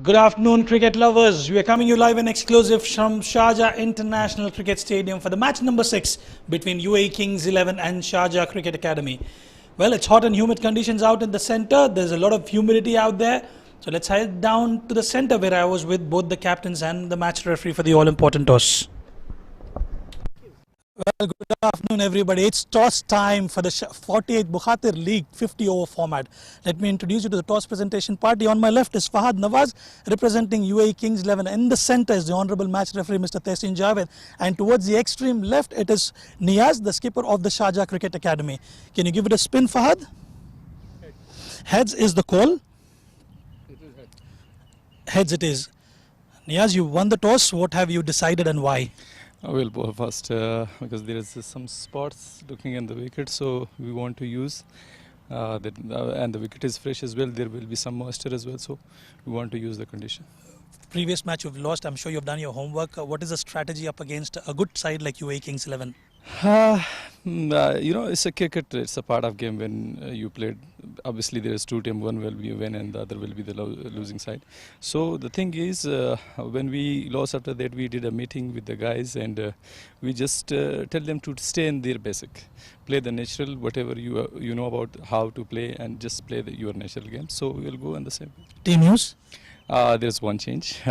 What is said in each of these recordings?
Good afternoon, cricket lovers. We are coming you live and exclusive from Sharjah International Cricket Stadium for the match number 6 between UAE Kings 11 and Sharjah Cricket Academy. Well, it's hot and humid conditions out in the center. There's a lot of humidity out there. So let's head down to the center where I was with both the captains and the match referee for the all-important toss. Well, good afternoon, everybody. It's toss time for the 48 Bukhatir League 50-over format. Let me introduce you to the toss presentation party. On my left is Fahad Nawaz, representing UAE Kings 11. In the center is the honorable match referee, Mr. Tehsin Javed. And towards the extreme left, it is Niyaz, the skipper of the Sharjah Cricket Academy. Can you give it a spin, Fahad? Heads is the call. It is head. Heads it is. Niyaz, you won the toss. What have you decided and why? We'll bowl first because there is some spots looking in the wicket, so we want to use that, and the wicket is fresh as well. There will be some moisture as well, so we want to use the condition. Previous match you've lost. I'm sure you've done your homework. What is the strategy up against a good side like UAE Kings 11? It's a cricket. It's a part of game when you played. Obviously, there is two teams. One will be win, and the other will be the losing side. So the thing is, when we lost after that, we did a meeting with the guys, and we just tell them to stay in their basic, play the natural, whatever you know about how to play, and just play your natural game. So we will go on the same. Team news? There's one change.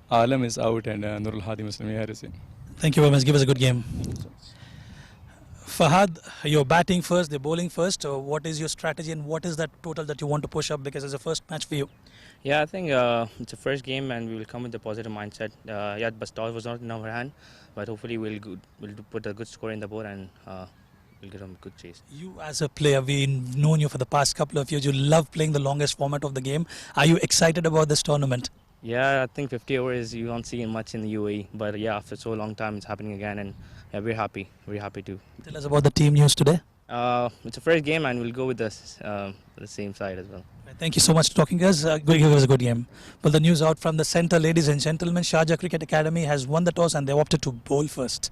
Alam is out, and Nurul Hadi Muslim is in. Thank you very much. Give us a good game. Fahad, you're batting first, they're bowling first. What is your strategy and what is that total that you want to push up because it's a first match for you? Yeah, I think it's a first game and we will come with a positive mindset. Yeah, but toss was not in our hand, but hopefully we'll put a good score in the board and we'll get a good chase. You as a player, we've known you for the past couple of years. You love playing the longest format of the game. Are you excited about this tournament? Yeah, I think 50 overs you don't see much in the UAE, but yeah, after so long time it's happening again, and yeah, we're happy to. Tell us about the team news today. It's a first game, and we'll go with the same side as well. Thank you so much for talking to us. Give us a good game. Well, the news out from the centre, ladies and gentlemen. Sharjah Cricket Academy has won the toss and they opted to bowl first.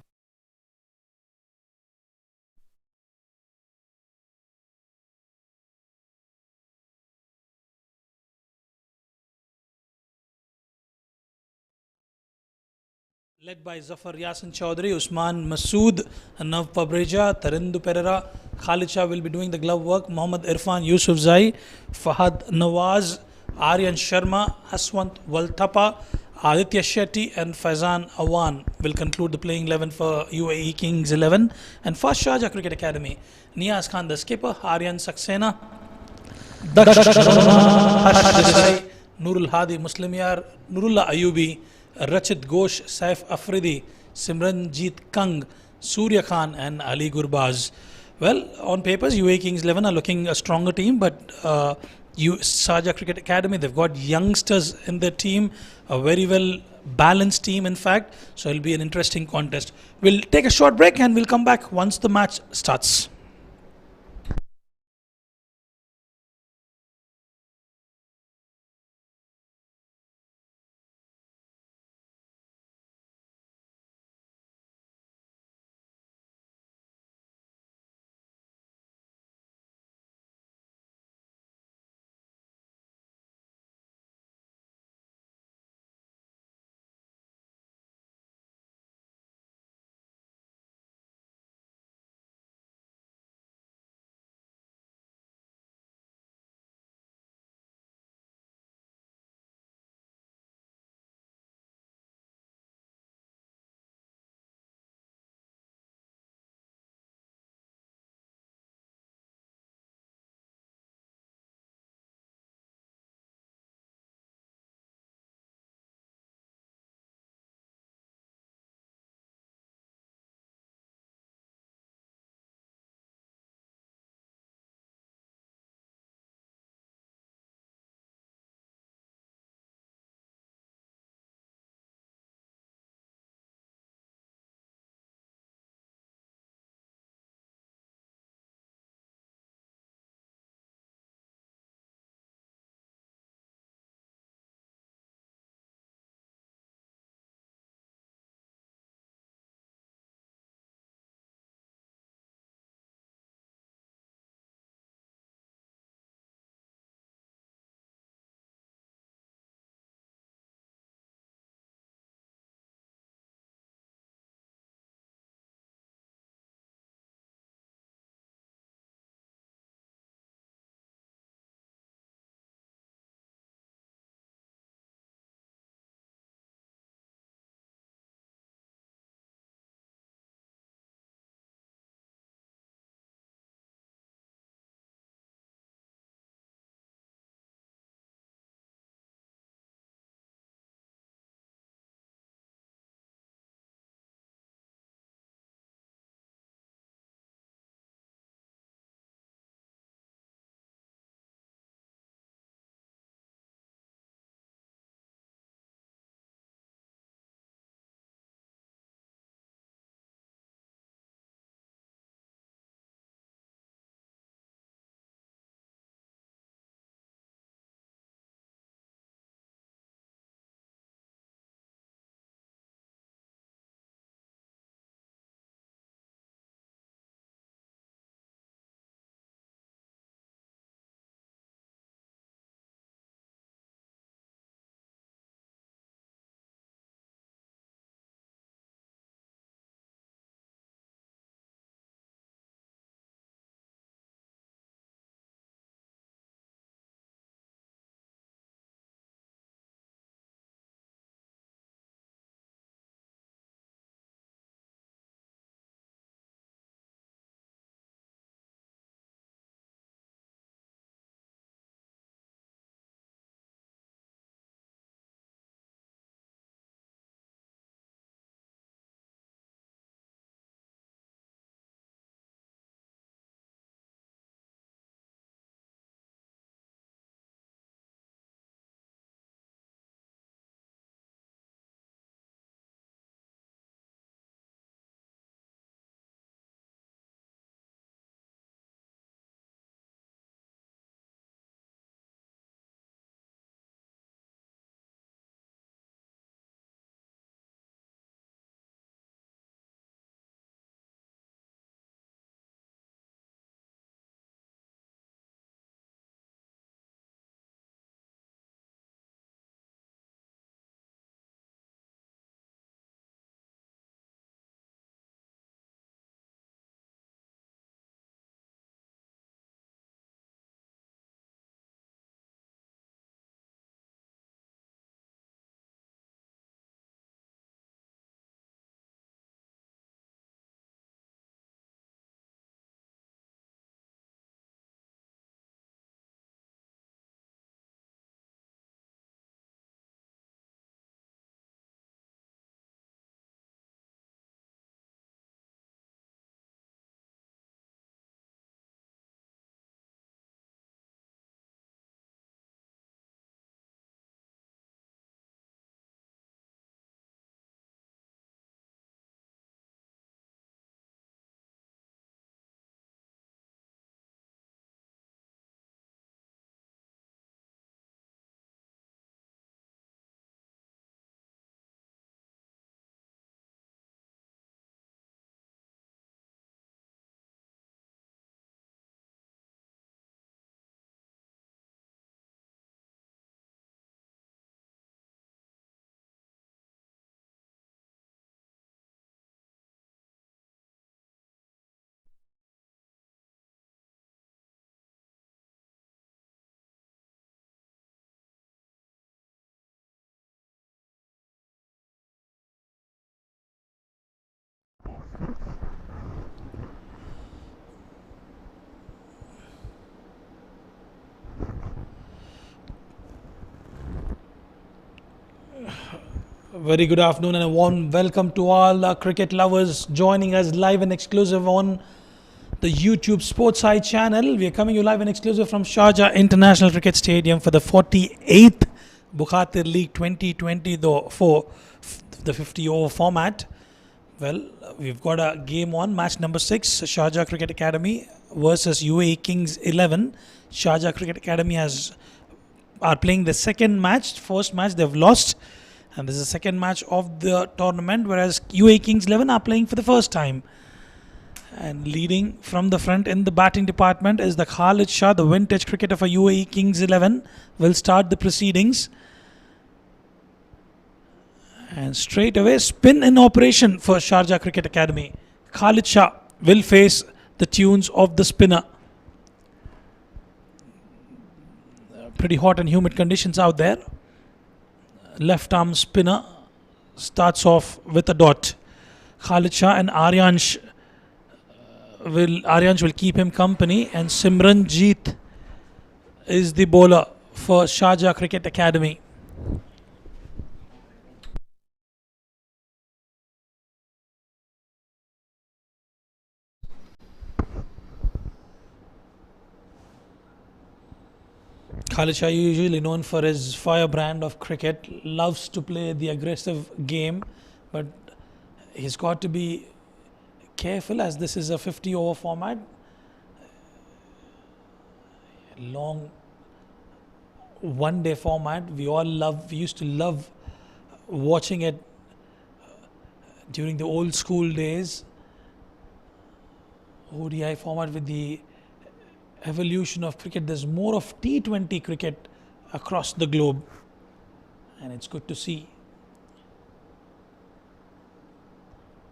Led by Zafar Yasin Chaudhary, Usman Masood, Nav Pabreja, Tarindu Pereira, Khalid Shah will be doing the glove work, Mohammad Irfan, Yusuf Zai, Fahad Nawaz, Aryan Sharma, Aswant Waltapa, Aditya Shetty and Faizan Awan will conclude the playing 11 for UAE Kings 11. And for Sharjah Cricket Academy, Niyaz Khan the skipper, Aryan Saxena, Daksh Sharma, Harsh Desai, Nurul Hadi Muslimyar, Nurullah Ayubi, Rachit Ghosh, Saif Afridi, Simranjeet Kang, Surya Khan and Ali Gurbaz. Well, on papers, UAE Kings 11 are looking a stronger team, but Sharjah Cricket Academy, they've got youngsters in their team, a very well balanced team in fact, so it'll be an interesting contest. We'll take a short break and we'll come back once the match starts. Very good afternoon and a warm welcome to all our cricket lovers joining us live and exclusive on the YouTube Sportside channel. We are coming you live and exclusive from Sharjah International Cricket Stadium for the 48th Bukhatir League 2020 for the 50 over format. Well, we've got a game on, match number 6, Sharjah Cricket Academy versus UAE Kings 11. Sharjah Cricket Academy are playing the second match. First match they've lost, and this is the second match of the tournament, whereas UAE Kings 11 are playing for the first time. And leading from the front in the batting department is the Khalid Shah, the vintage cricketer for UAE Kings 11, will start the proceedings. And straight away, spin in operation for Sharjah Cricket Academy. Khalid Shah will face the tunes of the spinner. Pretty hot and humid conditions out there. Left arm spinner starts off with a dot. Khalid Shah and Aryansh will keep him company, and Simranjeet is the bowler for Sharjah Cricket Academy. Khalid Shah, usually known for his firebrand of cricket, loves to play the aggressive game, but he's got to be careful as this is a 50 over format. Long one day format. We used to love watching it during the old school days. ODI format. With the evolution of cricket, there's more of T20 cricket across the globe, and it's good to see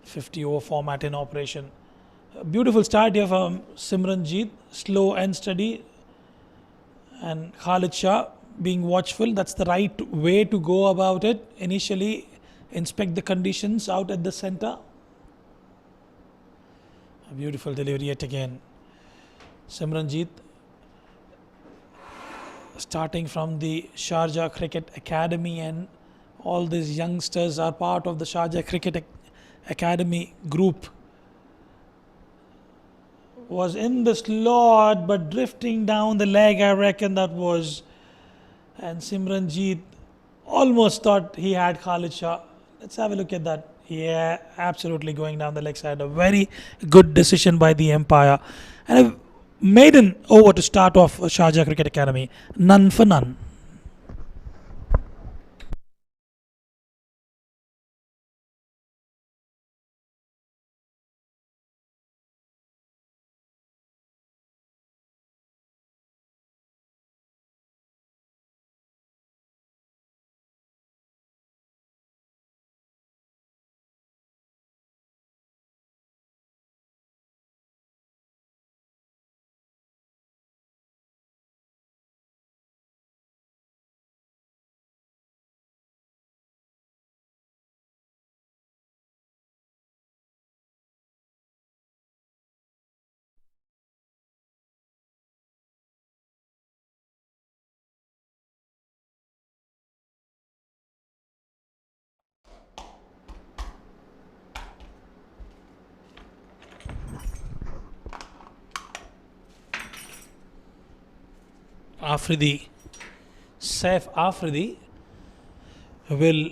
50 over format in operation. A beautiful start here from Simranjeet, slow and steady, and Khalid Shah being watchful. That's the right way to go about it. Initially inspect the conditions out at the center. A beautiful delivery yet again. Simranjeet starting from the Sharjah Cricket Academy, and all these youngsters are part of the Sharjah Cricket Academy group. Was in the slot but drifting down the leg, I reckon that was, and Simranjeet almost thought he had Khalid Shah. Let's have a look at that. Yeah, absolutely going down the leg side. A very good decision by the umpire. And a maiden over to start off Sharjah Cricket Academy. None for none. Afridi, Saif Afridi will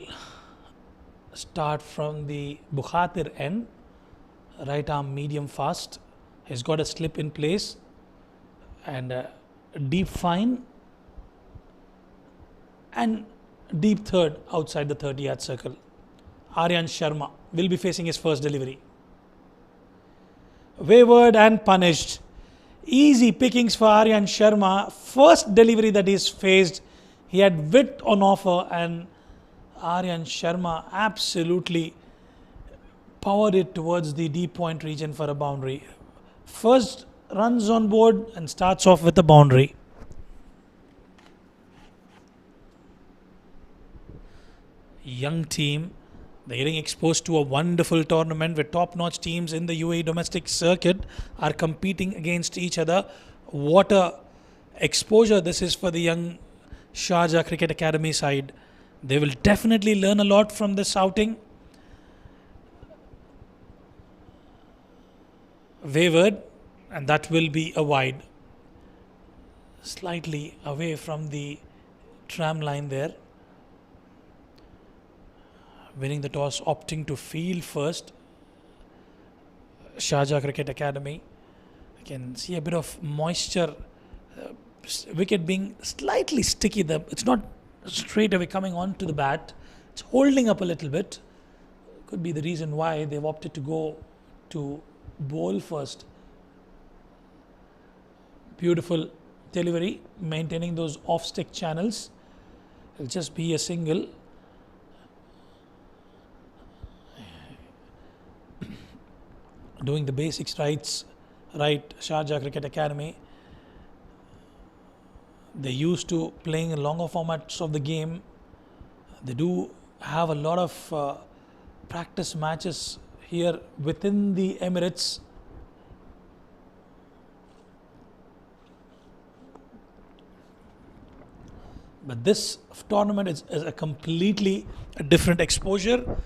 start from the Bukhatir end. Right arm medium fast. He's got a slip in place and a deep fine and deep third outside the 30-yard circle. Aryan Sharma will be facing his first delivery. Wavered and punished. Easy pickings for Aryan Sharma. First delivery that he's faced, he had wit on offer, and Aryan Sharma absolutely powered it towards the deep point region for a boundary. First runs on board and starts off with a boundary. Young team They're getting exposed to a wonderful tournament where top-notch teams in the UAE domestic circuit are competing against each other. What a exposure this is for the young Sharjah Cricket Academy side. They will definitely learn a lot from this outing. Wavered, and that will be a wide. Slightly away from the tram line there. Winning the toss, opting to field first. Sharjah Cricket Academy. I can see a bit of moisture. Wicket being slightly sticky. It's not straight away coming onto the bat. It's holding up a little bit. Could be the reason why they've opted to go to bowl first. Beautiful delivery, maintaining those off-stick channels. It'll just be a single. Doing the basics right, Sharjah Cricket Academy. They're used to playing in longer formats of the game. They do have a lot of practice matches here within the Emirates. But this tournament is a completely different exposure,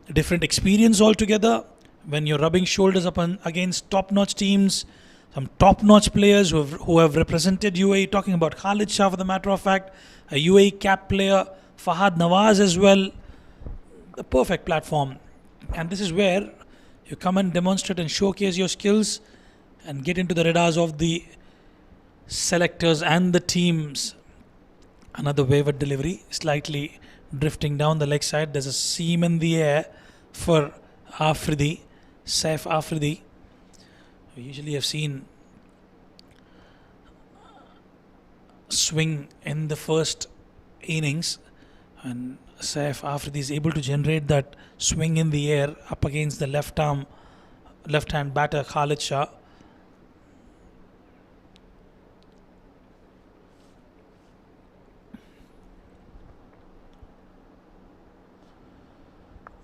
a different experience altogether. When you're rubbing shoulders up against top-notch teams, some top-notch players who have represented UAE, talking about Khalid Shah for the matter of fact, a UAE cap player, Fahad Nawaz as well, the perfect platform. And this is where you come and demonstrate and showcase your skills and get into the radars of the selectors and the teams. Another wavered delivery, slightly drifting down the leg side. There's a seam in the air for Afridi, Saif Afridi. We usually have seen swing in the first innings, and Saif Afridi is able to generate that swing in the air up against the left-hand batter Khalid Shah.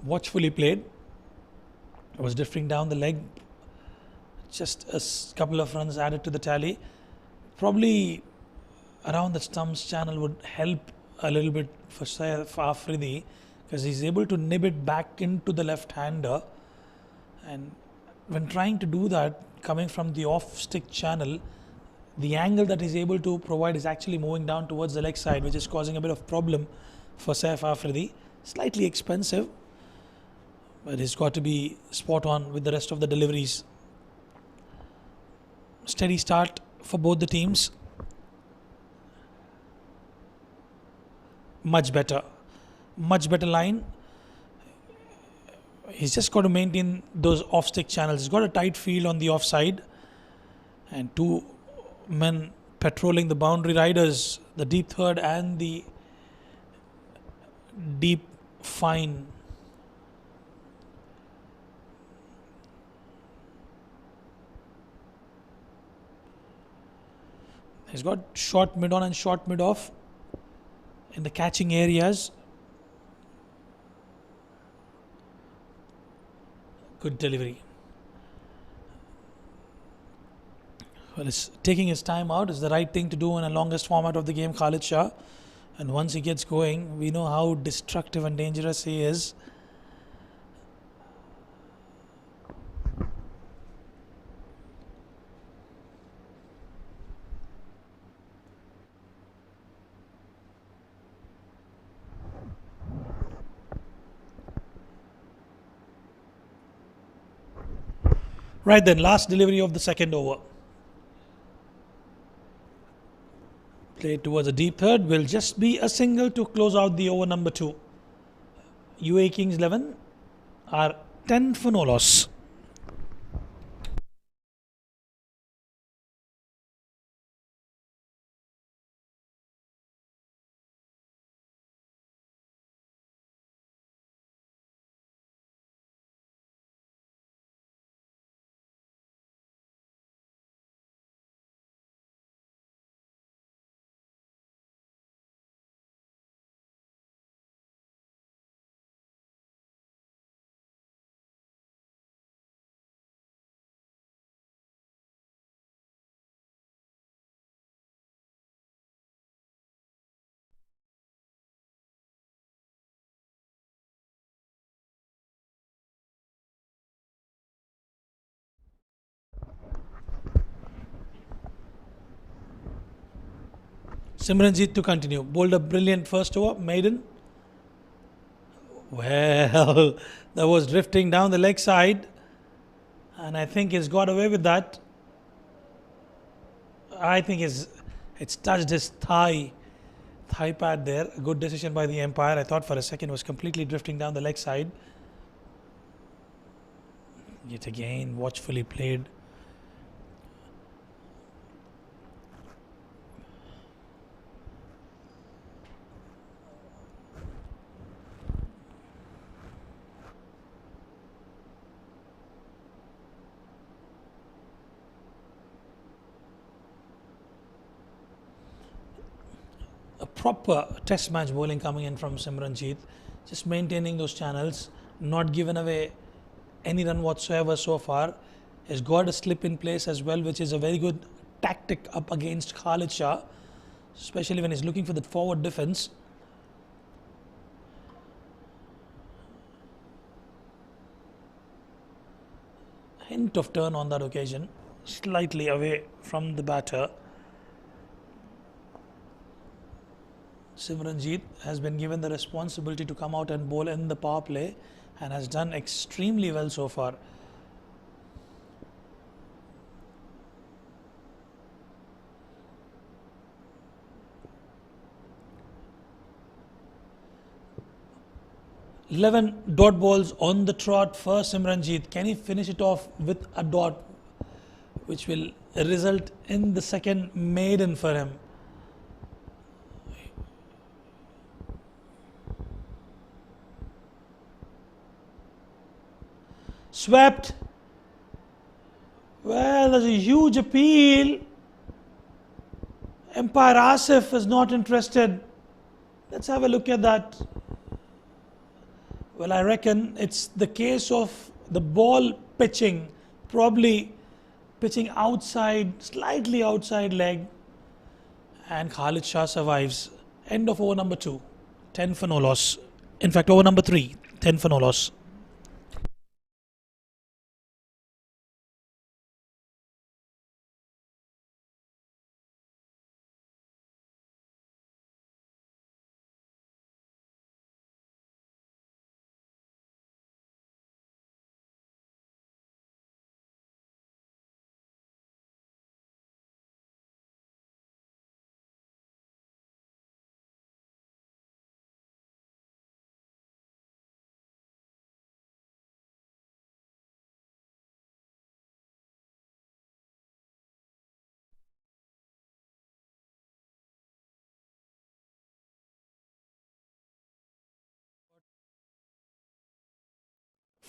Watchfully played. It was drifting down the leg. Just a couple of runs added to the tally. Probably around the stumps channel would help a little bit for Afridi, because he's able to nib it back into the left-hander. And when trying to do that, coming from the off-stick channel, the angle that he's able to provide is actually moving down towards the leg side, which is causing a bit of problem for Saif Afridi. Slightly expensive, but he's got to be spot on with the rest of the deliveries. Steady start for both the teams. Much better line. He's just got to maintain those off-stick channels. He's got a tight field on the offside, and two men patrolling the boundary riders, the deep third and the deep fine. He's got short mid-on and short mid-off in the catching areas. Good delivery. Well, it's taking his time out. It's the right thing to do in a longest format of the game, Khalid Shah. And once he gets going, we know how destructive and dangerous he is. Right then, last delivery of the second over. Played towards a deep third, will just be a single to close out the over number 2. UAE Kings 11 are 10 for no loss. Simranjeet to continue. Bowled a brilliant first over, maiden. Well, that was drifting down the leg side, and I think he's got away with that. I think it's touched his thigh pad there. A good decision by the umpire. I thought for a second it was completely drifting down the leg side. Yet again, watchfully played. A proper test match bowling coming in from Simranjeet, just maintaining those channels, not given away any run whatsoever so far. Has got a slip in place as well, which is a very good tactic up against Khalid Shah, especially when he's looking for the forward defense. Hint of turn on that occasion, slightly away from the batter. Simranjeet has been given the responsibility to come out and bowl in the power play and has done extremely well so far. "11 dot balls on the trot for Simranjeet. Can he finish it off with a dot, which will result in the second maiden for him? Swept. Well, there's a huge appeal. Umpire Asif is not interested. Let's have a look at that. Well, I reckon it's the case of the ball pitching, probably pitching outside, slightly outside leg, and Khalid Shah survives. End of over number 2, 10 for no loss. In fact, over number 3, 10 for no loss.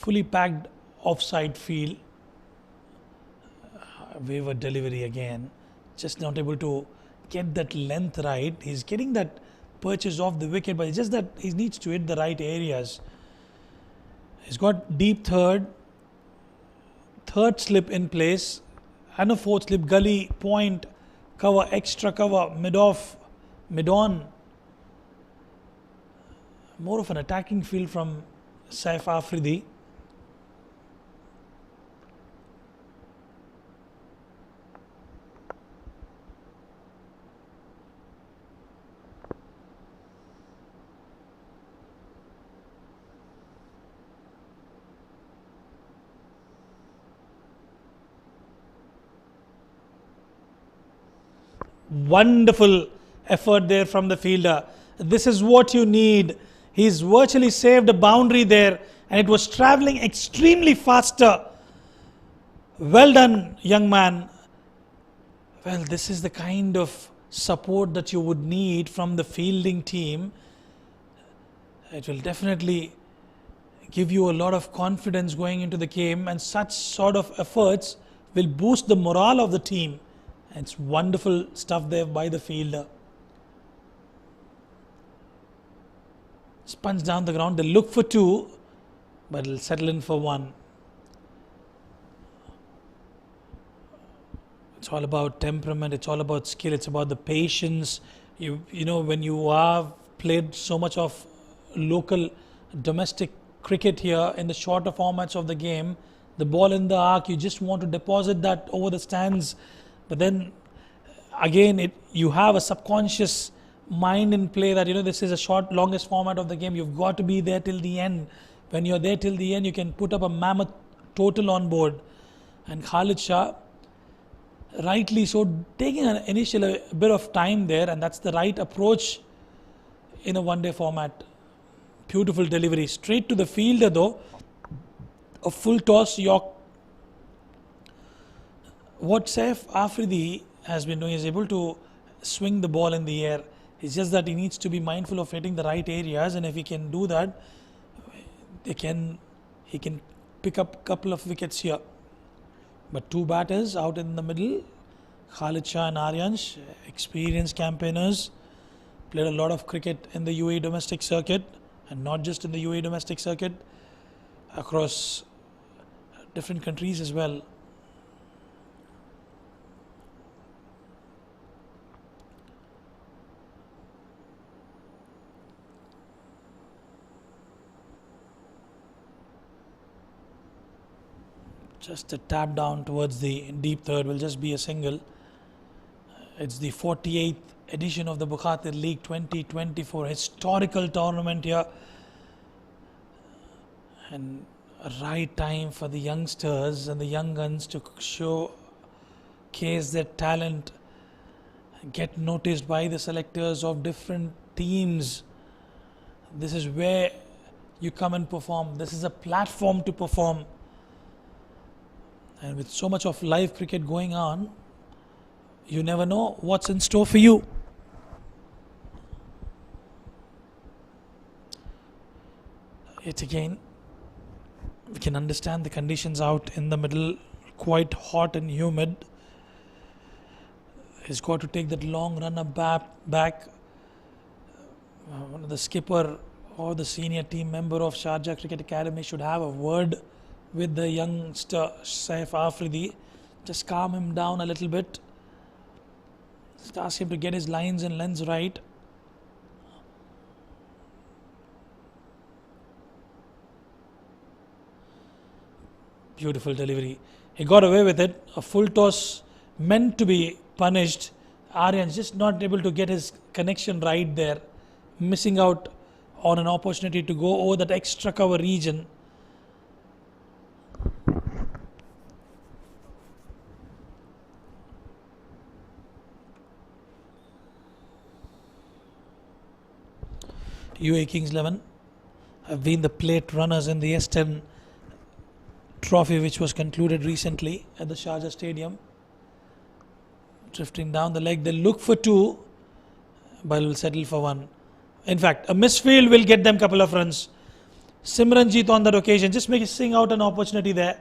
Fully packed offside field. Wayward delivery again. Just not able to get that length right. He's getting that purchase off the wicket, but it's just that he needs to hit the right areas. He's got deep third slip in place, and a fourth slip, gully, point, cover, extra cover, mid-off, mid-on. More of an attacking field from Saif Afridi. Wonderful effort there from the fielder. This is what you need. He's virtually saved a boundary there, and it was travelling extremely faster. Well done, young man. Well, this is the kind of support that you would need from the fielding team. It will definitely give you a lot of confidence going into the game, and such sort of efforts will boost the morale of the team. It's wonderful stuff there by the fielder. Sponge down the ground. They'll look for 2, but it'll settle in for 1. It's all about temperament. It's all about skill. It's about the patience. You know, when you have played so much of local domestic cricket here in the shorter formats of the game, the ball in the arc, you just want to deposit that over the stands. But then again, you have a subconscious mind in play that this is a longest format of the game. You've got to be there till the end. When you're there till the end, you can put up a mammoth total on board. And Khalid Shah, rightly so, taking an initial a bit of time there, and that's the right approach in a one-day format. Beautiful delivery, straight to the fielder though. A full toss York. What Saif Afridi has been doing is able to swing the ball in the air. It's just that he needs to be mindful of hitting the right areas, and if he can do that, he can pick up a couple of wickets here. But two batters out in the middle, Khalid Shah and Aryansh, experienced campaigners, played a lot of cricket in the UAE domestic circuit, and not just in the UAE domestic circuit, across different countries as well. Just a tap down towards the deep third will just be a single. It's the 48th edition of the Bukhatir League 2024, historical tournament here, and a right time for the youngsters and the young guns to showcase their talent, get noticed by the selectors of different teams. This is where you come and perform. This is a platform to perform. And with so much of live cricket going on, you never know what's in store for you. It again, we can understand the conditions out in the middle, quite hot and humid. He's got to take that long runner back. The skipper or the senior team member of Sharjah Cricket Academy should have a word with the youngster Saif Afridi. Just calm him down a little bit. Just ask him to get his lines and lengths right. Beautiful delivery. He got away with it. A full toss meant to be punished. Aryan's just not able to get his connection right there. Missing out on an opportunity to go over that extra cover region. UAE Kings 11 have been the plate runners in the S10 trophy, which was concluded recently at the Sharjah Stadium. Drifting down the leg, they'll look for two, but will settle for one. In fact, a misfield will get them a couple of runs. Simranjeet on that occasion, just missing out an opportunity there.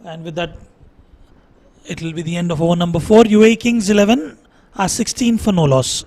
And with that, it will be the end of over number 4. UAE Kings 11 are 16 for no loss.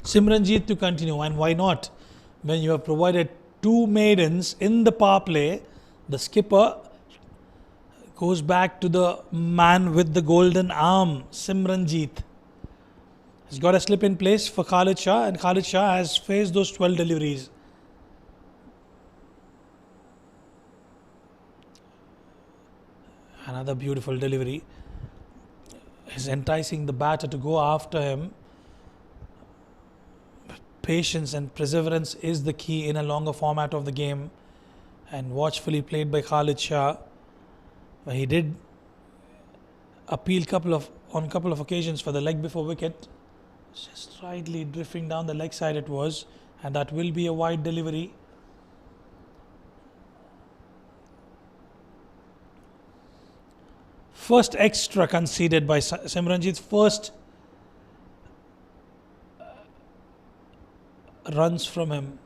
Simranjeet to continue, and why not? When you have provided two maidens in the power play, the skipper goes back to the man with the golden arm, Simranjeet. He's got a slip in place for Khalid Shah, and Khalid Shah has faced those 12 deliveries. Another beautiful delivery. He's enticing the batter to go after him. Patience and perseverance is the key in a longer format of the game, and watchfully played by Khalid Shah. He did appeal on couple of occasions for the leg before wicket. Just slightly drifting down the leg side it was, and that will be a wide delivery. First extra conceded by Simranjit's first runs from him.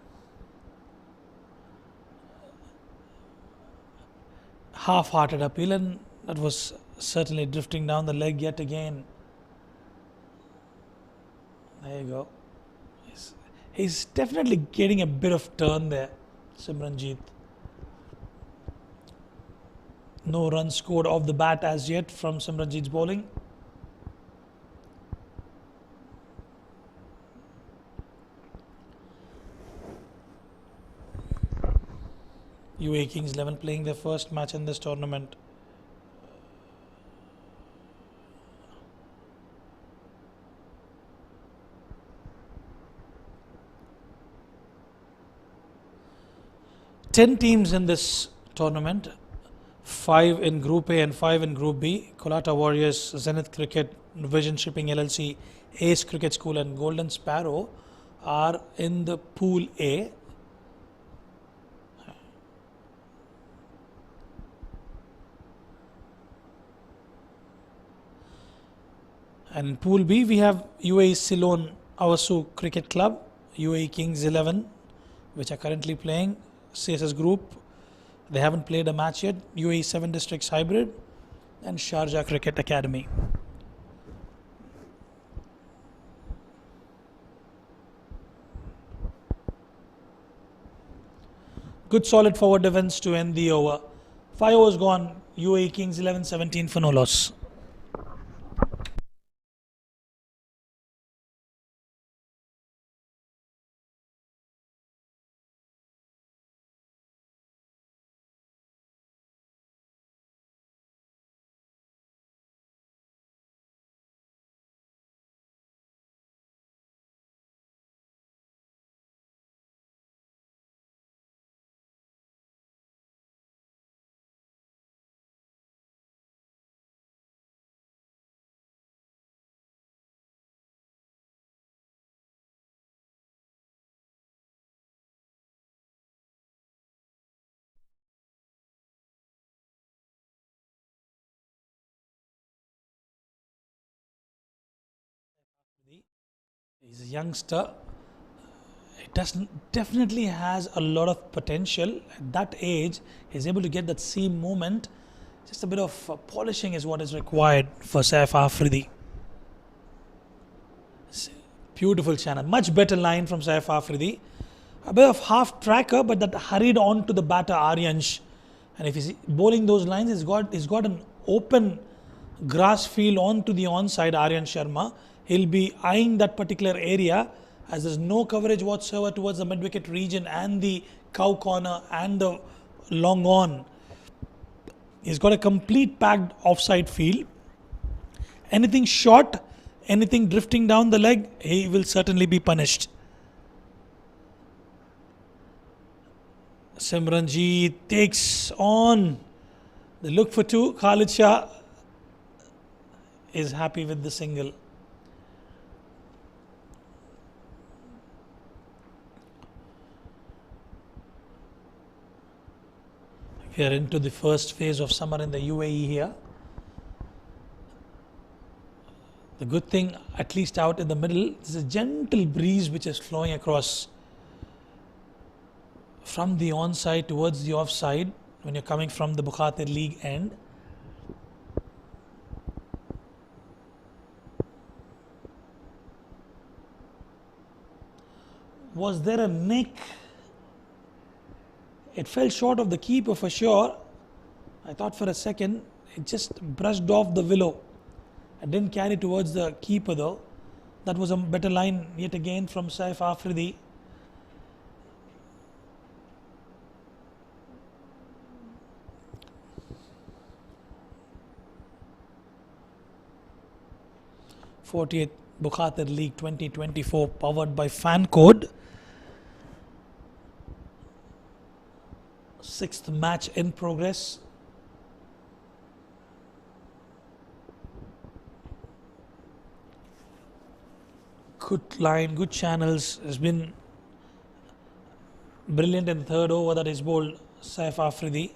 Half-hearted appeal, and that was certainly drifting down the leg yet again. There you go. He's definitely getting a bit of turn there, Simranjit. No runs scored off the bat as yet from Simranjit's bowling. UAE Kings 11 playing their first match in this tournament. Ten teams in this tournament, 5 in Group A and 5 in Group B. Kolata Warriors, Zenith Cricket, Vision Shipping LLC, Ace Cricket School and Golden Sparrow are in the Pool A. And in Pool B, we have UAE Ceylon Awasu Cricket Club, UAE Kings 11, which are currently playing CSS Group. They haven't played a match yet. UAE 7 Districts Hybrid and Sharjah Cricket Academy. Good solid forward defense to end the over. 5 overs gone. UAE Kings 11-17 for no loss. He's a youngster. It definitely has a lot of potential. At that age, he's able to get that seam movement. Just a bit of polishing is what is required for Saif Afridi. Beautiful channel. Much better line from Saif Afridi. A bit of half tracker, but that hurried on to the batter Aryansh. And if he's bowling those lines, he's got an open grass field onto the onside, Aryan Sharma. He'll be eyeing that particular area as there's no coverage whatsoever towards the mid-wicket region and the cow corner and the long on. He's got a complete packed offside field. Anything short, anything drifting down the leg, he will certainly be punished. Simranjit takes on the look for 2. Khalid Shah is happy with the single. We are into the first phase of summer in the UAE here. The good thing, at least out in the middle, there's a gentle breeze which is flowing across from the onside towards the offside when you're coming from the Bukhatir League end. Was there a nick? It fell short of the keeper for sure. I thought for a second it just brushed off the willow. It didn't carry towards the keeper though. That was a better line yet again from Saif Afridi. '48th Bukhatir League 2024 powered by Fan Code. 6th match in progress. good line, good channels. Has been brilliant in the third over that is bowled Saif Afridi.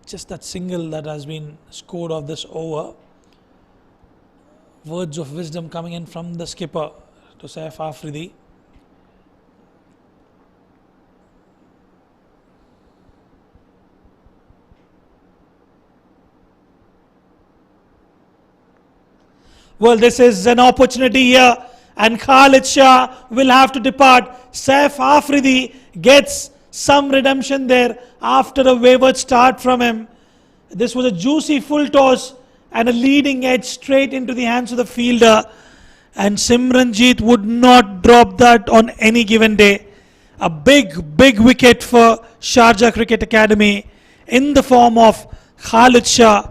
Just that single that has been scored off this over. Words of wisdom coming in from the skipper to Saif Afridi. Well, this is an opportunity here, and Khalid Shah will have to depart. Saif Afridi gets some redemption there after a wayward start from him. This was a juicy full toss and a leading edge straight into the hands of the fielder, and Simranjeet would not drop that on any given day. A big wicket for Sharjah Cricket Academy in the form of Khalid Shah.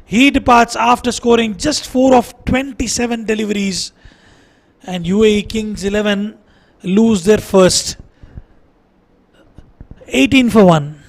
He departs after scoring just 4 of 27 deliveries, and UAE Kings 11 lose their first. 18 for 1.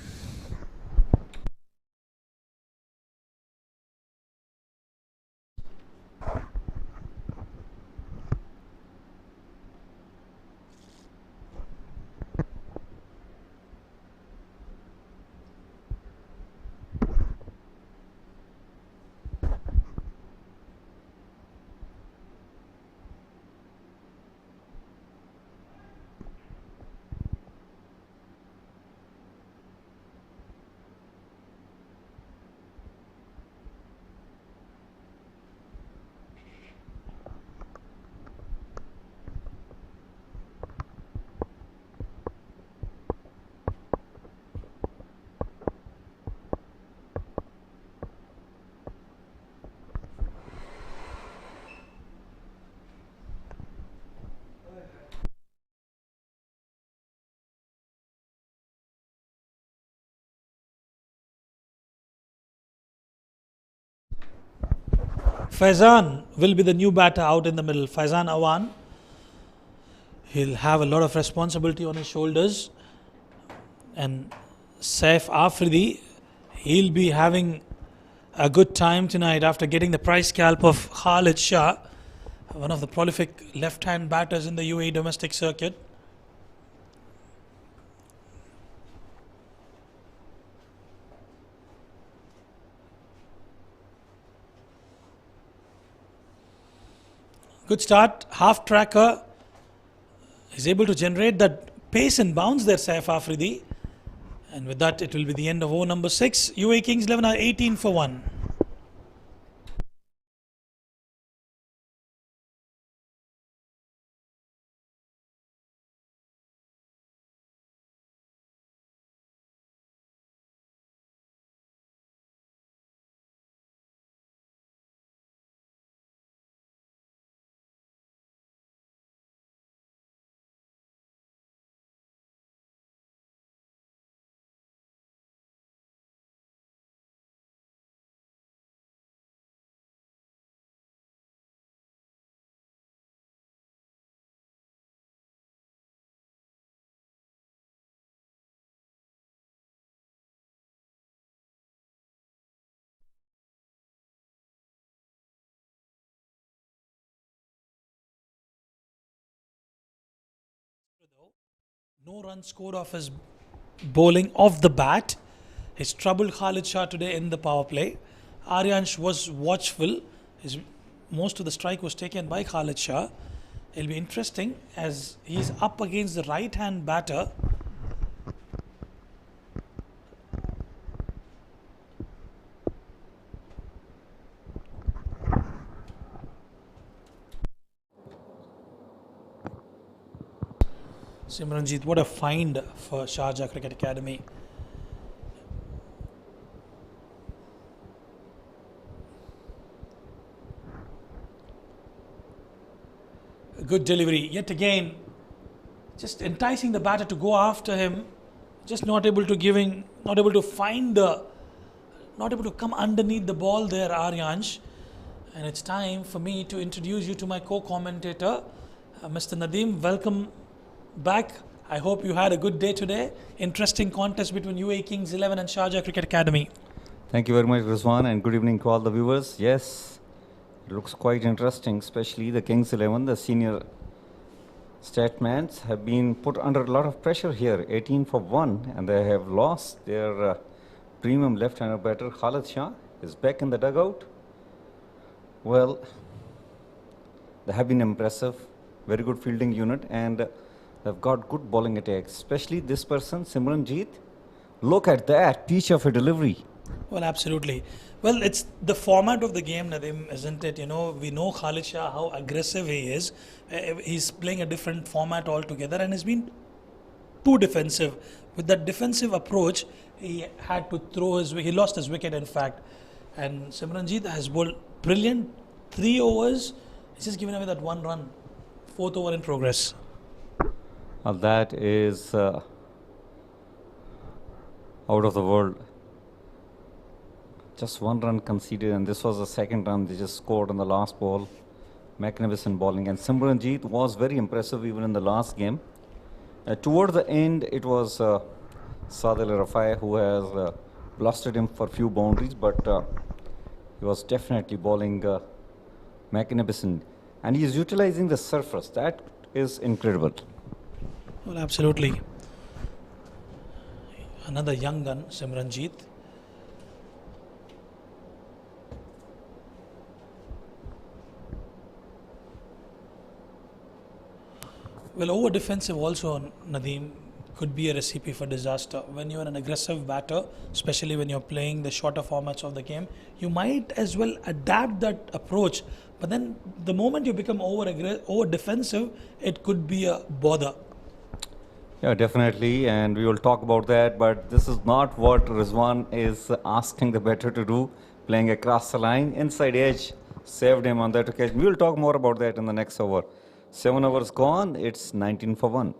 Faizan will be the new batter out in the middle. Faizan Awan. He'll have a lot of responsibility on his shoulders. And Saif Afridi, he'll be having a good time tonight after getting the prize scalp of Khalid Shah, one of the prolific left-hand batters in the UAE domestic circuit. Good start, half tracker. Is able to generate that pace and bounce there, Saif Afridi. And with that, it will be the end of over number 6. UAE Kings 11 are 18 for 1. No run scored off his bowling off the bat. He's troubled Khalid Shah today in the power play. Aryansh was watchful. Most of the strike was taken by Khalid Shah. It'll be interesting as he's up against the right-hand batter. Simranjeet, what a find for Sharjah Cricket Academy. A good delivery. Yet again, just enticing the batter to go after him. Just not able to come underneath the ball there, Aryansh. And it's time for me to introduce you to my co-commentator, Mr. Nadeem. Welcome back. I hope you had a good day today. Interesting contest between UAE Kings 11 and Sharjah Cricket Academy. Thank you very much, Rizwan, and good evening to all the viewers. Yes, it looks quite interesting, especially the Kings 11, the senior Statmans have been put under a lot of pressure here, 18 for 1, and they have lost their premium left-hander batter. Khalid Shah is back in the dugout. Well, they have been impressive, very good fielding unit, and they've got good bowling attacks, especially this person, Simranjeet. Look at that piece of a delivery. Well, absolutely. Well, it's the format of the game, Nadim, isn't it? You know, we know Khalid Shah, how aggressive he is. He's playing a different format altogether and has been too defensive. With that defensive approach, he had to throw he lost his wicket, in fact. And Simranjeet has bowled brilliant 3 overs. He's just given away that 1 run. 4th over in progress. That is out of the world. Just 1 run conceded, and this was the 2nd run they just scored on the last ball. Magnificent bowling, and Simranjeet was very impressive even in the last game. Toward the end, it was Sadil Rafai who has blasted him for few boundaries, but he was definitely bowling magnificent, and he is utilizing the surface. That is incredible. Well, absolutely. Another young gun, Simranjeet. Well, over defensive also, Nadeem, could be a recipe for disaster. When you're an aggressive batter, especially when you're playing the shorter formats of the game, you might as well adapt that approach. But then the moment you become over defensive, it could be a bother. Yeah, definitely, and we will talk about that, but this is not what Rizwan is asking the batter to do, playing across the line. Inside edge saved him on that occasion. We will talk more about that in the next over. 7 overs gone, it's 19 for 1.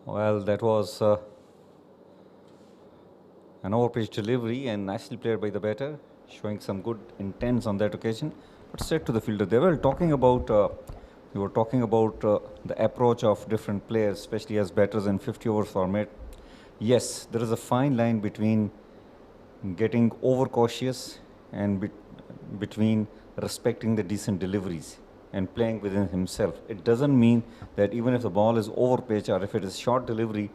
Well, that was an overpitch delivery and nicely played by the batter, showing some good intents on that occasion. But straight to the fielder. They were talking about the approach of different players, especially as batters in 50 overs format. Yes, there is a fine line between getting overcautious and between respecting the decent deliveries and playing within himself. It doesn't mean that even if the ball is over pitch or if it is short delivery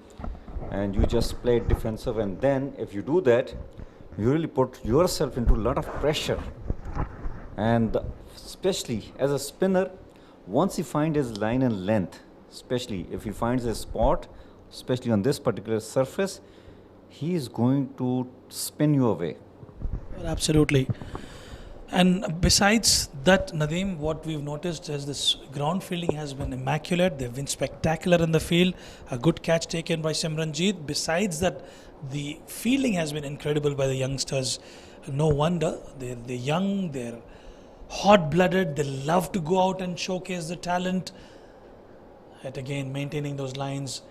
and you just play it defensive, and then if you do that, you really put yourself into a lot of pressure. And especially as a spinner, once he finds his line and length, especially if he finds a spot, especially on this particular surface, he is going to spin you away. Well, absolutely. And besides that, Nadeem, what we've noticed is this ground fielding has been immaculate. They've been spectacular in the field. A good catch taken by Simranjeet. Besides that, the fielding has been incredible by the youngsters. No wonder. They're young, they're hot-blooded, they love to go out and showcase the talent. Yet again, maintaining those lines.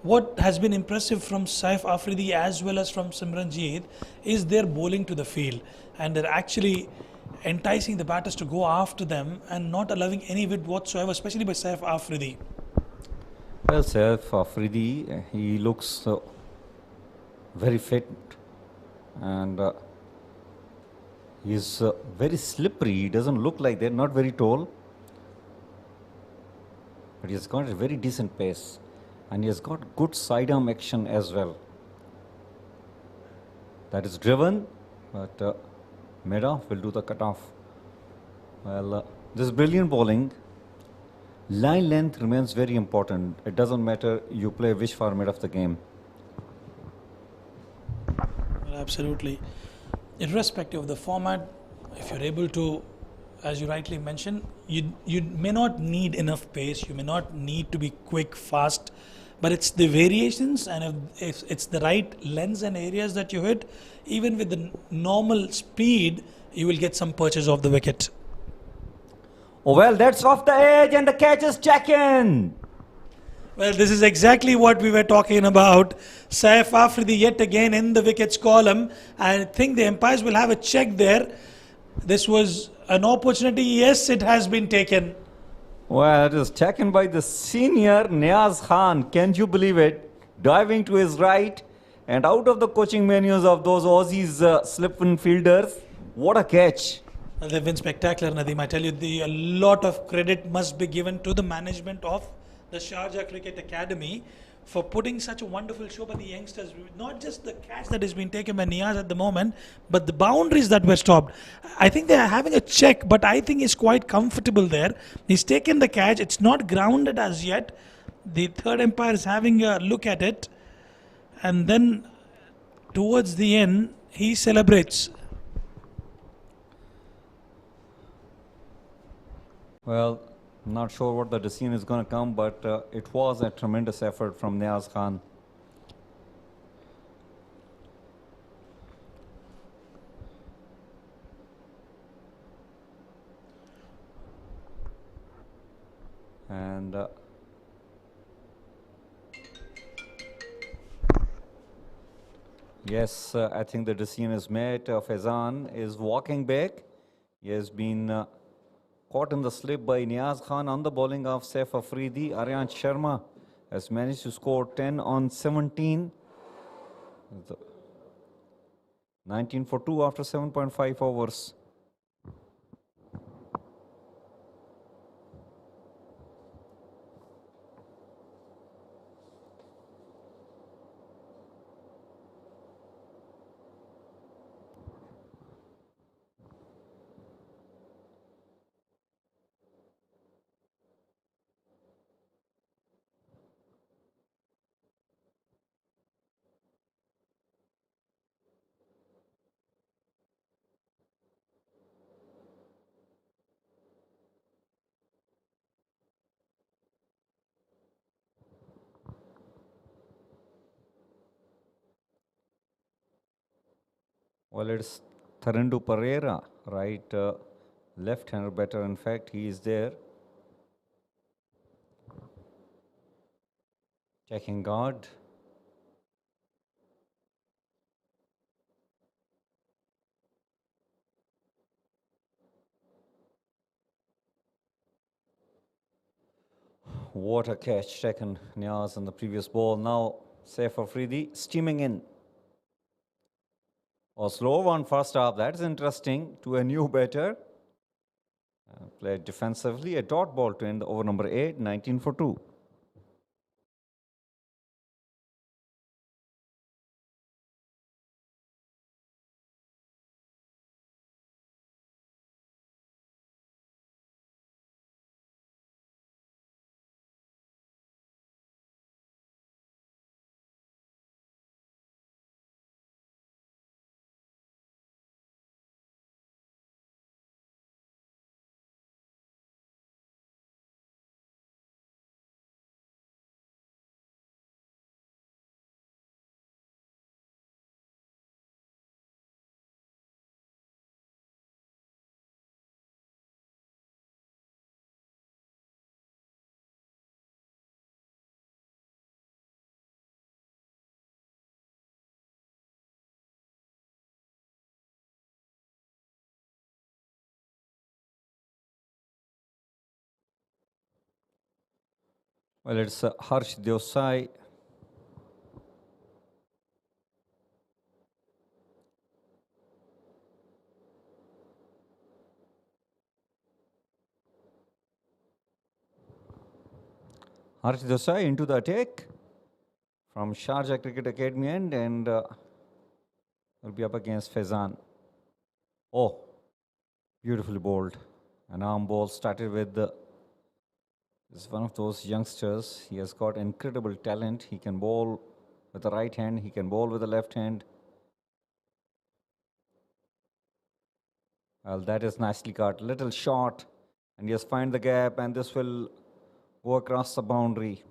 What has been impressive from Saif Afridi as well as from Simranjeet is their bowling to the field. And they're actually enticing the batters to go after them and not allowing any width whatsoever, especially by Saif Afridi. Well, Saif Afridi, he looks very fit, and he's very slippery. He doesn't look like that, not very tall, but he's got a very decent pace, and he has got good sidearm action as well. That is driven, but mid-off will do the cut-off. Well, this is brilliant bowling. Line length remains very important. It doesn't matter you play which format of the game. Well, absolutely. Irrespective of the format, if you're able to as you rightly mentioned, you may not need enough pace, you may not need to be quick, fast, but it's the variations, and if it's the right lens and areas that you hit, even with the normal speed, you will get some perches off the wicket. Oh, well, that's off the edge and the catch is taken. Well, this is exactly what we were talking about. Saif Afridi yet again in the wickets column. I think the umpires will have a check there. This was an opportunity. Yes, it has been taken. Well, it is taken by the senior Niaz Khan. Can you believe it? Diving to his right and out of the coaching menus of those Aussies slip-in fielders. What a catch. Well, they've been spectacular, Nadeem. I tell you, a lot of credit must be given to the management of the Sharjah Cricket Academy for putting such a wonderful show by the youngsters. Not just the catch that is being taken by Niaz at the moment, but the boundaries that were stopped. I think they are having a check, but I think he's quite comfortable there. He's taken the catch. It's not grounded as yet. The third umpire is having a look at it. And then towards the end, he celebrates. Well, not sure what the decision is going to come, but it was a tremendous effort from Niaz Khan. And yes, I think the decision is made. Faizan is walking back. He has been caught in the slip by Niaz Khan on the bowling of Saif Afridi. Aryan Sharma has managed to score 10 on 17. 19 for 2 after 7.5 overs. Well, it's Tharindu Pereira, right left-hander batter. In fact, he is there. Checking guard. What a catch taken Niaz on the previous ball. Now Saif Afridi steaming in. A slow one first half. That's interesting to a new batter. Played defensively. A dot ball to end over number 8, 19 for 2. Well, it's Harsh Desai. Harsh Desai into the attack from Sharjah Cricket Academy and will be up against Faizan. Oh, beautifully bowled. An arm ball started with this is one of those youngsters. He has got incredible talent. He can bowl with the right hand. He can bowl with the left hand. Well, that is nicely cut. Little short. And yes, find the gap, and this will go across the boundary.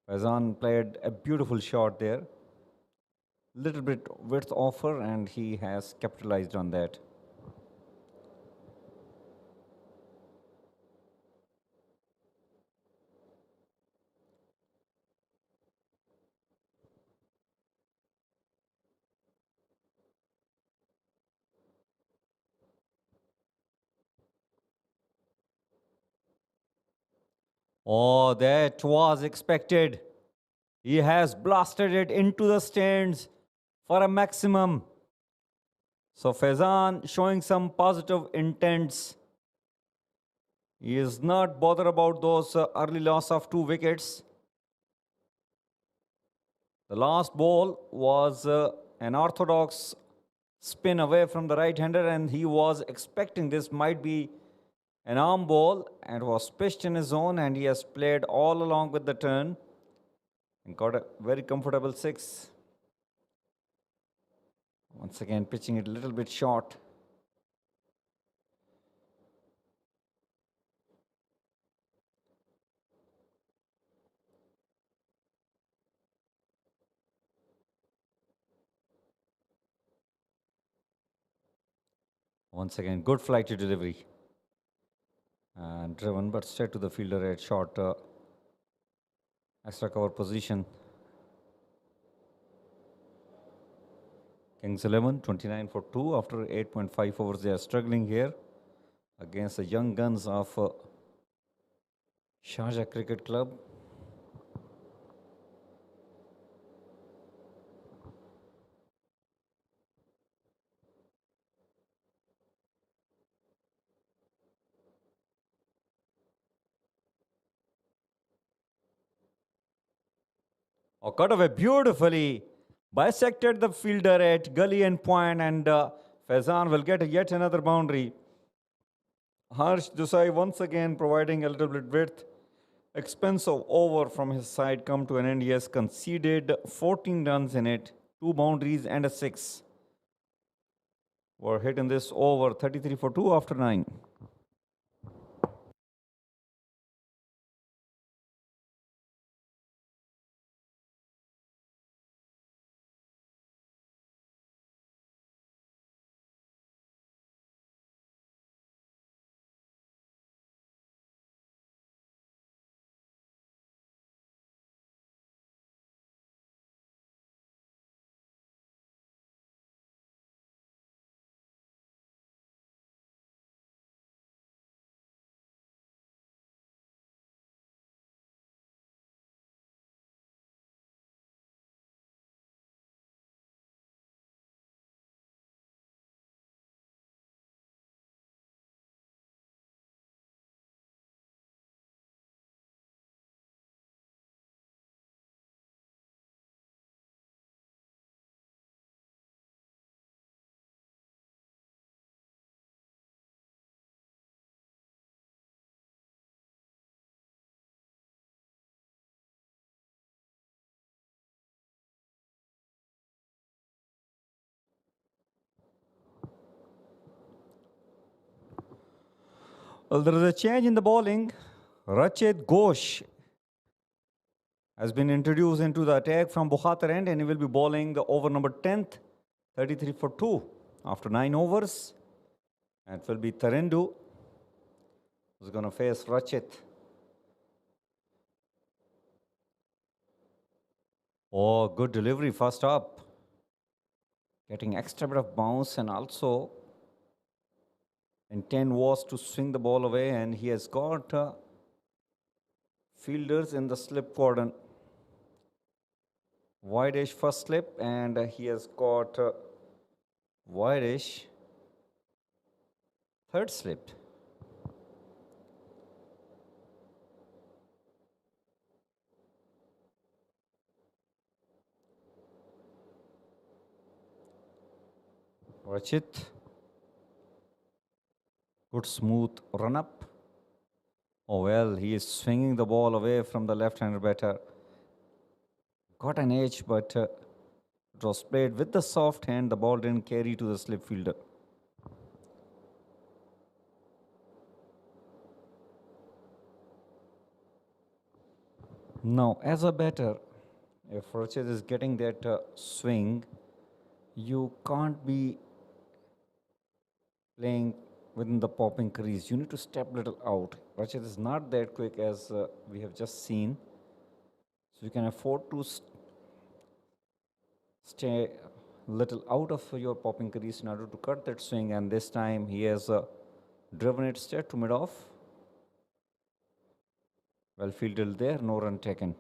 Faizan played a beautiful shot there. Little bit width offer, and he has capitalized on that. Oh, that was expected. He has blasted it into the stands for a maximum. So Faizan showing some positive intents. He is not bothered about those early loss of 2 wickets. The last ball was an orthodox spin away from the right-hander, and he was expecting this might be an arm ball, and was pitched in his zone, and he has played all along with the turn and got a very comfortable 6. Once again pitching it a little bit short. Once again, good flighty delivery. And driven, but straight to the fielder at short extra cover position. Kings 11, 29 for 2 after 8.5 overs. They are struggling here against the young guns of Sharjah Cricket Club. Oh, cut away beautifully. Bisected the fielder at gully and point, and Faizan will get yet another boundary. Harsh Desai once again providing a little bit width. Expensive over from his side come to an end. He has conceded 14 runs in it, 2 boundaries and a 6. Were hit in this over, 33 for 2 after 9. Well, there is a change in the bowling. Rachit Ghosh has been introduced into the attack from Bukhatir end, and he will be bowling over number 10th, 33 for 2 after 9 overs. And it will be Tarendu who's going to face Rachit. Oh, good delivery first up. Getting extra bit of bounce, and also intent was to swing the ball away, and he has got fielders in the slip cordon. Wide-ish first slip, and he has got wide-ish third slip. Rachit. Good smooth run up. Oh well, he is swinging the ball away from the left-hander batter. Got an edge, but it was played with the soft hand. The ball didn't carry to the slip fielder. Now, as a batter, if Rachid is getting that swing, you can't be playing within the popping crease. You need to step little out. Rachid is not that quick as we have just seen. So you can afford to stay little out of your popping crease in order to cut that swing, and this time he has driven it straight to mid off. Well fielded there, no run taken.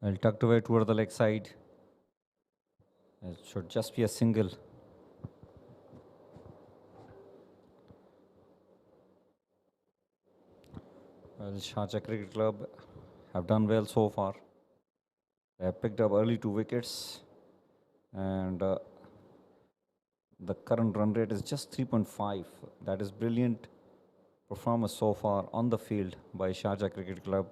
Well tucked away toward the leg side. It should just be a single. Well, Sharjah Cricket Club have done well so far. They have picked up early 2 wickets, and the current run rate is just 3.5. That is brilliant performance so far on the field by Sharjah Cricket Club.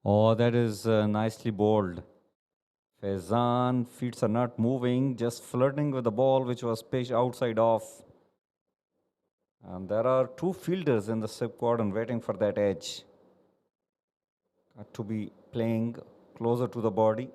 Oh, that is nicely bowled. Faizan, feet are not moving, just flirting with the ball which was pitched outside off. And there are 2 fielders in the SIP cordon waiting for that edge. Got to be playing closer to the body.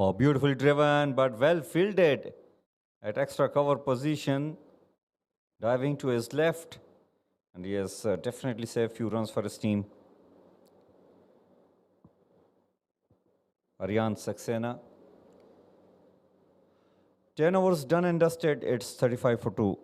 Oh, beautifully driven, but well fielded at extra cover position, diving to his left, and he has definitely saved a few runs for his team. Aryan Saxena. 10 overs done and dusted, it's 35 for 2.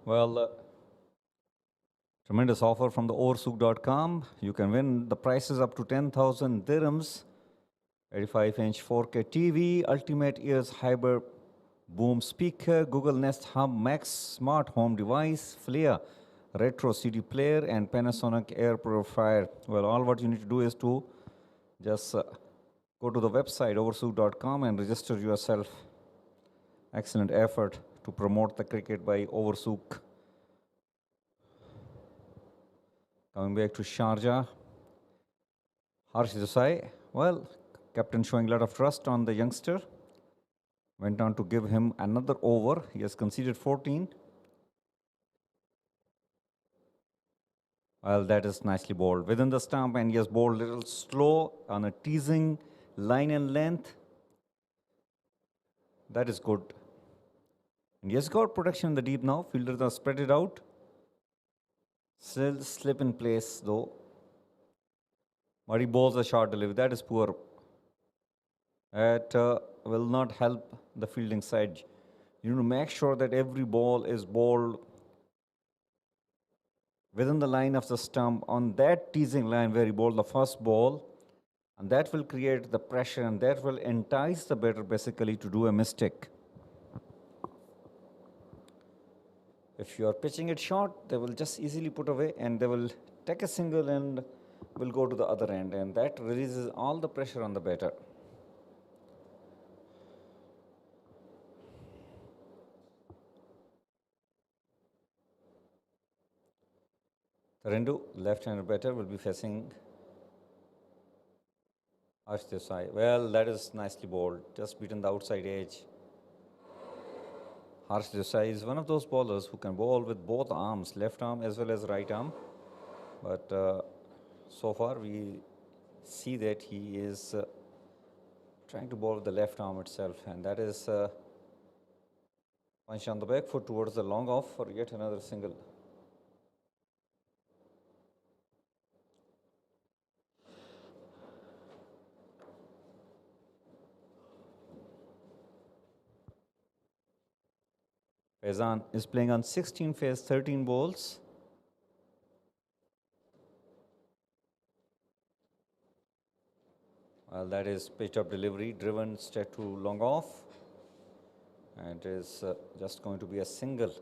Well, tremendous offer from the oversook.com. You can win the prices up to 10,000 dirhams, 85-inch 4K TV, Ultimate Ears Hybrid Boom Speaker, Google Nest Hub Max Smart Home Device, Flea Retro CD Player, and Panasonic Air Purifier. Well, all what you need to do is to just go to the website oversook.com and register yourself. Excellent effort to promote the cricket by Oversook. Coming back to Sharjah, Harsh Desai, well, captain showing a lot of trust on the youngster. Went on to give him another over. He has conceded 14. Well, that is nicely bowled. Within the stump, and he has bowled a little slow on a teasing line and length. That is good. And he has got protection in the deep now. Fielders are spread it out. Still slip in place though. But he bowls a short delivery. That is poor. That will not help the fielding side. You need to make sure that every ball is bowled within the line of the stump on that teasing line where he bowled the first ball. And that will create the pressure and that will entice the batter basically to do a mistake. If you are pitching it short, they will just easily put away and they will take a single and will go to the other end, and that releases all the pressure on the batter. Tarendu, left-handed batter, will be facing Harsh Desai. Well, that is nicely bowled, just beaten the outside edge. Harsh Desai is one of those bowlers who can bowl with both arms, left arm as well as right arm. But so far we see that he is trying to bowl with the left arm itself, and that is punch on the back foot towards the long off for yet another single. Faizan is playing on 16 phase, 13 balls. Well, that is pitch up delivery, driven straight to long off, and it is just going to be a single.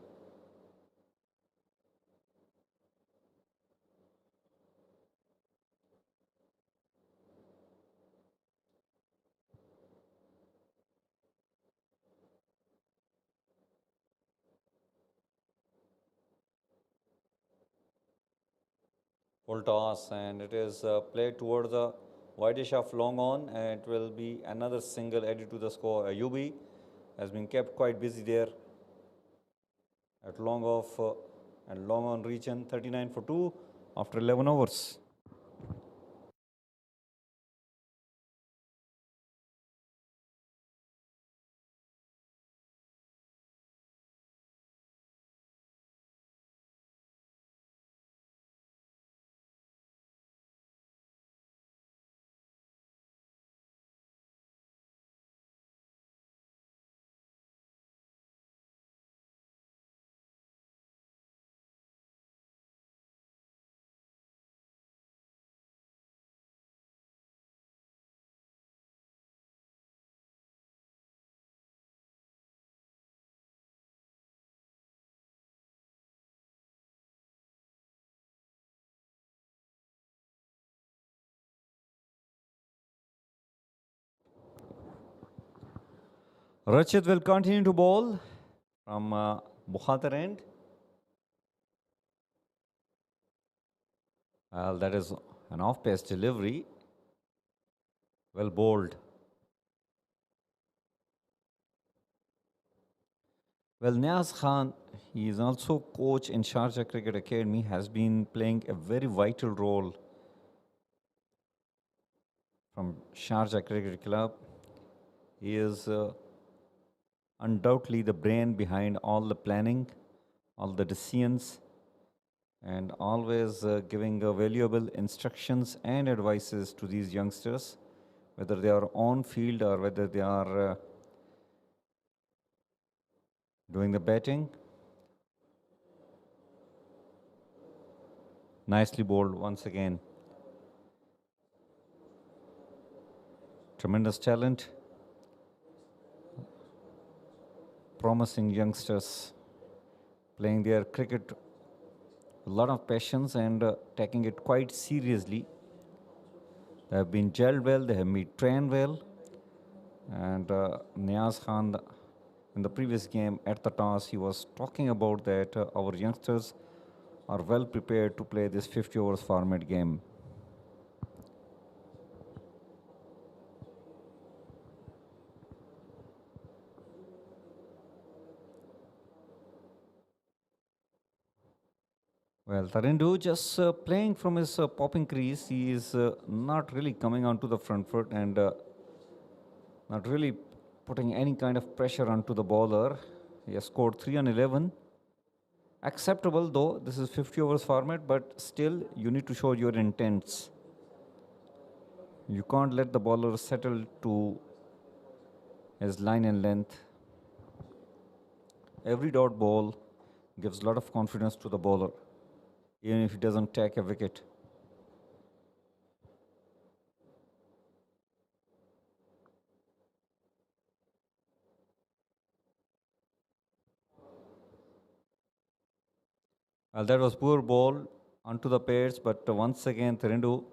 Full toss, and it is played toward the wideish of long on, and it will be another single added to the score. UB has been kept quite busy there at long off and long on region, 39 for 2 after 11 overs. Rachid will continue to bowl from Bukhatir end. Well, that is an off-pace delivery. Well bowled. Well, Niaz Khan, he is also coach in Sharjah Cricket Academy, has been playing a very vital role from Sharjah Cricket Club. He is undoubtedly the brain behind all the planning, all the decisions, and always giving valuable instructions and advices to these youngsters, whether they are on field or whether they are doing the batting. Nicely bowled once again. Tremendous talent. Promising youngsters playing their cricket with a lot of passions and taking it quite seriously. They have been gelled well, they have been trained well. And Niaz Khan, in the previous game at the toss, he was talking about that our youngsters are well prepared to play this 50 overs format game. Well, Tarendu just playing from his popping crease. He is not really coming onto the front foot and not really putting any kind of pressure onto the bowler. He has scored 3 on 11. Acceptable though, this is 50 overs format, but still you need to show your intents. You can't let the bowler settle to his line and length. Every dot ball gives a lot of confidence to the bowler, even if he doesn't take a wicket. Well, that was poor ball onto the pads, but once again Thirindu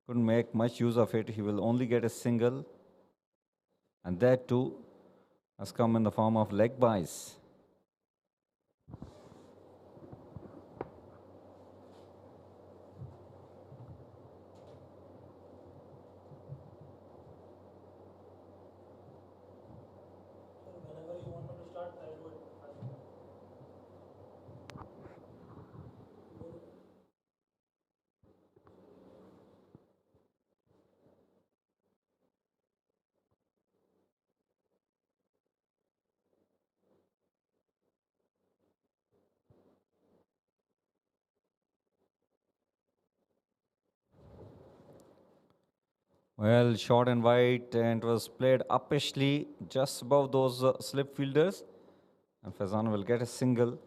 couldn't make much use of it. He will only get a single, and that too has come in the form of leg byes. Whenever you want me to start, I'll do it. Well, short and wide, and was played uppishly just above those slip fielders. And Faizan will get a single.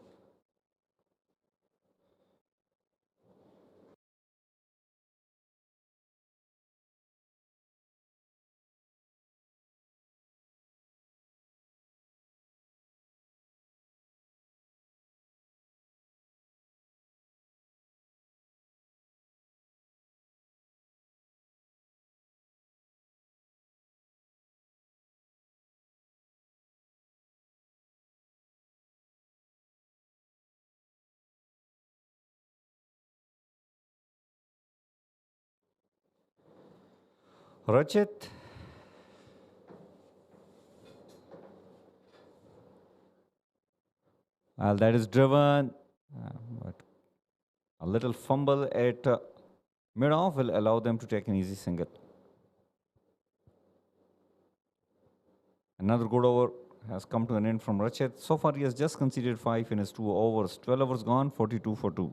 Rachit. Well, that is driven. But a little fumble at mid-off will allow them to take an easy single. Another good over has come to an end from Rachit. So far, he has just conceded 5 in his 2 overs. 12 overs gone, 42 for 2.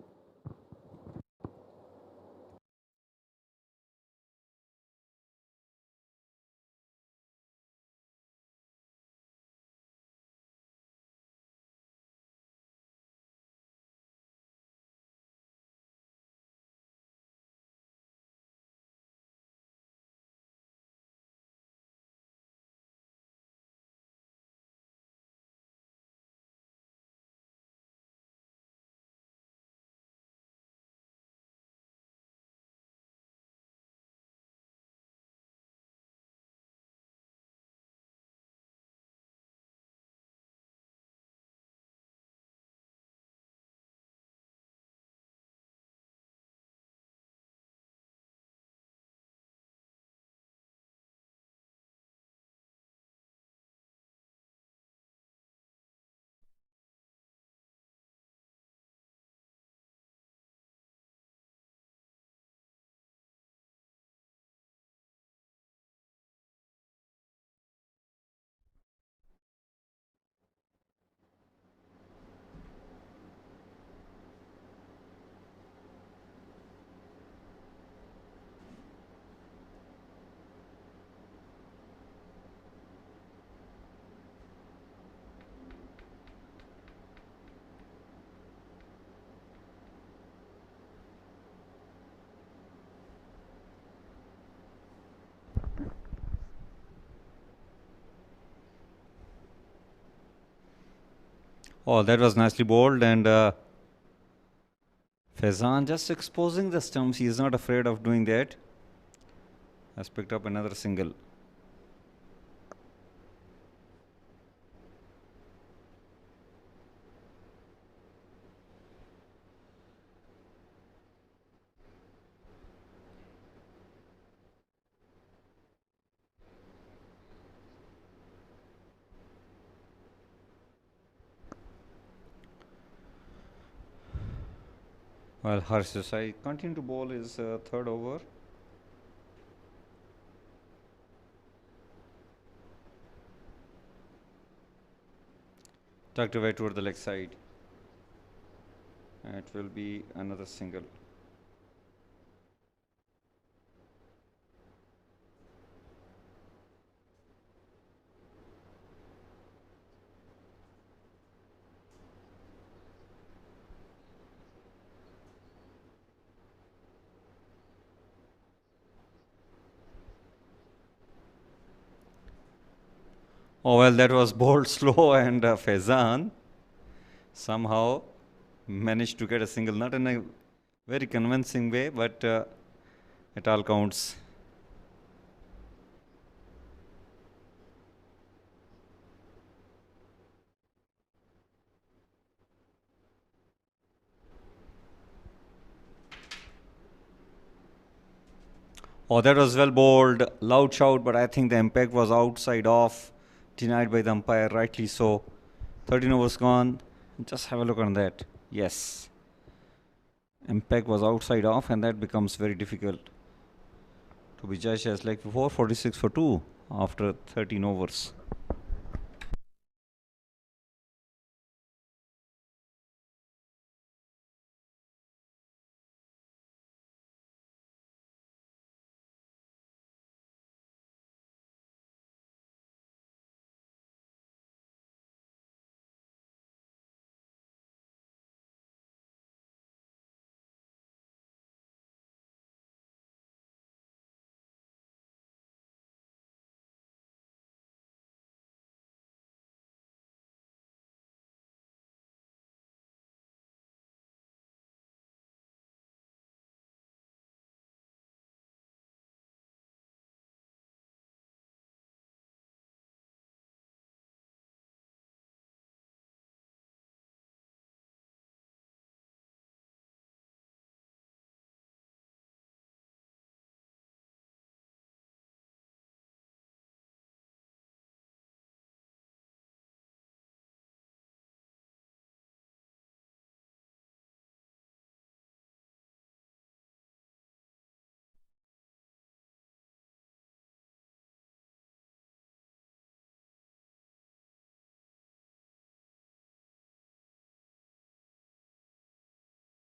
Oh, that was nicely bowled, and Faizan just exposing the stumps. He is not afraid of doing that. Has picked up another single. Well, Harsh Desai continue to bowl his third over. Tucked away toward the leg side. It will be another single. Oh well, that was bowled slow, and Faizan somehow managed to get a single, not in a very convincing way, but it all counts. Oh, that was well bowled, loud shout, but I think the impact was outside off, denied by the umpire, rightly so. 13 overs gone. Just have a look on that. Yes. Impact was outside off, and that becomes very difficult to be judged as like 446 for 2 after 13 overs.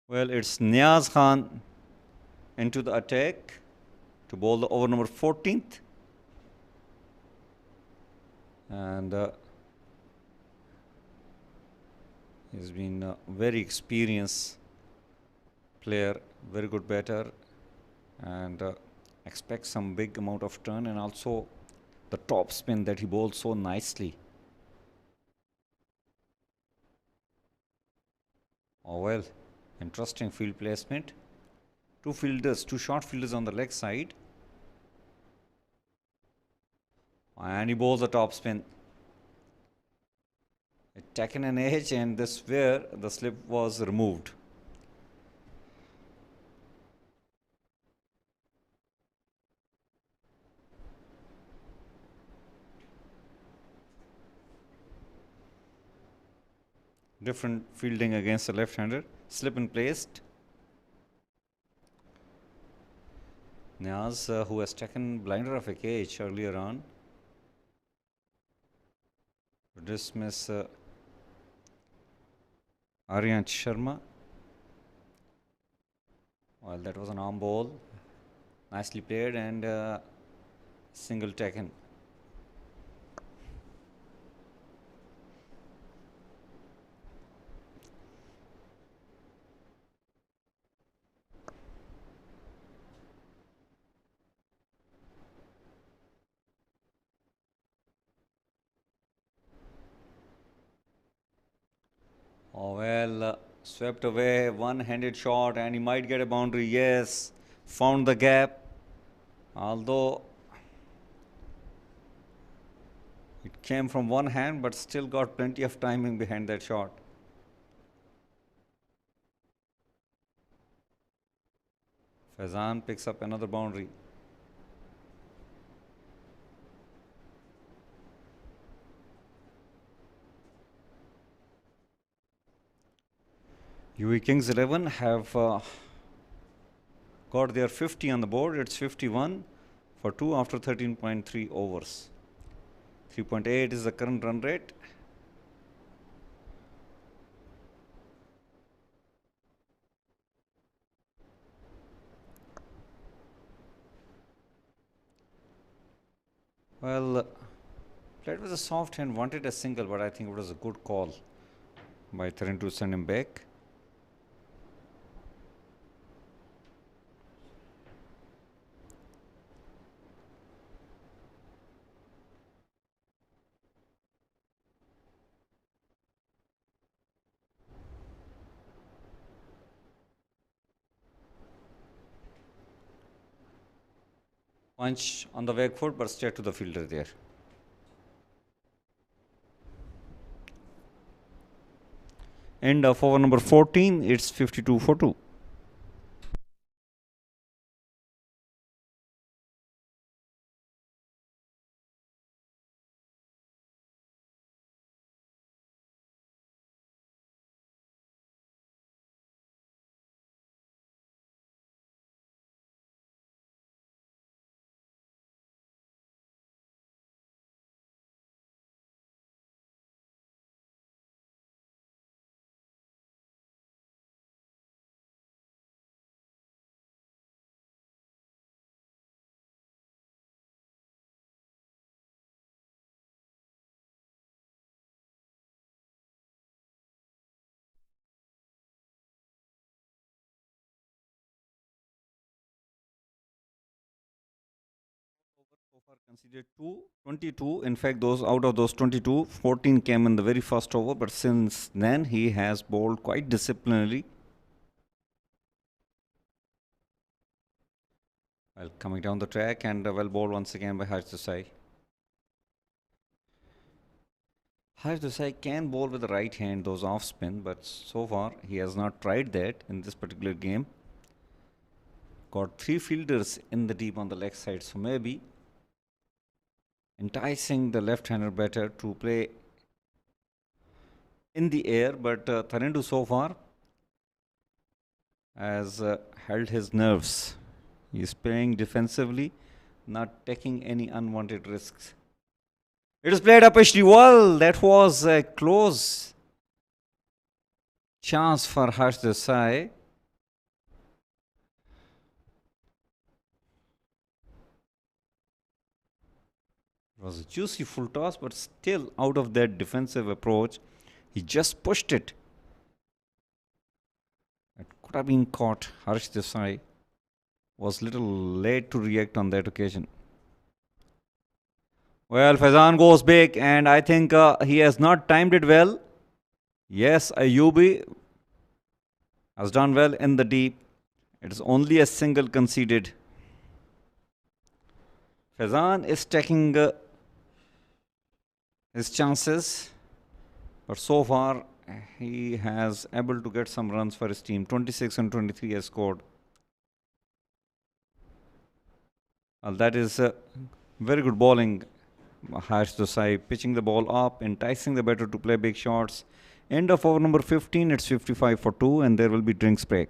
Well, it's Niaz Khan into the attack to bowl the over number 14th. And he's been a very experienced player, very good batter, and expect some big amount of turn, and also the top spin that he bowled so nicely. Oh well, interesting field placement. Two short fielders on the leg side. And he bowls the top spin. It taken an edge, and this where the slip was removed. Different fielding against the left-hander. Slip and placed. Niaz, who has taken blinder of a cage earlier on, to dismiss Aryan Sharma. Well, that was an arm ball. Nicely played, and single taken. Oh well, swept away, one-handed shot, and he might get a boundary. Yes, found the gap, although it came from one hand, but still got plenty of timing behind that shot. Faizan picks up another boundary. UAE Kings 11 have got their 50 on the board. It's 51 for 2 after 13.3 overs. 3.8 is the current run rate. Well, played with a soft hand, wanted a single, but I think it was a good call by Tharin to send him back. Punch on the back foot, but straight to the fielder there. End of over number 14, it's 52 for 2. So far conceded 22. In fact, those out of those 22, 14 came in the very first over. But since then, he has bowled quite disciplinarily. Well, coming down the track and well bowled once again by Harsh Desai. Harsh Desai can bowl with the right hand, those off spin, but so far he has not tried that in this particular game. Got 3 fielders in the deep on the leg side, so maybe enticing the left-hander batter to play in the air, but Tharindu so far has held his nerves. He is playing defensively, not taking any unwanted risks. It is played up actually well. That was a close chance for Harsh Desai. It was a juicy full toss, but still out of that defensive approach, he just pushed it. It could have been caught. Harsh Desai was little late to react on that occasion. Well, Faizan goes big, and I think he has not timed it well. Yes, Ayubi has done well in the deep. It is only a single conceded. Faizan is taking his chances, but so far he has able to get some runs for his team. 26 and 23 has scored. That is very good bowling. Harsh Desai pitching the ball up, enticing the batter to play big shots. End of over number 15, it's 55 for 2, and there will be drinks break.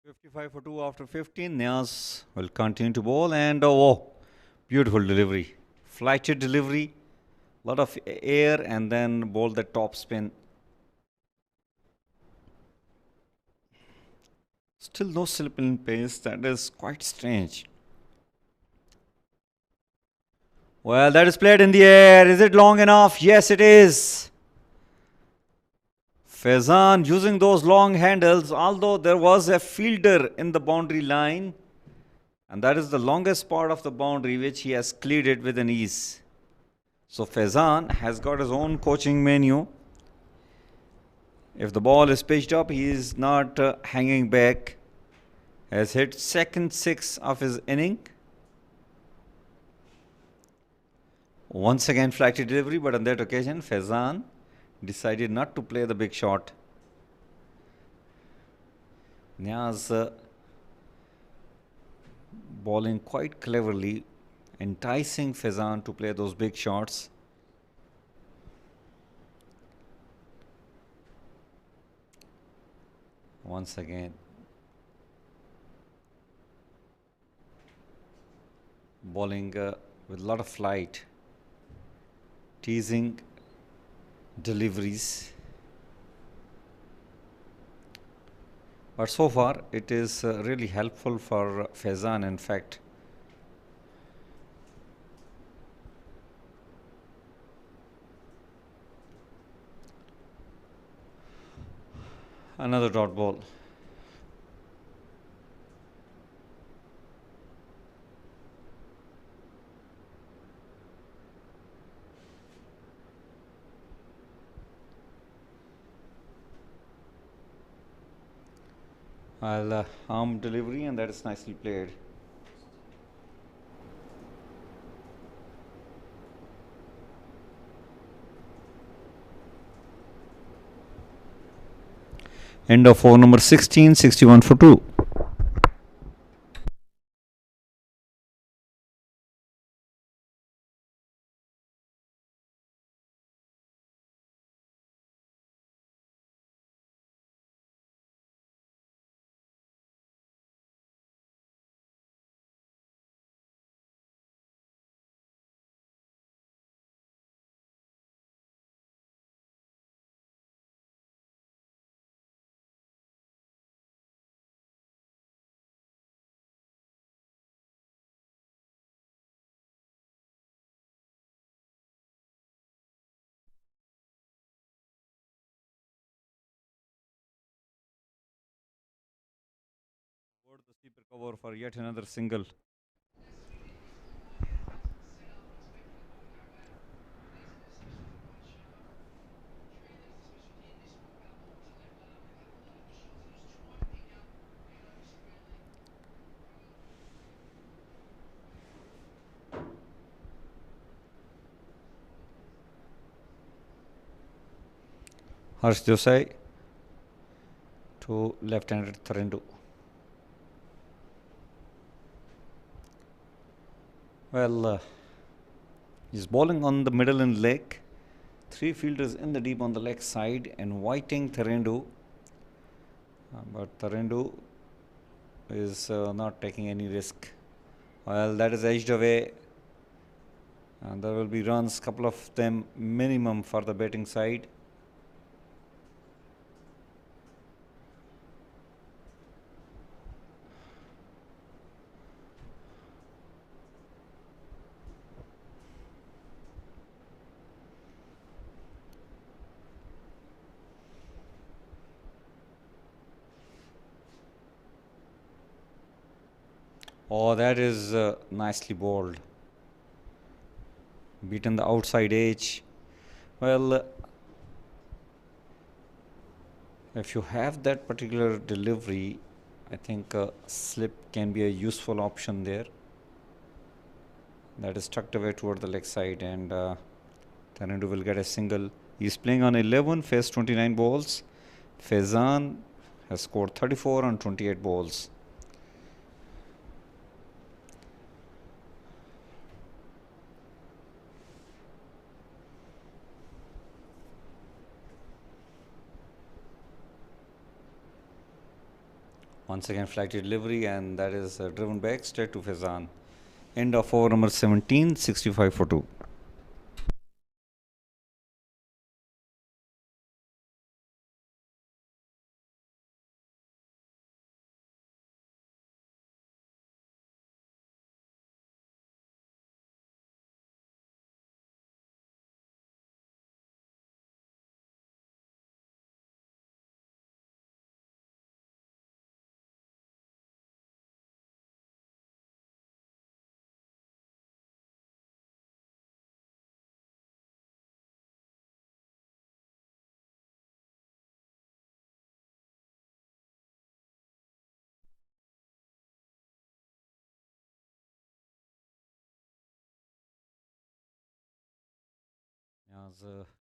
55 for 2 after 15. Niaz will continue to bowl and oh, beautiful delivery. Flighted delivery, lot of air and then bowl the top spin. Still no slip in pace. That is quite strange. Well, that is played in the air. Is it long enough? Yes, it is. Faizan using those long handles, although there was a fielder in the boundary line, and that is the longest part of the boundary which he has cleared it with an ease. So Faizan has got his own coaching menu. If the ball is pitched up, he is not hanging back. Has hit second 6 of his inning. Once again flighted delivery, but on that occasion Faizan decided not to play the big shot. Niaz bowling quite cleverly, enticing Faizan to play those big shots. Once again bowling with a lot of flight, teasing deliveries, but so far it is really helpful for Faizan. In fact, another dot ball. Arm delivery, and that is nicely played. End of over number 16, 61 for 2. The sweeper cover for yet another single. Harsh Desai to left-handed Tharendu. Well, he's bowling on the middle and leg. 3 fielders in the deep on the leg side, inviting Tharendu. But Tharendu is not taking any risk. Well, that is edged away. And there will be runs, couple of them minimum for the batting side. Oh, that is nicely bowled. Beaten the outside edge. Well, if you have that particular delivery, I think slip can be a useful option there. That is tucked away toward the leg side, and Tharendu will get a single. He is playing on 11, faced 29 balls. Faizan has scored 34 on 28 balls. Once again, flighty delivery, and that is driven back straight to Faizan. End of over number 17, 65 for 2.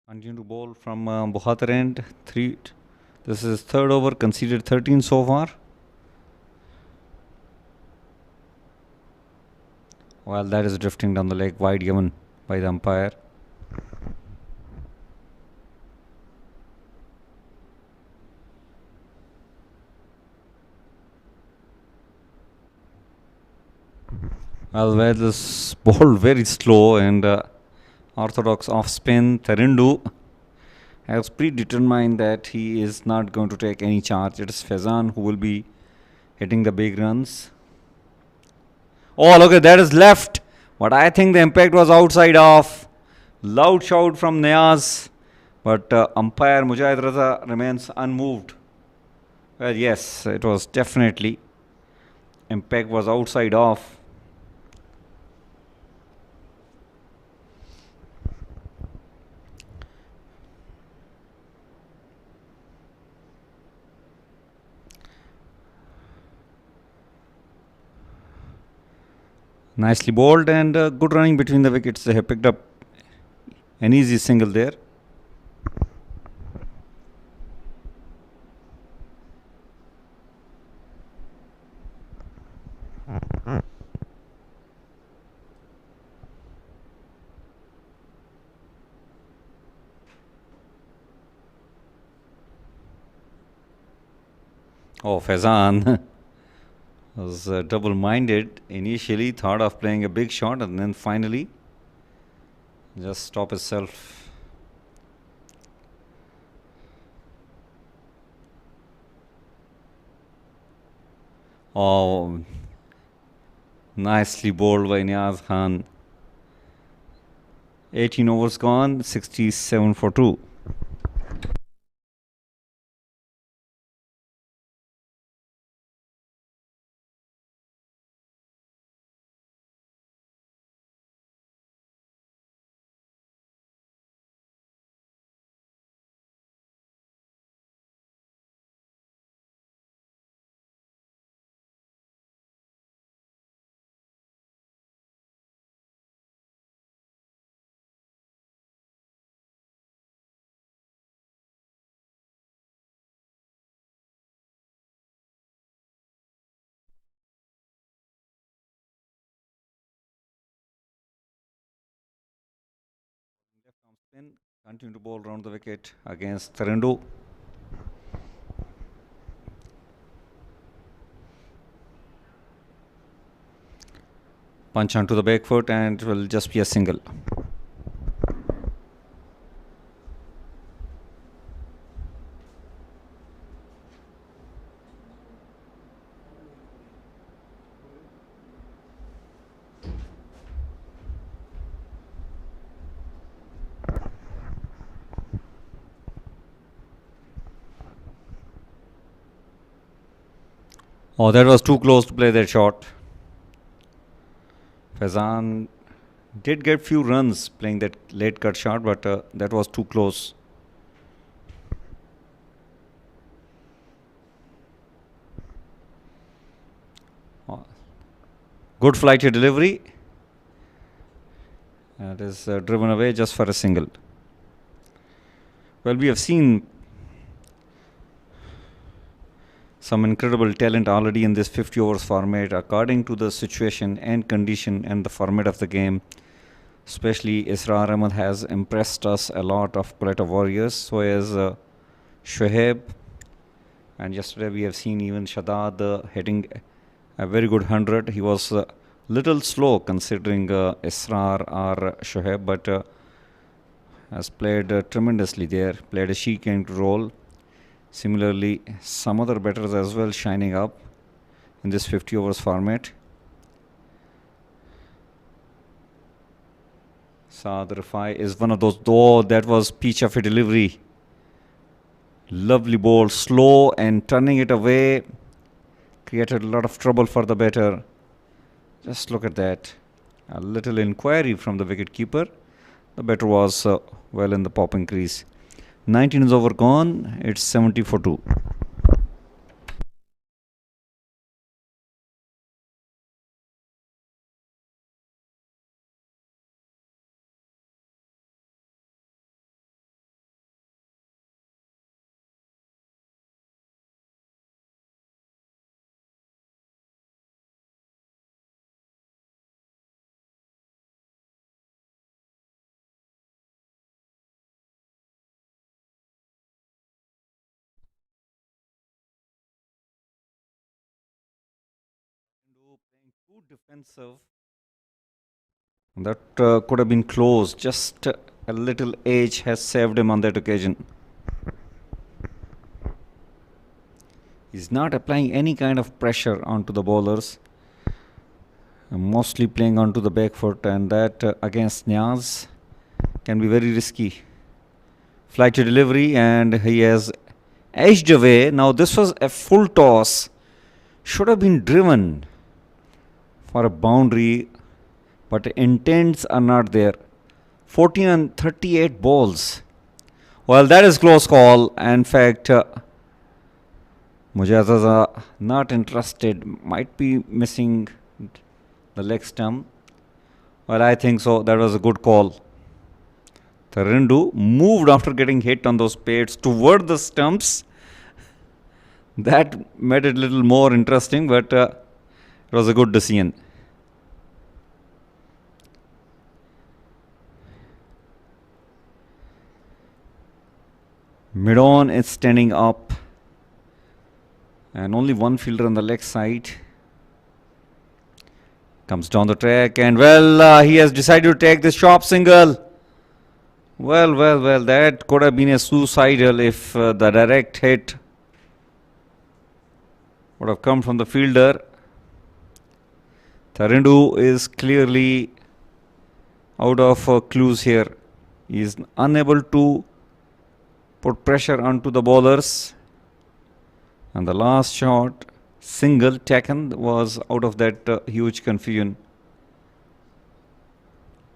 Continue to bowl from Bukhatir end. This is third over, conceded 13 so far. While that is drifting down the leg, wide given by the umpire. Well, where this ball very slow and orthodox off spin. Terindu has predetermined that he is not going to take any charge. It is Faizan who will be hitting the big runs. Oh, look at that is left. But I think the impact was outside off. Loud shout from Niaz. But umpire Mujahid Raza remains unmoved. Well, yes, it was definitely. Impact was outside off. Nicely bowled and good running between the wickets. They have picked up an easy single there. Oh, Faizan was double-minded. Initially thought of playing a big shot and then finally just stop himself. Oh, nicely bowled by Niaz Khan. 18 overs gone, 67 for 2. Spin, continue to bowl round the wicket against Terindu. Punch onto the back foot and it will just be a single. Oh, that was too close to play that shot. Faizan did get few runs playing that late cut shot, but that was too close. Good flighty delivery. That is driven away just for a single. Well, we have seen some incredible talent already in this 50 overs format according to the situation and condition and the format of the game. Especially Israr Ahmed has impressed us a lot of Collective Warriors. So as Shoaib And yesterday we have seen even Shadad hitting a very good 100. He was little slow considering Israr or Shoaib, but has played tremendously there, played a chic role. Similarly, some other batters as well shining up in this 50 overs format. Saad Rafai is one of those, though that was peach of a delivery. Lovely ball, slow and turning it away. Created a lot of trouble for the batter. Just look at that. A little inquiry from the wicket keeper. The batter was well in the popping crease. 19 is over gone. It's 70 for 2. Playing too defensive. That could have been close. Just a little age has saved him on that occasion. He's not applying any kind of pressure onto the bowlers. Mostly playing onto the back foot, and that against Niaz can be very risky. Flight to delivery, and he has edged away. Now this was a full toss. Should have been driven for a boundary, but intents are not there. 14 and 38 balls. Well, that is close call. In fact, Mujazaza not interested. Might be missing the leg stump. Well, I think so. That was a good call. Tarindu moved after getting hit on those pads toward the stumps. That made it a little more interesting, but it was a good decision. Mid-on is standing up, and only one fielder on the leg side. Comes down the track, and well, he has decided to take this sharp single. Well, that could have been a suicidal if the direct hit would have come from the fielder. Tarindu is clearly out of clues here. He is unable to put pressure onto the bowlers, and the last shot single taken was out of that huge confusion.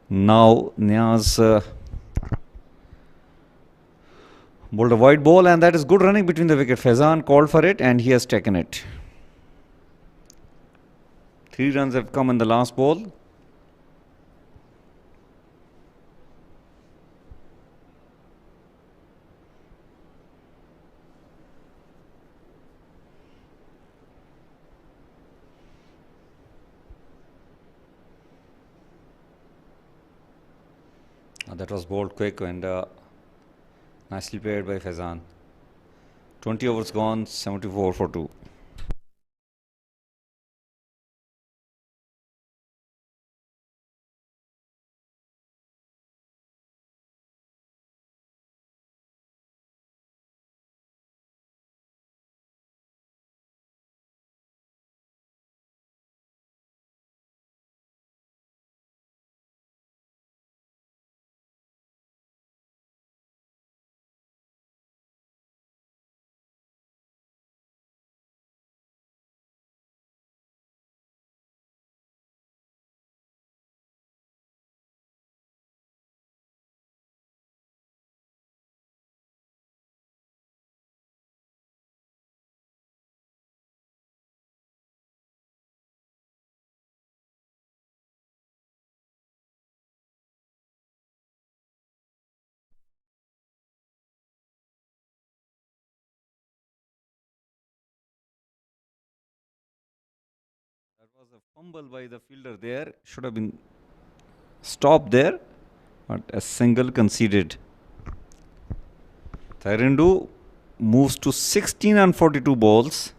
Now Niaz bowled a wide ball, and that is good running between the wicket. Faizan called for it, and he has taken it. 3 runs have come in the last ball. That was bowled quick and nicely played by Faizan. 20 overs gone, 74 for 2. That was a fumble by the fielder there. Should have been stopped there, but a single conceded. Tharindu moves to 16 on 42 balls.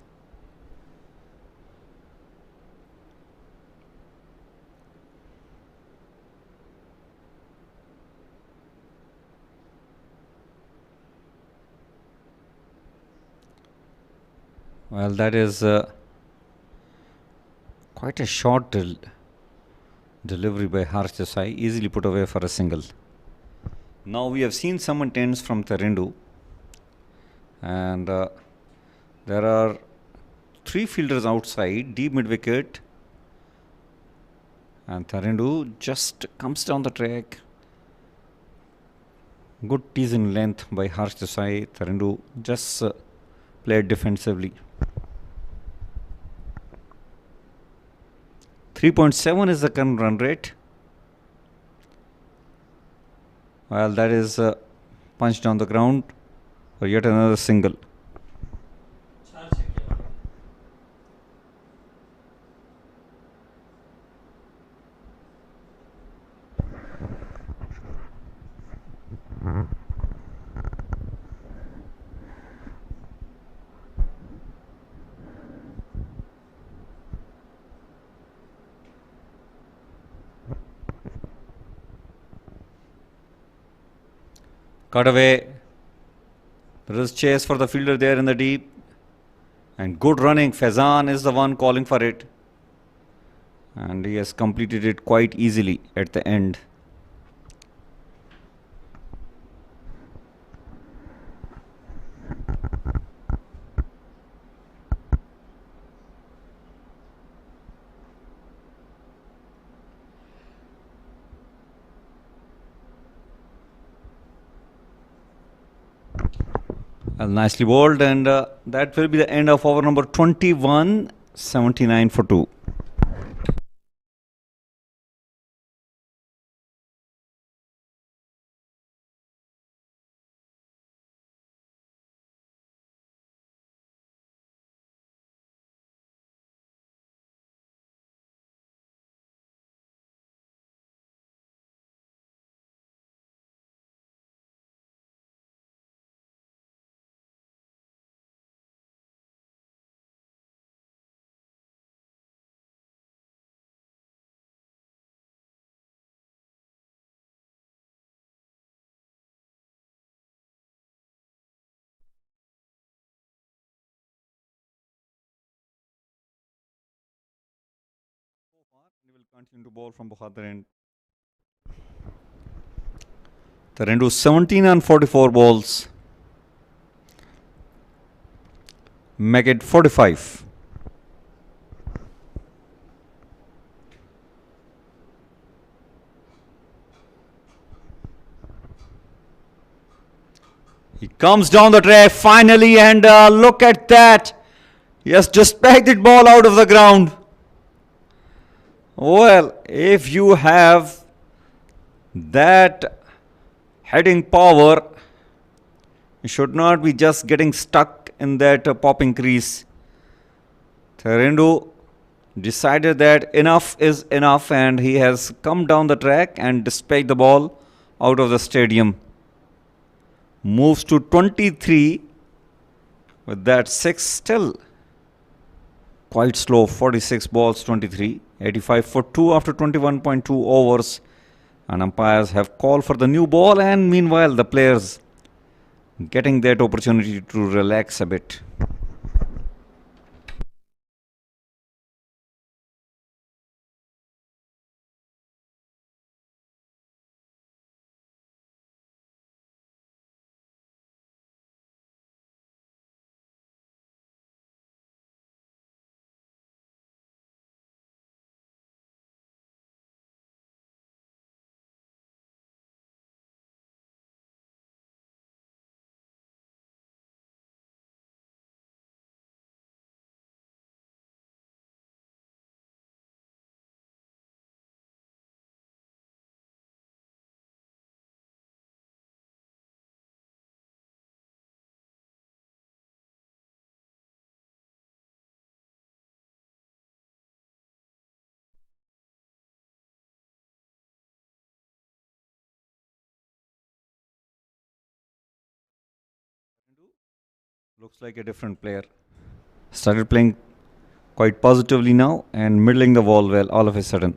Well, that is quite a short delivery by Harsh Desai, easily put away for a single. Now we have seen some intents from Tharindu, and there are 3 fielders outside, deep mid wicket, and Tharindu just comes down the track. Good tease in length by Harsh Desai. Tharindu just played defensively. 3.7 is the current run rate. Well, that is punched on the ground for yet another single. Cut away. There is chase for the fielder there in the deep. And good running. Faizan is the one calling for it. And he has completed it quite easily at the end. Well, nicely bowled, and that will be the end of over number 21, 79 for 2. He will continue to bowl from Bukhatir end. Tharindu 17 on 44 balls. Make it 45. He comes down the track finally, and look at that. He has just pegged it ball out of the ground. Well, if you have that heading power, you should not be just getting stuck in that popping crease. Tharindu decided that enough is enough, and he has come down the track and dispatched the ball out of the stadium. Moves to 23 with that 6 still quite slow. 46 balls, 23, 85 for 2 after 21.2 overs, and umpires have called for the new ball, and meanwhile the players getting that opportunity to relax a bit. Looks like a different player. Started playing quite positively now and middling the ball well all of a sudden.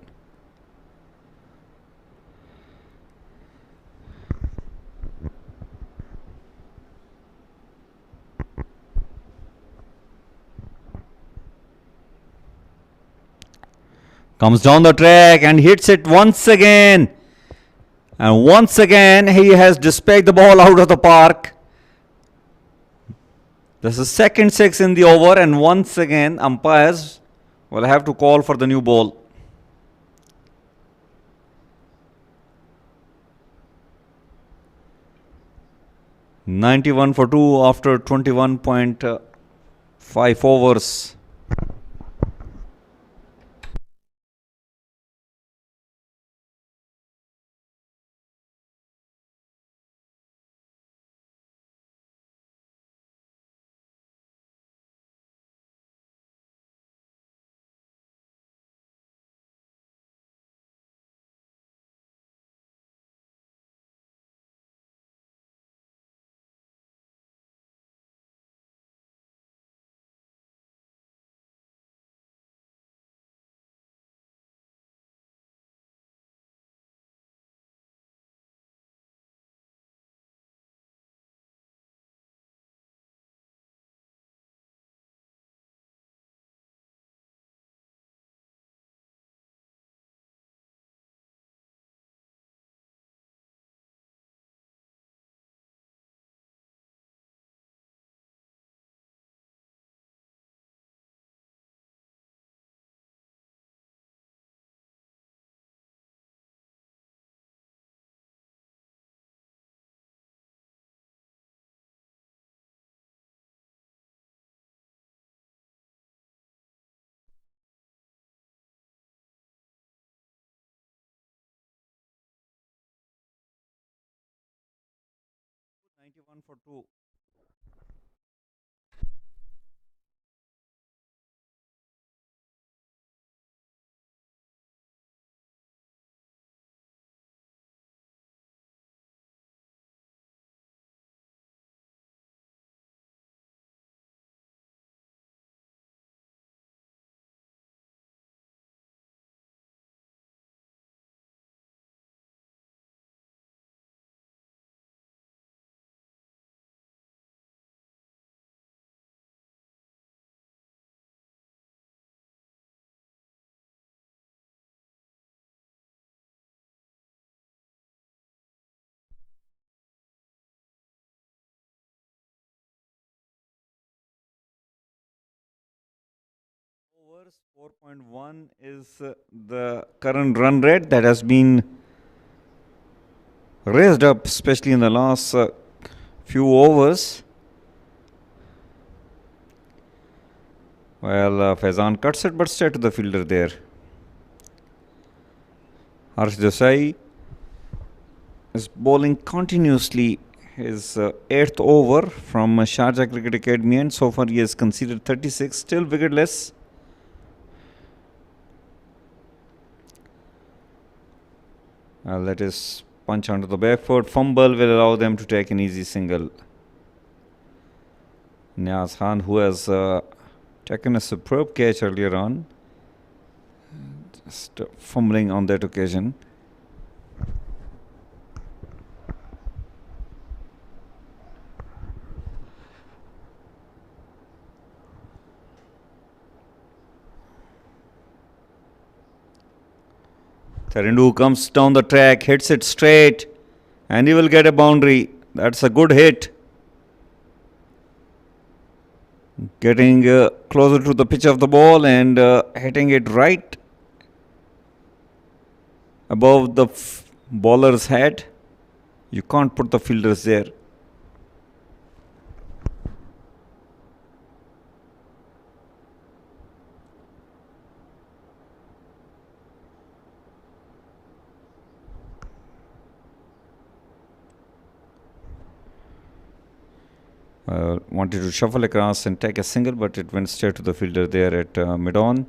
Comes down the track and hits it once again. And once again, he has dispatched the ball out of the park. This is second six in the over, and once again, umpires will have to call for the new ball. "91 for 2 after 21.5 overs. "91 for 2. Overs 4.1 is the current run rate that has been raised up, especially in the last few overs. Well, Faizan cuts it, but straight to the fielder there. Harsh Desai is bowling continuously his 8th over from Sharjah Cricket Academy, and so far he has conceded 36, still wicketless. That is punch onto the back foot. Fumble will allow them to take an easy single. Niaz Khan, who has taken a superb catch earlier on, just fumbling on that occasion. Tarindu comes down the track, hits it straight, and he will get a boundary. That's a good hit. Getting closer to the pitch of the ball and hitting it right above the bowler's head. You can't put the fielders there. Wanted to shuffle across and take a single, but it went straight to the fielder there at mid-on.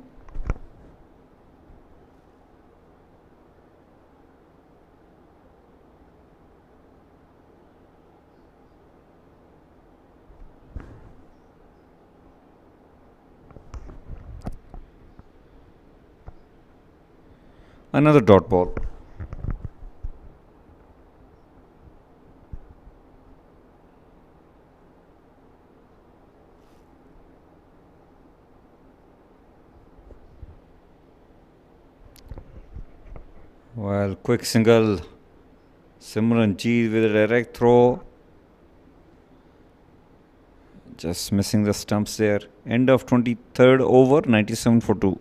Another dot ball. Well, quick single. Simranjeet with a direct throw. Just missing the stumps there. End of 23rd over, 97 for 2.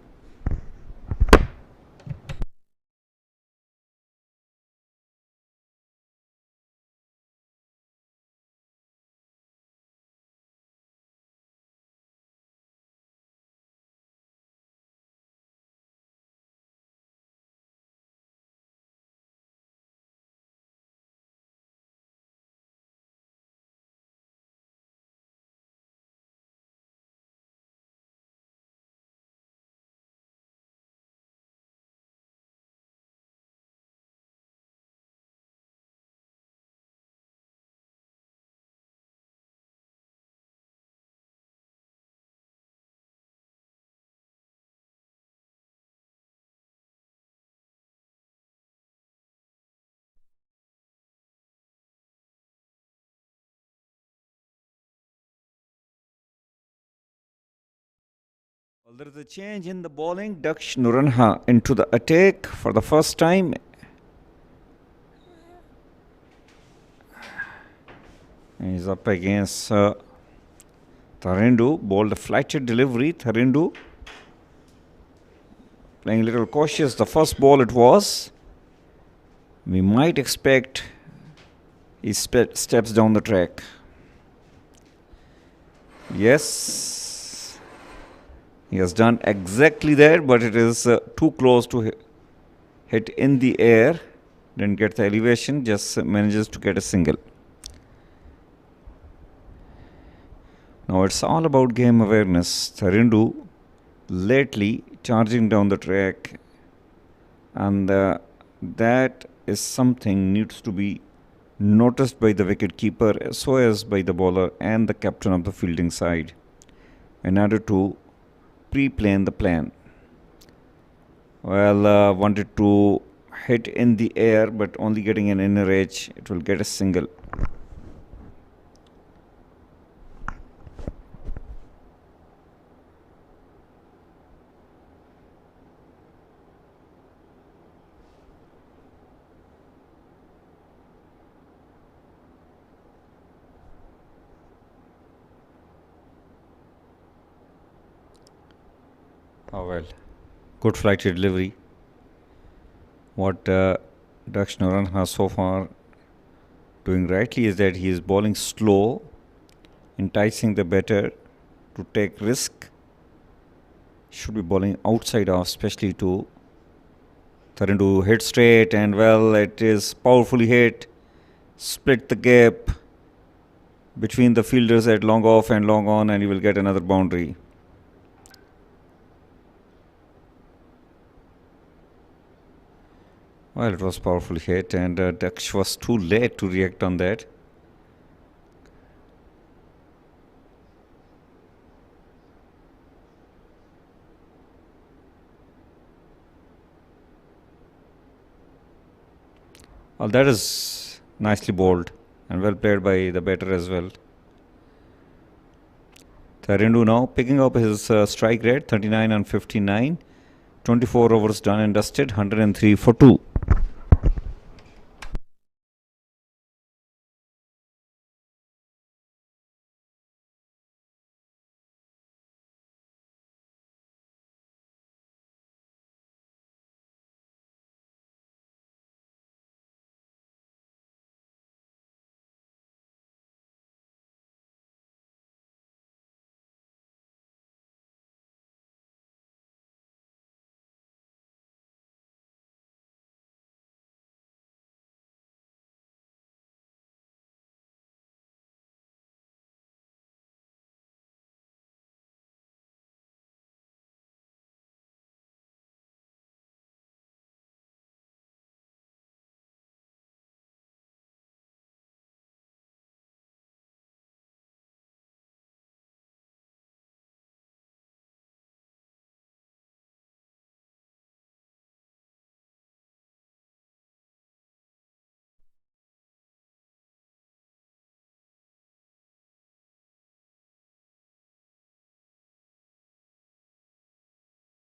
Well, there is a change in the bowling. Daksh Nuranha into the attack for the first time. He's up against Tharindu. Bowled a flighted delivery. Tharindu playing a little cautious. The first ball it was. We might expect he steps down the track. Yes. He has done exactly that, but it is too close to hit in the air. Didn't get the elevation, just manages to get a single. Now it's all about game awareness. Tharindu lately charging down the track, and that is something needs to be noticed by the wicket keeper as well as by the bowler and the captain of the fielding side in order to pre-plan the plan. Well, wanted to hit in the air, but only getting an inner edge. It will get a single. Oh well, good flighted delivery. What Daksh Nuran has so far doing rightly is that he is bowling slow, enticing the batter to take risk. Should be bowling outside off, especially to Tharindu. Hit straight, and well, it is powerfully hit. Split the gap between the fielders at long off and long on, and he will get another boundary. Well, it was powerfully hit, and Daksh was too late to react on that. Well, that is nicely bowled and well played by the batter as well. Tharindu now picking up his strike rate, 39 and 59. 24 overs done and dusted, 103 for 2.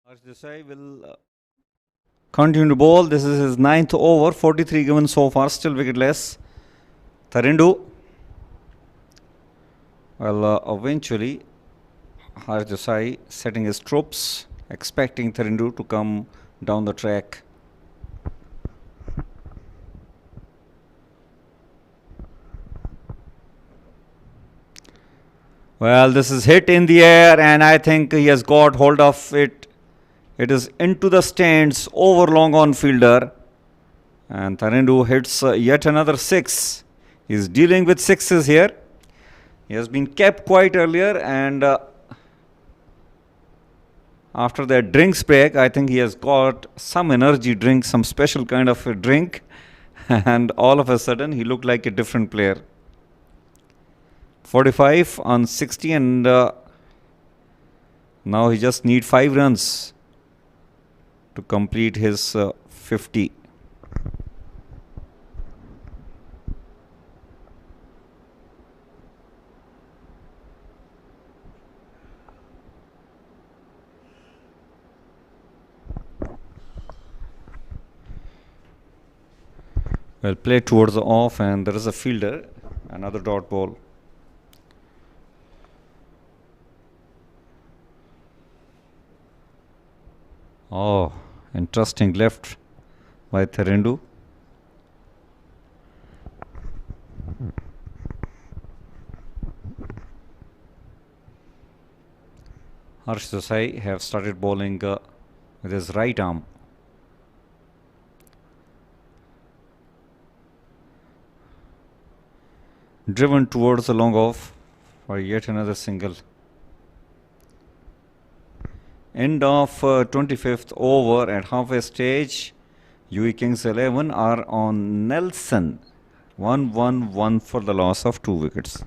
Harsh Desai will continue to bowl. This is his 9th over, 43 given so far, still wicketless. Tarindu. Well, eventually, Harsh Desai setting his troops, expecting Tarindu to come down the track. Well, this is hit in the air, and I think he has got hold of it. It is into the stands, over long on fielder. And Tarindu hits yet another 6. He's dealing with 6s here. He has been kept quiet earlier, and after that drinks break, I think he has got some energy drink, some special kind of a drink. And all of a sudden, he looked like a different player. 45 on 60, and now he just need 5 runs to complete his 50. Well, played towards the off, and there is a fielder, another dot ball. Oh, interesting left by Tarindu. Harsh Desai have started bowling with his right arm. Driven towards the long off for yet another single. End of 25th over at halfway stage. UAE Kings 11 are on Nelson. 1-1-1 for the loss of 2 wickets.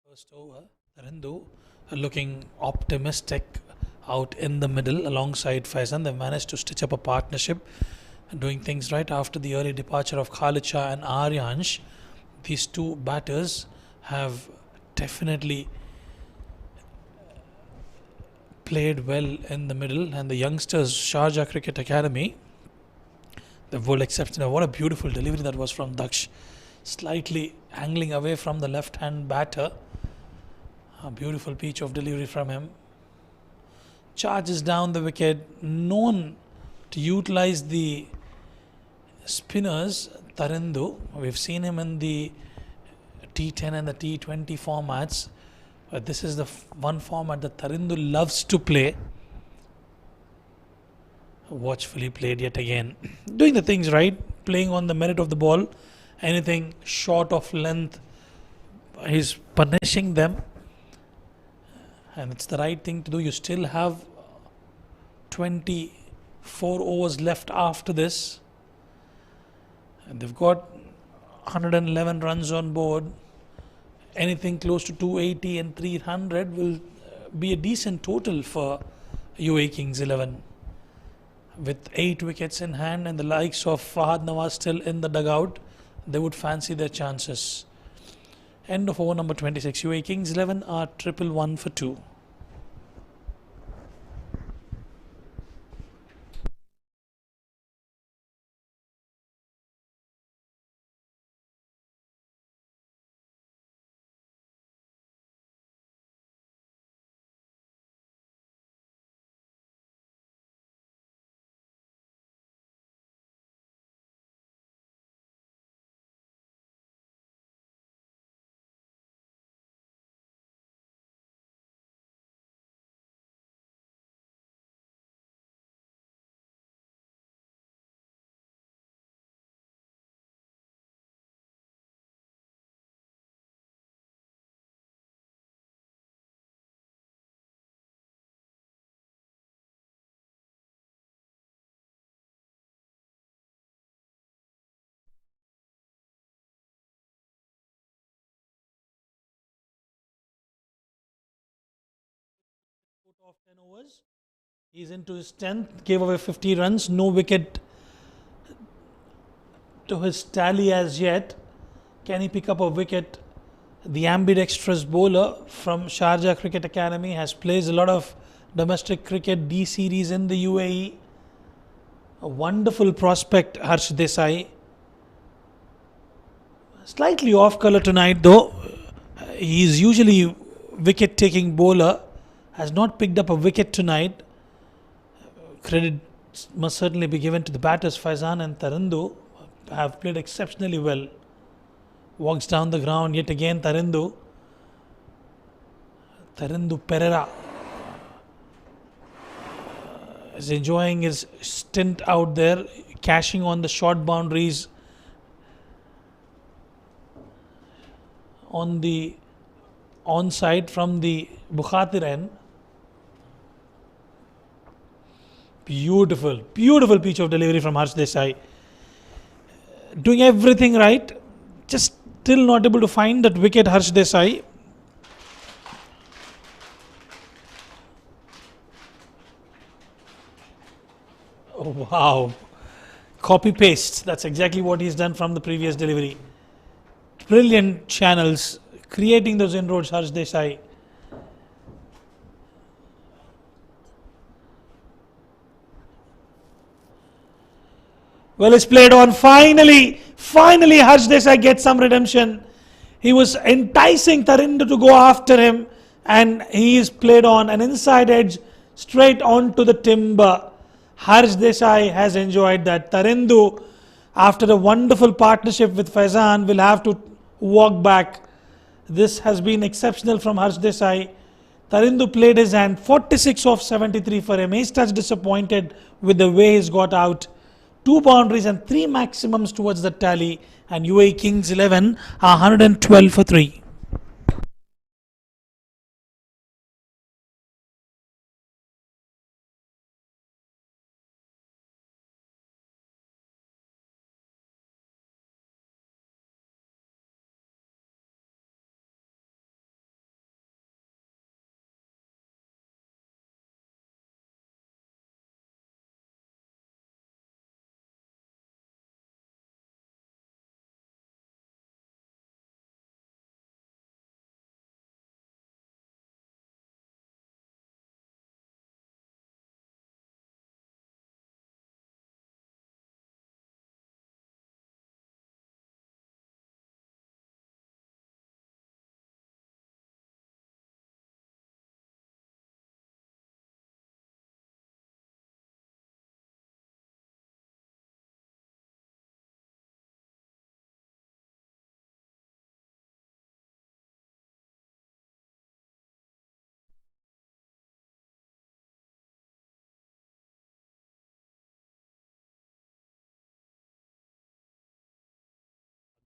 First over, Tarindu looking optimistic out in the middle alongside Faizan. They managed to stitch up a partnership and doing things right after the early departure of Khalid Shah and Aryansh. These two batters have definitely played well in the middle, and the youngsters, Sharjah Cricket Academy, the bowled exceptional. What a beautiful delivery that was from Daksh, slightly angling away from the left-hand batter. A beautiful pitch of delivery from him. Charges down the wicket, known to utilize the spinners. Tarindu, we've seen him in the T10 and the T20 formats, but this is the one format that Tarindu loves to play. Watchfully played yet again, doing the things right, playing on the merit of the ball. Anything short of length, he's punishing them, and it's the right thing to do. You still have 24 overs left after this, and they've got 111 runs on board. Anything close to 280 and 300 will be a decent total for UAE Kings 11. With 8 wickets in hand and the likes of Fahad Nawaz still in the dugout, they would fancy their chances. End of over number 26. UAE Kings 11 are 111 for 2. of 10 overs. He's into his 10th, gave away 50 runs, no wicket to his tally as yet. Can he pick up a wicket? The ambidextrous bowler from Sharjah Cricket Academy has played a lot of domestic cricket D series in the UAE. A wonderful prospect, Harsh Desai. Slightly off colour tonight though. He is usually wicket taking bowler. Has not picked up a wicket tonight. Credit must certainly be given to the batters. Faizan and Tarindu have played exceptionally well. Walks down the ground yet again. Tarindu Pereira is enjoying his stint out there, cashing on the short boundaries on the onside from the Bukhatir end. Beautiful pitch of delivery from Harsh Desai. Doing everything right, just still not able to find that wicket, Harsh Desai. Oh, wow. Copy paste. That's exactly what he's done from the previous delivery. Brilliant channels, creating those inroads, Harsh Desai. Well, it's played on. Finally, Harsh Desai gets some redemption. He was enticing Tarindu to go after him, and he is played on an inside edge straight onto the timber. Harsh Desai has enjoyed that. Tarindu, after a wonderful partnership with Faizan, will have to walk back. This has been exceptional from Harsh Desai. Tarindu played his hand, 46 of 73 for him. He's touch disappointed with the way he's got out. 2 boundaries and 3 maximums towards the tally, and UAE Kings 11 are 112 for 3.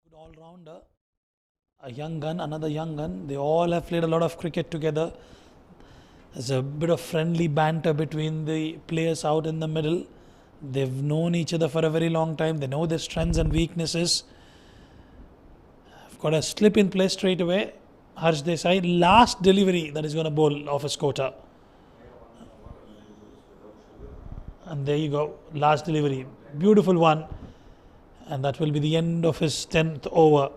Good all-rounder, a young gun, another young gun. They all have played a lot of cricket together. There's a bit of friendly banter between the players out in the middle. They've known each other for a very long time. They know their strengths and weaknesses. I've got a slip in play straight away. Harsh Desai, last delivery that is going to bowl off his quota. And there you go, last delivery. Beautiful one. And that will be the end of his 10th over.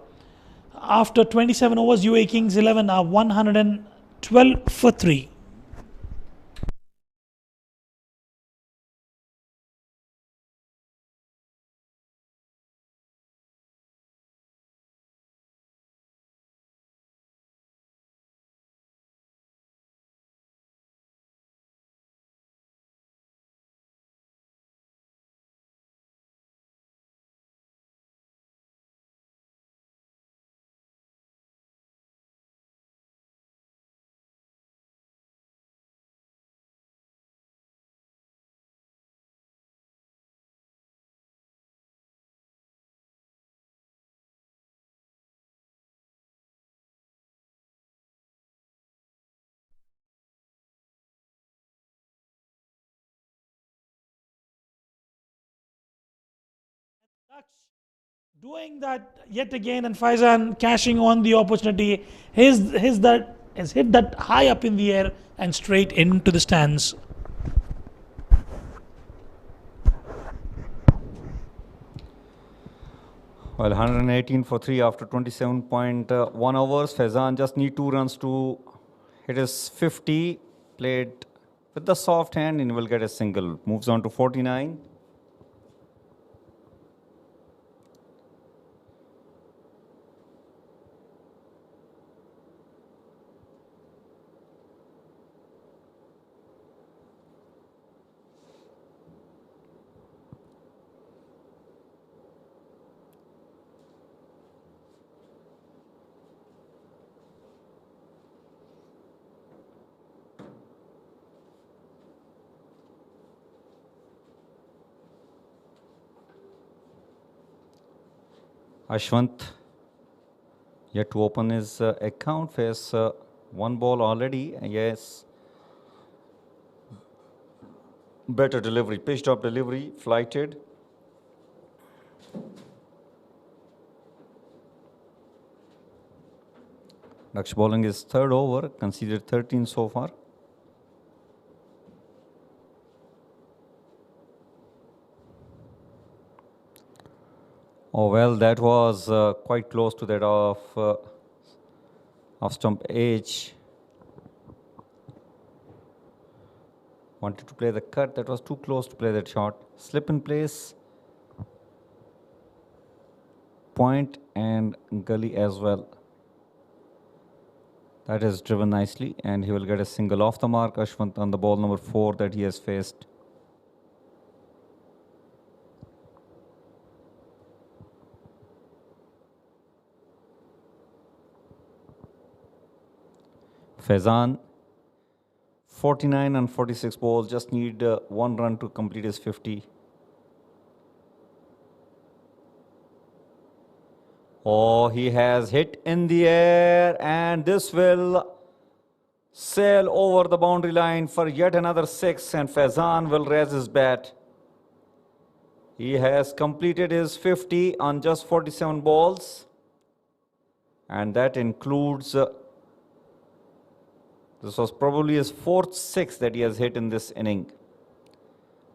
After 27 overs, UAE Kings 11 are 112 for 3. Doing that yet again, and Faizan cashing on the opportunity. His that has hit that high up in the air and straight into the stands. Well, 118 for 3 after 27.1 overs. Faizan just need 2 runs to hit his 50. Played with the soft hand and he will get a single. Moves on to 49. Ashwant yet to open his account. Face 1 ball already. Yes. Better delivery. Pitched up delivery. Flighted. Daksh bowling his 3rd over. Conceded 13 so far. Oh well, that was quite close to that of stump edge. Wanted to play the cut. That was too close to play that shot. Slip in place. Point and gully as well. That is driven nicely and he will get a single off the mark. Ashwant on the ball number 4 that he has faced. Faizan, 49 and 46 balls, just need 1 run to complete his 50. Oh, he has hit in the air and this will sail over the boundary line for yet another 6 and Faizan will raise his bat. He has completed his 50 on just 47 balls and that includes this was probably his 4th 6 that he has hit in this inning.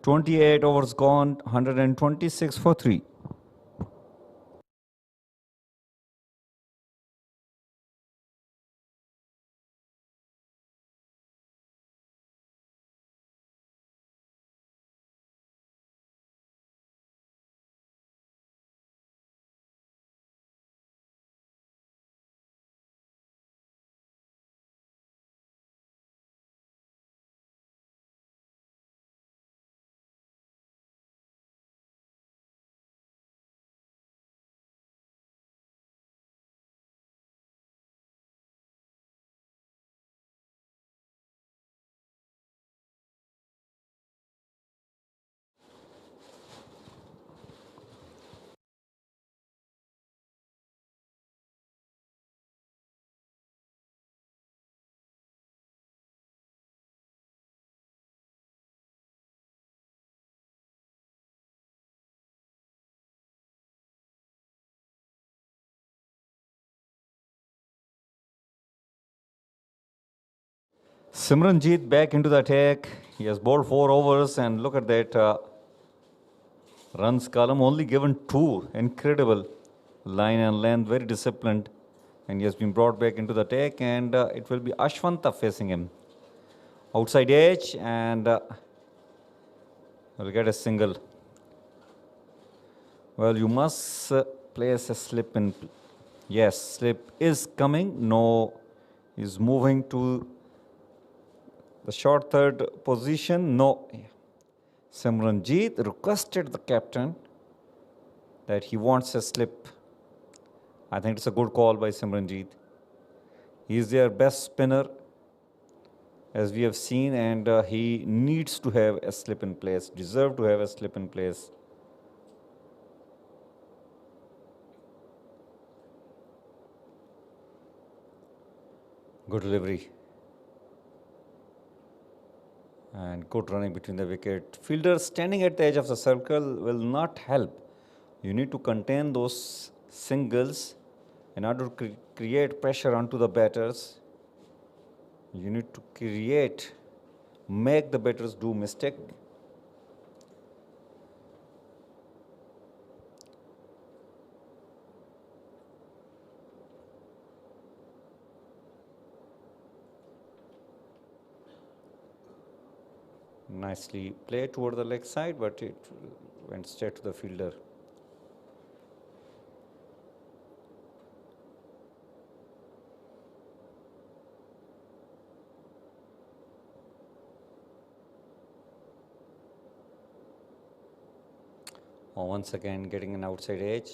28 overs gone, 126 for 3. Simranjeet back into the attack. He has bowled 4 overs and look at that runs column, only given 2. Incredible. Line and length, very disciplined. And he has been brought back into the attack and it will be Ashwanta facing him. Outside edge and will get a single. Well, you must place a slip in. Yes, slip is coming. No, he's moving to the short 3rd position. No. Simranjeet requested the captain that he wants a slip. I think it's a good call by Simranjeet. He is their best spinner as we have seen and he needs to have a slip in place, deserve to have a slip in place. Good delivery. And good running between the wicket. Fielders standing at the edge of the circle will not help. You need to contain those singles in order to create pressure onto the batters. You need to create, make the batters do mistake. Nicely played toward the leg side, but it went straight to the fielder. Once again getting an outside edge.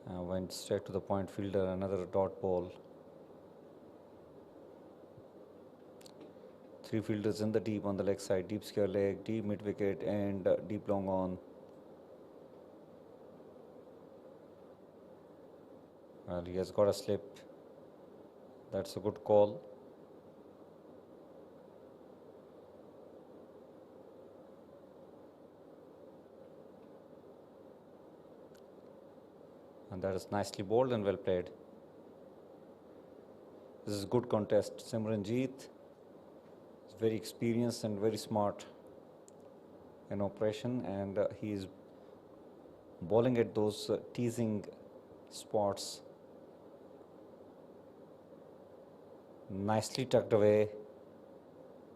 Went straight to the point fielder, another dot ball. 3 fielders in the deep on the leg side, deep square leg, deep mid wicket and deep long on. Well, he has got a slip. That's a good call. And that is nicely bowled and well played. This is good contest. Simranjeet is very experienced and very smart in operation, and he is bowling at those teasing spots. Nicely tucked away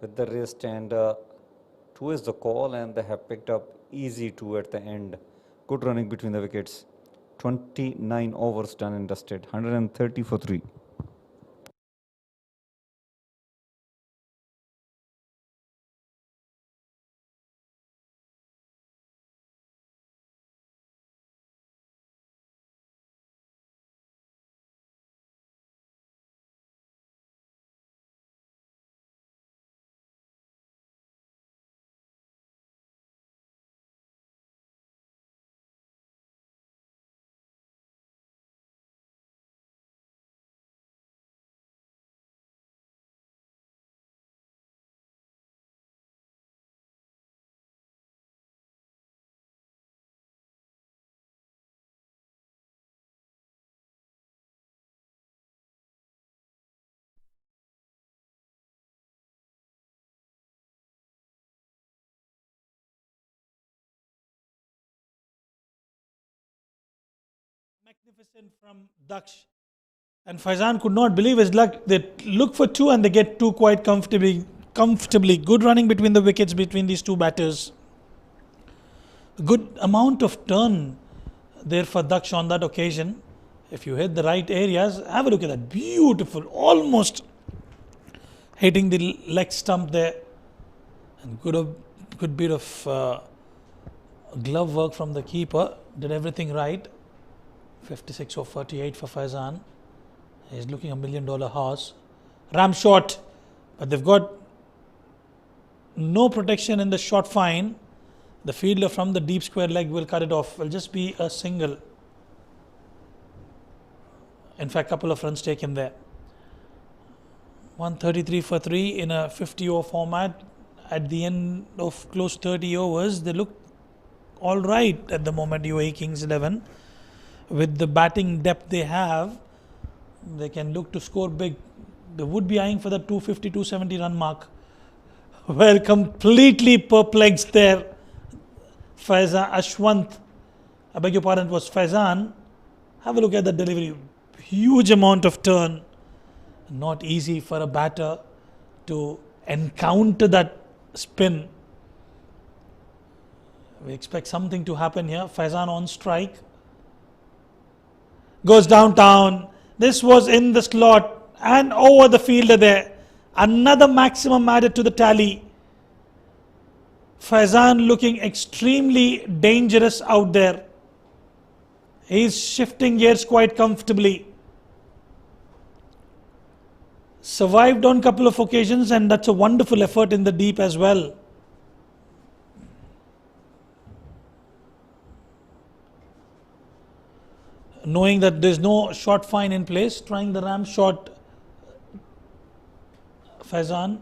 with the wrist, and 2 is the call, and they have picked up easy 2 at the end. Good running between the wickets. 29 overs done and dusted. 130 for 3. Magnificent from Daksh. And Faizan could not believe his luck. They look for 2 and they get 2 quite comfortably. Good running between the wickets between these 2 batters. Good amount of turn there for Daksh on that occasion. If you hit the right areas, have a look at that. Beautiful. Almost hitting the leg stump there. And good bit of glove work from the keeper. Did everything right. 56 or 48 for Faizan. He's looking $1 million horse. Ram shot, but they've got no protection in the short fine. The fielder from the deep square leg will cut it off. Will just be a single. In fact, couple of runs taken there. 133 for 3 in a 50-over format. At the end of close 30 overs, they look all right at the moment. UAE Kings 11. With the batting depth they have, they can look to score big. They would be eyeing for the 250, 270 run mark. Well, completely perplexed there. Faizan, Ashwant, I beg your pardon, it was Faizan. Have a look at the delivery. Huge amount of turn. Not easy for a batter to encounter that spin. We expect something to happen here. Faizan on strike. Goes downtown. This was in the slot and over the fielder there. Another maximum added to the tally. Faizan looking extremely dangerous out there. He's shifting gears quite comfortably. Survived on a couple of occasions, and that's a wonderful effort in the deep as well. Knowing that there's no short fine in place, trying the ram shot, Faizan.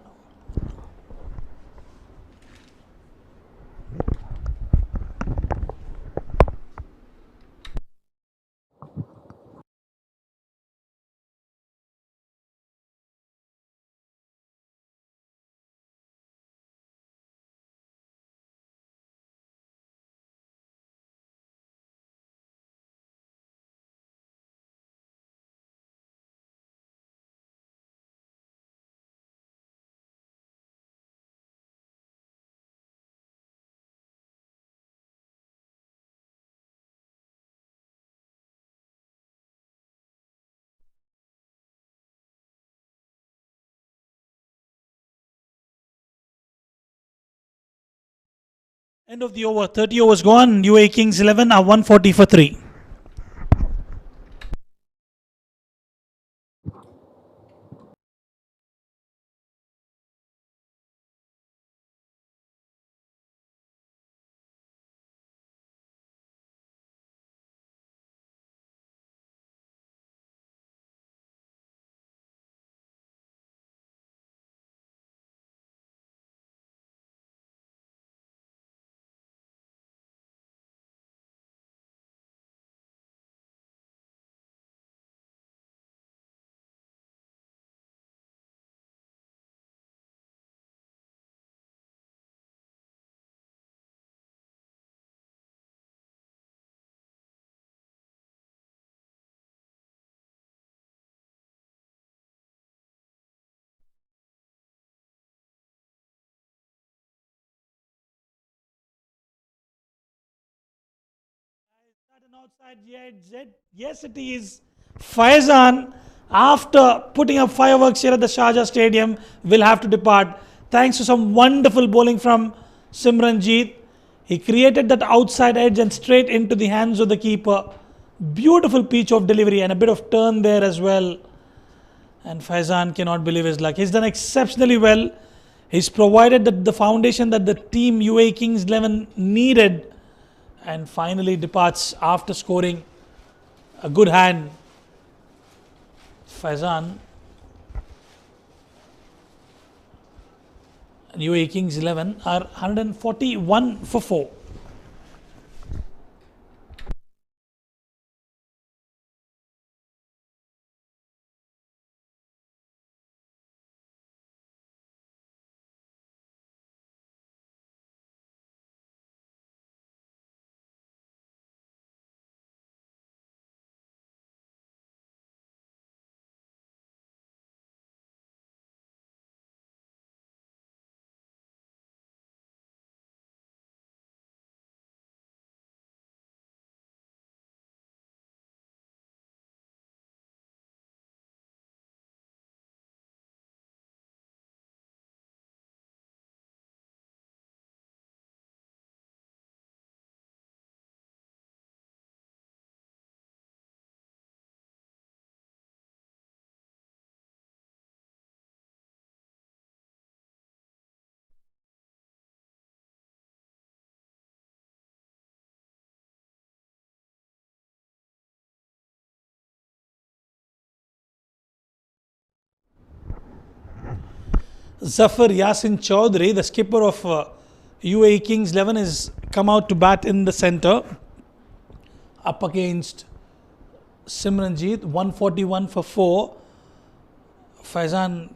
End of the over. 30 overs gone. UAE Kings 11 are 140 for 3. Outside Z. Yes, it is. Faizan, after putting up fireworks here at the Sharjah Stadium, will have to depart. Thanks to some wonderful bowling from Simranjeet. He created that outside edge and straight into the hands of the keeper. Beautiful pitch of delivery and a bit of turn there as well. And Faizan cannot believe his luck. He's done exceptionally well. He's provided the foundation that the team UAE Kings 11 needed, and finally departs after scoring a good hand. Faizan and UAE Kings 11 are 141 for 4. Zafar Yasin Chaudhary, the skipper of UAE Kings 11, has come out to bat in the centre, up against Simranjeet, 141 for 4. Faizan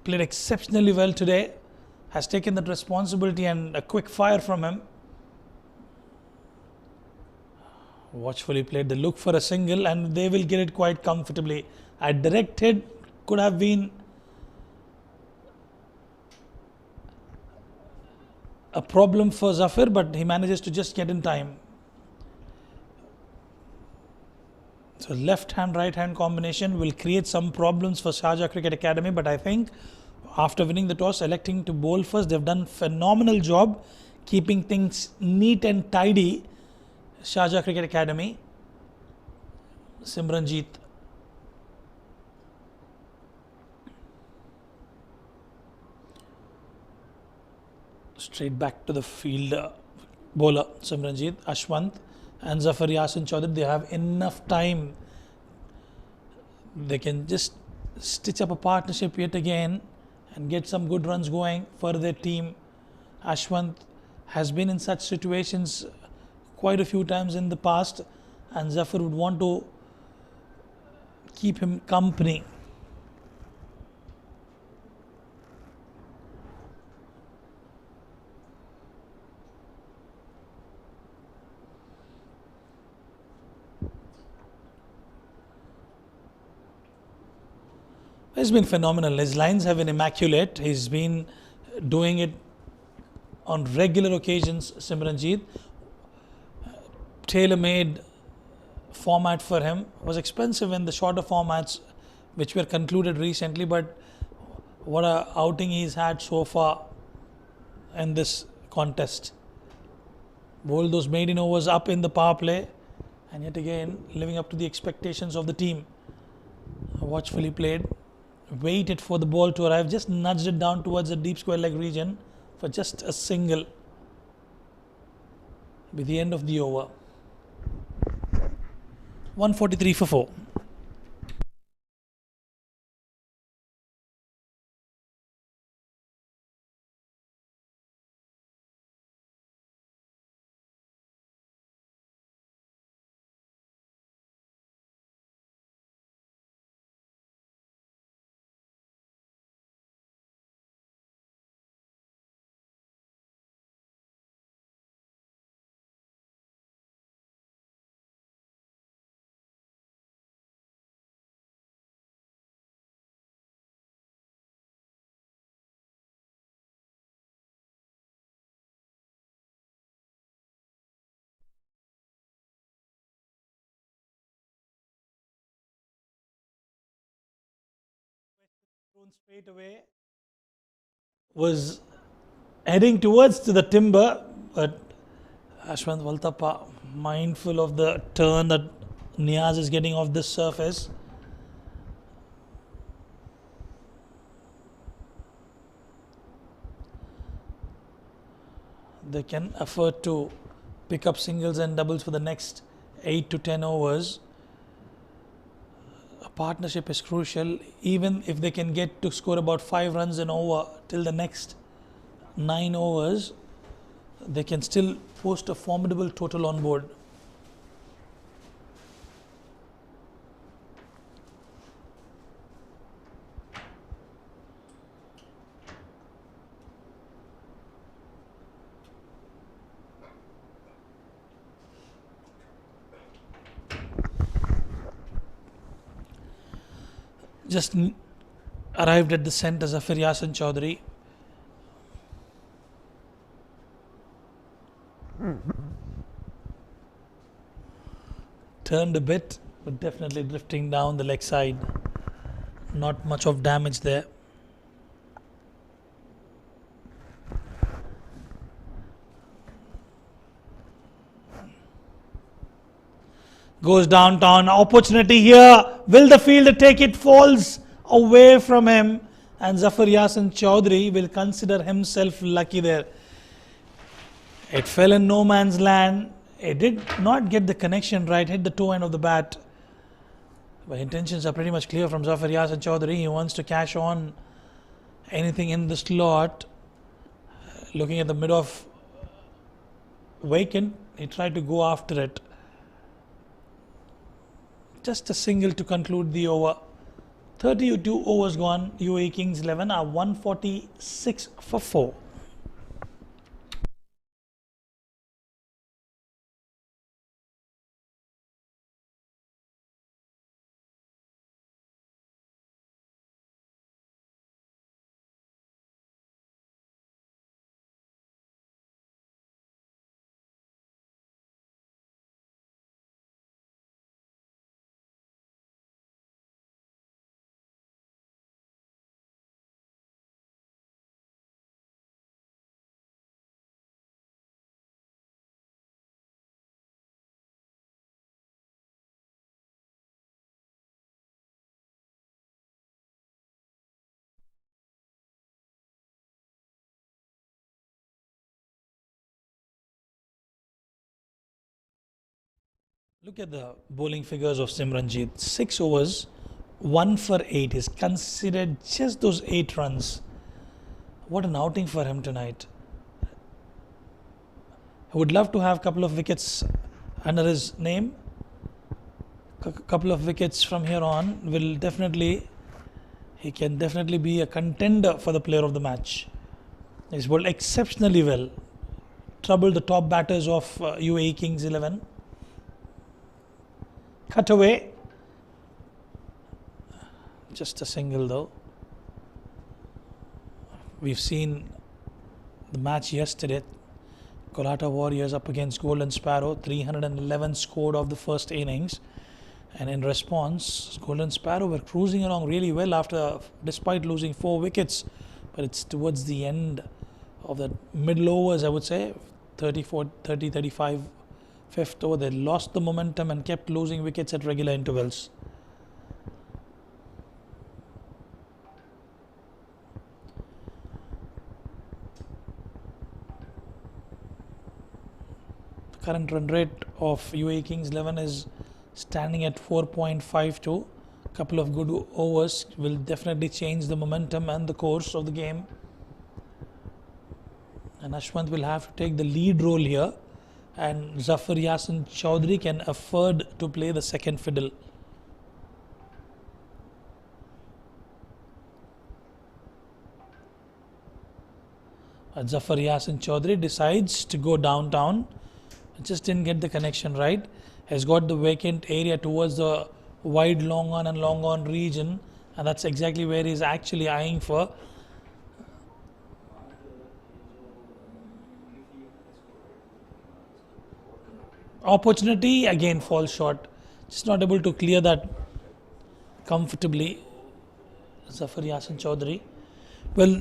played exceptionally well today, has taken that responsibility, and a quick fire from him. Watchfully played the look for a single, and they will get it quite comfortably. A direct hit could have been a problem for Zafar, but he manages to just get in time. So left hand, right hand combination will create some problems for Sharjah Cricket Academy, but I think after winning the toss, electing to bowl first, they've done phenomenal job keeping things neat and tidy. Sharjah Cricket Academy. Simranjeet straight back to the field bowler. Simranjeet, Ashwant and Zafar Yasin Chaudhary, they have enough time. They can just stitch up a partnership yet again and get some good runs going for their team. Ashwant has been in such situations quite a few times in the past, and Zafar would want to keep him company. He's been phenomenal. His lines have been immaculate. He's been doing it on regular occasions. Simranjeet, tailor-made format for him. Was expensive in the shorter formats which were concluded recently, but what a outing he's had so far in this contest. bowled those maiden overs up in the power play, and yet again living up to the expectations of the team. Watchfully played, waited for the ball to arrive, just nudged it down towards the deep square leg region for just a single. With the end of the over. 143 for 4. Straight away was heading towards to the timber, but Ashwant Valtappa, mindful of the turn that Niaz is getting off this surface, they can afford to pick up singles and doubles for the next 8 to 10 overs. A partnership is crucial. Even if they can get to score about 5 runs an over till the next 9 overs, they can still post a formidable total on board. Just arrived at the centre, Zafir Yasin Chaudhary. Turned a bit, but definitely drifting down the leg side. Not much of damage there. Goes downtown. Opportunity here. Will the fielder take it? Falls away from him. And Zafir Yasin Chaudhary will consider himself lucky there. It fell in no man's land. It did not get the connection right. Hit the toe end of the bat. But intentions are pretty much clear from Zafir Yasin Chaudhary. He wants to cash on anything in the slot. Looking at the mid-off vacant, he tried to go after it. Just a single to conclude the over. 32 overs gone. UAE Kings 11 are 146 for 4. Look at the bowling figures of Simranjeet. 6 overs, 1 for 8 is considered just those 8 runs. What an outing for him tonight. I would love to have a couple of wickets under his name. A couple of wickets from here on will definitely, he can definitely be a contender for the player of the match. He's bowled exceptionally well. Troubled the top batters of UAE Kings 11. Cut away. Just a single though. We've seen the match yesterday. Kolhata Warriors up against Golden Sparrow. 311 scored of the first innings. And in response, Golden Sparrow were cruising along really well despite losing 4 wickets. But it's towards the end of the middle overs, I would say. 35 fifth over. They lost the momentum and kept losing wickets at regular intervals. The current run rate of UAE Kings 11 is standing at 4.52. Couple of good overs will definitely change the momentum and the course of the game. And Ashwant will have to take the lead role here, and Zafar Yasin Chaudhary can afford to play the second fiddle. Zafar Yasin Chaudhary decides to go downtown. Just didn't get the connection right. Has got the vacant area towards the wide long on and long on region, and that's exactly where he's actually eyeing for. Opportunity again falls short, just not able to clear that comfortably. Zafar Yasin Chaudhary. Well,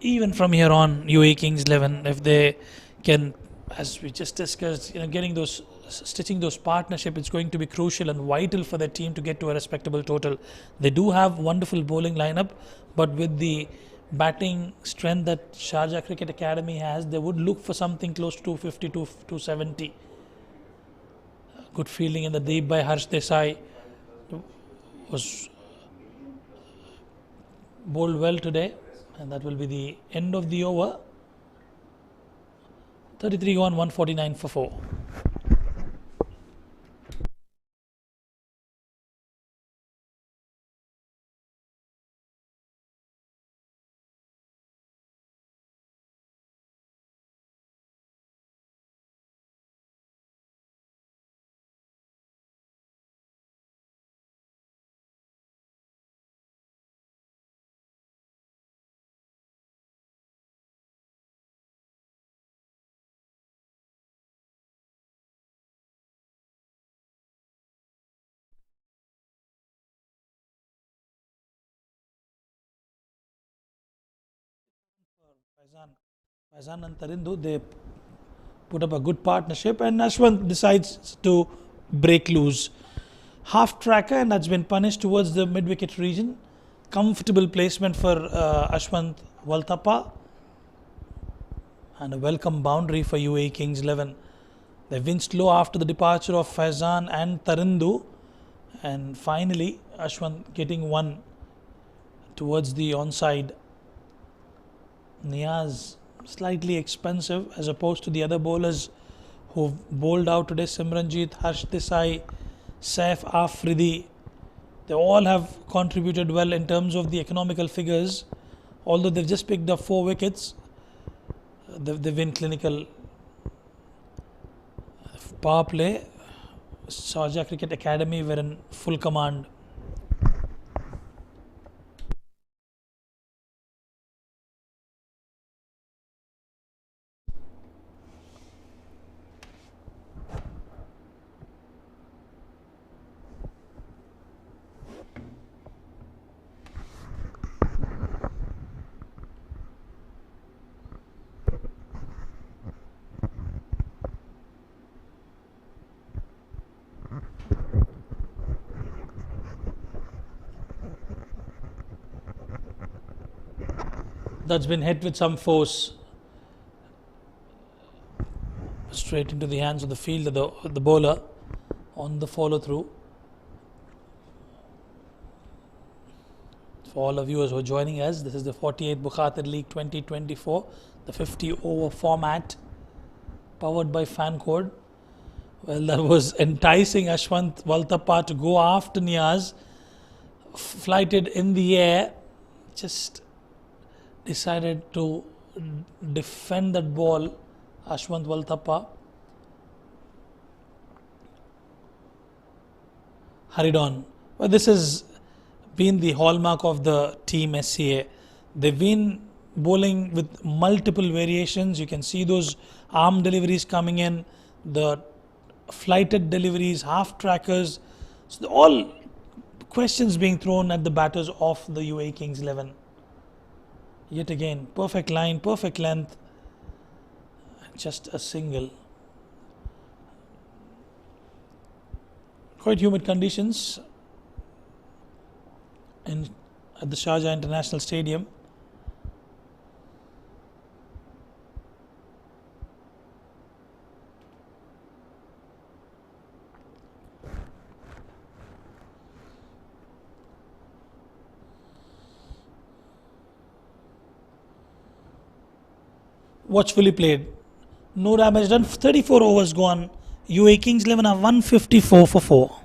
even from here on, UAE Kings 11, if they can, as we just discussed, getting those, stitching those partnership, it's going to be crucial and vital for their team to get to a respectable total. They do have wonderful bowling lineup, but with the batting strength that Sharjah Cricket Academy has, they would look for something close to 250 to 270. Good fielding in the deep by Harsh Desai was bowled well today, and that will be the end of the over. 33 gone, 149 for 4. Faizan and Tarindu, they put up a good partnership, and Ashwant decides to break loose. Half tracker, and that's been punished towards the mid wicket region. Comfortable placement for Ashwant Waltappa, and a welcome boundary for UAE Kings 11. They've been slow after the departure of Faizan and Tarindu, and finally Ashwant getting one towards the onside. Niaz slightly expensive as opposed to the other bowlers who've bowled out today. Simranjeet, Harsh Desai, Saif Afridi, they all have contributed well in terms of the economical figures. Although they've just picked up 4 wickets, they've been clinical. Power play, Sharjah Cricket Academy were in full command. That's been hit with some force straight into the hands of the fielder, the bowler on the follow through. For all of you who are joining us, this is the 48th Bukhatir League 2024, the 50 over format, powered by Fan Code. Well, that was enticing Ashwant Waltappa to go after Niaz, flighted in the air, just decided to defend that ball. Ashwant Waltappa hurried on. Well, this has been the hallmark of the team SCA. They've been bowling with multiple variations. You can see those arm deliveries coming in, the flighted deliveries, half trackers. So all questions being thrown at the batters of the UAE Kings 11. Yet again, perfect line, perfect length. just a single. Quite humid conditions at the Sharjah International Stadium. Watchfully played. No damage done. 34 overs gone. UAE Kings 11 are 154 for 4.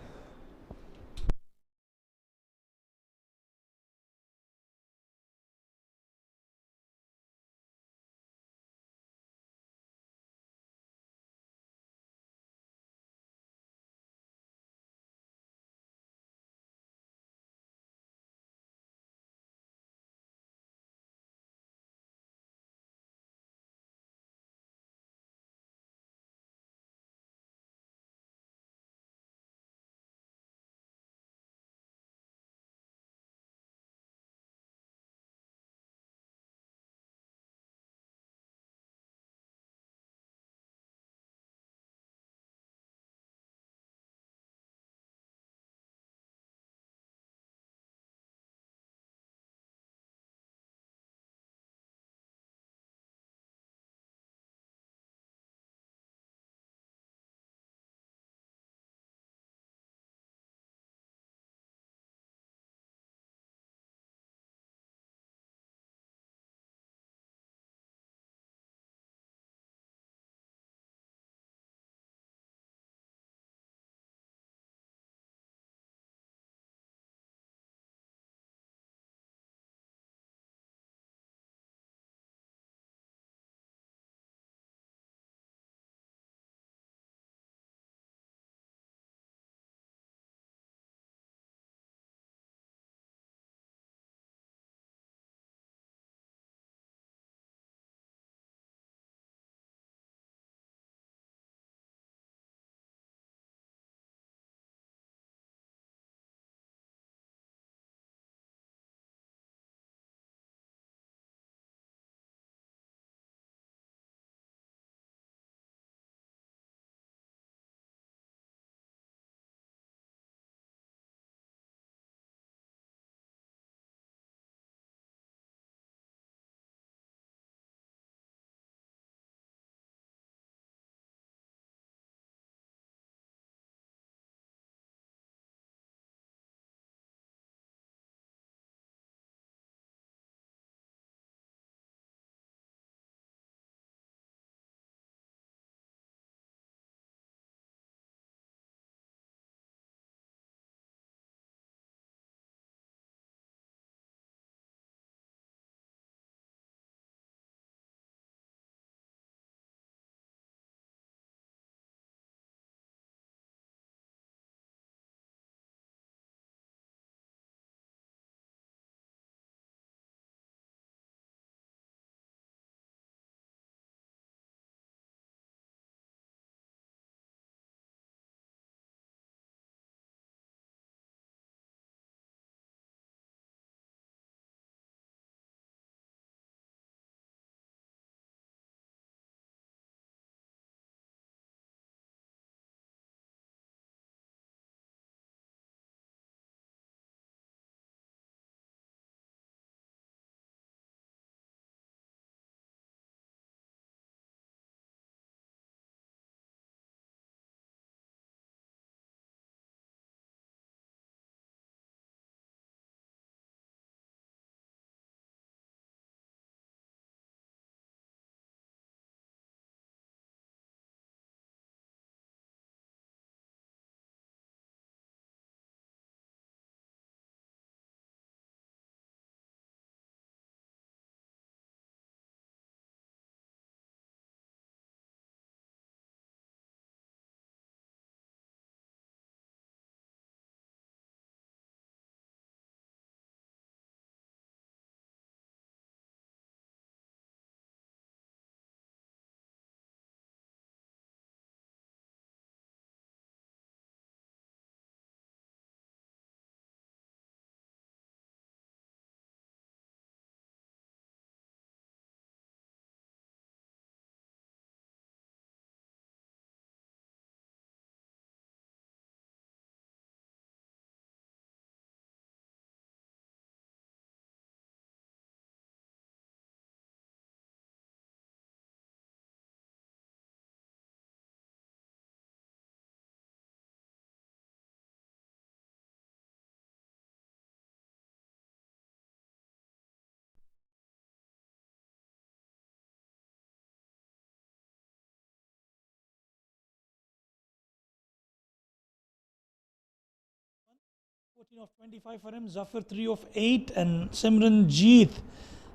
14 of 25 for him. Zafar 3 of 8. And Simran Jeet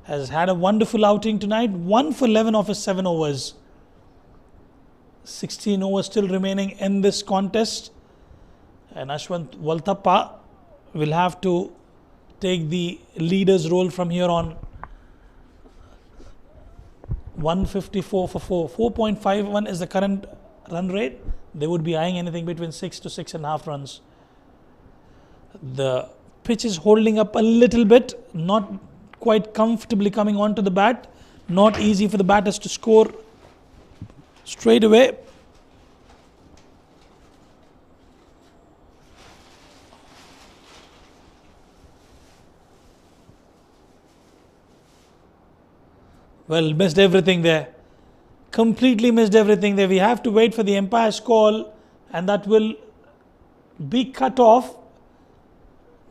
has had a wonderful outing tonight. 1 for 11 of his 7 overs. 16 overs still remaining in this contest. And Ashwant Walthappa will have to take the leader's role from here on. 154 for 4. 4.51 is the current run rate. They would be eyeing anything between 6 to 6.5 runs. The pitch is holding up a little bit, not quite comfortably coming onto the bat. Not easy for the batters to score straight away. Well, missed everything there. Completely missed everything there. We have to wait for the umpire's call, and that will be cut off.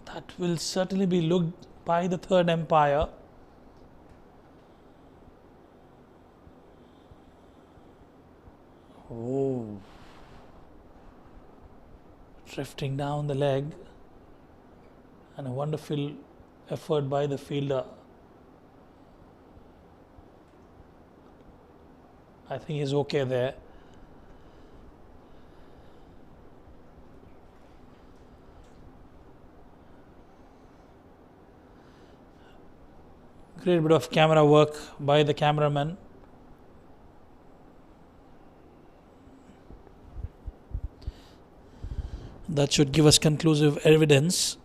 That will certainly be looked by the third umpire. Oh. Drifting down the leg. And a wonderful effort by the fielder. I think he's okay there. Great bit of camera work by the cameraman. That should give us conclusive evidence.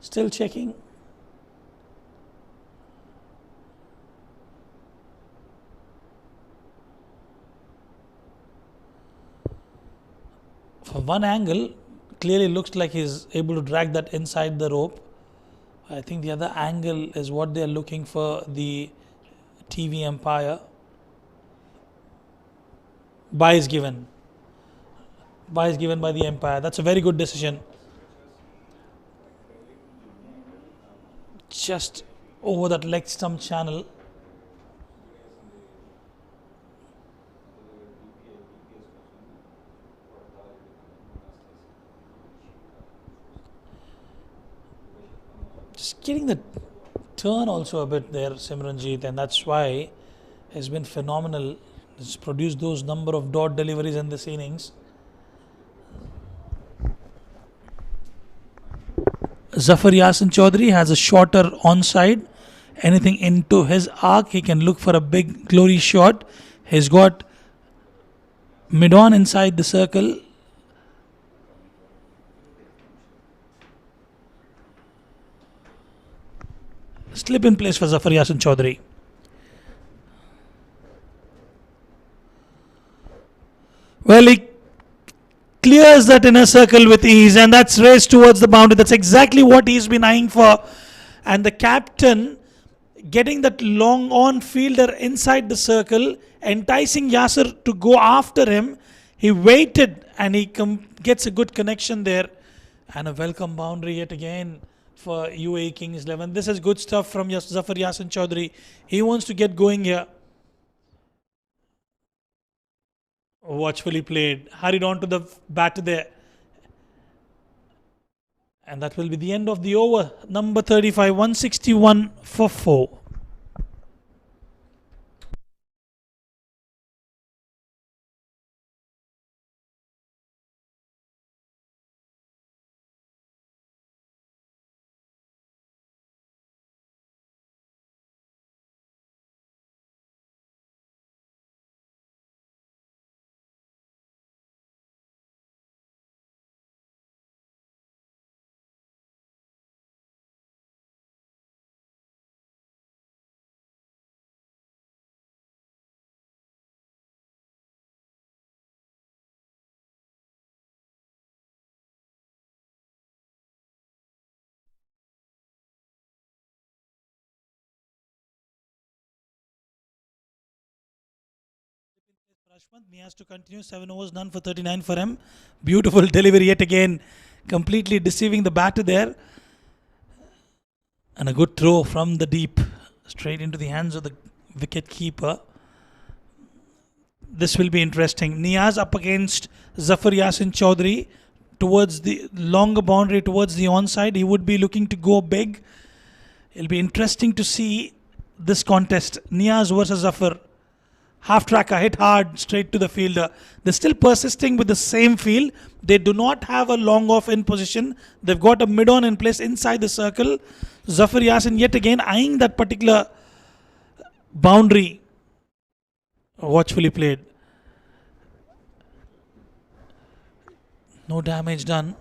Still checking. From one angle, clearly looks like he's able to drag that inside the rope. I think the other angle is what they're looking for the TV umpire. Bye is given. Bye is given by the umpire. That's a very good decision. Just over that leg stump channel. Just getting the turn also a bit there, Simranjeet, and that's why has been phenomenal. It's produced those number of dot deliveries in this innings. Zafar Yasin Chaudhary has a shorter onside. Anything into his arc, he can look for a big glory shot. He's got mid-on inside the circle. Slip in place for Zafar Yasin Chaudhary. Well, he clears that inner circle with ease, and that's raced towards the boundary. That's exactly what he's been eyeing for. And the captain getting that long on fielder inside the circle, enticing Yasir to go after him. He waited and he gets a good connection there. And a welcome boundary yet again for UAE Kings 11. This is good stuff from Zafar Yasin Chaudhary. He wants to get going here. Watchfully played, hurried on to the bat there. And that will be the end of the over. Number 35, 161 for 4. Ashwant. Niaz to continue. 7 overs, none for 39 for him. Beautiful delivery yet again. Completely deceiving the batter there. And a good throw from the deep. Straight into the hands of the wicket keeper. This will be interesting. Niaz up against Zafar Yasin Chaudhary towards the longer boundary, towards the onside. He would be looking to go big. It'll be interesting to see this contest. Niaz versus Zafar. Half tracker hit hard straight to the fielder. They're still persisting with the same field. They do not have a long off in position. They've got a mid on in place inside the circle. Zafar Yasin yet again eyeing that particular boundary. Watchfully played. No damage done.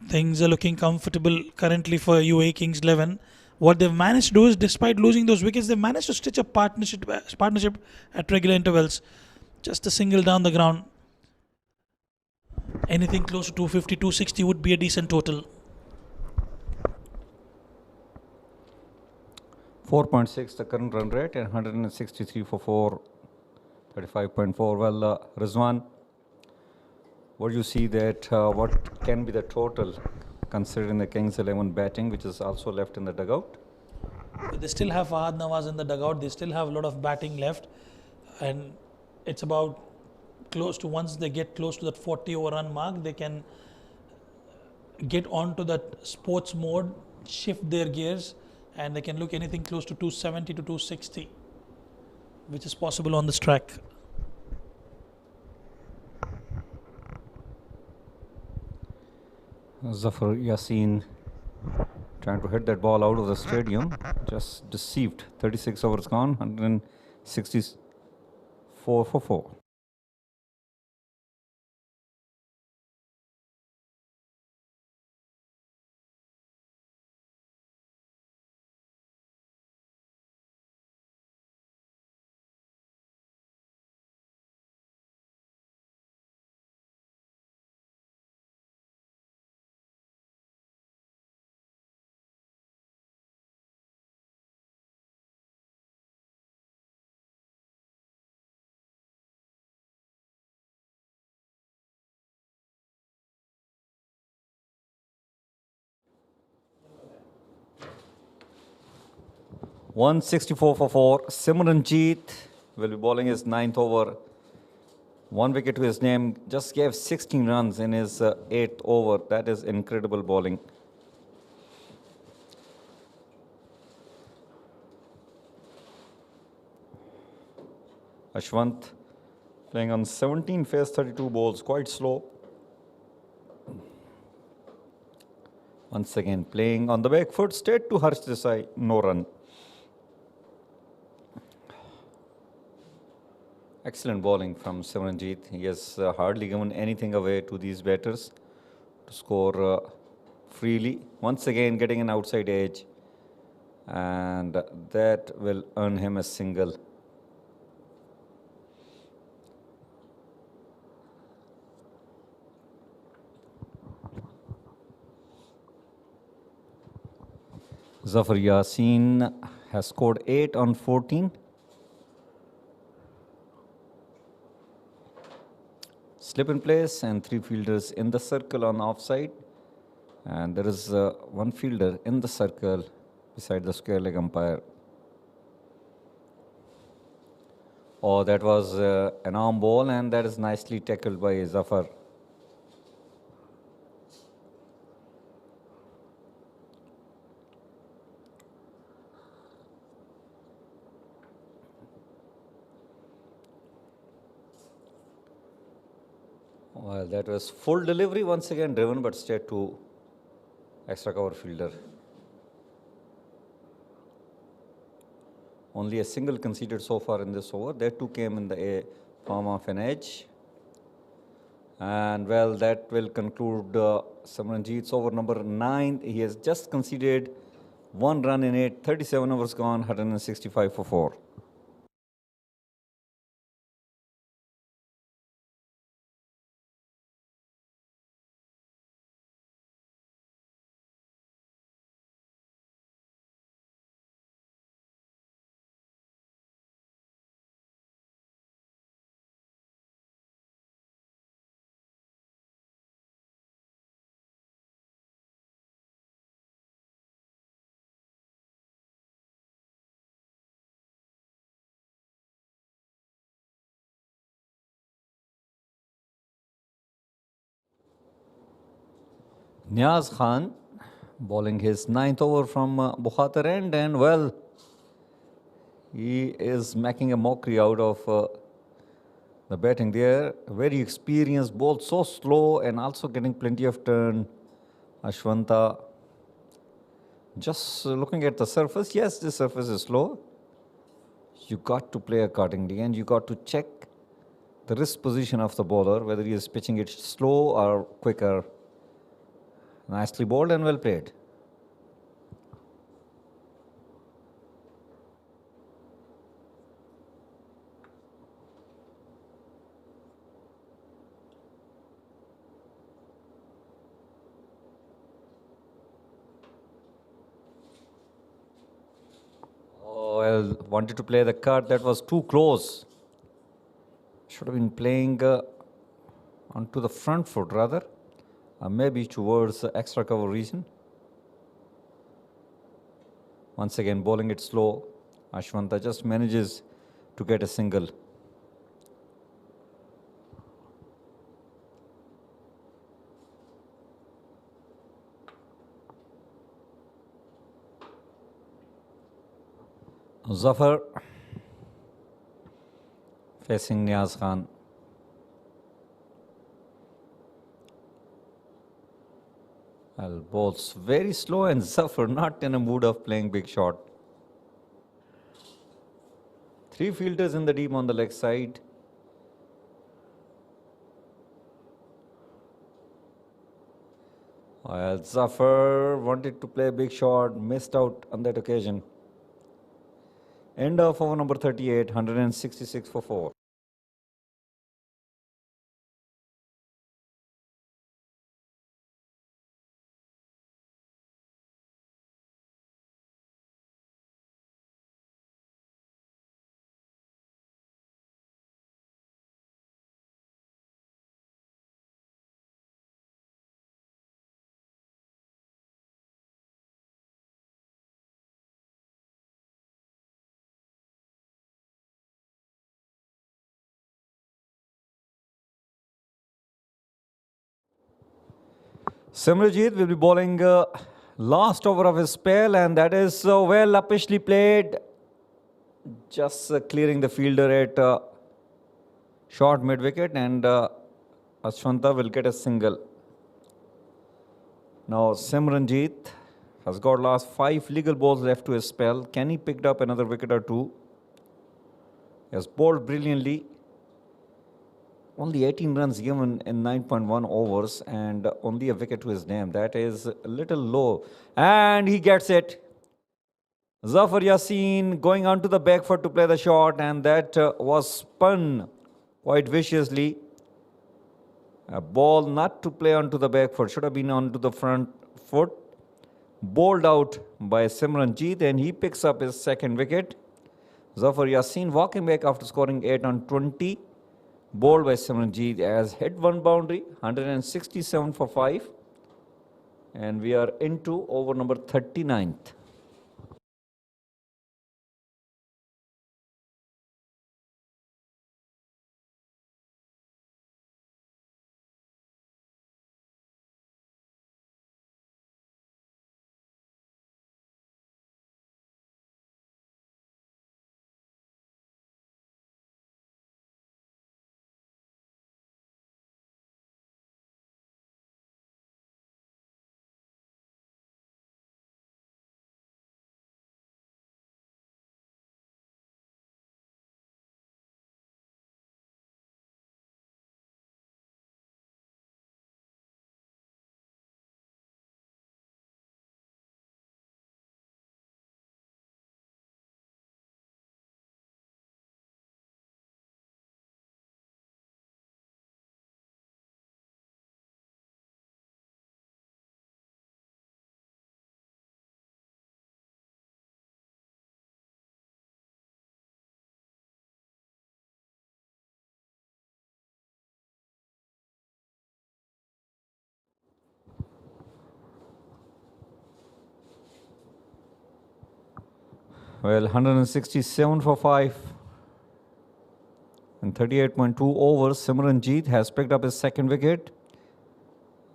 Things are looking comfortable currently for UAE Kings 11. What they've managed to do is, despite losing those wickets, they've managed to stitch a partnership at regular intervals. Just a single down the ground. Anything close to 250, 260 would be a decent total. 4.6 the current run rate and 163 for 4, 35.4. Well, Rizwan, what do you see that what can be the total considering the Kings 11 batting, which is also left in the dugout? They still have Fahad Nawaz in the dugout. They still have a lot of batting left. And it's about close to, once they get close to that 40 over run mark, they can get onto that sports mode, shift their gears, and they can look anything close to 270 to 260, which is possible on this track. Zafar Yasin trying to hit that ball out of the stadium, just deceived. 36 overs gone, 164 for 4. $164 for 4. Simranjeet will be bowling his 9th over. 1 wicket to his name. Just gave 16 runs in his 8th over. That is incredible bowling. Ashwant playing on 17 face 32 balls, quite slow. Once again playing on the back foot, straight to Harsh Desai, no run. Excellent bowling from Simranjeet. He has hardly given anything away to these batters to score freely. Once again getting an outside edge, and that will earn him a single. Zafar Yasin has scored 8 on 14. Slip in place and 3 fielders in the circle on offside. And there is 1 fielder in the circle beside the square leg umpire. Oh, that was an arm ball, and that is nicely tackled by Zafar. Well, that was full delivery, once again driven, but straight to extra cover fielder. Only a single conceded so far in this over. That too came in the form of an edge. And well, that will conclude Simranjeet's over number 9. He has just conceded 1 run in it. 37 overs gone, 165 for 4. Niaz Khan bowling his 9th over from Bukhatir end, and well, he is making a mockery out of the batting there. Very experienced, bowled so slow and also getting plenty of turn. Ashwanta, just looking at the surface, yes, the surface is slow. You got to play accordingly, and you got to check the wrist position of the bowler, whether he is pitching it slow or quicker. Nicely bowled and well played. Oh, well, wanted to play the cut. That was too close. Should have been playing onto the front foot rather. Maybe towards the extra cover region. Once again, bowling it slow. Ashwanta just manages to get a single. Zafar facing Niaz Khan. Well, bowls very slow, and Zafar not in a mood of playing big shot. 3 fielders in the deep on the leg side. Well, Zafar wanted to play a big shot, missed out on that occasion. End of over number 38, 166 for 4. Simranjit will be bowling last over of his spell, and that is well uppishly played. Just clearing the fielder at short mid wicket, and Ashwanta will get a single. Now Simranjit has got last 5 legal balls left to his spell. Can he pick up another wicket or two? He has bowled brilliantly. Only 18 runs given in 9.1 overs and only a wicket to his name. That is a little low. And he gets it. Zafar Yassin going onto the back foot to play the shot, and that was spun quite viciously. A ball not to play onto the back foot, should have been onto the front foot. Bowled out by Simranjit, and he picks up his second wicket. Zafar Yassin walking back after scoring 8 on 20. Bowled by Simranjit as hit one boundary, 167 for 5. And we are into over number 39th. Well, 167 for 5. In 38.2 overs, Simranjit has picked up his second wicket.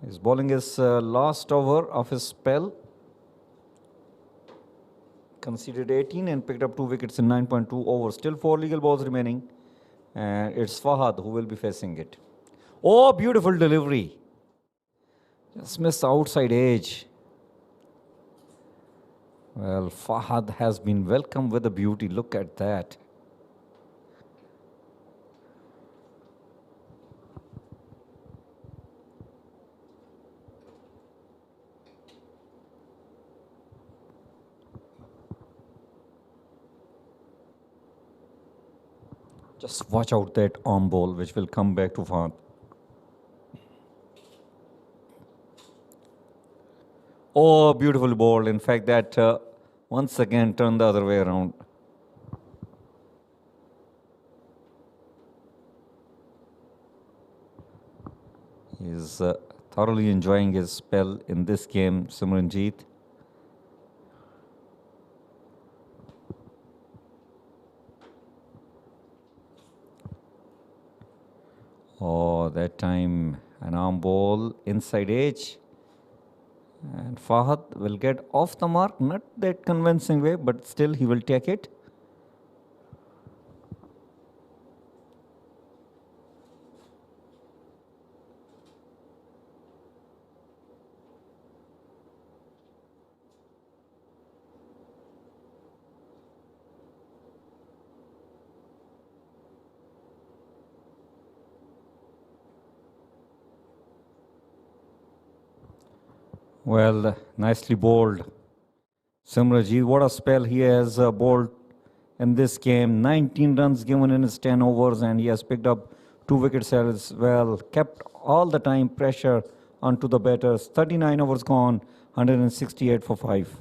He's bowling his last over of his spell. Conceded 18 and picked up 2 wickets in 9.2 overs. Still 4 legal balls remaining. And it's Fahad who will be facing it. Oh, beautiful delivery. Just missed the outside edge. Well, Fahad has been welcomed with a beauty. Look at that. Just watch out that arm ball which will come back to Fahad. Oh, beautiful ball. In fact, that once again turned the other way around. He's thoroughly enjoying his spell in this game, Simranjeet. Oh, that time an arm ball inside edge. And Fahad will get off the mark, not that convincing way, but still he will take it. Well, nicely bowled. Simranjeet, what a spell he has bowled in this game. 19 runs given in his 10 overs, and he has picked up 2 wickets as well. Kept all the time pressure onto the batters. 39 overs gone, 168 for 5.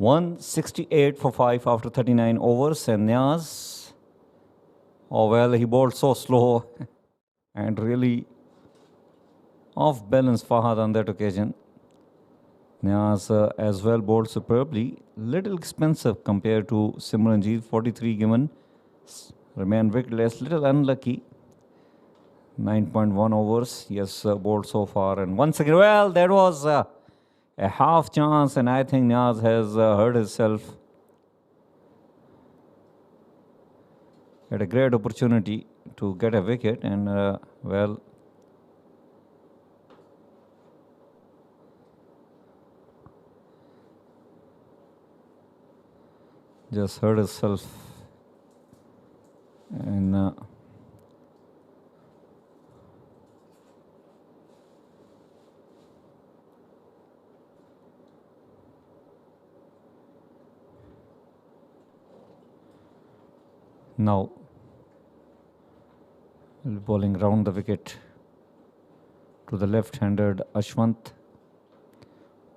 $168 for 5 after 39 overs. And Niaz, oh well, he bowled so slow and really off balance Fahad on that occasion. Niaz as well bowled superbly. Little expensive compared to Simranjeet. 43 given. Remain wicketless. Little unlucky. 9.1 overs. Yes, bowled so far. And once again, well, that was a half chance, and I think Niaz has hurt himself. Had a great opportunity to get a wicket, and well, just hurt himself. And now we'll be bowling round the wicket to the left-handed Ashwant.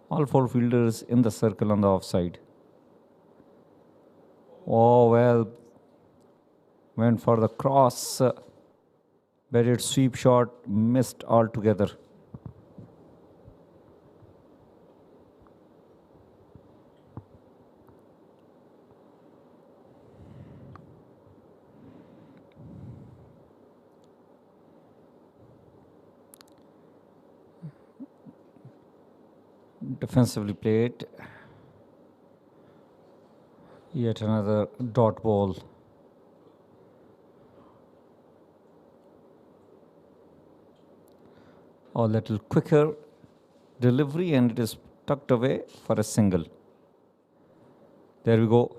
All four fielders in the circle on the offside. Oh, well, went for the cross. Batted sweep shot, missed altogether. Defensively played. Yet another dot ball. A little quicker delivery, and it is tucked away for a single. There we go.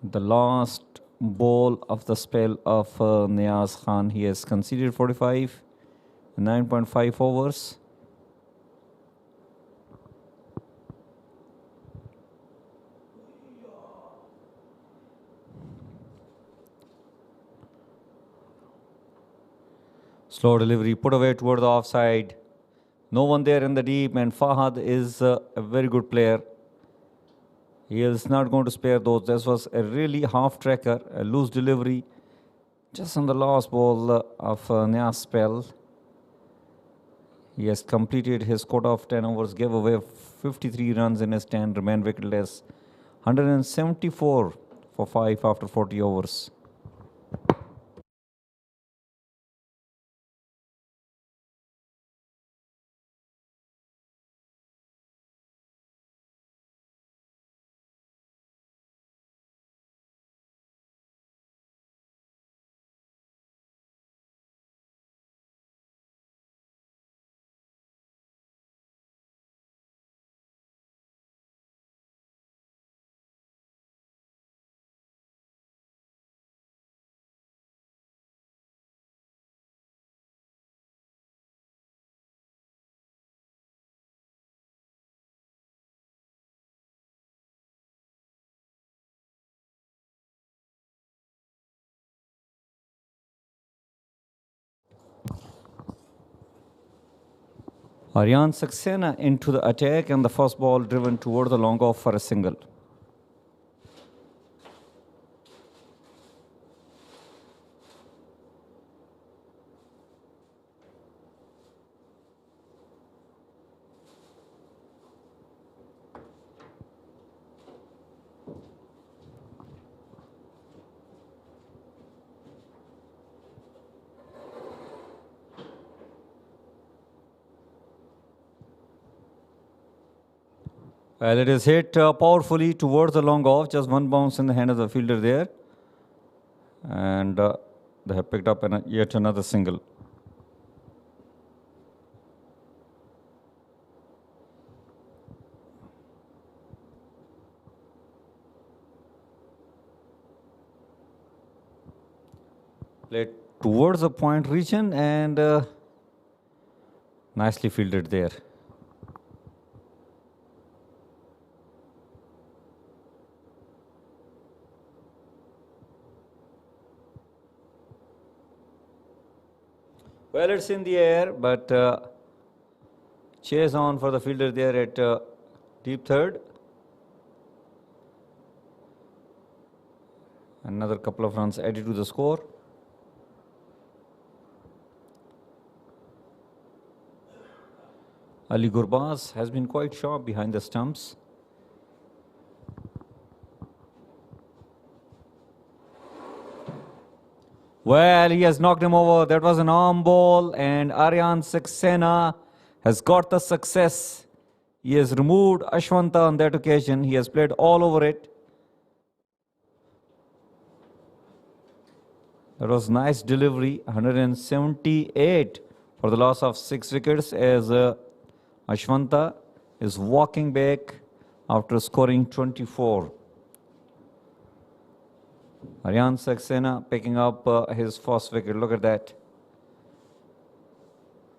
The last ball of the spell of Niaz Khan. He has conceded 45, 9.5 overs. Slow delivery, put away toward the offside. No one there in the deep, and Fahad is a very good player. He is not going to spare those. This was a really half-tracker, a loose delivery. Just on the last ball of Niaz spell. He has completed his quota of 10 overs, gave away 53 runs in his 10, remained wicketless. 174 for 5 after 40 overs. Aryan Saxena into the attack, and the first ball driven toward the long off for a single. Well, it is hit powerfully towards the long off. Just one bounce in the hand of the fielder there. And they have picked up yet another single. Played towards the point region, and nicely fielded there. Well, it's in the air, but chase on for the fielder there at deep third. Another couple of runs added to the score. Ali Gurbaz has been quite sharp behind the stumps. Well, he has knocked him over. That was an arm ball, and Aryan Saxena has got the success. He has removed Ashwanta on that occasion. He has played all over it. That was nice delivery. 178 for the loss of 6 wickets as Ashwanta is walking back after scoring 24. Aryan Saxena picking up his first wicket. Look at that.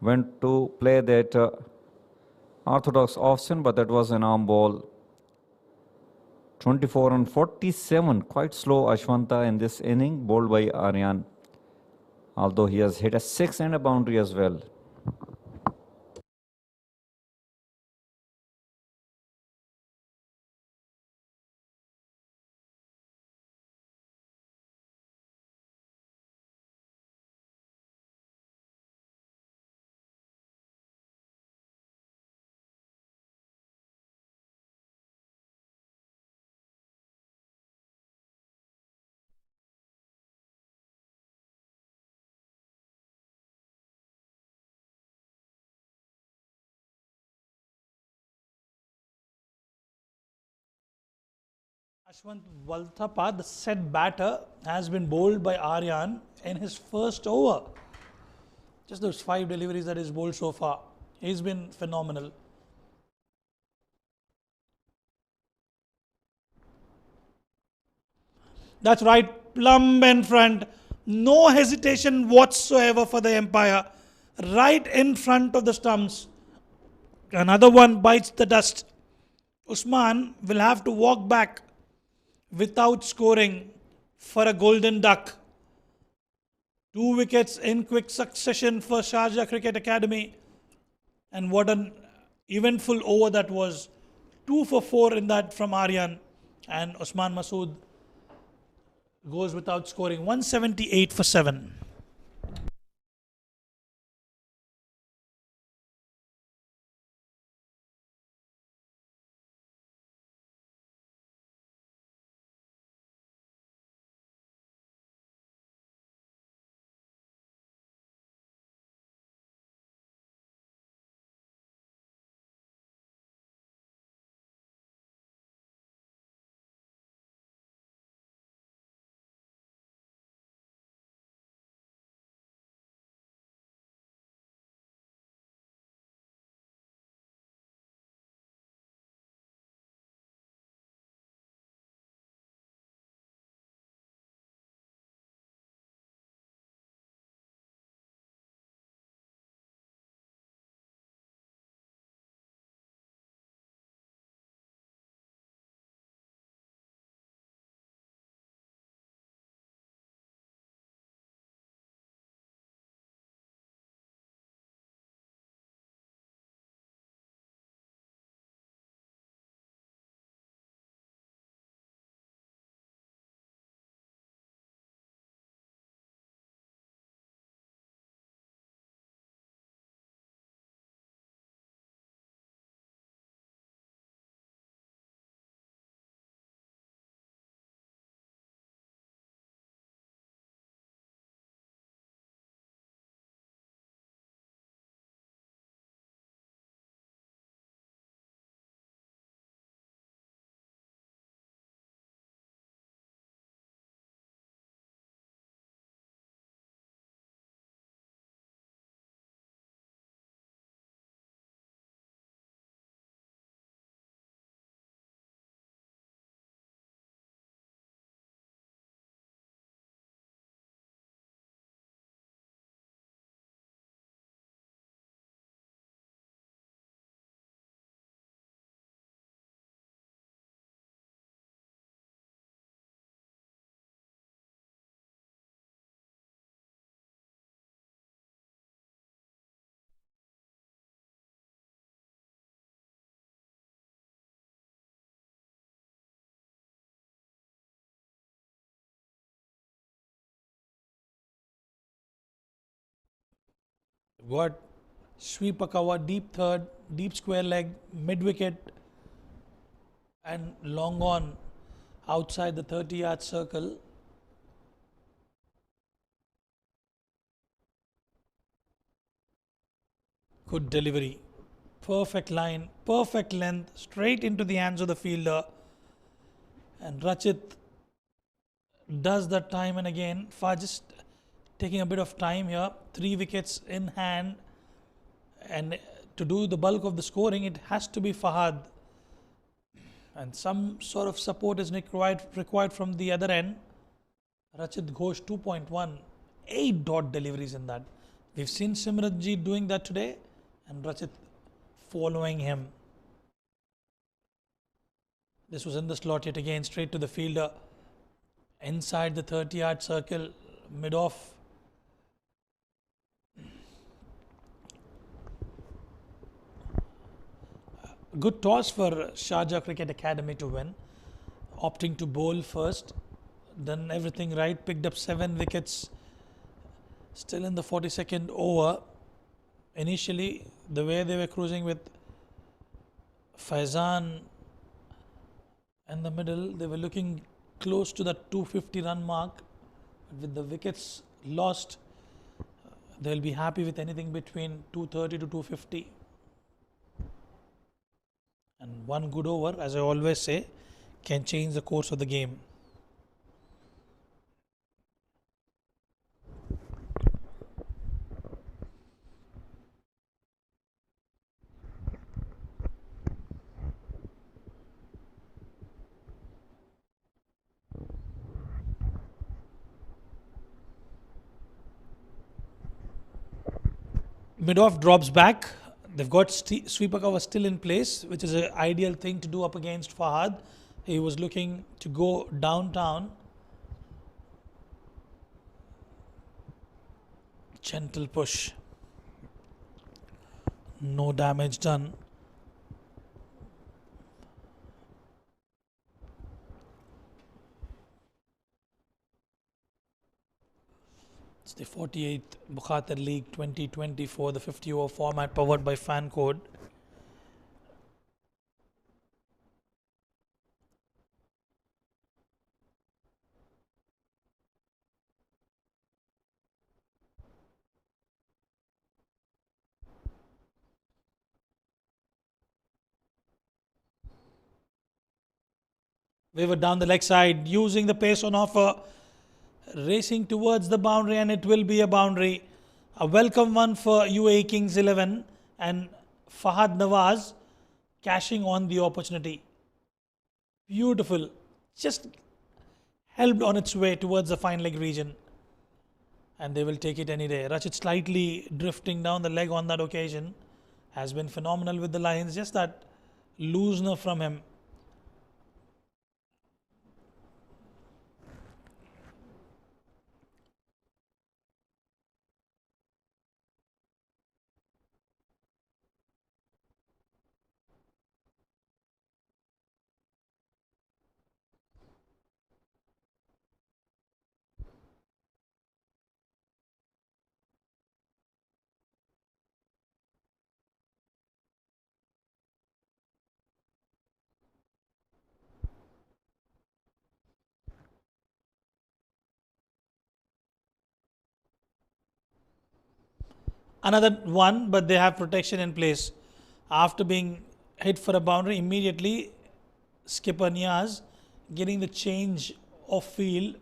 Went to play that orthodox option, but that was an arm ball. 24 on 47. Quite slow Ashwanta in this inning, bowled by Aryan. Although he has hit a 6 and a boundary as well. Ashwant Valthapa, the set batter, has been bowled by Aryan in his first over. Just those 5 deliveries that he's bowled so far. He's been phenomenal. That's right, plumb in front. No hesitation whatsoever for the umpire. Right in front of the stumps. Another one bites the dust. Usman will have to walk back without scoring for a golden duck. 2 wickets in quick succession for Sharjah Cricket Academy. And what an eventful over that was. 2 for 4 in that from Aryan. And Usman Masood goes without scoring. 178 for 7. Got sweep a cover, deep third, deep square leg, mid wicket, and long on outside the 30-yard circle. Good delivery. Perfect line, perfect length, straight into the hands of the fielder. And Rachit does that time and again. Just taking a bit of time here. 3 wickets in hand. And to do the bulk of the scoring, it has to be Fahad. And some sort of support is required from the other end. Rachit Ghosh 2.1, 8 dot deliveries in that. We've seen Simranjeet doing that today and Rachit following him. This was in the slot yet again, straight to the fielder. Inside the 30-yard circle, mid-off. Good toss for Sharjah Cricket Academy to win. Opting to bowl first. Done everything right. Picked up 7 wickets. Still in the 42nd over. Initially, the way they were cruising with Faizan in the middle, they were looking close to that 250 run mark. But with the wickets lost, they'll be happy with anything between 230 to 250. And one good over, as I always say, can change the course of the game. Mid-off drops back. They've got sweeper cover still in place, which is an ideal thing to do up against Fahad. He was looking to go downtown. Gentle push. No damage done. It's the 48th Bukhatir League 2024, the 50-over format powered by Fan Code. We were down the leg side, using the pace on offer, racing towards the boundary, and it will be a boundary. A welcome one for UAE Kings 11 and Fahad Nawaz cashing on the opportunity. Beautiful. Just helped on its way towards the fine leg region. And they will take it any day. Rachit slightly drifting down the leg on that occasion. Has been phenomenal with the lines. Just that loosener from him. Another one, but they have protection in place. After being hit for a boundary, immediately skipper Niaz getting the change of field,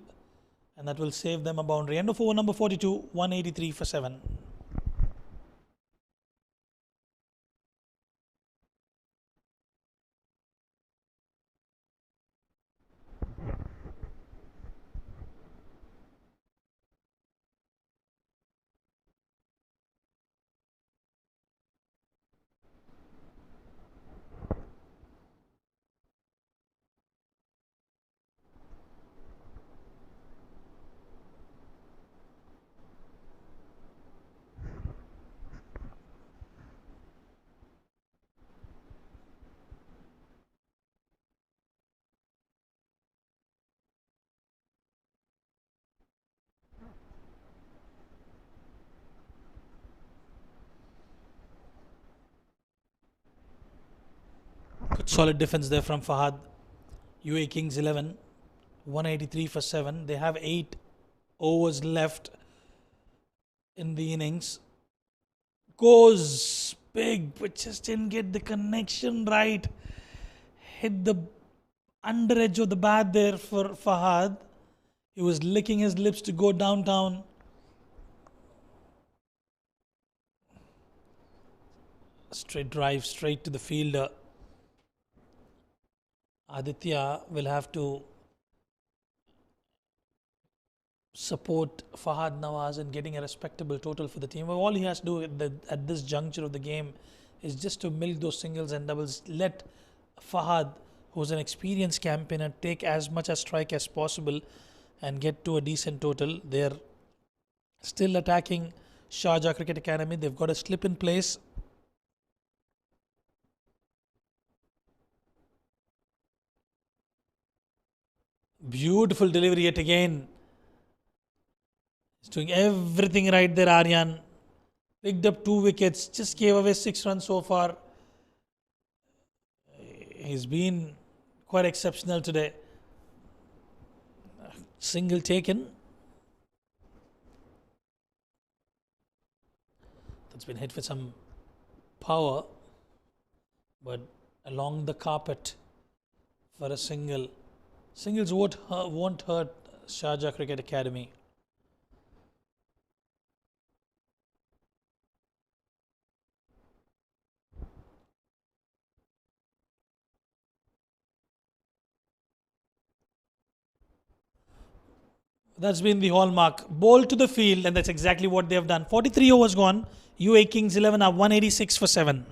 and that will save them a boundary. End of over number 42, 183 for 7. Good solid defense there from Fahad. UAE Kings 11, 183 for 7. They have 8 overs left in the innings. Goes big, but just didn't get the connection right. Hit the under edge of the bat there for Fahad. He was licking his lips to go downtown. Straight drive, straight to the fielder. Aditya will have to support Fahad Nawaz in getting a respectable total for the team. Well, all he has to do at this juncture of the game is just to milk those singles and doubles. Let Fahad, who's an experienced campaigner, take as much as strike as possible and get to a decent total. They're still attacking Sharjah Cricket Academy. They've got a slip in place. Beautiful delivery yet again. He's doing everything right there, Aryan. Picked up 2 wickets, just gave away 6 runs so far. He's been quite exceptional today. Single taken. That's been hit with some power, but along the carpet for a single. Singles won't hurt Sharjah Cricket Academy. That's been the hallmark. Ball to the field, and that's exactly what they have done. 43 overs gone. UAE Kings 11 are 186 for 7.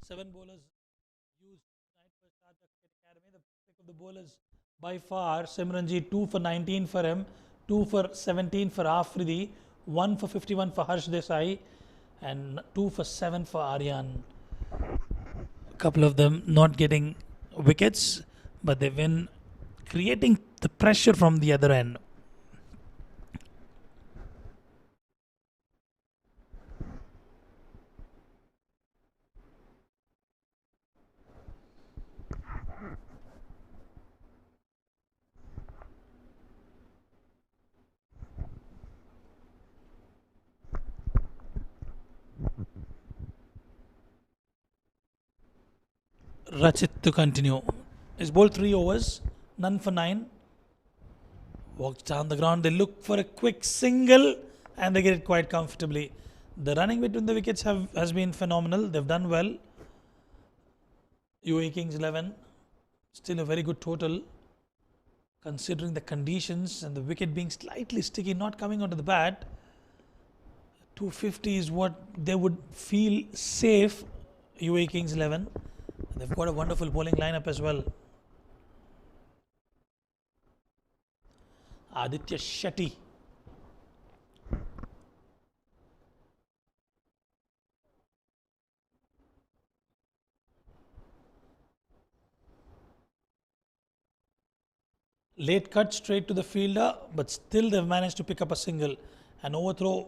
Seven bowlers used tonight for Sharjah Cricket Academy. The pick of the bowlers by far, Simranji 2 for 19 for him, 2 for 17 for Afridi, 1 for 51 for Harsh Desai, and 2 for 7 for Aryan. A couple of them not getting wickets, but they've been creating the pressure from the other end. Rachit to continue. He's bowled 3 overs, none for 9. Walks down the ground, they look for a quick single and they get it quite comfortably. The running between the wickets has been phenomenal. They've done well. UAE Kings 11, still a very good total considering the conditions and the wicket being slightly sticky, not coming onto the bat. 250 is what they would feel safe. UAE Kings 11. They've got a wonderful bowling lineup as well. Aditya Shetty. Late cut straight to the fielder, but still they've managed to pick up a single. An overthrow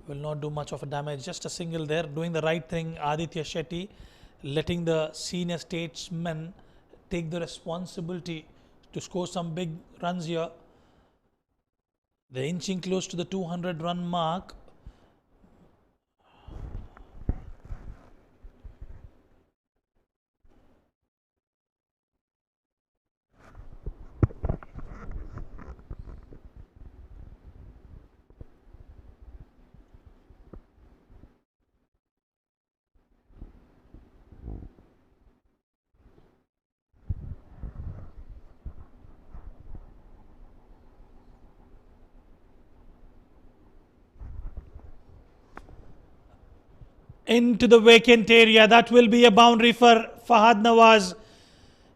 will not do much of a damage, just a single there. Doing the right thing, Aditya Shetty, letting the senior statesmen take the responsibility to score some big runs here. They're inching close to the 200 run mark. Into the vacant area. That will be a boundary for Fahad Nawaz.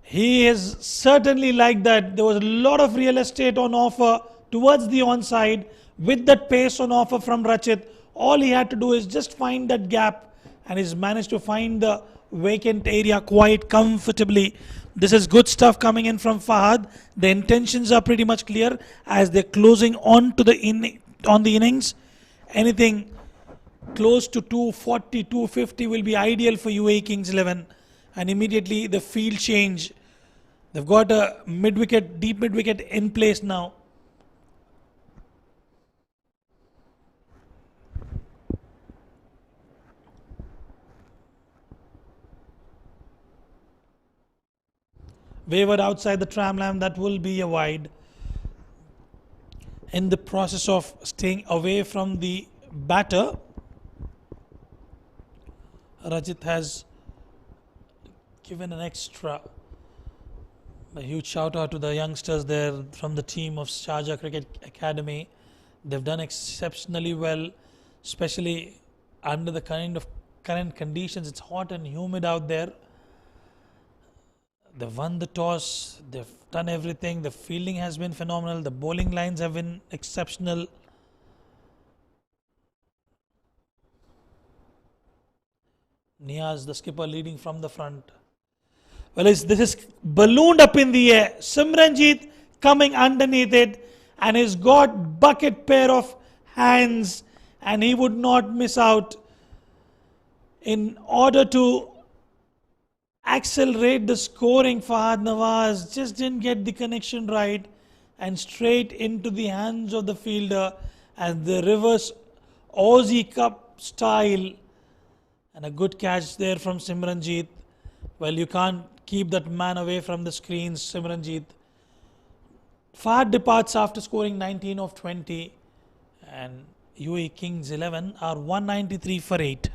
He is certainly like that. There was a lot of real estate on offer towards the onside with that pace on offer from Rachit. All he had to do is just find that gap and he's managed to find the vacant area quite comfortably. This is good stuff coming in from Fahad. The intentions are pretty much clear as they're closing on to the innings. Anything close to 240, 250 will be ideal for UAE Kings 11. And immediately the field change. They've got a mid-wicket, deep mid-wicket in place now. wavered outside the tram line. That will be a wide. In the process of staying away from the batter, Rajit has given an extra. A huge shout out to the youngsters there from the team of Sharjah Cricket Academy. They've done exceptionally well, especially under the kind of current conditions. It's hot and humid out there. They've won the toss, they've done everything. The fielding has been phenomenal, the bowling lines have been exceptional. Niaz, the skipper, leading from the front. Well, this is ballooned up in the air. Simranjit coming underneath it, and he's got bucket pair of hands, and he would not miss out. In order to accelerate the scoring, Fahad Nawaz just didn't get the connection right, and straight into the hands of the fielder, and the reverse Aussie Cup style, and a good catch there from Simranjit. Well, you can't keep that man away from the screens, Simranjit. Fahad departs after scoring 19 of 20, and UAE Kings 11 are 193 for 8.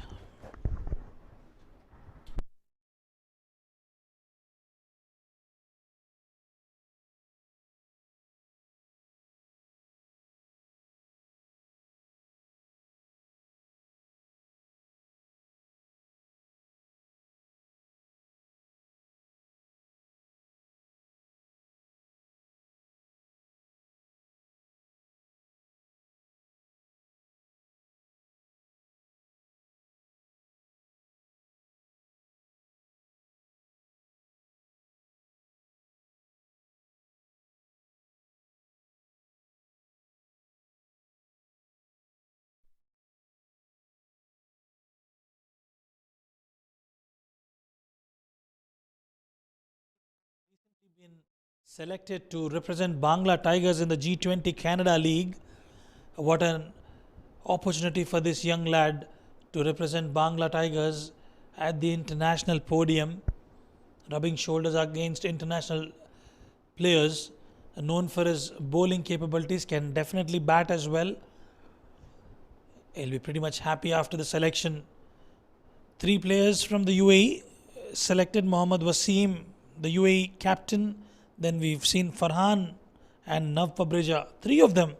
Been selected to represent Bangla Tigers in the G20 Canada League. What an opportunity for this young lad to represent Bangla Tigers at the international podium, rubbing shoulders against international players. Known for his bowling capabilities, can definitely bat as well. He'll be pretty much happy after the selection. 3 players from the UAE selected: Mohammad Wasim, the UAE captain. Then we've seen Farhan and Nav Pabreja, 3 of them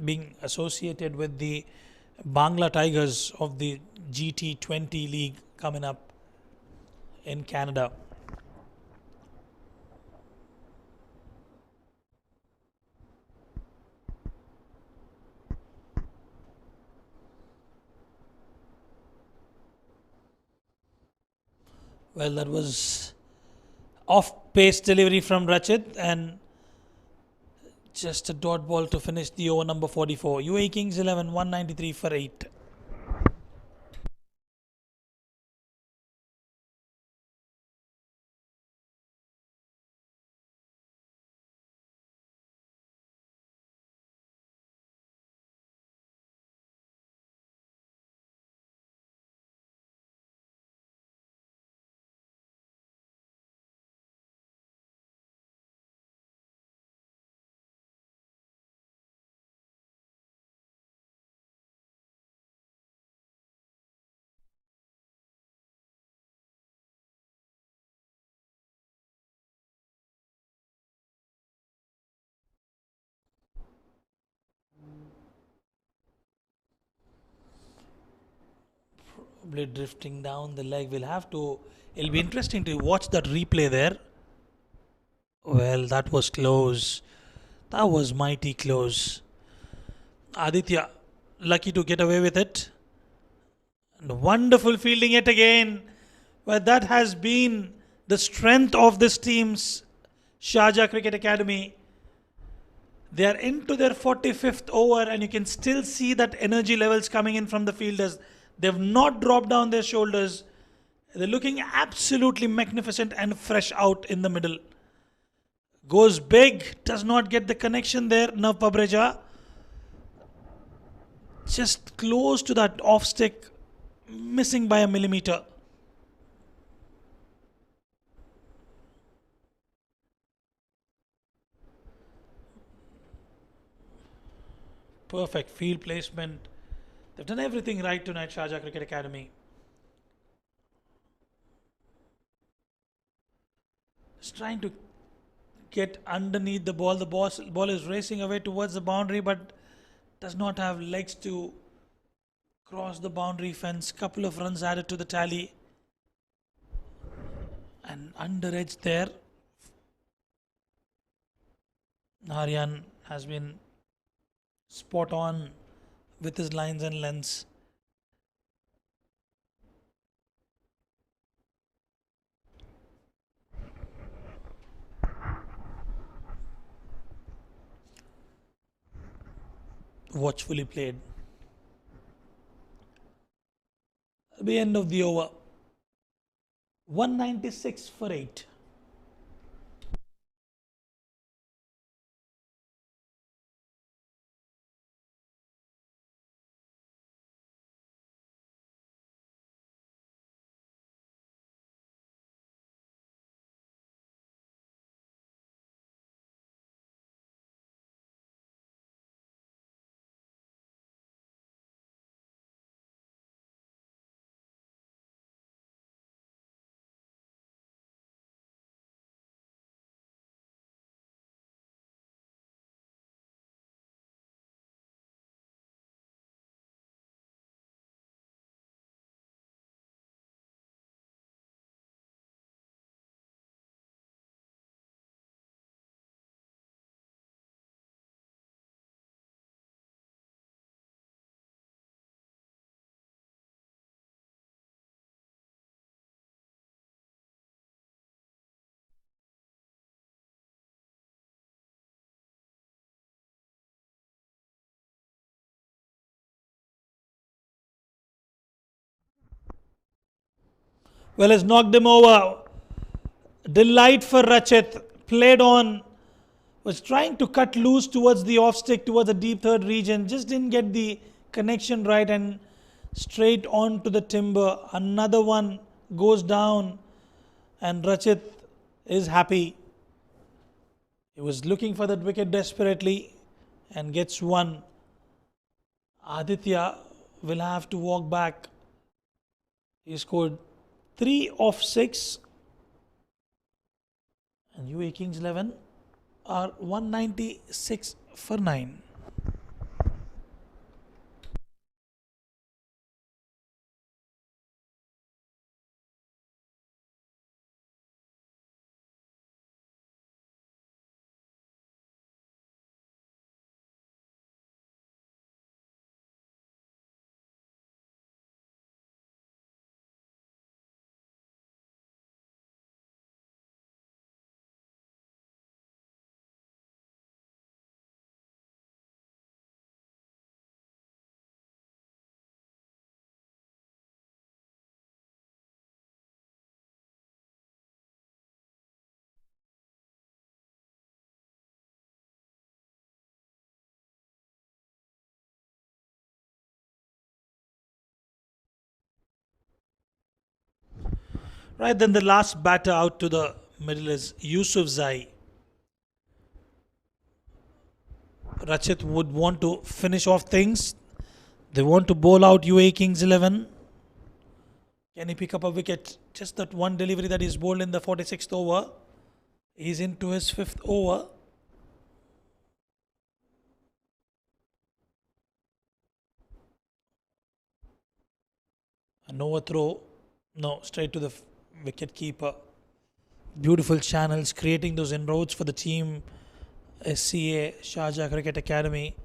being associated with the Bangla Tigers of the GT20 League coming up in Canada. Well, that was off-pace delivery from Rachit, and just a dot ball to finish the over number 44. UAE Kings 11, 193 for 8. Probably drifting down the leg. It'll be interesting to watch that replay there. Well, that was close. That was mighty close. Aditya, lucky to get away with it. And wonderful fielding yet again. Well, that has been the strength of this team's Sharjah Cricket Academy. They are into their 45th over, and you can still see that energy levels coming in from the fielders. They've not dropped down their shoulders. They're looking absolutely magnificent and fresh out in the middle. Goes big, does not get the connection there. Nav Pabreja just close to that off stick, missing by a millimeter. Perfect field placement. They've done everything right tonight, Sharjah Cricket Academy. Just trying to get underneath the ball. The ball is racing away towards the boundary, but does not have legs to cross the boundary fence. Couple of runs added to the tally. And under edge there. Aryan has been spot on with his lines and lengths. Watchfully played. At the end of the over, 196 for 8. Well, has knocked him over. Delight for Rachit. Played on. Was trying to cut loose towards the off stick, towards the deep third region. Just didn't get the connection right and straight on to the timber. Another one goes down and Rachit is happy. He was looking for that wicket desperately and gets one. Aditya will have to walk back. He scored 3 of 6. And UAE Kings 11 are 196 for 9. Right, then the last batter out to the middle is Yusuf Zai. Rachit would want to finish off things. They want to bowl out UAE Kings 11. Can he pick up a wicket? Just that one delivery that is bowled in the 46th over. He's into his 5th over. An overthrow. No, straight to the wicket keeper. Beautiful channels, creating those inroads for the team. SCA, Sharjah Cricket Academy.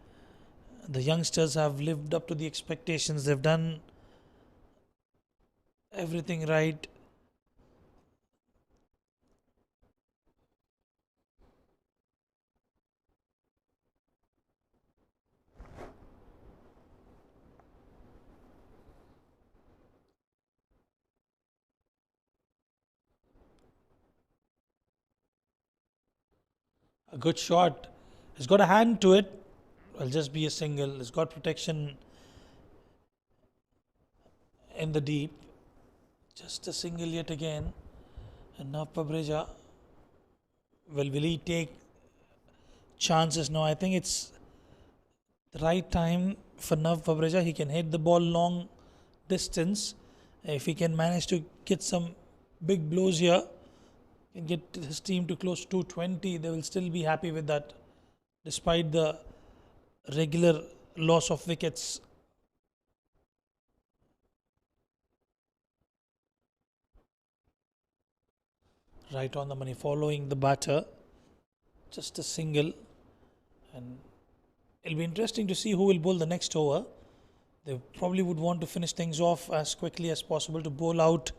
The youngsters have lived up to the expectations. They've done everything right. A good shot. It's got a hand to it. It'll just be a single. It's got protection in the deep. Just a single yet again. And now Pabreja. Well, will he take chances now? I think it's the right time for Nav Pabreja. He can hit the ball long distance. If he can manage to get some big blows here and get his team to close to 220, they will still be happy with that, despite the regular loss of wickets. Right on the money, following the batter, just a single, and it'll be interesting to see who will bowl the next over. They probably would want to finish things off as quickly as possible to bowl out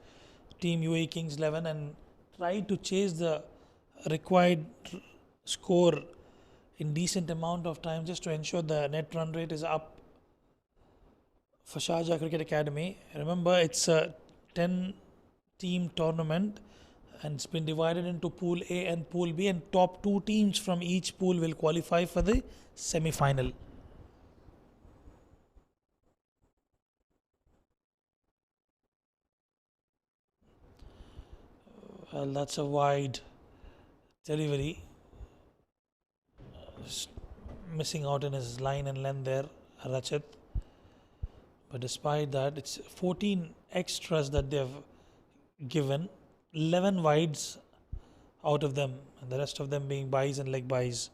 Team UAE Kings 11 and try to chase the required score in decent amount of time, just to ensure the net run rate is up for Sharjah Cricket Academy. Remember, it's a 10-team tournament and it's been divided into Pool A and Pool B, and top 2 teams from each pool will qualify for the semi-final. Well, that's a wide delivery. Missing out in his line and length there, Rachit. But despite that, it's 14 extras that they've given, 11 wides out of them, and the rest of them being byes and leg byes.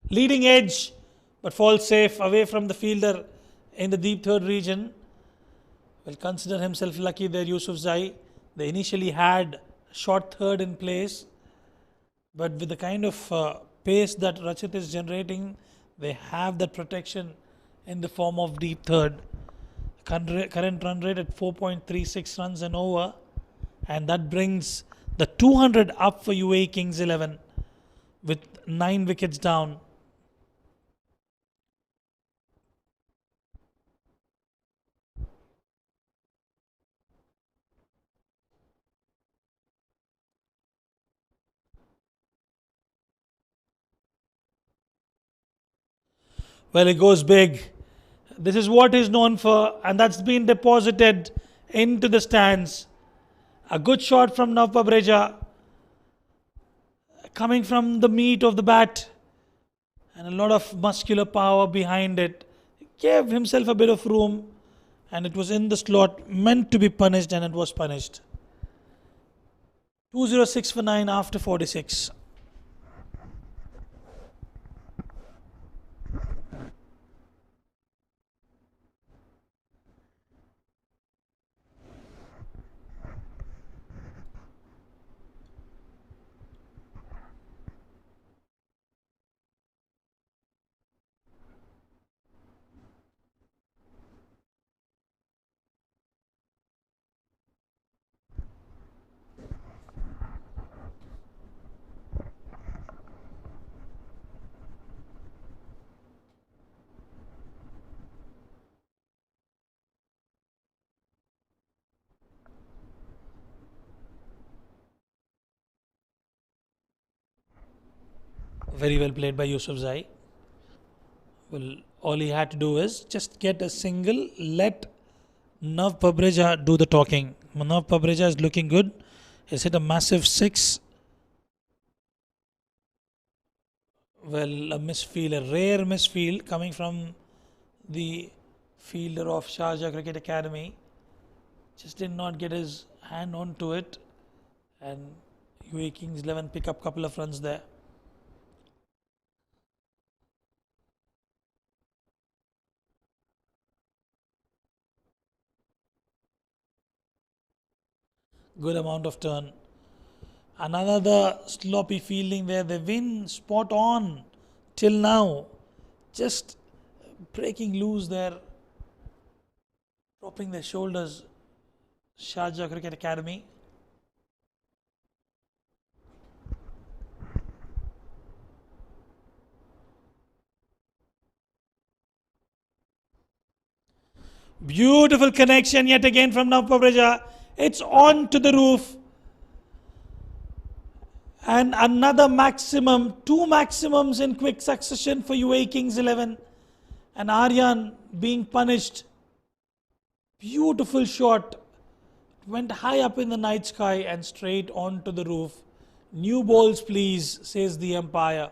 Leading edge, but falls safe away from the fielder in the deep third region. Will consider himself lucky there, Yusuf Zai. They initially had short third in place, but with the kind of pace that Rachit is generating, they have that protection in the form of deep third. Current run rate at 4.36 runs an over, and that brings the 200 up for UAE Kings 11 with 9 wickets down. Well, it goes big. This is what he's known for, and that's been deposited into the stands. A good shot from Nav Pabreja, coming from the meat of the bat, and a lot of muscular power behind it. Gave himself a bit of room, and it was in the slot, meant to be punished, and it was punished. 206 for 9 after 46. Very well played by Yusuf Zai. Well, all he had to do is just get a single, let Nav Pabreja do the talking. Nav Pabreja is looking good. He's hit a massive 6. Well, a misfield, a rare misfield coming from the fielder of Sharjah Cricket Academy. Just did not get his hand onto it, and UAE Kings 11 pick up a couple of runs there. Good amount of turn. Another sloppy fielding there. They win spot on till now. Just breaking loose there. Dropping their shoulders. Sharjah Cricket Academy. Beautiful connection yet again from Nav Pabreja. It's on to the roof. And another maximum, two maximums in quick succession for UAE Kings 11. And Aryan being punished. Beautiful shot. Went high up in the night sky and straight onto the roof. New balls please, says the umpire.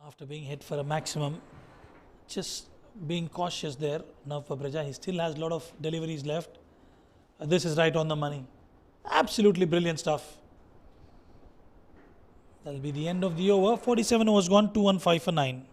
After being hit for a maximum, just being cautious there. Nav Pabreja, he still has a lot of deliveries left. This is right on the money. Absolutely brilliant stuff. That'll be the end of the over. 47 overs gone, 215 for 9.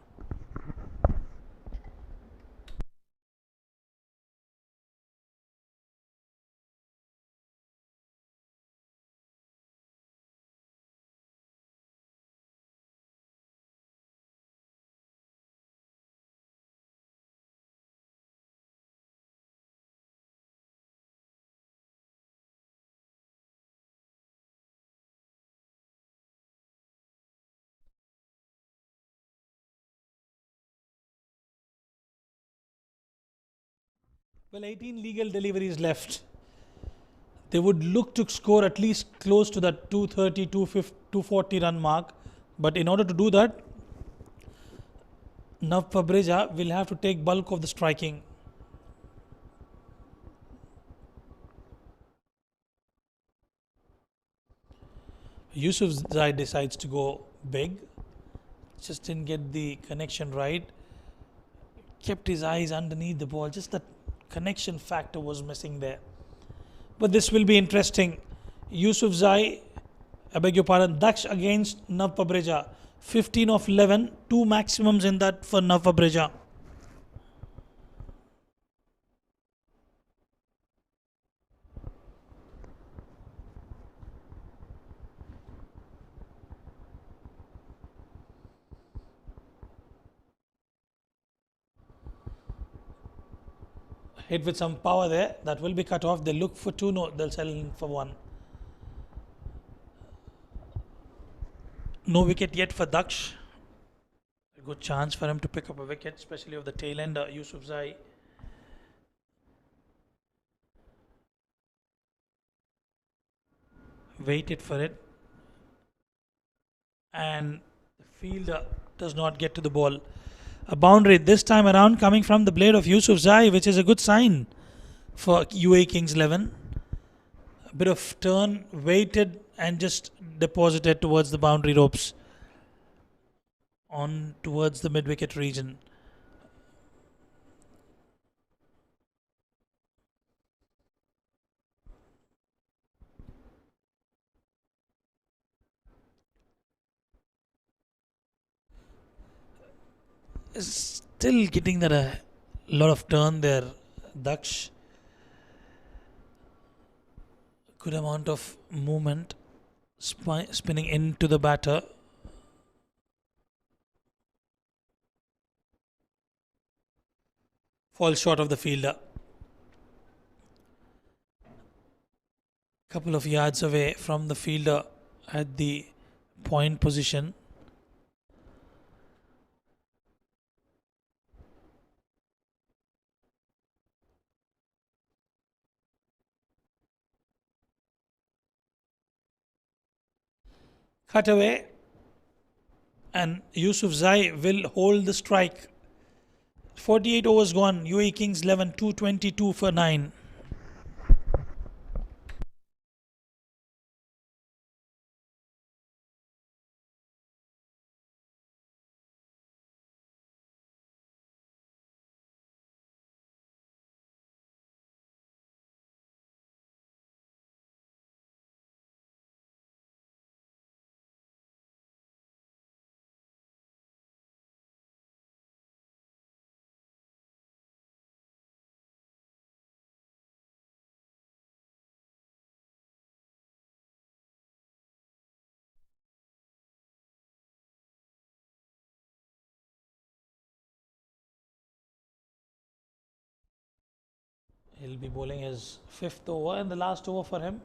Well, 18 legal deliveries left. They would look to score at least close to that 230, 240 run mark. But in order to do that, Nav Pabreja will have to take bulk of the striking. Yusuf Zai decides to go big. Just didn't get the connection right. Kept his eyes underneath the ball. Just that connection factor was missing there. But this will be interesting. Yusuf Zai, I beg your pardon, Daksh against Nav Pabreja. 15 of 11, two maximums in that for Nav Pabreja. Hit with some power there. That will be cut off. They look for two. No, they'll settle in for one. No wicket yet for Daksh. A good chance for him to pick up a wicket, especially of the tail ender, Yusuf Zai. Waited for it. And the fielder does not get to the ball. A boundary this time around coming from the blade of Yusuf Zai, which is a good sign for UAE Kings 11. A bit of turn, waited and just deposited towards the boundary ropes on towards the mid-wicket region. Still getting that a lot of turn there, Daksh. Good amount of movement, spinning into the batter. Falls short of the fielder. Couple of yards away from the fielder at the point position. cut away, and Yusuf Zai will hold the strike. 48 overs gone. UAE Kings 11, 222 for 9. He'll be bowling his 5th over and the last over for him.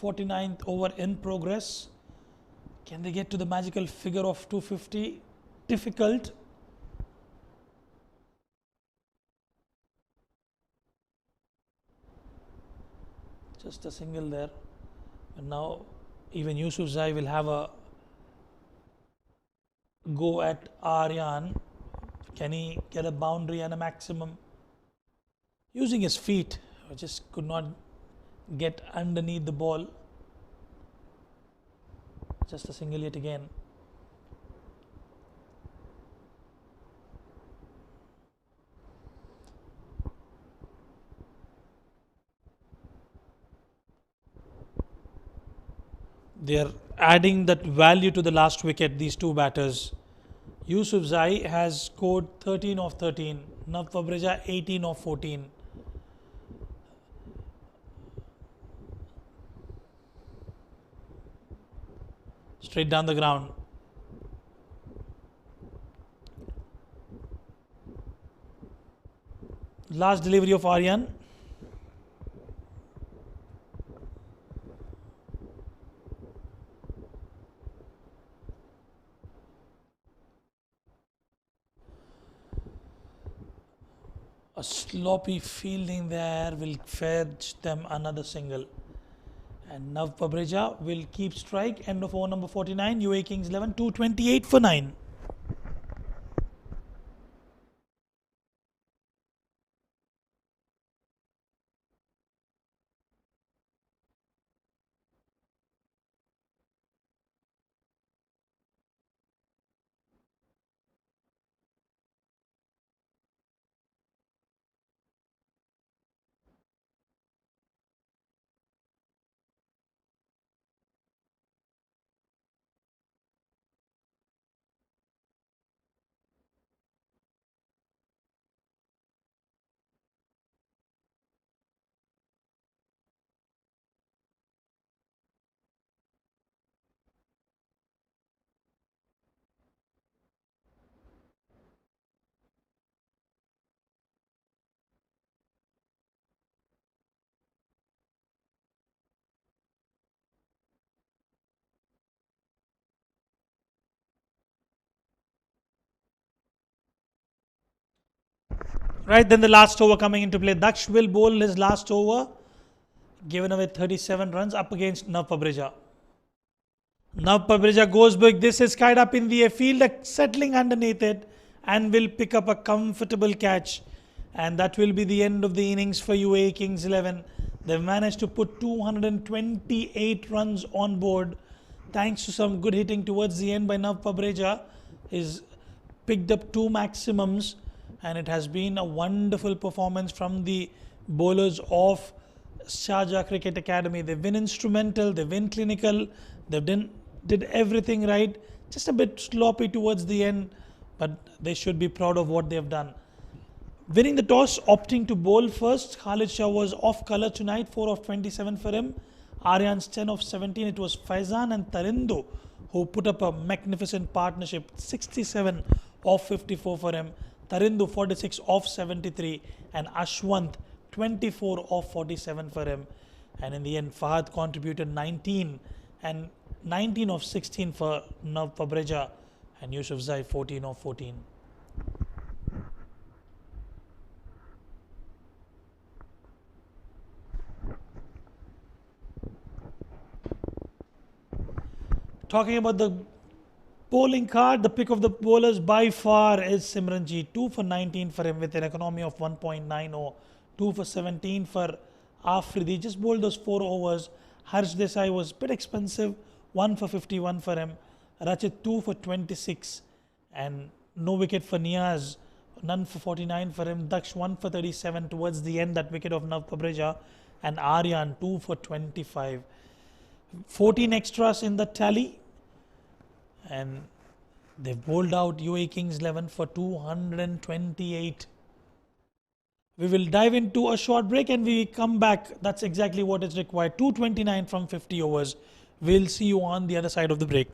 49th over in progress. Can they get to the magical figure of 250? Difficult. Just a single there. And now even Yusuf Zai will have a go at Aryan. Can he get a boundary and a maximum? Using his feet, just could not get underneath the ball. Just a single yet again. They are adding that value to the last wicket, these two batters. Yusuf Zai has scored 13 of 13. Nav Fabreja 18 of 14. Straight down the ground. Last delivery of Aryan. A sloppy fielding there will fetch them another single. And Nav Fabreja will keep strike. End of over number 49. UAE Kings 11, 228 for 9. Right, then the last over coming into play. Daksh will bowl his last over. Given away 37 runs up against Nav Fabreja. Nav Fabreja goes big. This is skied up in the air. Fielder settling underneath it and will pick up a comfortable catch. And that will be the end of the innings for UAE Kings 11. They've managed to put 228 runs on board. Thanks to some good hitting towards the end by Nav Fabreja. He's picked up 2 maximums. And it has been a wonderful performance from the bowlers of Sharjah Cricket Academy. They've been instrumental, they've been clinical, they've did everything right. Just a bit sloppy towards the end, but they should be proud of what they've done. Winning the toss, opting to bowl first. Khalid Shah was off colour tonight, 4 of 27 for him. Aryan's 10 of 17. It was Faizan and Tarindo who put up a magnificent partnership, 67 of 54 for him. Tarindo 46 of 73 and Ashwant 24 of 47 for him. And in the end, Fahad contributed 19 and 19 of 16 for Nav Fabreja and Yusuf Zai 14 of 14. Talking about the bowling card, the pick of the bowlers by far is Simranji. 2 for 19 for him with an economy of 1.90. 2 for 17 for Afridi. Just bowled those 4 overs. Harsh Desai was a bit expensive. 1 for 51 for him. Rachit 2 for 26. And no wicket for Niaz. None for 49 for him. Daksh 1 for 37 towards the end. That wicket of Nav Pabreja. And Aryan 2 for 25. 14 extras in the tally. And they've bowled out UAE Kings 11 for 228. We will dive into a short break and we come back. That's exactly what is required. 229 from 50 overs. We'll see you on the other side of the break.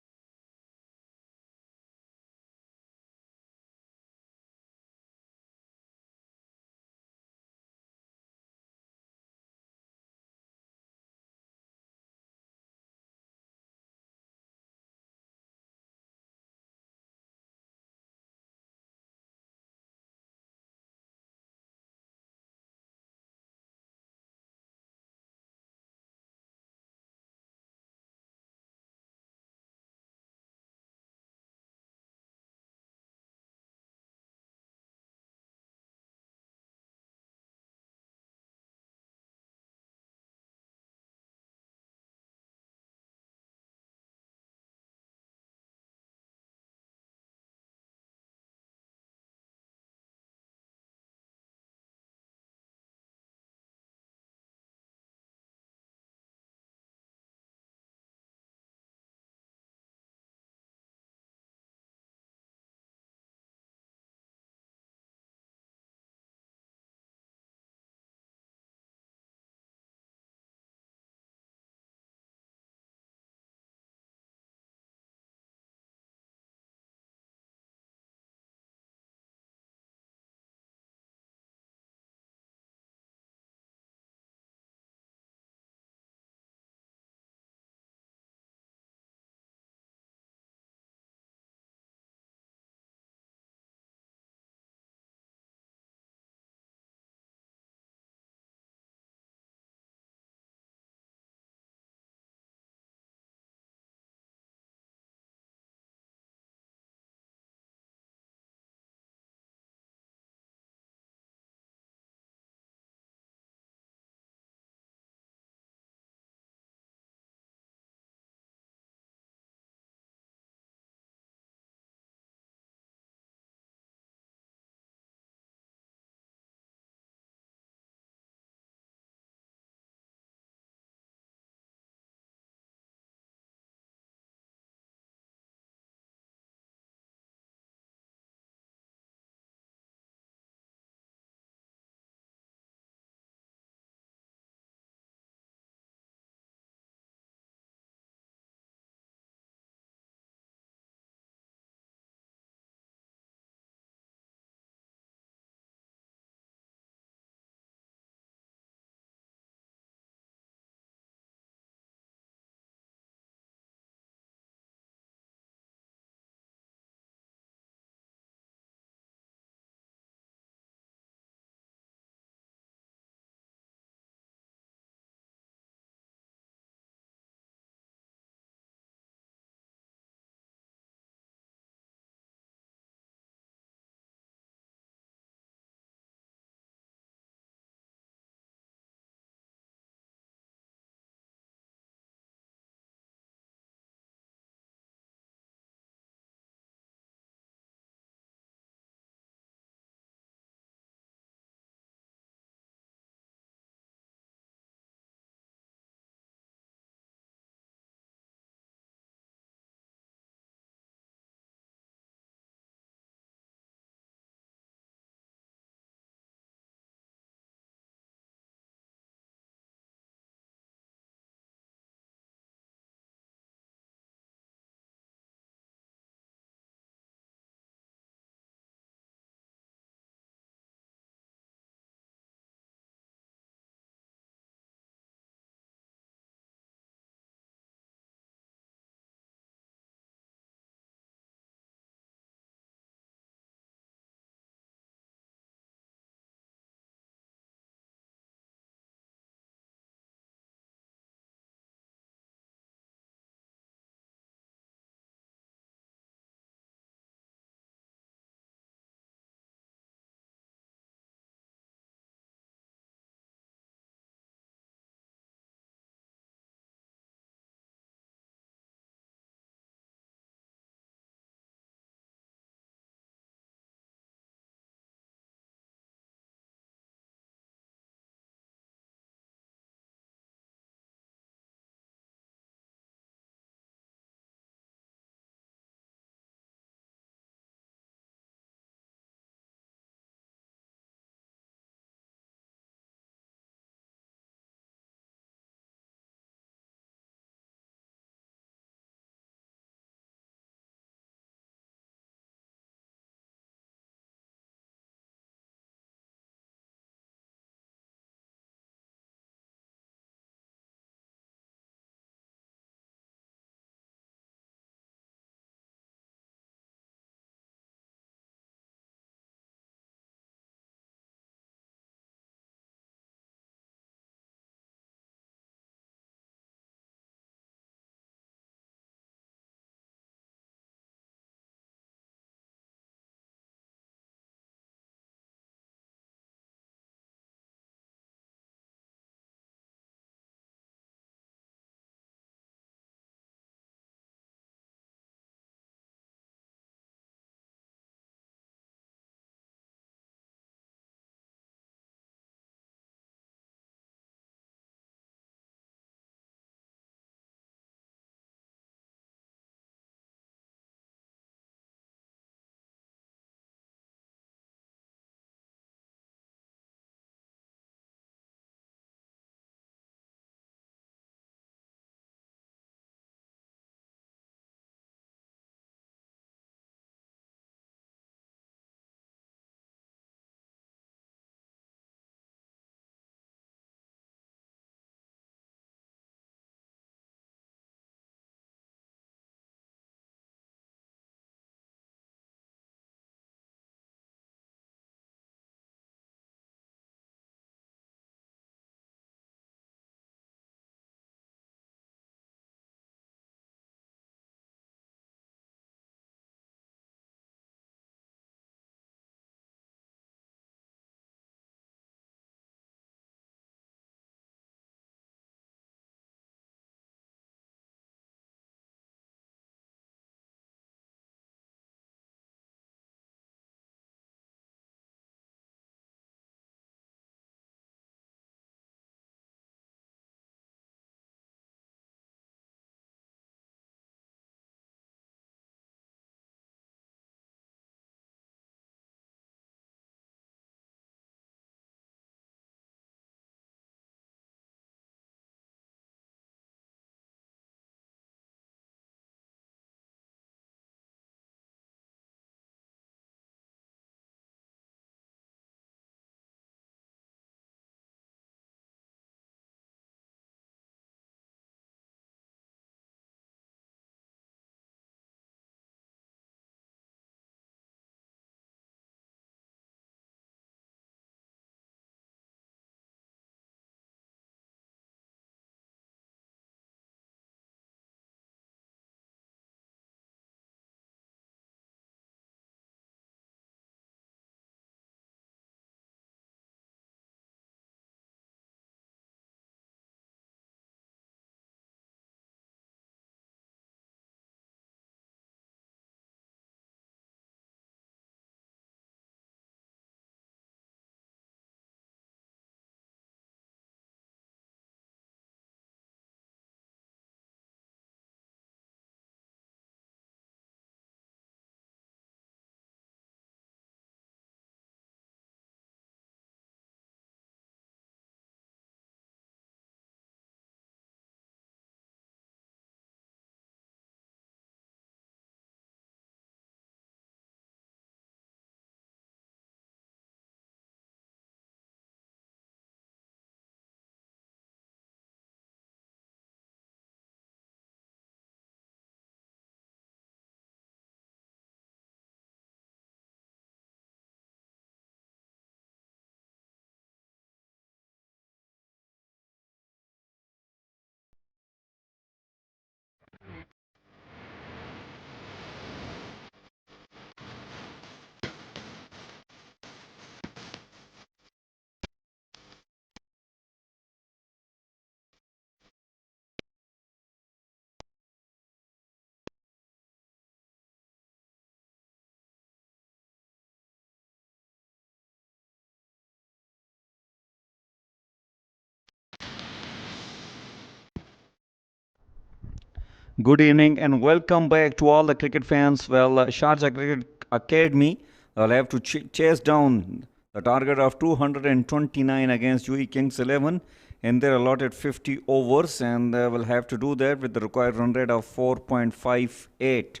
Good evening and welcome back to all the cricket fans. Well, Sharjah Cricket Academy will have to chase down the target of 229 against UAE Kings 11 in their allotted 50 overs, and they will have to do that with the required run rate of 4.58.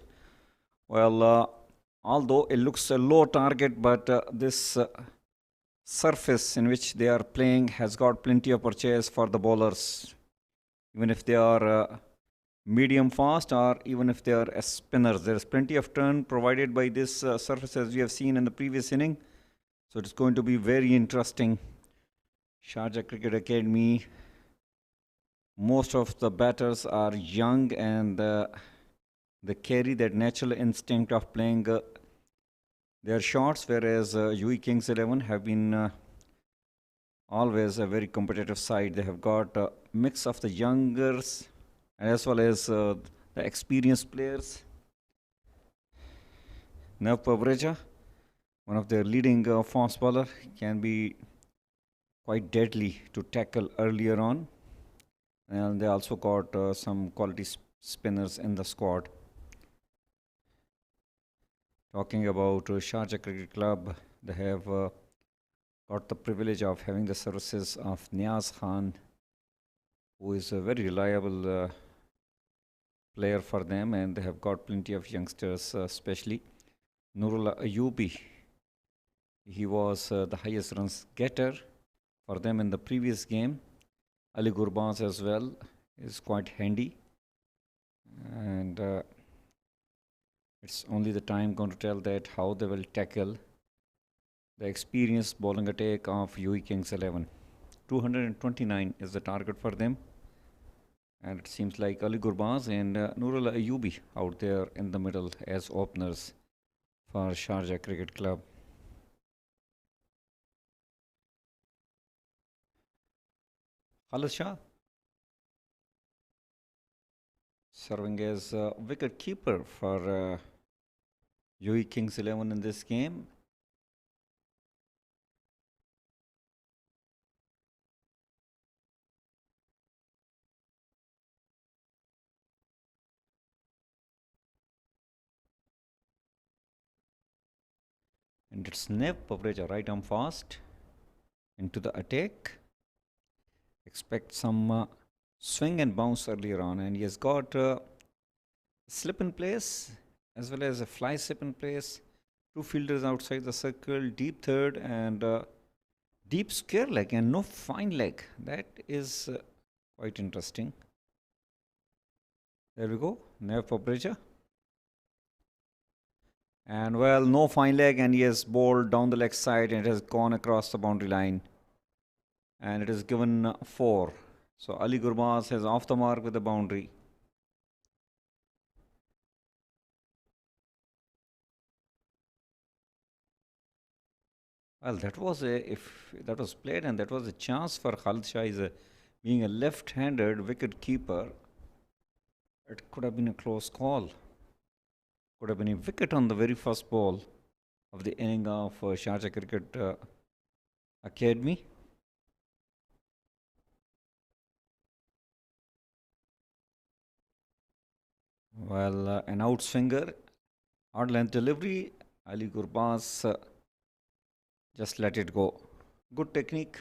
Well, although it looks a low target, but this surface in which they are playing has got plenty of purchase for the bowlers, even if they are medium fast or even if they are spinners. There is plenty of turn provided by this surface, as we have seen in the previous inning. So it's going to be very interesting. Sharjah Cricket Academy, most of the batters are young and they carry that natural instinct of playing their shots, whereas UAE Kings 11 have been always a very competitive side. They have got a mix of the youngers as well as the experienced players. Nav Pabreja, one of their leading fast bowler, can be quite deadly to tackle earlier on. And they also got some quality spinners in the squad. Talking about Sharjah Cricket Club, they have got the privilege of having the services of Niaz Khan, who is a very reliable player for them, and they have got plenty of youngsters, especially Nurullah Ayubi. He was the highest runs getter for them in the previous game. Ali Gurbaz as well is quite handy, and it's only the time going to tell that how they will tackle the experienced bowling attack of UAE Kings 11. 229 is the target for them. And it seems like Ali Gurbaz and Nurullah Ayubi out there in the middle as openers for Sharjah Cricket Club. Khalid Shah serving as wicket keeper for UAE Kings 11 in this game. And it's Nav Pabreja, right arm fast into the attack. Expect some swing and bounce earlier on, and he has got slip in place as well as a fly slip in place. Two fielders outside the circle, deep third and deep square leg and no fine leg. That is quite interesting. There we go, Nav Pabreja. And well, no fine leg, and he has bowled down the leg side and it has gone across the boundary line. And it is given 4. So Ali Gurbaz has off the mark with the boundary. Well, that was if that was played, and that was a chance for Khalid Shah, being a left-handed wicket keeper. It could have been a close call. Could have been a wicket on the very first ball of the inning of Sharjah Cricket Academy. Well, an outswinger, hard length delivery. Ali Gurbaz just let it go. Good technique.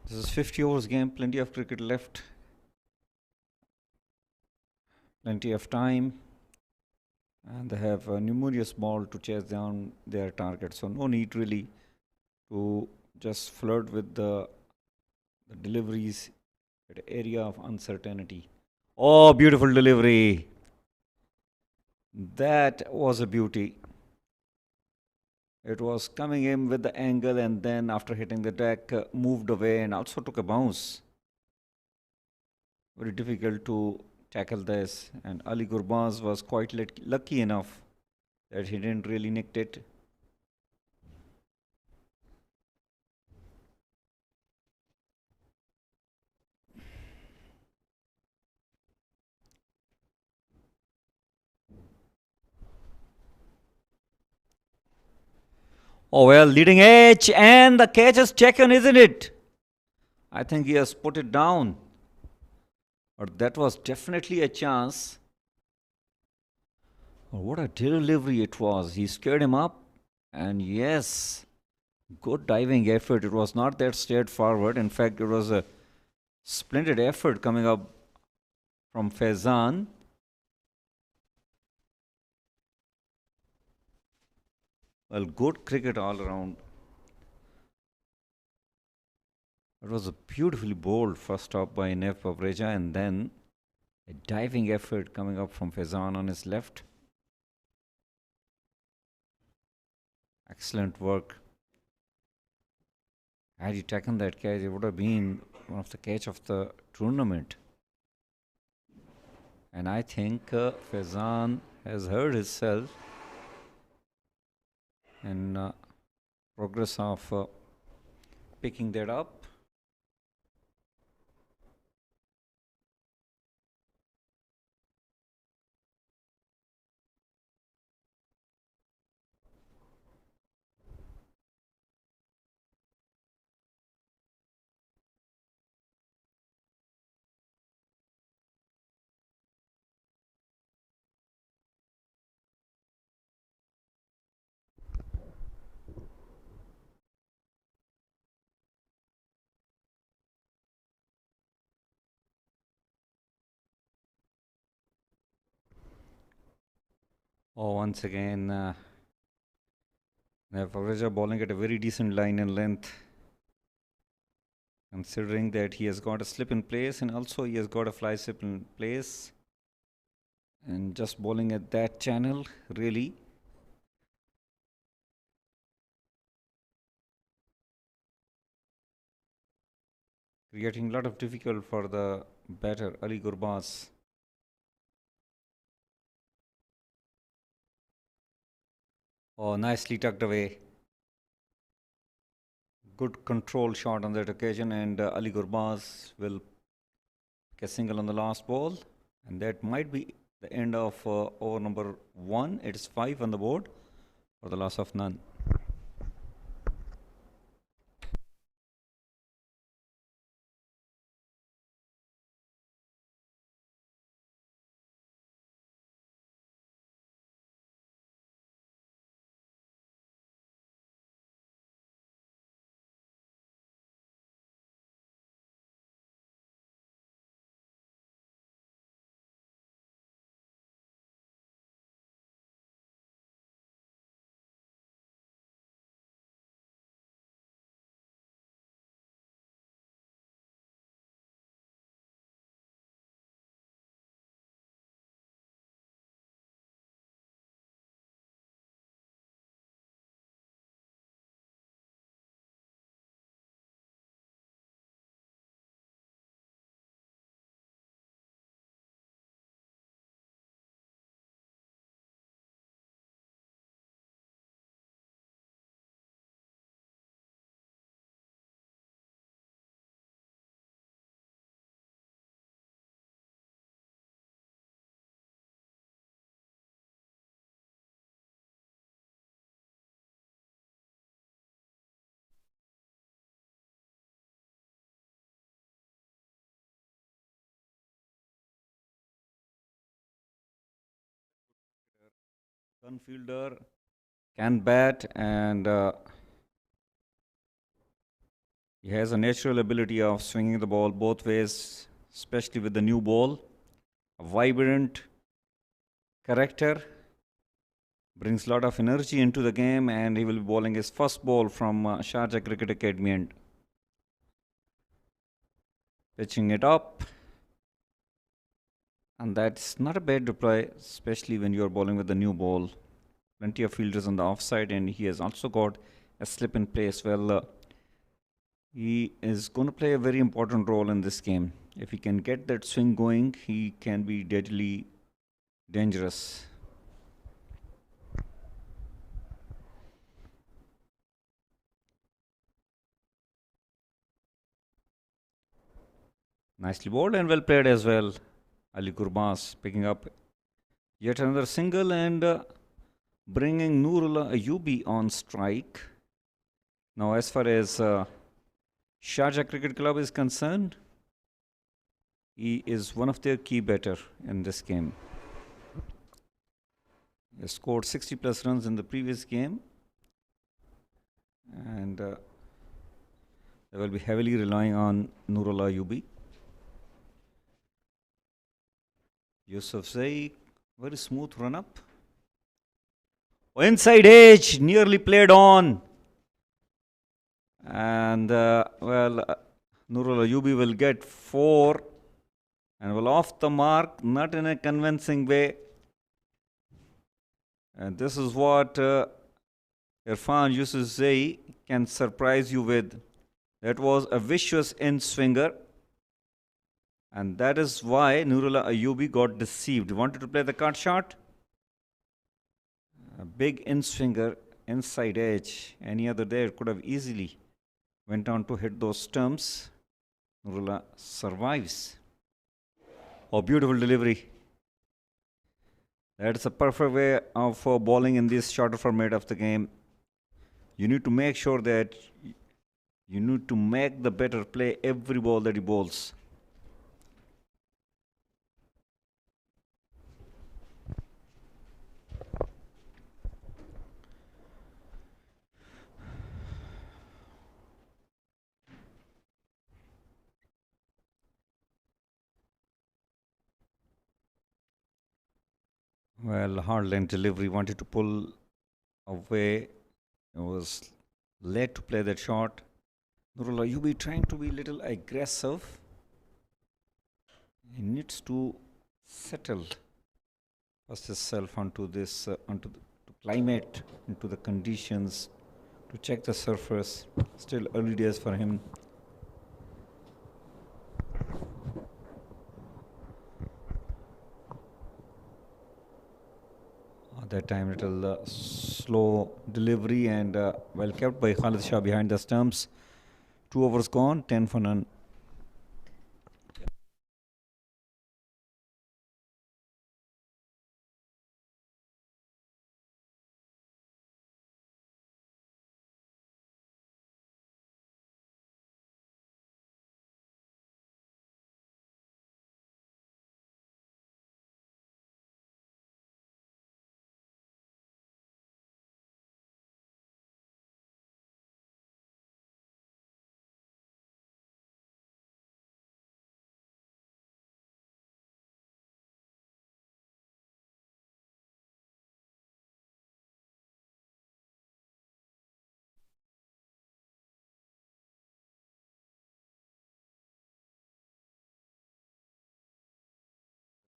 This is 50 overs game, plenty of cricket left. Plenty of time, and they have a numerous ball to chase down their target, so no need really to just flirt with the deliveries, that area of uncertainty. Oh, beautiful delivery. That was a beauty. It was coming in with the angle, and then after hitting the deck, moved away and also took a bounce. Very difficult to tackle this, and Ali Gurbaz was quite lucky enough that he didn't really nick it. Oh well, leading edge, and the catch is taken, isn't it? I think he has put it down. But that was definitely a chance. Oh, what a delivery it was. He scared him up. And yes, good diving effort. It was not that straightforward. In fact, it was a splendid effort coming up from Faizan. Well, good cricket all around. It was a beautifully bowled first stop by Nev Pavreja, and then a diving effort coming up from Faizan on his left. Excellent work. Had he taken that catch, it would have been one of the catch of the tournament. And I think Faizan has hurt himself in progress of picking that up. Oh, once again, Pavreja bowling at a very decent line and length, considering that he has got a slip in place and also he has got a fly slip in place. And just bowling at that channel, really. Creating a lot of difficult for the batter, Ali Gurbaz. Oh, nicely tucked away. Good control shot on that occasion, and Ali Gurbaz will get single on the last ball, and that might be the end of over number 1. It is 5 on the board for the loss of none. Gun fielder can bat, and he has a natural ability of swinging the ball both ways, especially with the new ball. A vibrant character, brings a lot of energy into the game, and he will be bowling his first ball from Sharjah Cricket Academy and pitching it up. And that's not a bad reply, especially when you're bowling with the new ball. Plenty of fielders on the offside, and he has also got a slip in place. Well, he is going to play a very important role in this game. If he can get that swing going, he can be deadly dangerous. Nicely bowled and well played as well. Ali Gurbaz picking up yet another single and bringing Nurullah Ayubi on strike. Now, as far as Sharjah Cricket Club is concerned, He is one of their key batter in this game. He scored 60 plus runs in the previous game, and they will be heavily relying on Nurullah Ayubi. Yusuf Zai, very smooth run up. Inside edge, nearly played on. And Nurullah Ayubi will get 4 and will off the mark, not in a convincing way. And this is what Irfan Yusuf Zai can surprise you with. That was a vicious in swinger. And that is why Nurullah Ayubi got deceived. Wanted to play the cut shot. A big in swinger, inside edge. Any other there could have easily went on to hit those stumps. Nurullah survives. Oh, beautiful delivery. That's a perfect way of bowling in this shorter format of the game. You need to make sure that you need to make the batter play every ball that he bowls. Well, hard line delivery, wanted to pull away. It was late to play that shot. Nurullah Ayubi trying to be a little aggressive. He needs to settle himself onto this, onto the climate, into the conditions, to check the surface. Still early days for him. At that time, little slow delivery and well kept by Khalid Shah behind the stumps. 2 overs gone, 10 for none.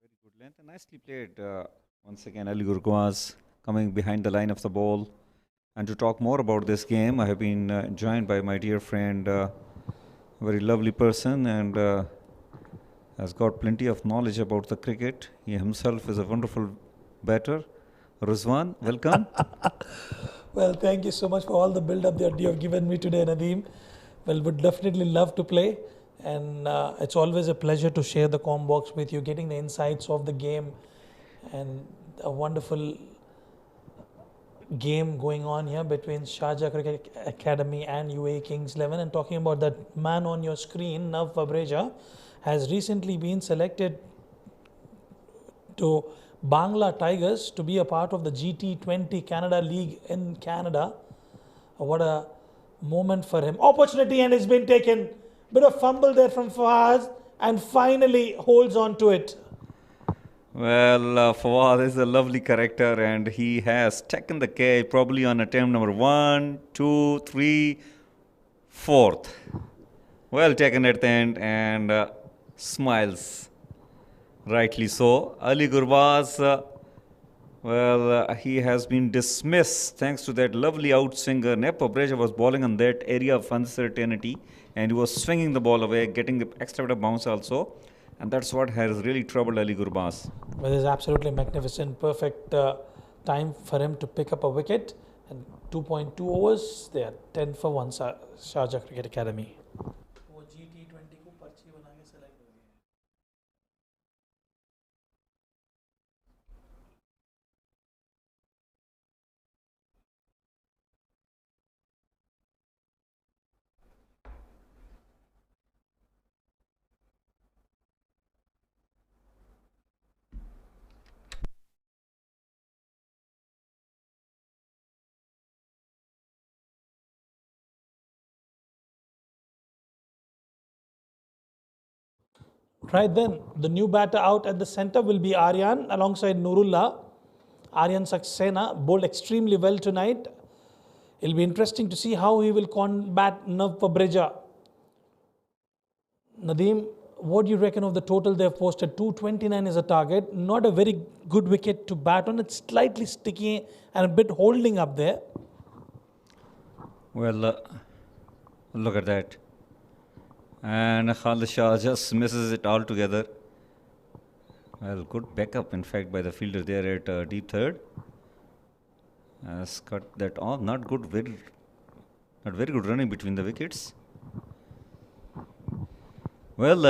Very good length and nicely played. Once again, Ali Gurgwaz coming behind the line of the ball. And to talk more about this game, I have been joined by my dear friend, a very lovely person, and has got plenty of knowledge about the cricket. He himself is a wonderful batter. Rizwan, welcome. Well, thank you so much for all the build-up that you have given me today, Nadeem. Well, would definitely love to play, and it's always a pleasure to share the comm box with you, getting the insights of the game, and a wonderful game going on here between Sharjah Cricket Academy and UAE Kings 11. And talking about that man on your screen, Nav Fabreja, has recently been selected to Bangla Tigers to be a part of the GT20 Canada League in Canada. What a moment for him. Opportunity, and it's been taken. Bit of fumble there from Fawaz, and finally holds on to it. Well, Fawad is a lovely character, and he has taken the catch probably on attempt number 1, 2, 3, 4th. Well taken at the end, and smiles. Rightly so. Ali Gurbaz, he has been dismissed thanks to that lovely outswinger. Nepo Breja was bowling on that area of uncertainty, and he was swinging the ball away, getting the extra bit of bounce also. And that's what has really troubled Ali Gurbaz. Well, it's absolutely magnificent. Perfect time for him to pick up a wicket. And 2.2 overs, they are 10 for 1, Sharjah Cricket Academy. Right then, the new batter out at the centre will be Aryan alongside Nurullah. Aryan Saxena bowled extremely well tonight. It'll be interesting to see how he will combat Nav Pabreja. Nadeem, what do you reckon of the total they've posted? 229 is a target. Not a very good wicket to bat on. It's slightly sticky and a bit holding up there. Well, look at that. And Khalid Shah just misses it altogether. Well, good backup, in fact, by the fielder there at deep third. Has cut that off. Not very good running between the wickets. Well,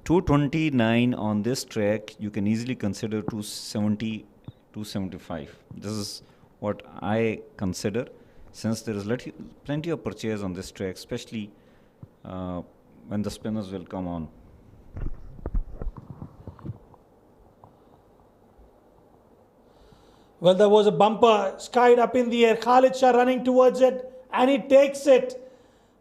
229 on this track, you can easily consider 270, 275. This is what I consider, since there is plenty of purchase on this track, especially when the spinners will come on. Well, there was a bumper skied up in the air. Khalid Shah running towards it, and he takes it.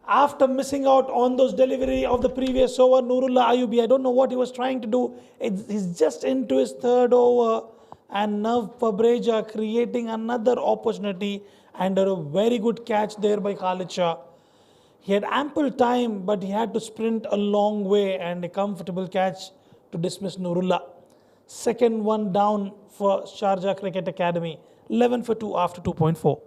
After missing out on those delivery of the previous over, Nurullah Ayubi, I don't know what he was trying to do. He's just into his third over, and Nav Pabreja creating another opportunity, and a very good catch there by Khalid Shah. He had ample time, but he had to sprint a long way, and a comfortable catch to dismiss Nurullah. Second one down for Sharjah Cricket Academy. 11 for 2 after 2.4.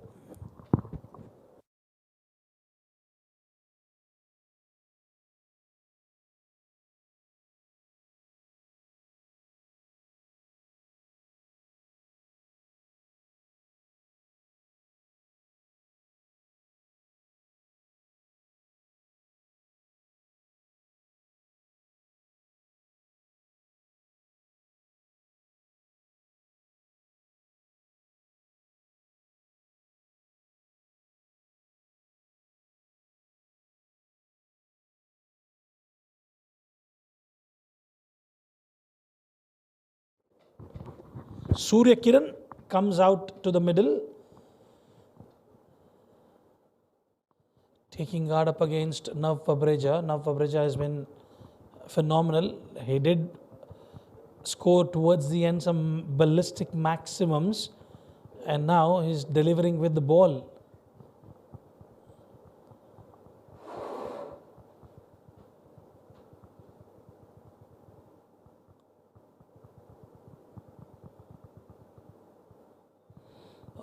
Surya Kiran comes out to the middle, taking guard up against Nav Pabreja. Nav Pabreja has been phenomenal. He did score towards the end some ballistic maximums, and now he's delivering with the ball.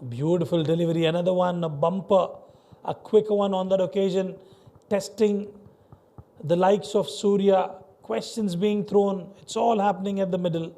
Beautiful delivery, another one, a bumper, a quicker one on that occasion, testing the likes of Surya, questions being thrown, it's all happening at the middle.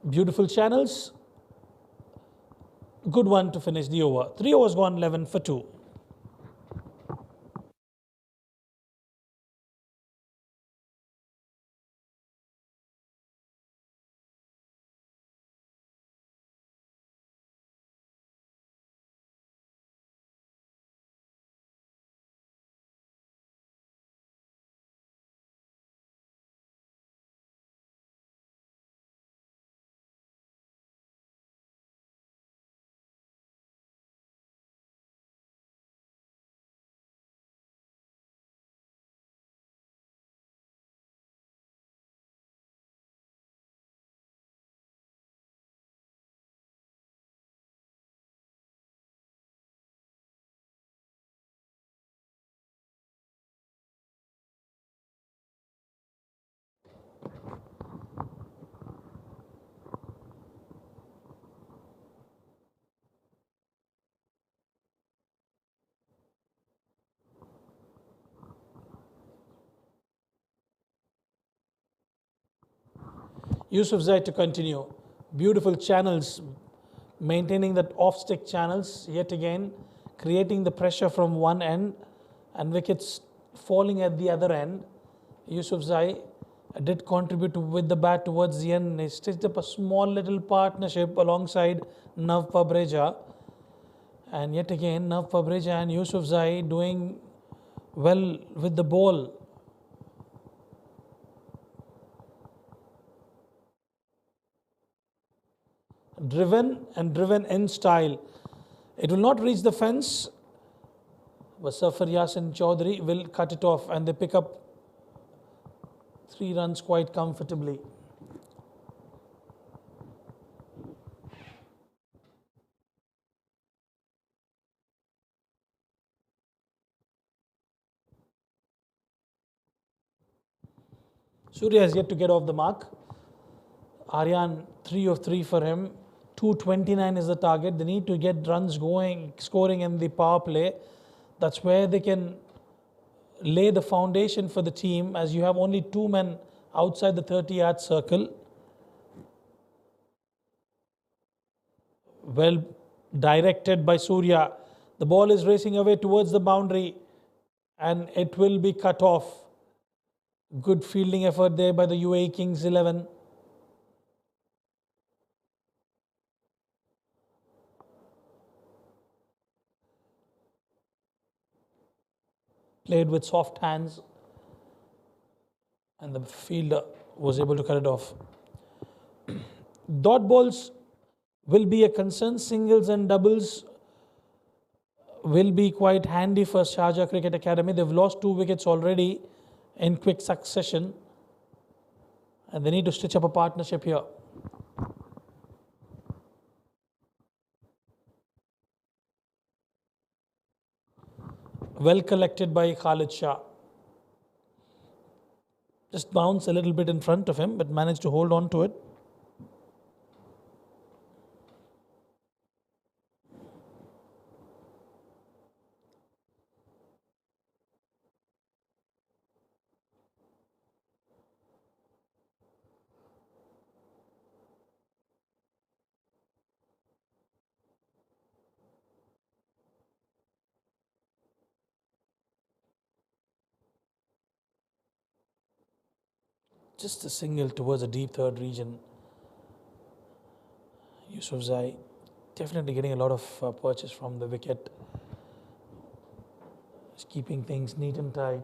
Beautiful channels. Good one to finish the over. 3 overs gone, 11 for 2. Yusuf Zaid to continue. Beautiful channels, maintaining that off-stick channels yet again, creating the pressure from one end and wickets falling at the other end. Yusuf Zai did contribute with the bat towards the end. He stitched up a small little partnership alongside Nav Pabreja. And yet again, Nav Pabreja and Yusuf Zai doing well with the ball. Driven and driven in style. It will not reach the fence, but Safar Yasin Chaudhary will cut it off and they pick up 3 runs quite comfortably. Surya has yet to get off the mark. Aryan 3 of 3 for him. 229 is the target. They need to get runs going, scoring in the power play. That's where they can lay the foundation for the team, as you have only 2 men outside the 30-yard circle. Well directed by Surya. The ball is racing away towards the boundary and it will be cut off. Good fielding effort there by the UAE Kings 11. Played with soft hands and the fielder was able to cut it off. Dot balls will be a concern. Singles and doubles will be quite handy for Sharjah Cricket Academy. They've lost 2 wickets already in quick succession and they need to stitch up a partnership here. Well collected by Khalid Shah. Just bounced a little bit in front of him but managed to hold on to it. Just a single towards a deep third region. Yusuf Zai definitely getting a lot of purchase from the wicket. Just keeping things neat and tight.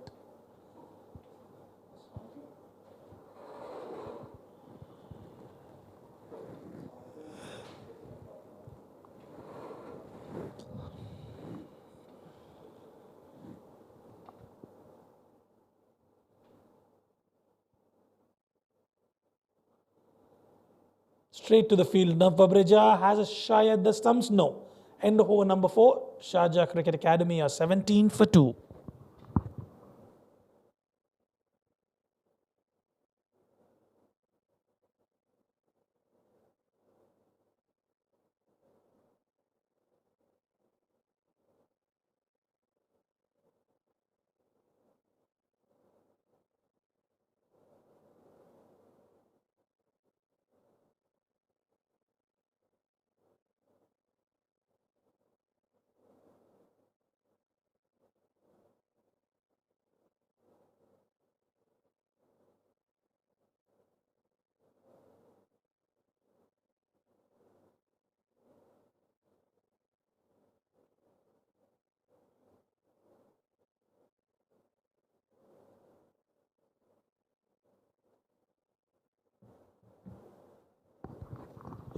Straight to the field. Nav Babreja has a shy at the stumps. No. End of over number 4. Sharjah Cricket Academy are 17 for 2.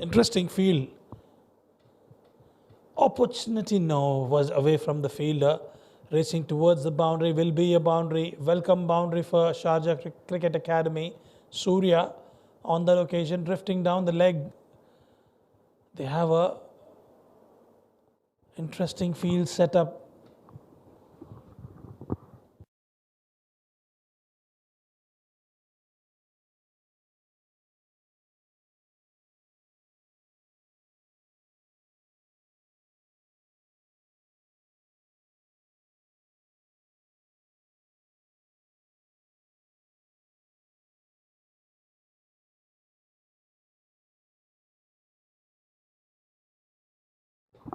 Interesting field. Opportunity no, was away from the fielder. Racing towards the boundary will be a boundary. Welcome boundary for Sharjah Cricket Academy. Surya on that occasion drifting down the leg. They have a interesting field setup.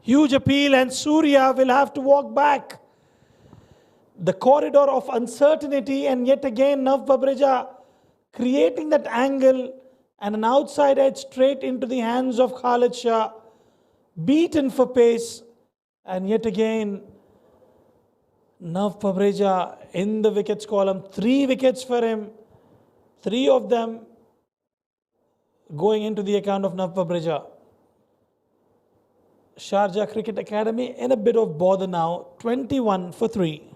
Huge appeal and Surya will have to walk back. the corridor of uncertainty, and yet again Nav Babreja creating that angle and an outside edge straight into the hands of Khalid Shah, beaten for pace, and yet again Nav Babreja in the wickets column. 3 wickets for him, 3 of them going into the account of Nav Babreja. Sharjah Cricket Academy in a bit of bother now, 21 for 3.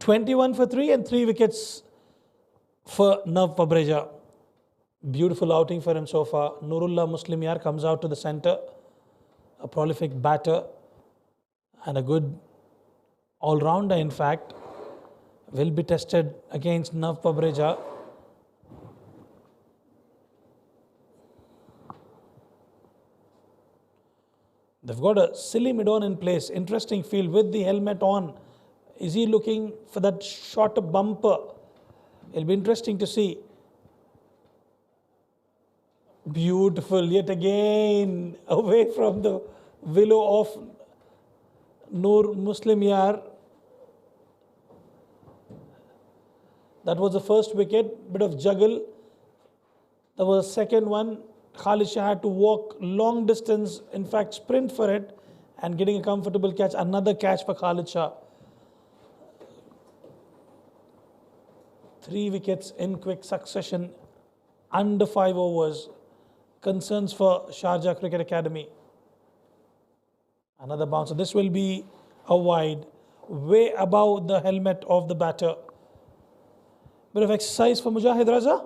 "21 for 3 and 3 wickets for Nav Babreja. Beautiful outing for him so far. Nurullah Muslimyar comes out to the centre, a prolific batter and a good all-rounder in fact, will be tested against Nav Babreja. They've got a silly mid-on in place, interesting field with the helmet on. Is he looking for that shorter bumper? It'll be interesting to see. Beautiful, yet again, away from the willow of Nur Muslimyar. That was the first wicket, bit of juggle. There was a second one. Khalid Shah had to walk long distance, in fact sprint for it, and getting a comfortable catch. Another catch for Khalid Shah. 3 wickets in quick succession, under 5 overs. Concerns for Sharjah Cricket Academy. Another bouncer. This will be a wide, way above the helmet of the batter. Bit of exercise for Mujahid Raza.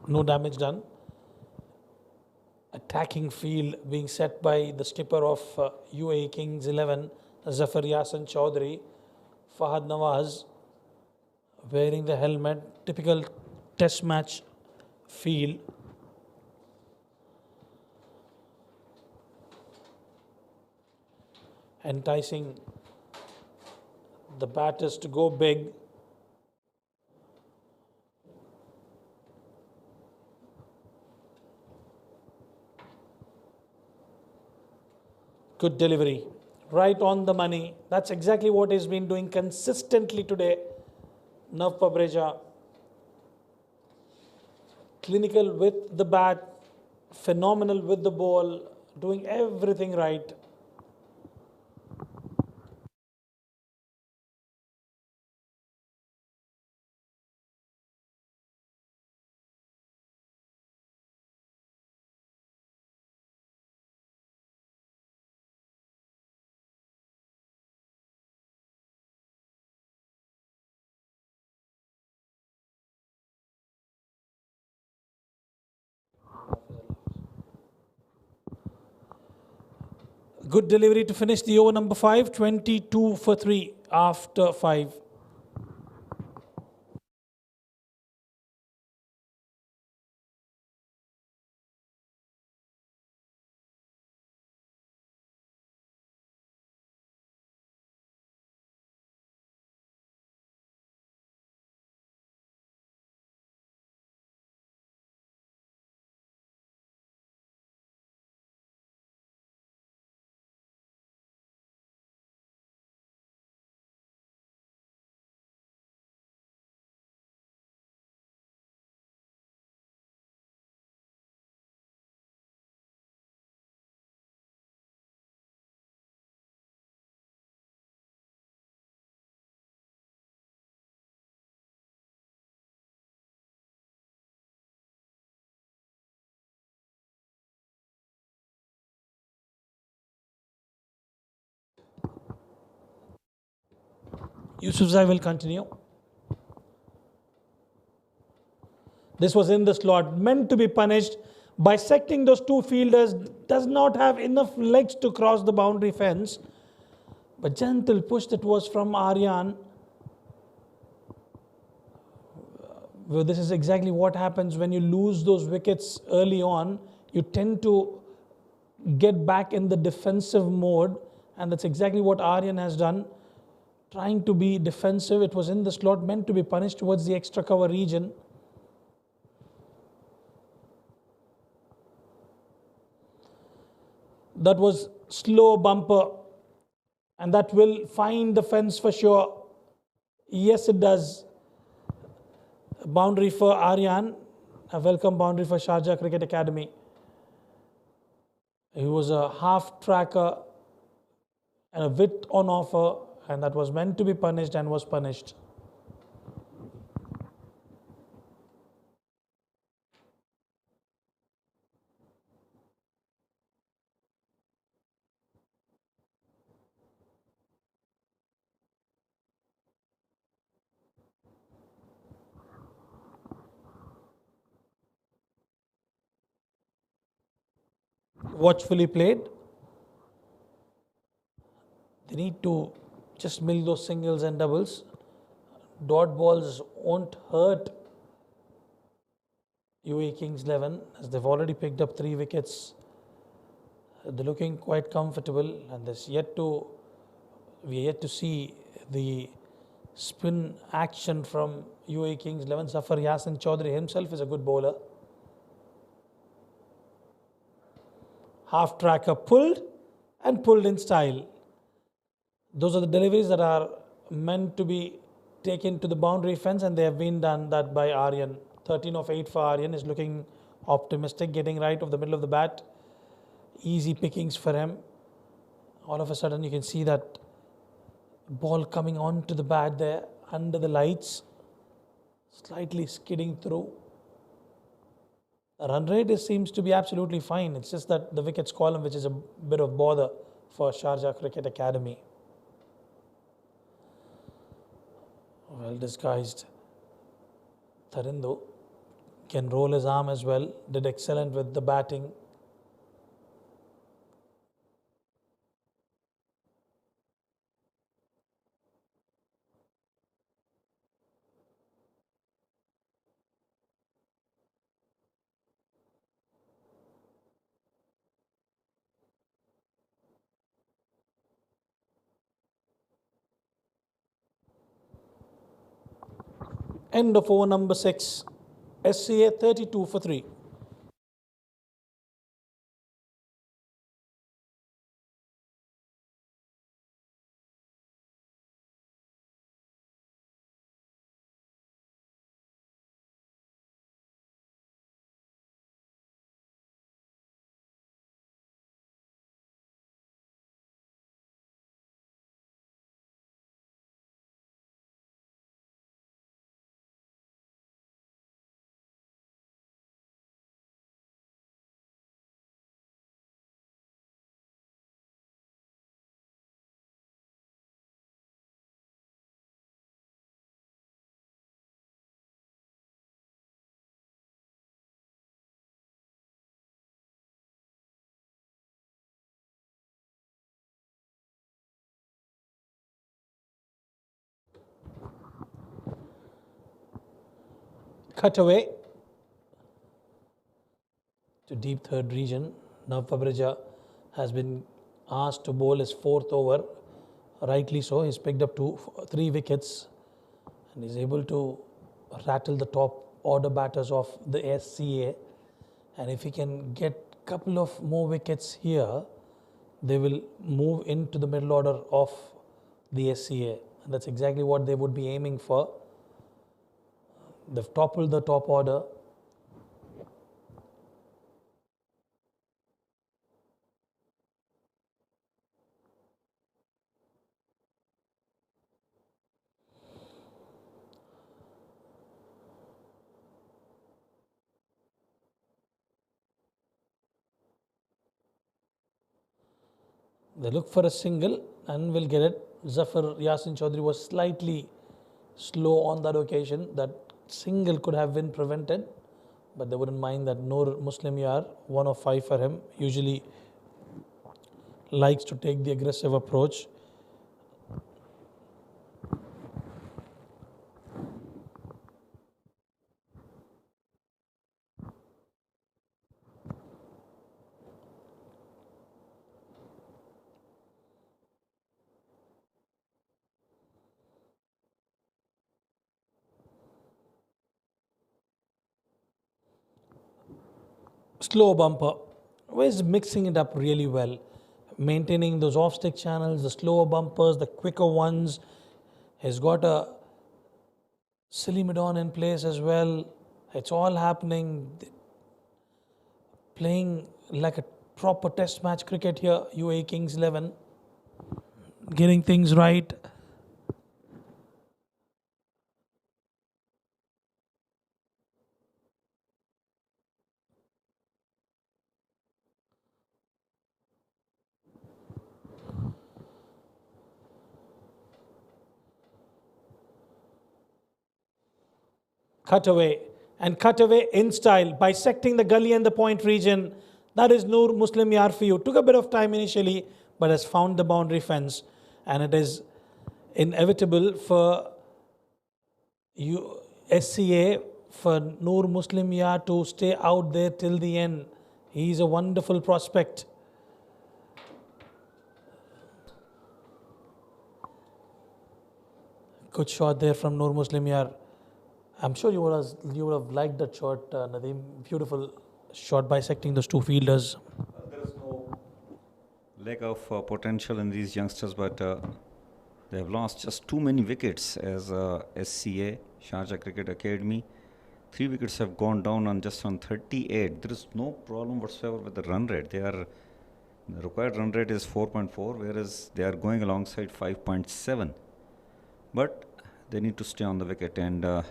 No damage done. Attacking field being set by the skipper of UAE Kings 11, Zafar Yasin Chaudhry. Fahad Nawaz wearing the helmet, typical test match feel. Enticing the batters to go big. Good delivery, right on the money. That's exactly what he's been doing consistently today. Nav Babreja, clinical with the bat, phenomenal with the ball, doing everything right. Good delivery to finish the over number 5, 22 for 3 after 5. Yusufzai will continue. This was in the slot, meant to be punished. Bisecting those two fielders, does not have enough legs to cross the boundary fence. But gentle push that was from Aryan. Well, this is exactly what happens when you lose those wickets early on. You tend to get back in the defensive mode, and that's exactly what Aryan has done. Trying to be defensive, it was in the slot, meant to be punished towards the extra cover region. That was slow bumper, and that will find the fence for sure. Yes, it does. Boundary for Aryan, a welcome boundary for Sharjah Cricket Academy. He was a half tracker and a bit on offer, and that was meant to be punished and was punished. Watchfully played. They need to just milk those singles and doubles. Dot balls won't hurt UAE Kings 11, as they've already picked up 3 wickets. They're looking quite comfortable, and we are yet to see the spin action from UAE Kings 11. Zafar Yasin Chaudhary himself is a good bowler. Half tracker pulled and pulled in style. Those are the deliveries that are meant to be taken to the boundary fence, and they have been done that by Aryan. 13 of 8 for Aryan is looking optimistic, getting right of the middle of the bat. Easy pickings for him. All of a sudden you can see that ball coming onto the bat there under the lights, slightly skidding through. The run rate seems to be absolutely fine. It's just that the wickets column, which is a bit of bother for Sharjah Cricket Academy. Well disguised. Tharindu can roll his arm as well. Did excellent with the batting. End of over number 6. SCA 32 for 3. Cut away to deep third region. Now Fabreja has been asked to bowl his 4th over. Rightly so. He's picked up 3 wickets, and he's able to rattle the top order batters of the SCA. And if he can get a couple of more wickets here, they will move into the middle order of the SCA. And that's exactly what they would be aiming for. They've toppled the top order. They look for a single and will get it. Zafar Yasin Chaudhary was slightly slow on that occasion. That single could have been prevented, but they wouldn't mind that. Noor Muslim Yar, 1 of 5 for him, usually likes to take the aggressive approach. Slow bumper, always mixing it up really well, maintaining those off stick channels, the slower bumpers, the quicker ones. He's got a silly mid-on in place as well. It's all happening, playing like a proper test match cricket here. UAE Kings 11 getting things right. Cutaway and cutaway in style, bisecting the gully and the point region. That is Noor Muslim Yar for you. Took a bit of time initially, but has found the boundary fence, and it is inevitable for SCA, for Noor Muslim Yar to stay out there till the end. He's a wonderful prospect. Good shot there from Noor Muslim Yar. I'm sure you would have liked that shot, Nadeem. Beautiful shot bisecting those two fielders. There is no lack of potential in these youngsters, but they have lost just too many wickets as SCA, Sharjah Cricket Academy. 3 wickets have gone down on 38. There is no problem whatsoever with the run rate. The required run rate is 4.4, whereas they are going alongside 5.7. But they need to stay on the wicket. And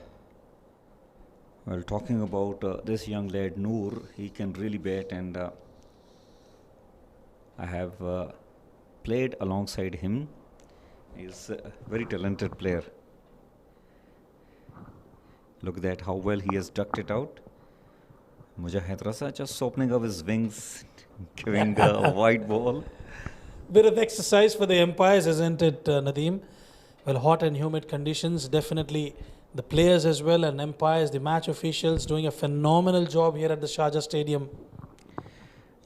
well, talking about this young lad Noor, he can really bat, and I have played alongside him. He's a very talented player. Look at that, how well he has ducked it out. Mujahid Rasa just opening up his wings, giving a wide ball. Bit of exercise for the umpires, isn't it, Nadeem? Well, hot and humid conditions, definitely the players as well, and umpires, the match officials doing a phenomenal job here at the Sharjah Stadium.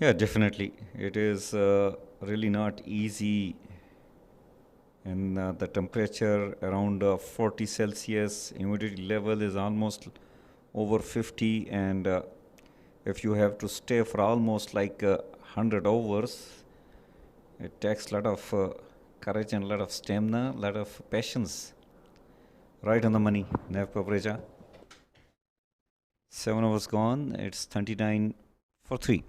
Yeah, definitely. It is really not easy. And the temperature around 40 Celsius, humidity level is almost over 50. And if you have to stay for almost like 100 hours, it takes a lot of courage and a lot of stamina, a lot of patience. Right on the money, Nev Pavreja. 7 overs gone, it's 39 for 3.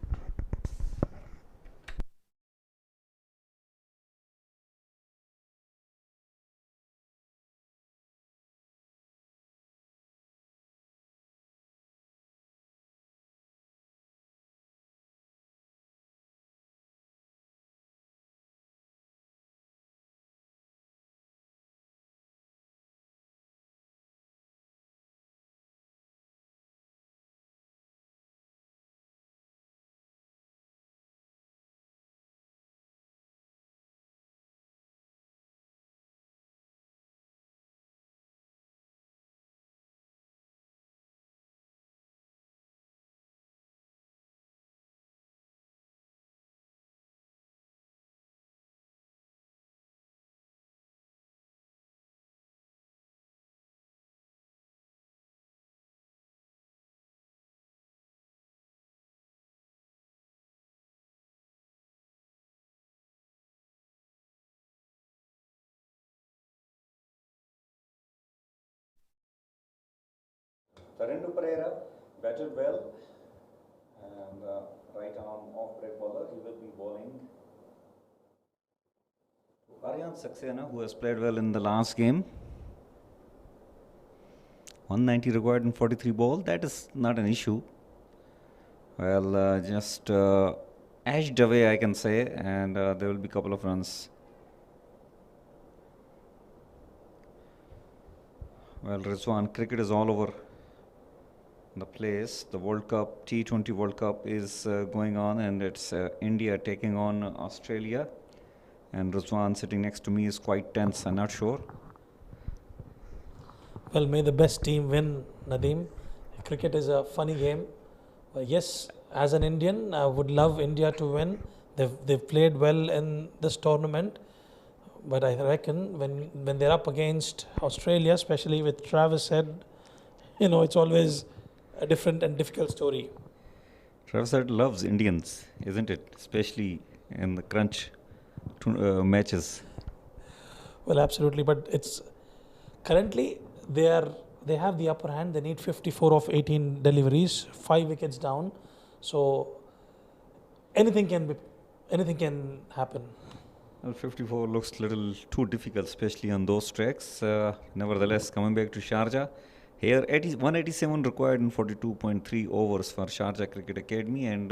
Tarendu Pereira batted well, and right arm off break bowler. He will be bowling to Aryan Saxena, who has played well in the last game. 190 required in 43 ball. That is not an issue. Well, just edged away, I can say, and there will be a couple of runs. Well, Rizwan, cricket is all over the place. The World Cup, T20 World Cup is going on, and it's India taking on Australia. And Rizwan sitting next to me is quite tense. I'm not sure. Well, may the best team win, Nadeem. Cricket is a funny game. Yes, as an Indian, I would love India to win. They've played well in this tournament. But I reckon when they're up against Australia, especially with Travis Head, it's always a different and difficult story. Travis Head loves Indians, isn't it? Especially in the crunch matches. Well, absolutely. But it's currently they have the upper hand. They need 54 of 18 deliveries, 5 wickets down. So anything can happen. Well, 54 looks a little too difficult, especially on those tracks. Nevertheless, coming back to Sharjah, here 187 required in 42.3 overs for Sharjah Cricket Academy, and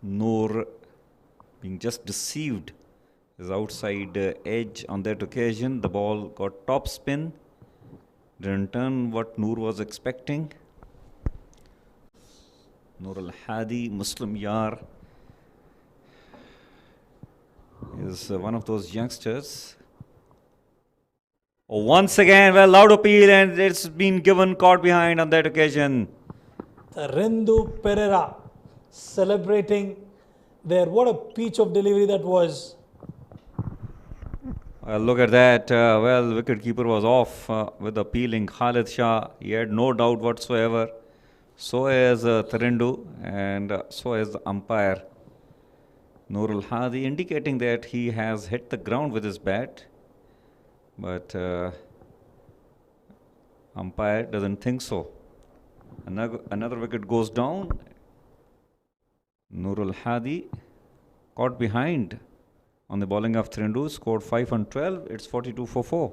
Noor being just deceived his outside edge on that occasion. The ball got top spin, didn't turn what Noor was expecting. Noor Al-Hadi, Muslim Yar, is one of those youngsters. Oh, once again, well, loud appeal, and it's been caught behind on that occasion. Tarindu Pereira celebrating there. What a peach of delivery that was. Well, look at that. Well, wicketkeeper was off with appealing. Khalid Shah, he had no doubt whatsoever. So is Tarindu, and so is the umpire. Noor Al-Hadi, indicating that he has hit the ground with his bat, but umpire doesn't think so. Another wicket goes down. Noor Al-Hadi caught behind on the bowling of Tarindu, scored 5 on 12. It's 42 for 4.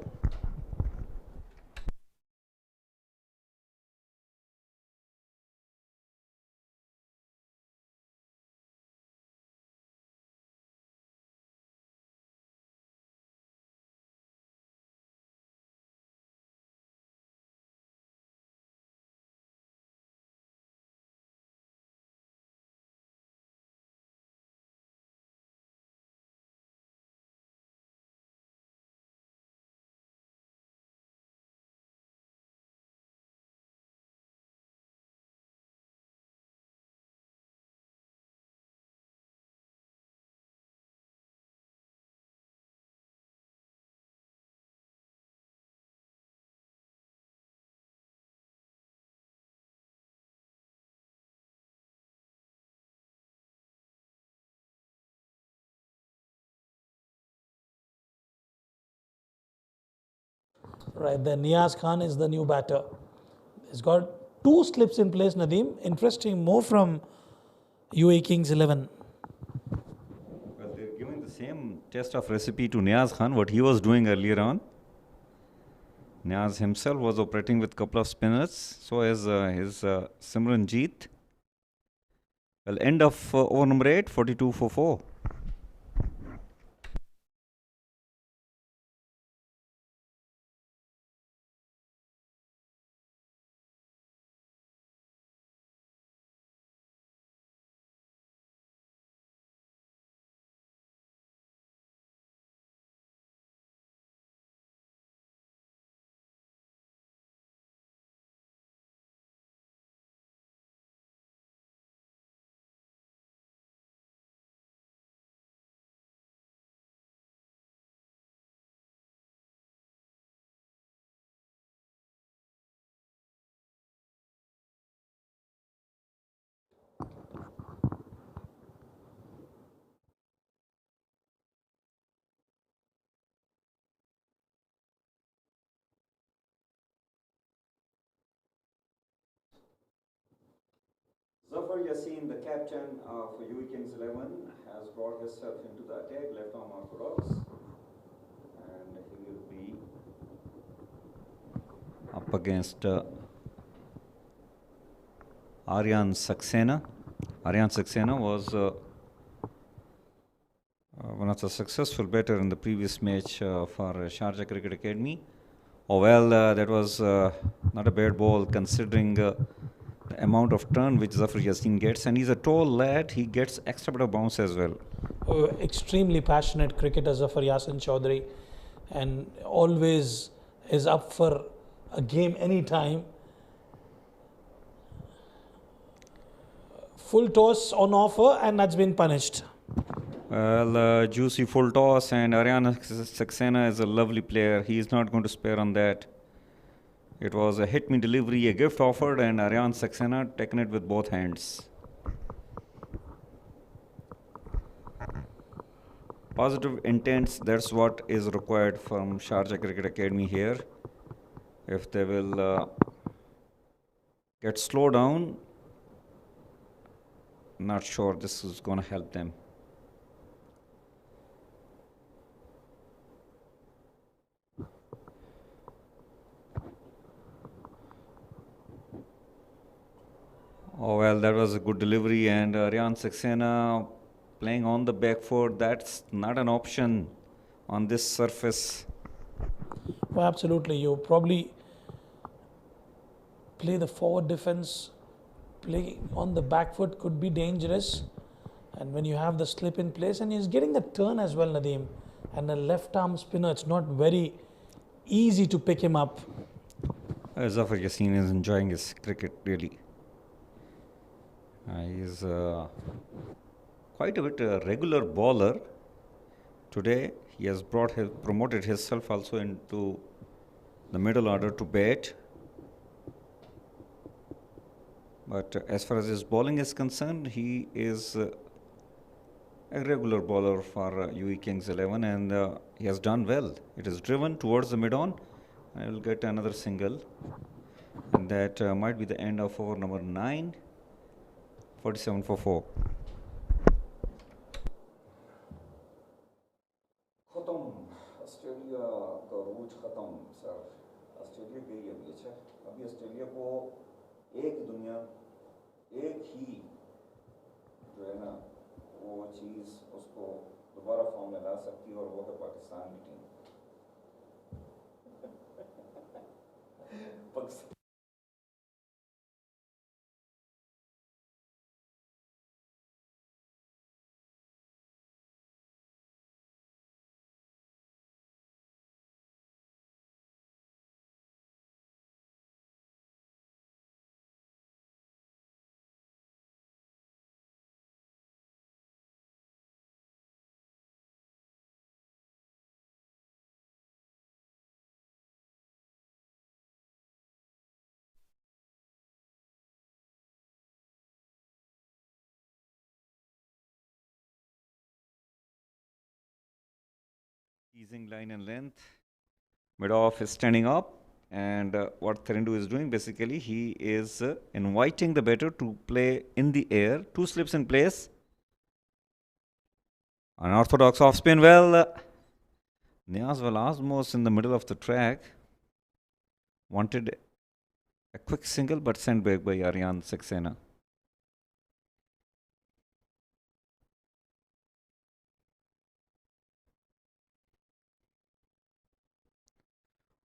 Right, the Niaz Khan is the new batter. He's got 2 slips in place, Nadeem. Interesting move from UAE Kings 11. Well, they're giving the same test of recipe to Niaz Khan, what he was doing earlier on. Niaz himself was operating with a couple of spinners, so as his Simranjeet. Well, end of over number 8, 42 for 4. Zafar Yassin, the captain of UAE Kings 11, has brought himself into the attack, left arm orthodox, and he will be up against Aryan Saxena. Aryan Saxena was one of the successful batter in the previous match for Sharjah Cricket Academy. Oh well, that was not a bad ball considering the amount of turn which Zafar Yassin gets, and he's a tall lad. He gets extra bit of bounce as well. Extremely passionate cricketer Zafar Yasin Chaudhary, and always is up for a game anytime. Full toss on offer, and that's been punished. Well, juicy full toss, and Ariana Saxena is a lovely player. He is not going to spare on that. It was a hit me delivery, a gift offered, and Ariana Saxena taken it with both hands. Positive intents, that's what is required from Sharjah Cricket Academy here. If they will get slowed down, not sure this is going to help them. Oh well, that was a good delivery, and Ryan Saxena playing on the back foot, that's not an option on this surface. Well, absolutely. You probably play the forward defense, play on the back foot could be dangerous. And when you have the slip in place, and he's getting the turn as well, Nadeem, and a left arm spinner, it's not very easy to pick him up. Zafar Yassin is enjoying his cricket really. He's quite a bit a regular bowler. Today he has promoted himself also into the middle order to bat. But as far as his bowling is concerned, he is a regular bowler for UAE Kings 11, and he has done well. It is driven towards the mid-on. I will get another single, and that might be the end of over number 9. 47 for 4. खत्म Australia का रूज खत्म sir Australia गई अभी अच्छा अभी Australia को एक दुनिया एक ही जो है ना वो चीज़ उसको दोबारा फॉर्म में ला सकती है और वो है पाकिस्तान की team Pakistan Teasing line and length. Mid-off is standing up, and what Therindu is doing basically, he is inviting the batter to play in the air. 2 slips in place. Unorthodox off spin. Well, Niaz Velasmos in the middle of the track wanted a quick single, but sent back by Aryan Saxena.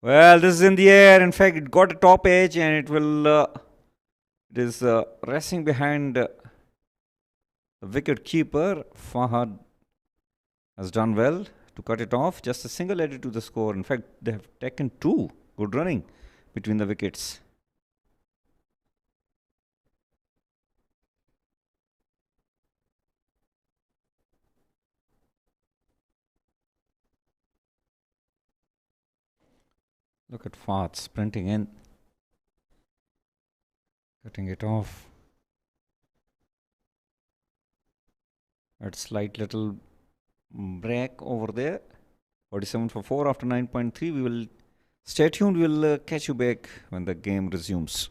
Well, this is in the air. In fact, it got a top edge, and it will. It is resting behind the wicket keeper. Fahad has done well to cut it off. Just a single added to the score. In fact, they have taken 2. Good running between the wickets. Look at Fahad sprinting in, cutting it off. That slight little break over there. 47 for 4 after 9.3. We will stay tuned. We will catch you back when the game resumes.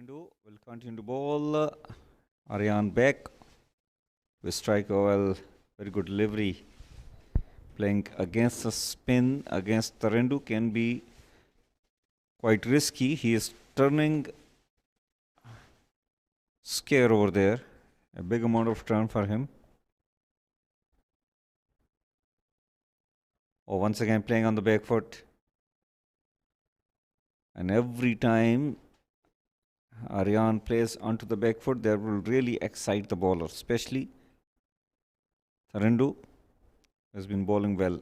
Tarindu will continue to bowl. Aryan back. We strike well. Very good delivery. Playing against a spin against Tarindu can be quite risky. He is turning scare over there. A big amount of turn for him. Oh, once again playing on the back foot. And every time Aryan plays onto the back foot, that will really excite the bowler, especially Tarindu has been bowling well.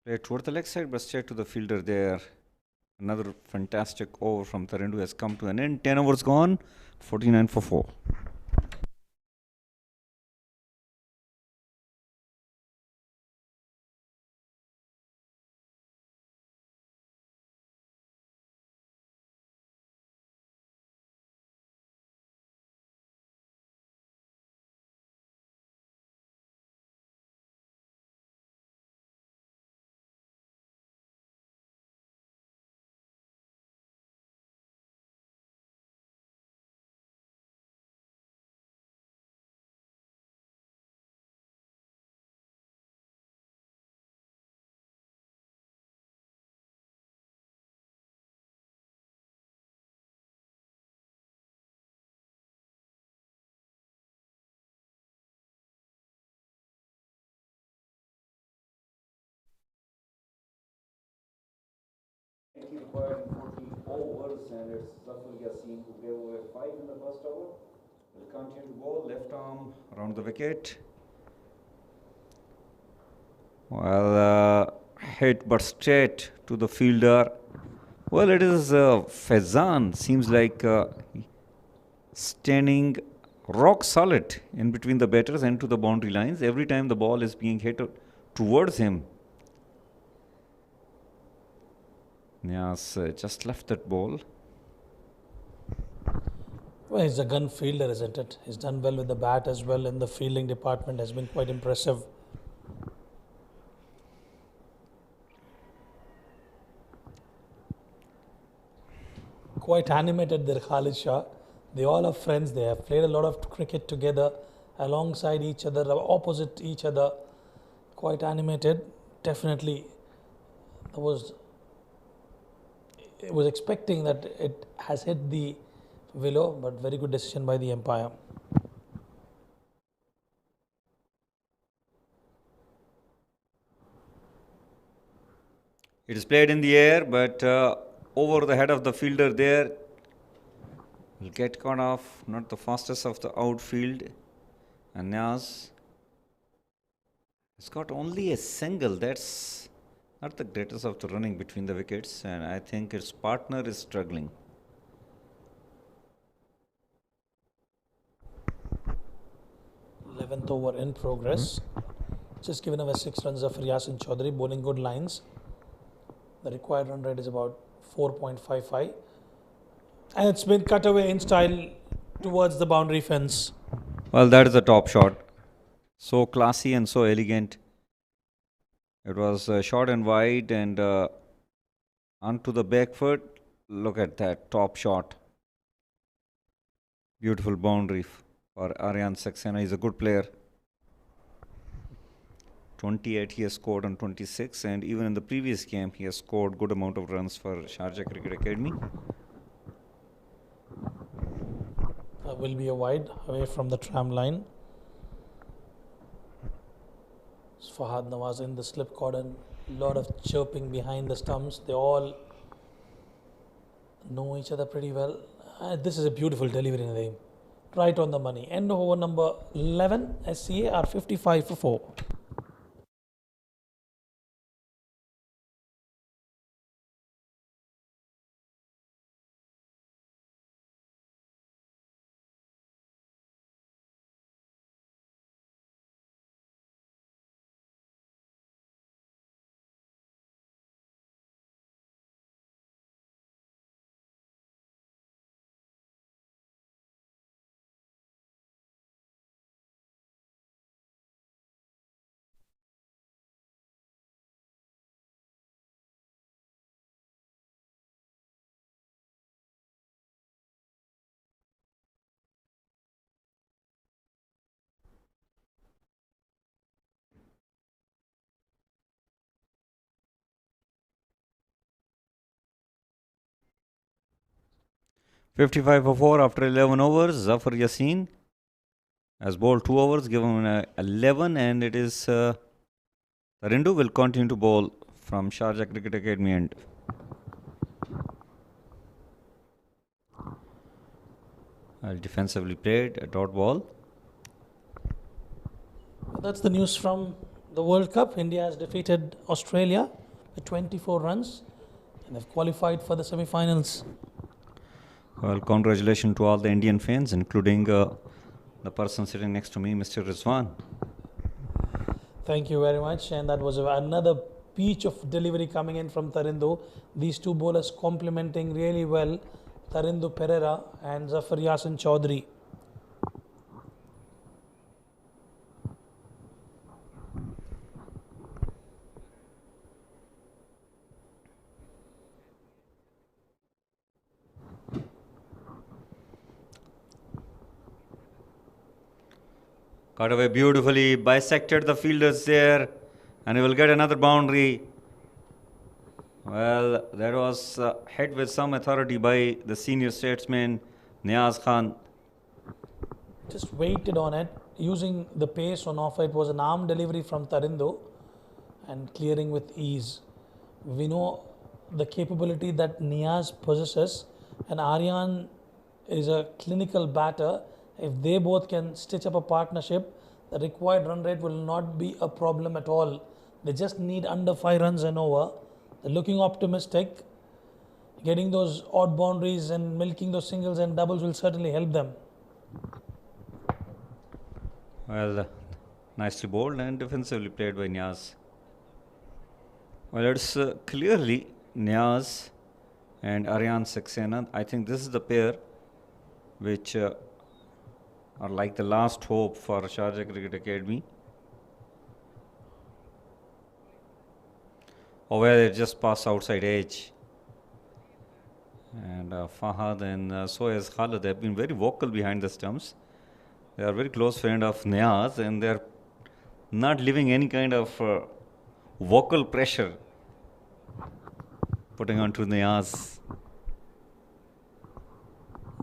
Play toward the leg side, but straight to the fielder there. Another fantastic over from Tarindu has come to an end. 10 overs gone, 49 for 4. He required in 40 overs, and it's Zafar Yassin who gave away 5 in the first over. Will continue to bowl. Left arm around the wicket. Well, hit but straight to the fielder. Well, it is Faizan. Seems like standing rock solid in between the batters and to the boundary lines. Every time the ball is being hit towards him. Yes, just left that ball. Well, he's a gun fielder, isn't it? He's done well with the bat as well, and the fielding department has been quite impressive. Quite animated there, Khalid Shah. They all are friends. They have played a lot of cricket together, alongside each other, opposite each other. Quite animated. Definitely, it was expecting that it has hit the willow, but very good decision by the umpire. It is played in the air, but over the head of the fielder there. Will get caught off. Not the fastest of the outfield. And Niaz has got only a single. That's not the greatest of the running between the wickets. And I think his partner is struggling. 11th over in progress. Just given away 6 runs for Yasin Chaudhary, bowling good lines. The required run rate is about 4.55. And it's been cut away in style towards the boundary fence. Well, that is a top shot. So classy and so elegant. It was short and wide and onto the back foot. Look at that top shot. Beautiful boundary for Aryan Saxena. He's a good player. 28 he has scored on 26, and even in the previous game he has scored good amount of runs for Sharjah Cricket Academy. Will be a wide away from the tram line. Fahad Nawaz in the slip cordon. Lot of chirping behind the stumps. They all know each other pretty well. This is a beautiful delivery in the game. Right on the money. End of over number 11. SCA are 55 for 4. 55 for 4 after 11 overs. Zafar Yassin has bowled 2 overs, given 11, and it is Tarindu will continue to bowl from Sharjah Cricket Academy end. Defensively played, a dot ball. That's the news from the World Cup. India has defeated Australia with 24 runs and they've qualified for the semi-finals. Well, congratulations to all the Indian fans, including the person sitting next to me, Mr. Rizwan. Thank you very much. And that was another peach of delivery coming in from Tarindu. These two bowlers complementing really well, Tarindu Pereira and Zafar Yassin Chaudhary. Cut away beautifully, bisected the fielders there, and he will get another boundary. Well, that was hit with some authority by the senior statesman, Niaz Khan. Just waited on it, using the pace on offer. It was an arm delivery from Tarindu and clearing with ease. We know the capability that Niaz possesses, and Aryan is a clinical batter. If they both can stitch up a partnership, the required run rate will not be a problem at all. They just need under 5 runs and over. They're looking optimistic. Getting those odd boundaries and milking those singles and doubles will certainly help them. Well, nicely bowled and defensively played by Niaz. Well, it's clearly Niaz and Aryan Saxena. I think this is the pair which are like the last hope for Sharjah Cricket Academy. Or where they just pass outside edge. And Fahad and so has Khalid have been very vocal behind the stumps. They are very close friend of Niaz, and they are not leaving any kind of vocal pressure putting onto Niaz.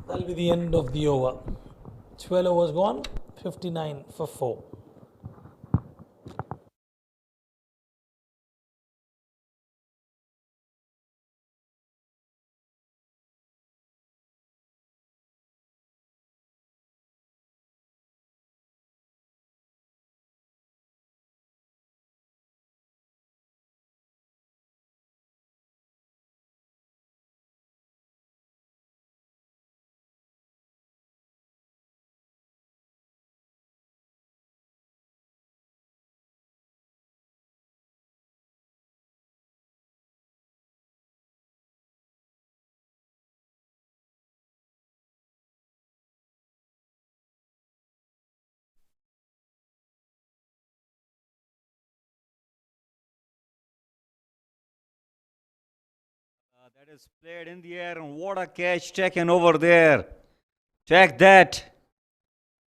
That'll be the end of the over. 12 overs gone, 59 for 4. That is played in the air, and what a catch taken over there. Check that.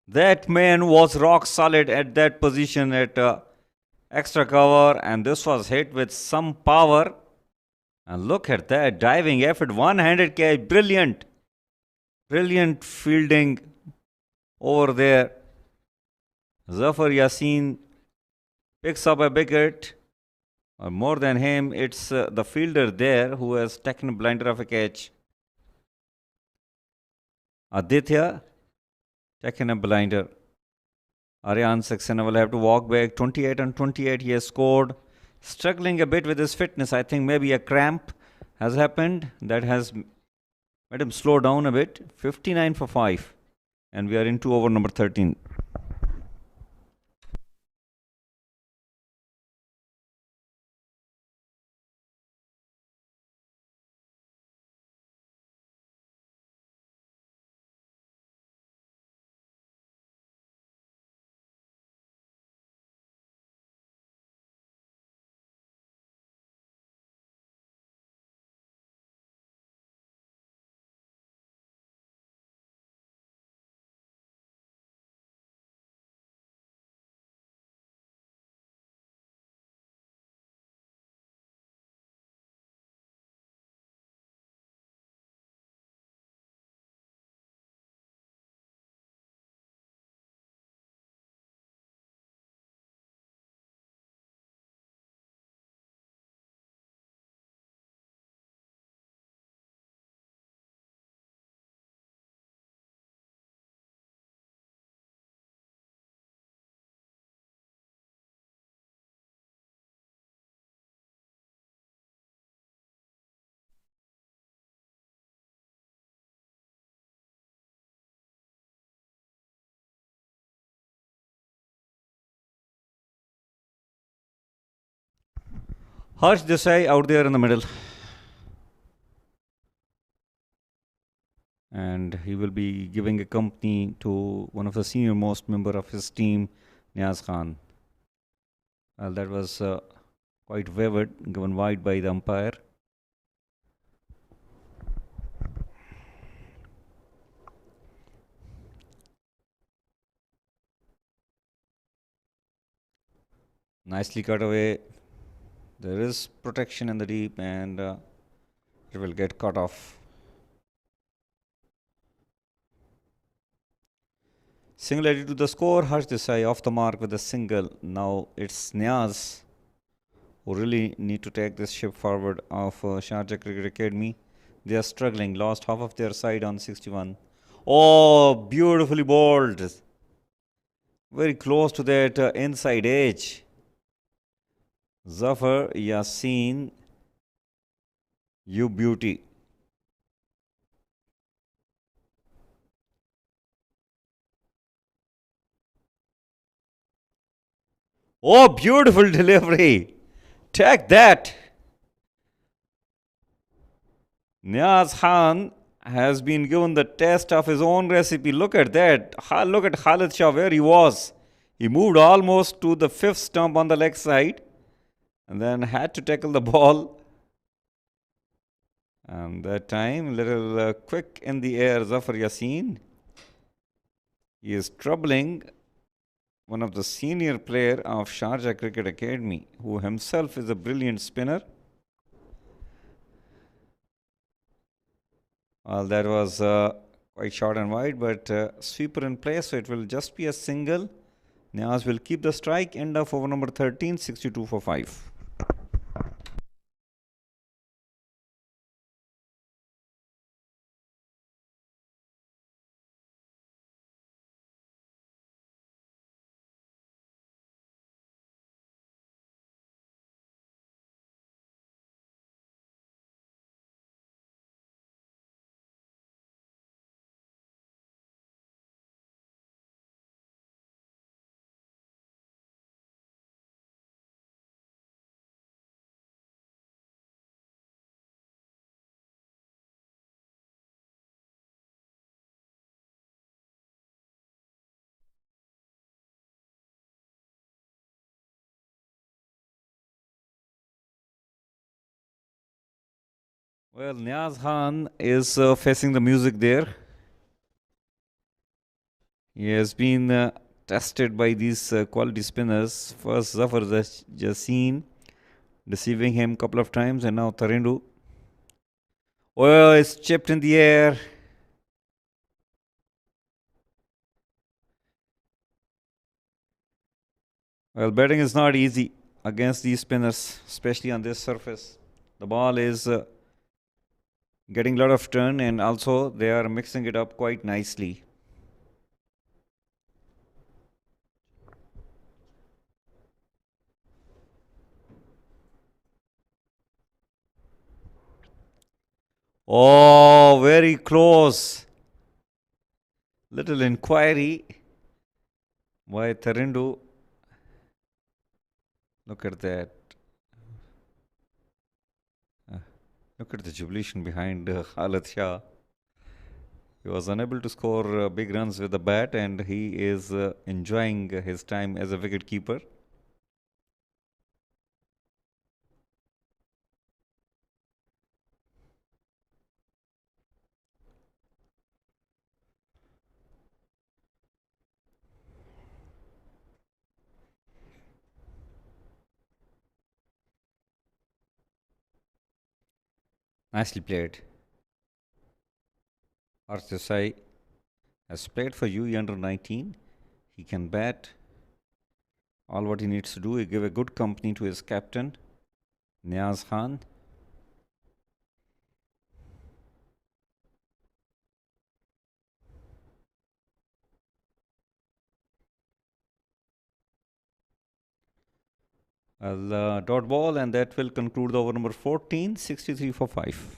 That man was rock solid at that position at extra cover, and this was hit with some power. And look at that diving effort, one-handed catch, brilliant. Brilliant fielding over there. Zafar Yassin picks up a wicket. Or more than him, it's the fielder there who has taken a blinder of a catch. Aditya taken a blinder. Aryan Saxena will have to walk back. 28 and 28 he has scored. Struggling a bit with his fitness. I think maybe a cramp has happened. That has made him slow down a bit. 59 for 5. And we are into over number 13. Harsh Desai out there in the middle. And he will be giving a company to one of the senior most member of his team, Niaz Khan. Well, that was quite wavered, given wide by the umpire. Nicely cut away. There is protection in the deep, and it will get cut off. Single added to the score. Harsh Desai off the mark with a single. Now it's Niaz who really need to take this ship forward of Sharjah Cricket Academy. They are struggling. Lost half of their side on 61. Oh, beautifully bowled. Very close to that inside edge. Zafar Yassin, you beauty. Oh, beautiful delivery. Take that. Niaz Khan has been given the test of his own recipe. Look at that. Look at Khalid Shah where he was. He moved almost to the fifth stump on the leg side and then had to tackle the ball. And that time, little quick in the air, Zafar Yassin. He is troubling one of the senior player of Sharjah Cricket Academy, who himself is a brilliant spinner. Well, that was quite short and wide, but sweeper in place, so it will just be a single. Niaz will keep the strike. End of over number 13, 62 for 5. Well, Niaz Khan is facing the music there. He has been tested by these quality spinners. First, Zafar Yassin deceiving him a couple of times, and now Tarindu. Oh, it's chipped in the air. Well, batting is not easy against these spinners, especially on this surface. The ball is getting a lot of turn, and also they are mixing it up quite nicely. Oh, very close. Little inquiry by Tarindu. Look at that. Look at the jubilation behind Khalid Shah. He was unable to score big runs with the bat, and he is enjoying his time as a wicket keeper. Nicely played. Harsh Desai has played for UAE under 19. He can bat. All what he needs to do is give a good company to his captain, Niaz Khan. Dot ball, and that will conclude the over number 14, 63 for 5.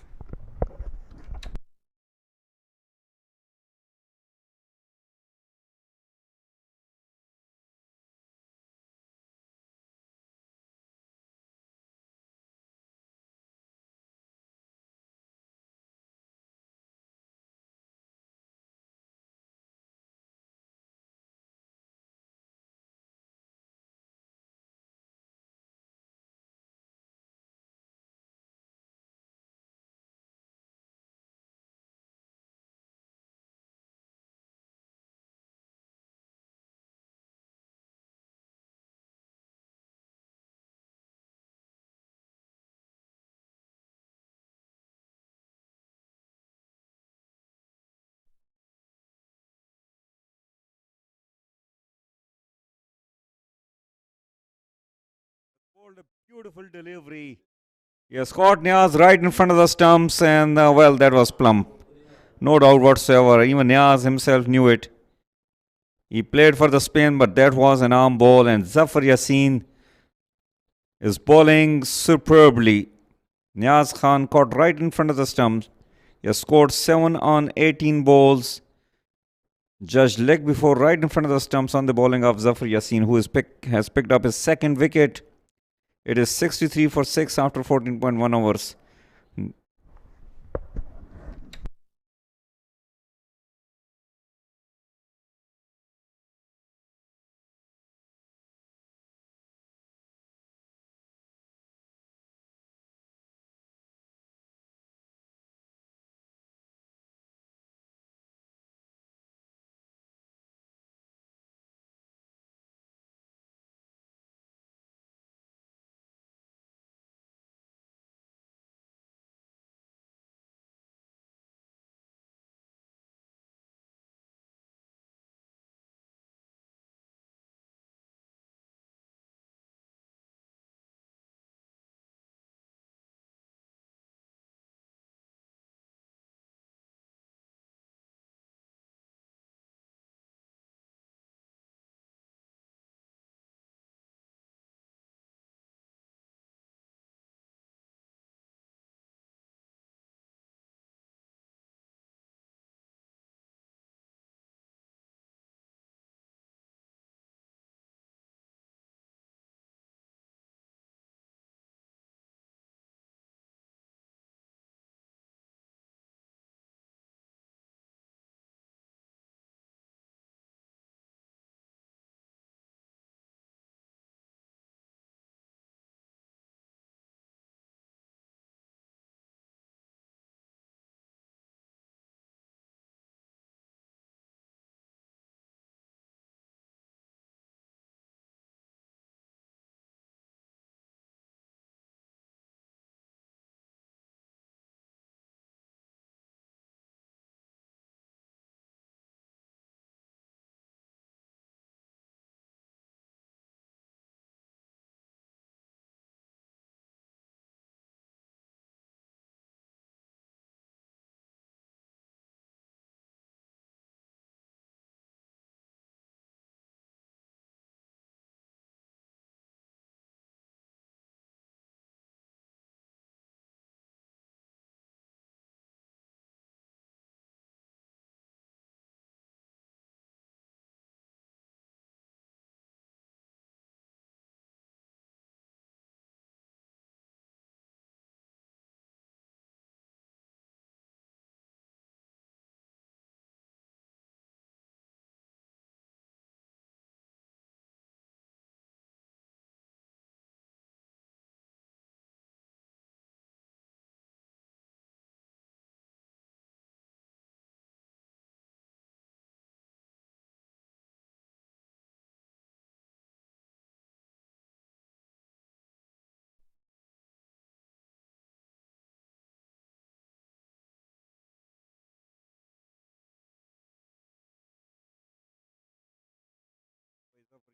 Bowled a beautiful delivery. Yes, caught Niaz right in front of the stumps, and well, that was plumb. No doubt whatsoever. Even Niaz himself knew it. He played for the spin, but that was an arm ball, and Zafar Yassin is bowling superbly. Niaz Khan caught right in front of the stumps. He has scored 7 on 18 balls. Judged leg before right in front of the stumps on the bowling of Zafar Yassin, who has picked up his second wicket. It is 63 for 6 after 14.1 overs.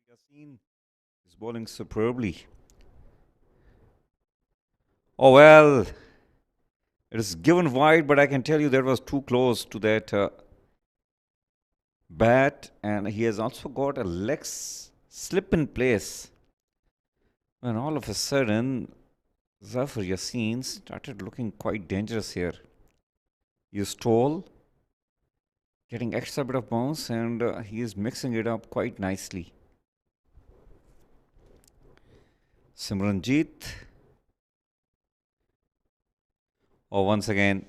Yassin is bowling superbly. Oh well, it is given wide, but I can tell you that was too close to that bat, and he has also got a leg slip in place. And all of a sudden, Zafar Yassin started looking quite dangerous here. He is tall, getting extra bit of bounce, and he is mixing it up quite nicely. Simranjeet. Oh, once again,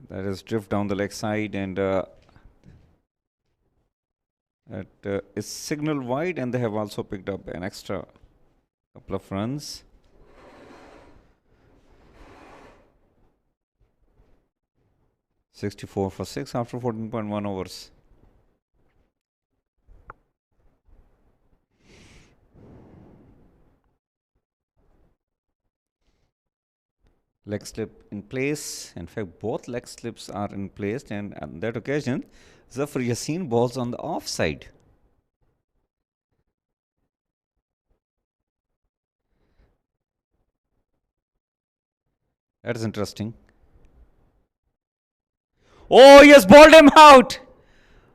that is drift down the leg side, and that is signal wide, and they have also picked up an extra couple of runs. $64 for 6 after 14.1 overs. Leg slip in place. In fact, both leg slips are in place, and on that occasion, Zafar Yassin balls on the offside. That is interesting. Oh, he has bowled him out.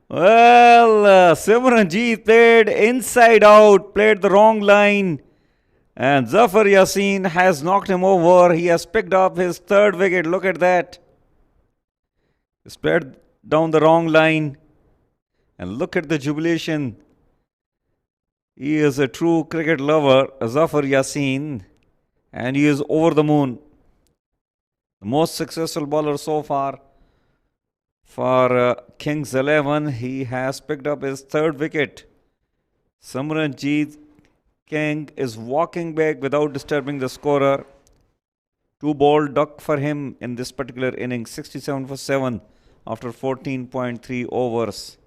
Well, Simranjeet played inside out, played the wrong line. And Zafar Yassin has knocked him over. He has picked up his third wicket. Look at that. He's played down the wrong line. And look at the jubilation. He is a true cricket lover, Zafar Yassin. And he is over the moon. The most successful bowler so far for Kings 11. He has picked up his third wicket. Simranjeet King is walking back without disturbing the scorer. 2-ball duck for him in this particular inning. 67 for 7 after 14.3 overs.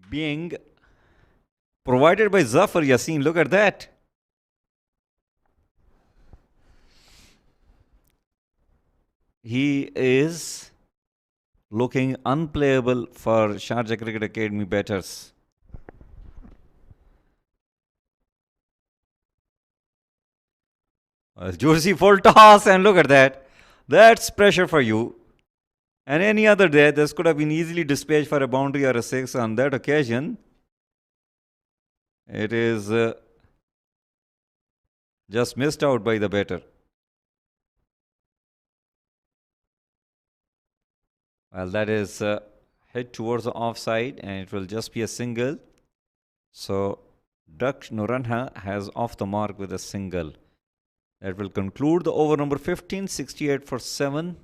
Being provided by Zafar Yassin. Look at that. He is looking unplayable for Sharjah Cricket Academy batters. Juicy full toss, and look at that. That's pressure for you. And any other day, this could have been easily dispatched for a boundary or a six. On that occasion, it is just missed out by the batter. Well, that is hit towards the offside, and it will just be a single. So, Daksh Nuranha has off the mark with a single. That will conclude the over number 15, 68 for 7.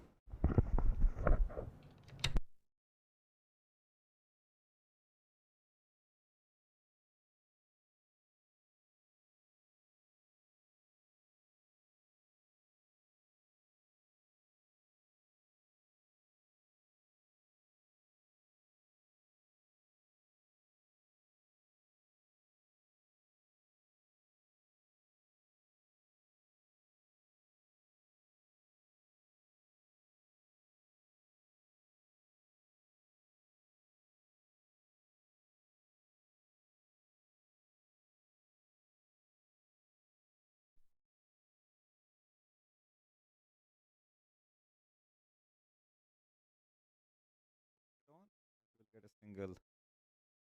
Get a single.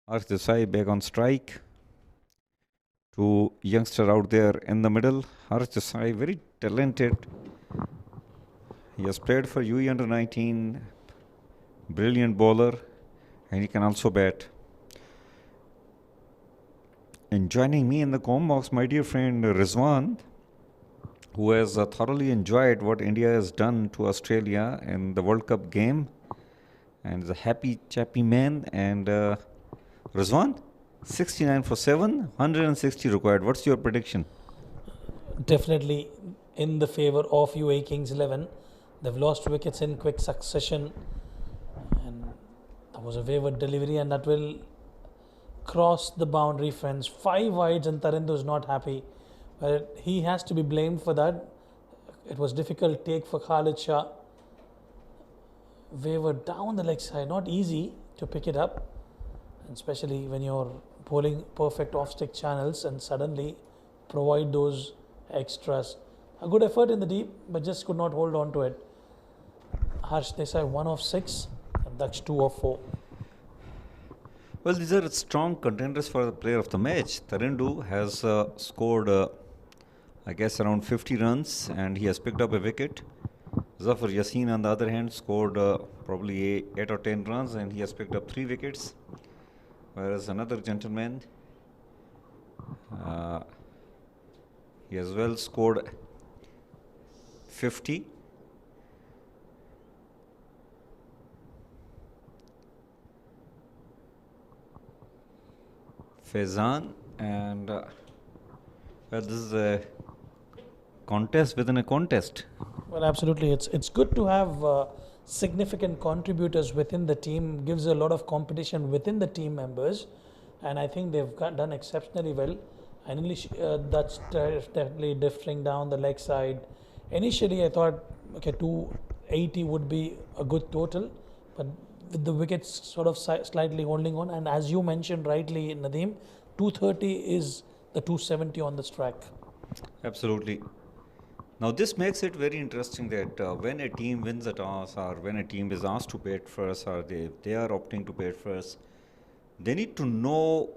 Harsh Desai back on strike. Two youngster out there in the middle. Harsh Desai, very talented. He has played for UAE under 19. Brilliant bowler, and he can also bat. And joining me in the com box, my dear friend Rizwan, who has thoroughly enjoyed what India has done to Australia in the World Cup game, and is a happy chappy man. And Rizwan, 69 for 7, 160 required. What's your prediction? Definitely in the favour of UAE Kings 11. They've lost wickets in quick succession, and that was a wayward delivery, and that will cross the boundary fence. 5 wides, and Tarindu is not happy. But he has to be blamed for that. It was difficult take for Khalid Shah. Wavered down the leg side, not easy to pick it up, and especially when you're bowling perfect off-stick channels and suddenly provide those extras. A good effort in the deep, but just could not hold on to it. Harsh Desai 1 of 6, and Daksh 2 of 4. Well, these are strong contenders for the player of the match. Tarindu has scored, I guess, around 50 runs, and he has picked up a wicket. Zafar Yassin, on the other hand, scored probably 8 or 10 runs, and he has picked up 3 wickets. whereas another gentleman, he as well scored 50. Faizan, and well, this is a contest within a contest. Well, absolutely. It's good to have significant contributors within the team. Gives a lot of competition within the team members, and I think they've done exceptionally well. And that's definitely drifting down the leg side. Initially, I thought, okay, 280 would be a good total, but with the wickets sort of slightly holding on, and as you mentioned rightly, Nadeem, 230 is the 270 on this track. Absolutely. Now this makes it very interesting that when a team wins a toss, or when a team is asked to bat first, or they are opting to bat first, they need to know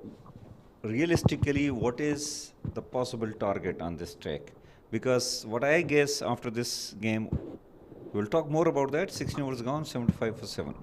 realistically what is the possible target on this track. Because what I guess after this game, we'll talk more about that. 16 overs gone, 75 for 7.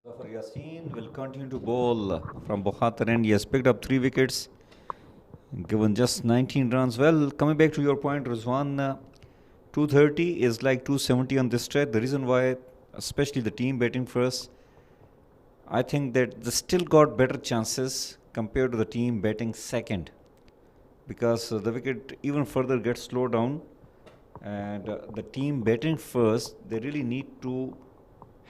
Zafar Yassin will continue to bowl from Bukhatir end. He has picked up 3 wickets, given just 19 runs. Well, coming back to your point, Rizwan, 230 is like 270 on this track. The reason why, especially the team batting first, I think that they still got better chances compared to the team batting second, because the wicket even further gets slowed down, and the team batting first, they really need to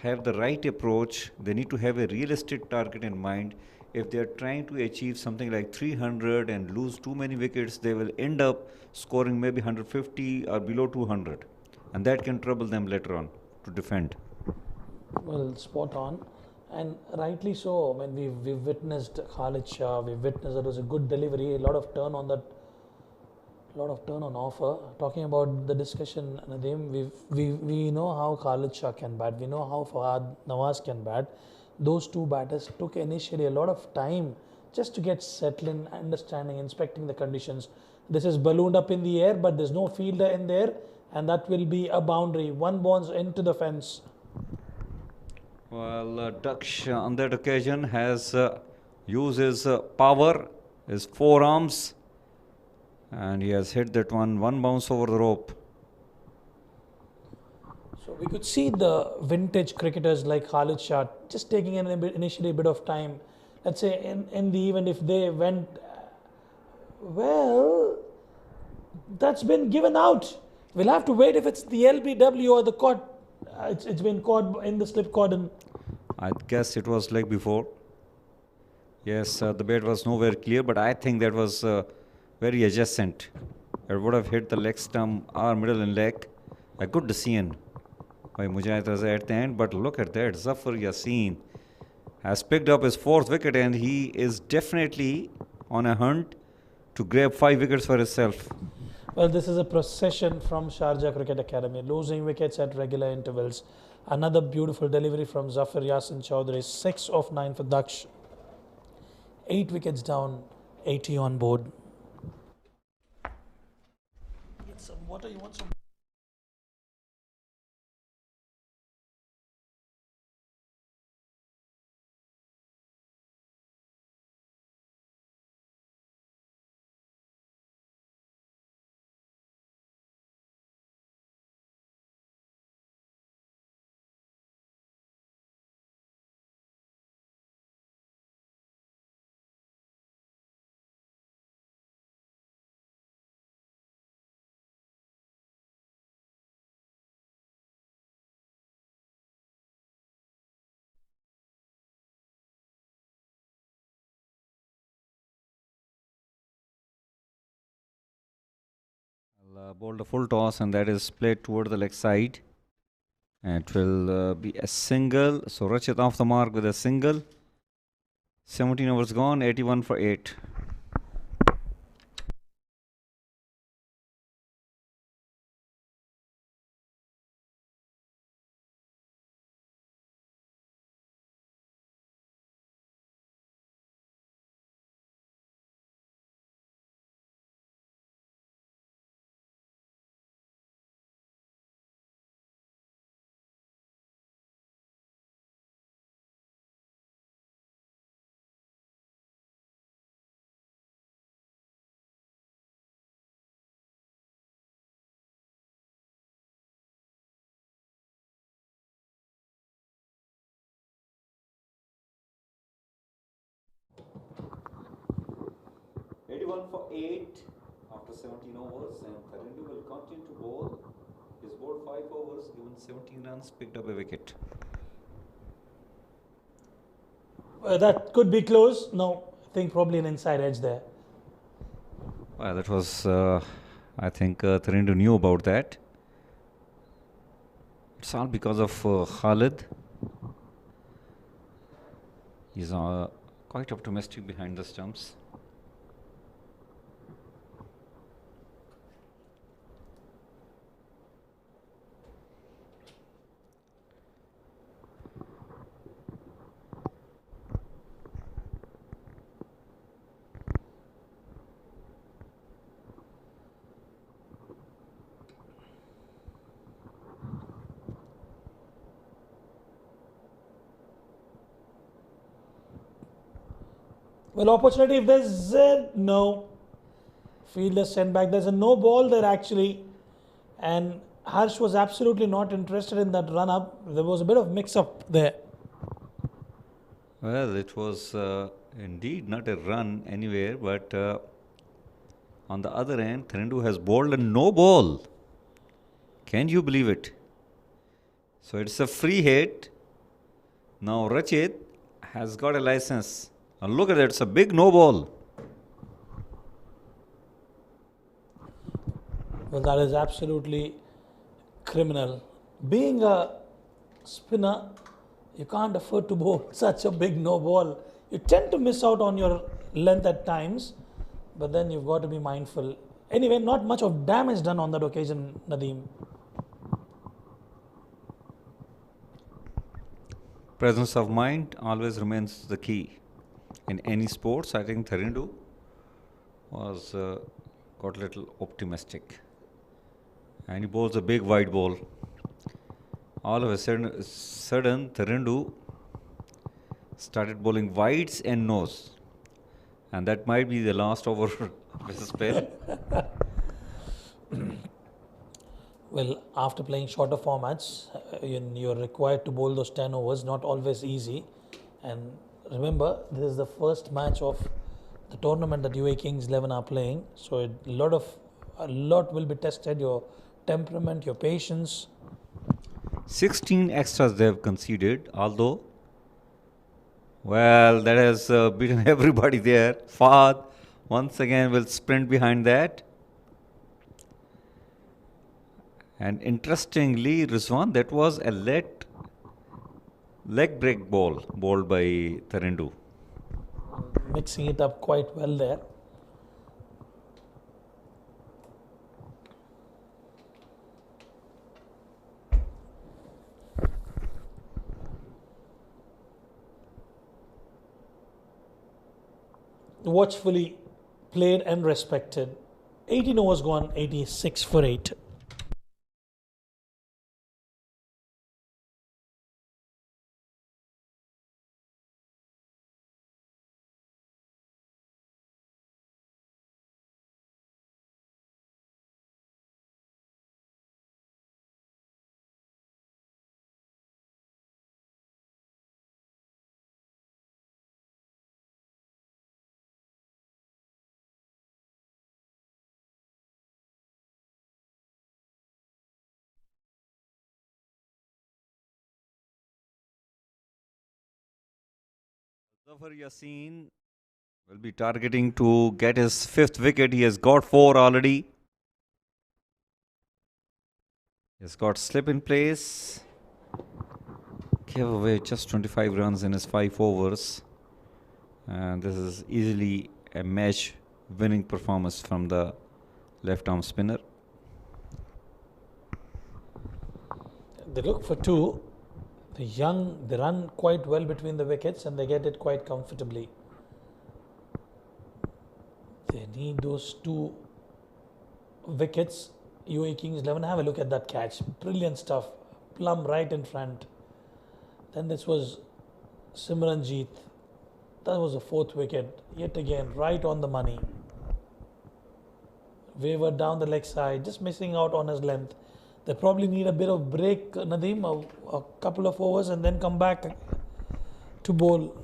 have the right approach. They need to have a realistic target in mind. If they are trying to achieve something like 300 and lose too many wickets, they will end up scoring maybe 150 or below 200, and that can trouble them later on to defend. Well, spot on, and rightly so. I mean, we've witnessed Khalid Shah. We've witnessed that it was a good delivery, a lot of turn on that. Lot of turn on offer. Talking about the discussion, Nadeem, we know how Khalid Shah can bat. We know how Fahad Nawaz can bat. Those two batters took initially a lot of time just to get settled in, understanding, inspecting the conditions. This is ballooned up in the air, but there's no fielder in there, and that will be a boundary. One bounce into the fence. Well, Daksh on that occasion has used his power, his forearms, and he has hit that one bounce over the rope. So we could see the vintage cricketers like Khalid Shah just taking initially a bit of time. Let's say in the event if they went, well, that's been given out. We'll have to wait if it's the LBW or the caught. It's been caught in the slip cordon. I guess it was leg before. Yes, the bat was nowhere clear, but I think that was very adjacent. It would have hit the leg stump or middle and leg. A good decision by Mujahid Raza at the end, but look at that. Zafar Yassin has picked up his 4th wicket, and he is definitely on a hunt to grab 5 wickets for himself. Well, this is a procession from Sharjah Cricket Academy, losing wickets at regular intervals. Another beautiful delivery from Zafar Yassin Chowdhury, 6 of 9 for Daksh. 8 wickets down, 80 on board. Get some water, you want some? Bowled a full toss, and that is played toward the leg side. And it will be a single. So Rachit off the mark with a single. 17 overs gone, 81 for 8. For 8 after 17 overs, and Tharindu will continue to bowl. He's bowled 5 overs, given 17 runs, picked up a wicket. That could be close. No, I think probably an inside edge there. Well, that was, I think Tharindu knew about that. It's all because of Khalid. He's quite optimistic behind the stumps. Well, opportunity if there's no fielder sent back. There's a no ball there actually, and Harsh was absolutely not interested in that run up. There was a bit of mix up there. Well, it was indeed not a run anywhere, but on the other end, Tharindu has bowled a no ball. Can you believe it? So it's a free hit. Now Rachit has got a license. And look at that, it's a big no ball. Well, that is absolutely criminal. Being a spinner, you can't afford to bowl such a big no ball. You tend to miss out on your length at times, but then you've got to be mindful. Anyway, not much of damage done on that occasion, Nadeem. Presence of mind always remains the key. In any sports, I think Tharindu was got a little optimistic. And he bowls a big wide ball. All of a sudden Tharindu started bowling wides and nose. And that might be the last over of his spell. Well, after playing shorter formats, you're required to bowl those 10 overs, not always easy. And remember, this is the first match of the tournament that UAE Kings 11 are playing. So a lot will be tested, your temperament, your patience. 16 extras they have conceded, although, well, that has beaten everybody there. Fahad once again will sprint behind that. And interestingly, Rizwan, that was a leg break ball bowled by Tharindu. Mixing it up quite well there. Watchfully played and respected. 18 overs gone, 86 for 8. Zafar Yassin will be targeting to get his 5th wicket. He has got 4 already. He's got slip in place. Gave away just 25 runs in his 5 overs. And this is easily a match winning performance from the left arm spinner. They look for two. They run quite well between the wickets and they get it quite comfortably. They need those two wickets. UAE Kings 11. Have a look at that catch. Brilliant stuff. Plumb right in front. Then this was Simranjeet. That was the fourth wicket. Yet again, right on the money. Wavered down the leg side, just missing out on his length. They probably need a bit of break, Nadeem, a couple of overs and then come back to bowl.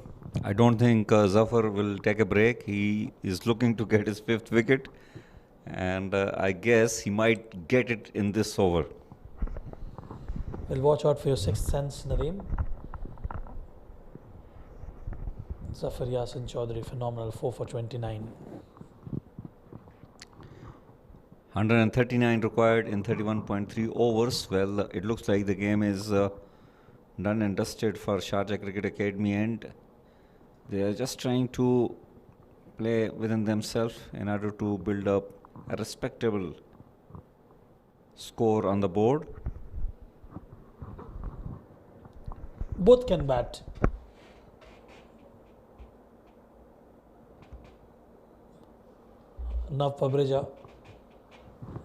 I don't think Zafar will take a break. He is looking to get his fifth wicket, and I guess he might get it in this over. We'll watch out for your sixth sense, Nadeem. Zafar Yasin Chaudhary, phenomenal, 4 for 29. 139 required in 31.3 overs. Well, it looks like the game is done and dusted for Sharjah Cricket Academy, and they are just trying to play within themselves in order to build up a respectable score on the board. Both can bat. Nav Fabreja,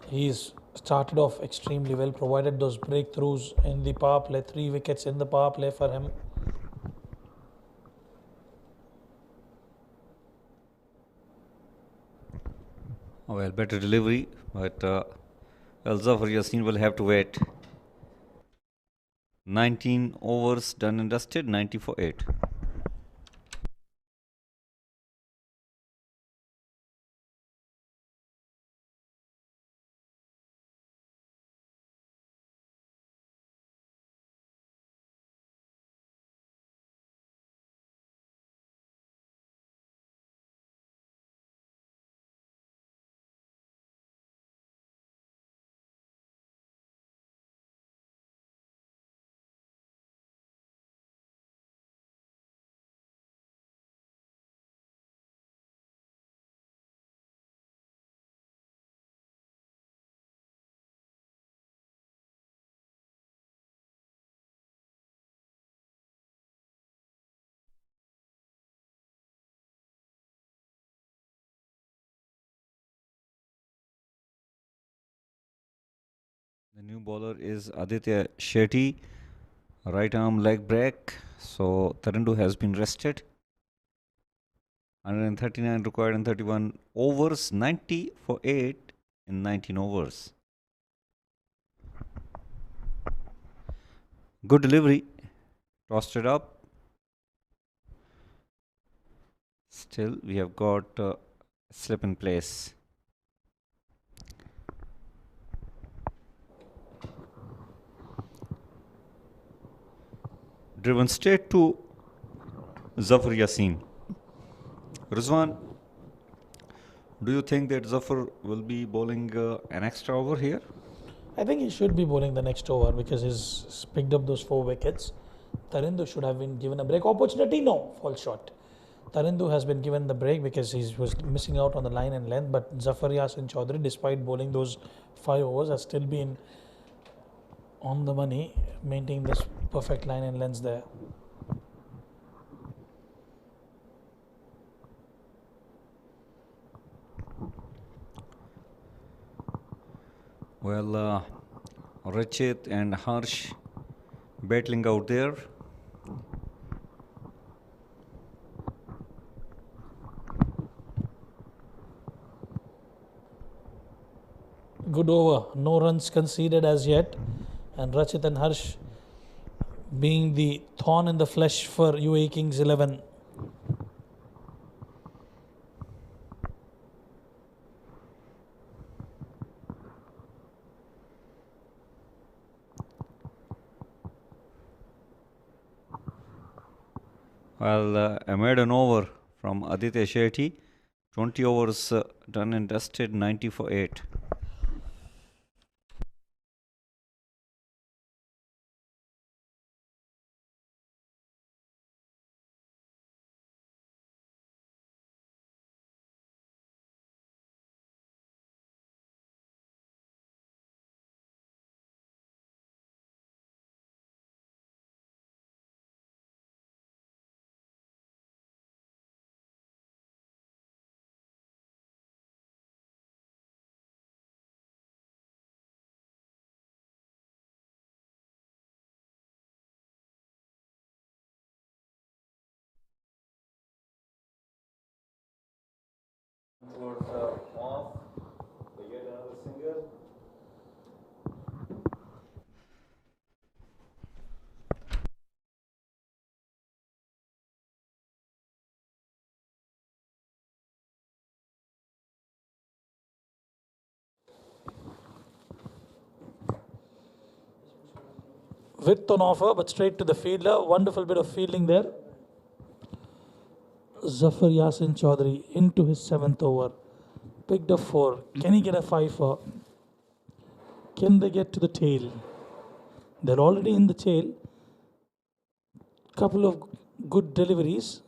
he's started off extremely well, provided those breakthroughs in the power play, 3 wickets in the power play for him. Well, better delivery, but Zafar Yasin will have to wait. 19 overs done and dusted, 90 for 8. The new bowler is Aditya Shetty, right arm leg break. So Tarandu has been rested. 139 required in 31 overs, 90 for 8 in 19 overs. Good delivery, tossed it up. Still, we have got a slip in place. Driven straight to Zafar Yasin. Rizwan, do you think that Zafar will be bowling an extra over here? I think he should be bowling the next over because he's picked up those 4 wickets. Tarindu should have been given a break opportunity. No, fall short. Tarindu has been given the break because he was missing out on the line and length. But Zafar Yasin Chaudhary, despite bowling those 5 overs, has still been on the money, maintaining this perfect line and length there. Well, Rachit and Harsh battling out there. Good over, no runs conceded as yet, and Rachit and Harsh being the thorn in the flesh for UAE Kings 11. Well, a maiden over from Aditya Shetty. 20 overs done and dusted, 90 for 8. towards off. Yet another single. Width on offer, but straight to the fielder. Wonderful bit of fielding there. Zafar Yasin Chaudhary into his 7th over. Picked a 4. Can he get a 5? Can they get to the tail? They're already in the tail. Couple of good deliveries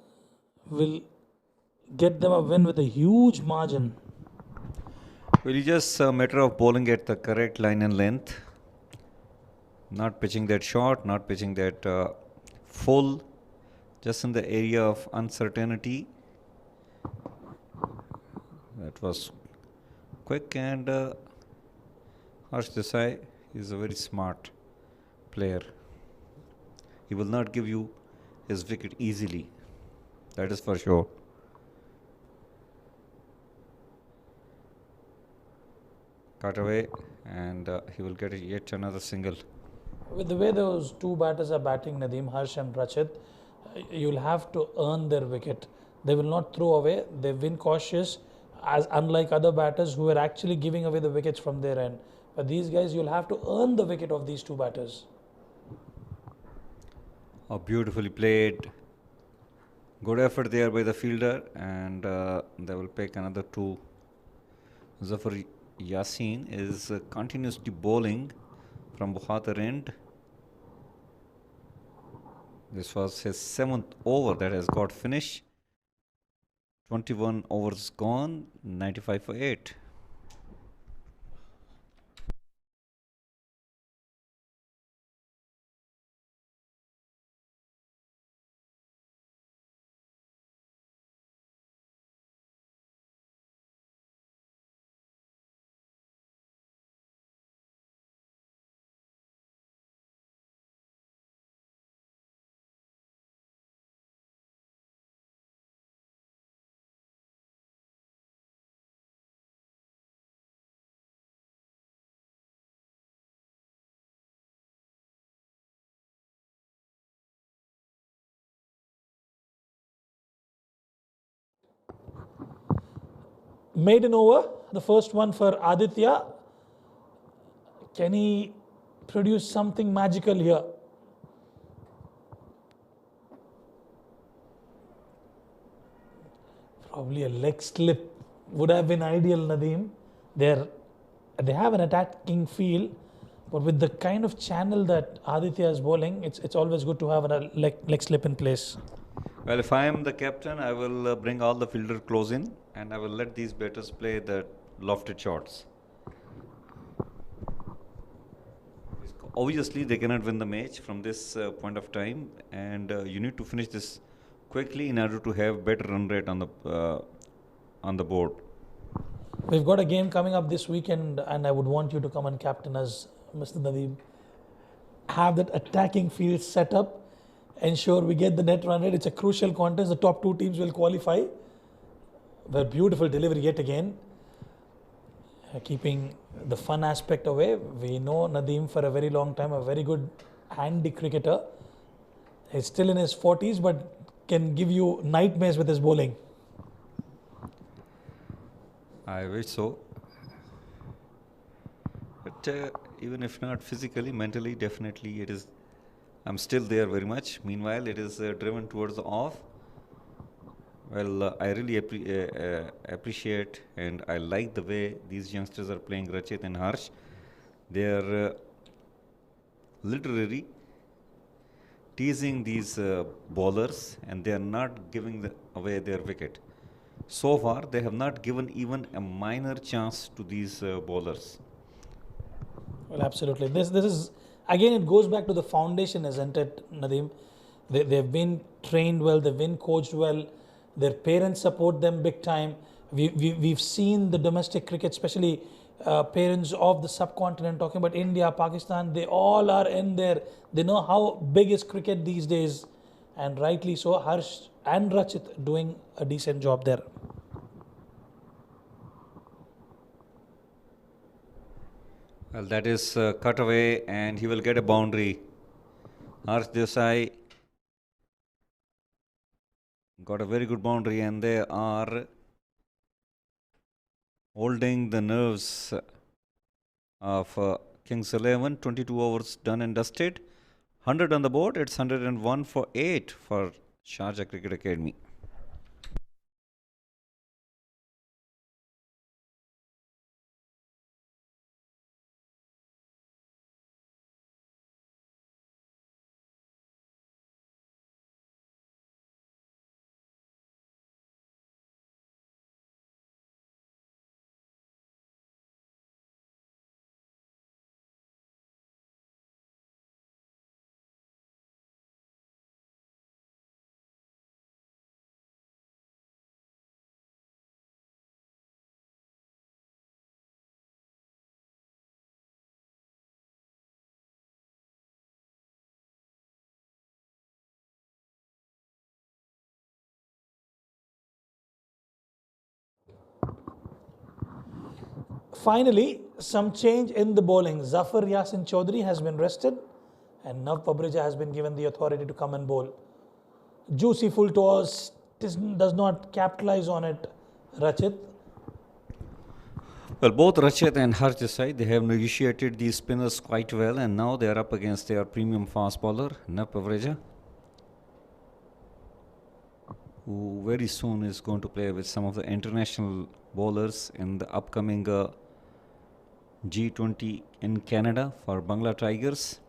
will get them a win with a huge margin. Well, it's just a matter of bowling at the correct line and length. Not pitching that short, not pitching that full, just in the area of uncertainty. That was quick, and Harsh Desai is a very smart player. He will not give you his wicket easily. That is for sure. Cut away, and he will get yet another single. With the way those two batters are batting, Nadeem, Harsh and Rachit, you'll have to earn their wicket. They will not throw away. They've been cautious, as unlike other batters who are actually giving away the wickets from their end. But these guys, you'll have to earn the wicket of these two batters. Oh, beautifully played. Good effort there by the fielder, and they will pick another 2. Zafar Yasin is continuously bowling from Bukhatir end. This was his 7th over that has got finished. 21 overs gone, 95 for 8. Maiden over, the first one for Aditya. Can he produce something magical here? Probably a leg slip would have been ideal, Nadeem. They have an attacking feel, but with the kind of channel that Aditya is bowling, it's always good to have a leg slip in place. Well, if I am the captain, I will bring all the fielder close in, and I will let these batters play the lofted shots. Obviously, they cannot win the match from this point of time, and you need to finish this quickly in order to have better run rate on the board. We've got a game coming up this weekend, and I would want you to come and captain us, Mr. Nadeem. Have that attacking field set up. Ensure we get the net run rate. It's a crucial contest. The top 2 teams will qualify. The beautiful delivery yet again. Keeping the fun aspect away. We know Nadeem for a very long time, a very good handy cricketer. He's still in his 40s, but can give you nightmares with his bowling. I wish so. But even if not physically, mentally, definitely it is. I'm still there very much. Meanwhile, it is driven towards the off. Well, I really appreciate and I like the way these youngsters are playing, Rachit and Harsh. They are literally teasing these bowlers, and they are not giving away their wicket. So far, they have not given even a minor chance to these bowlers. Well, absolutely. This is, again, it goes back to the foundation, isn't it, Nadeem? They've been trained well, they've been coached well, their parents support them big time. We've seen the domestic cricket, especially parents of the subcontinent, talking about India, Pakistan, they all are in there. They know how big is cricket these days, and rightly so. Harsh and Rachit doing a decent job there. Well, that is cut away, and he will get a boundary. Harsh Desai got a very good boundary, and they are holding the nerves of Kings 11. 22 overs done and dusted. 100 on the board. It's 101 for 8 for Sharjah Cricket Academy. Finally, some change in the bowling. Zafar Yasin Chaudhary has been rested and Nav Pabreja has been given the authority to come and bowl. Juicy full toss does not capitalize on it, Rachit. Well, both Rachit and Harsh Desai, they have negotiated these spinners quite well, and now they are up against their premium fast bowler, Nav Pabreja, who very soon is going to play with some of the international bowlers in the upcoming G20 in Canada for Bangla Tigers.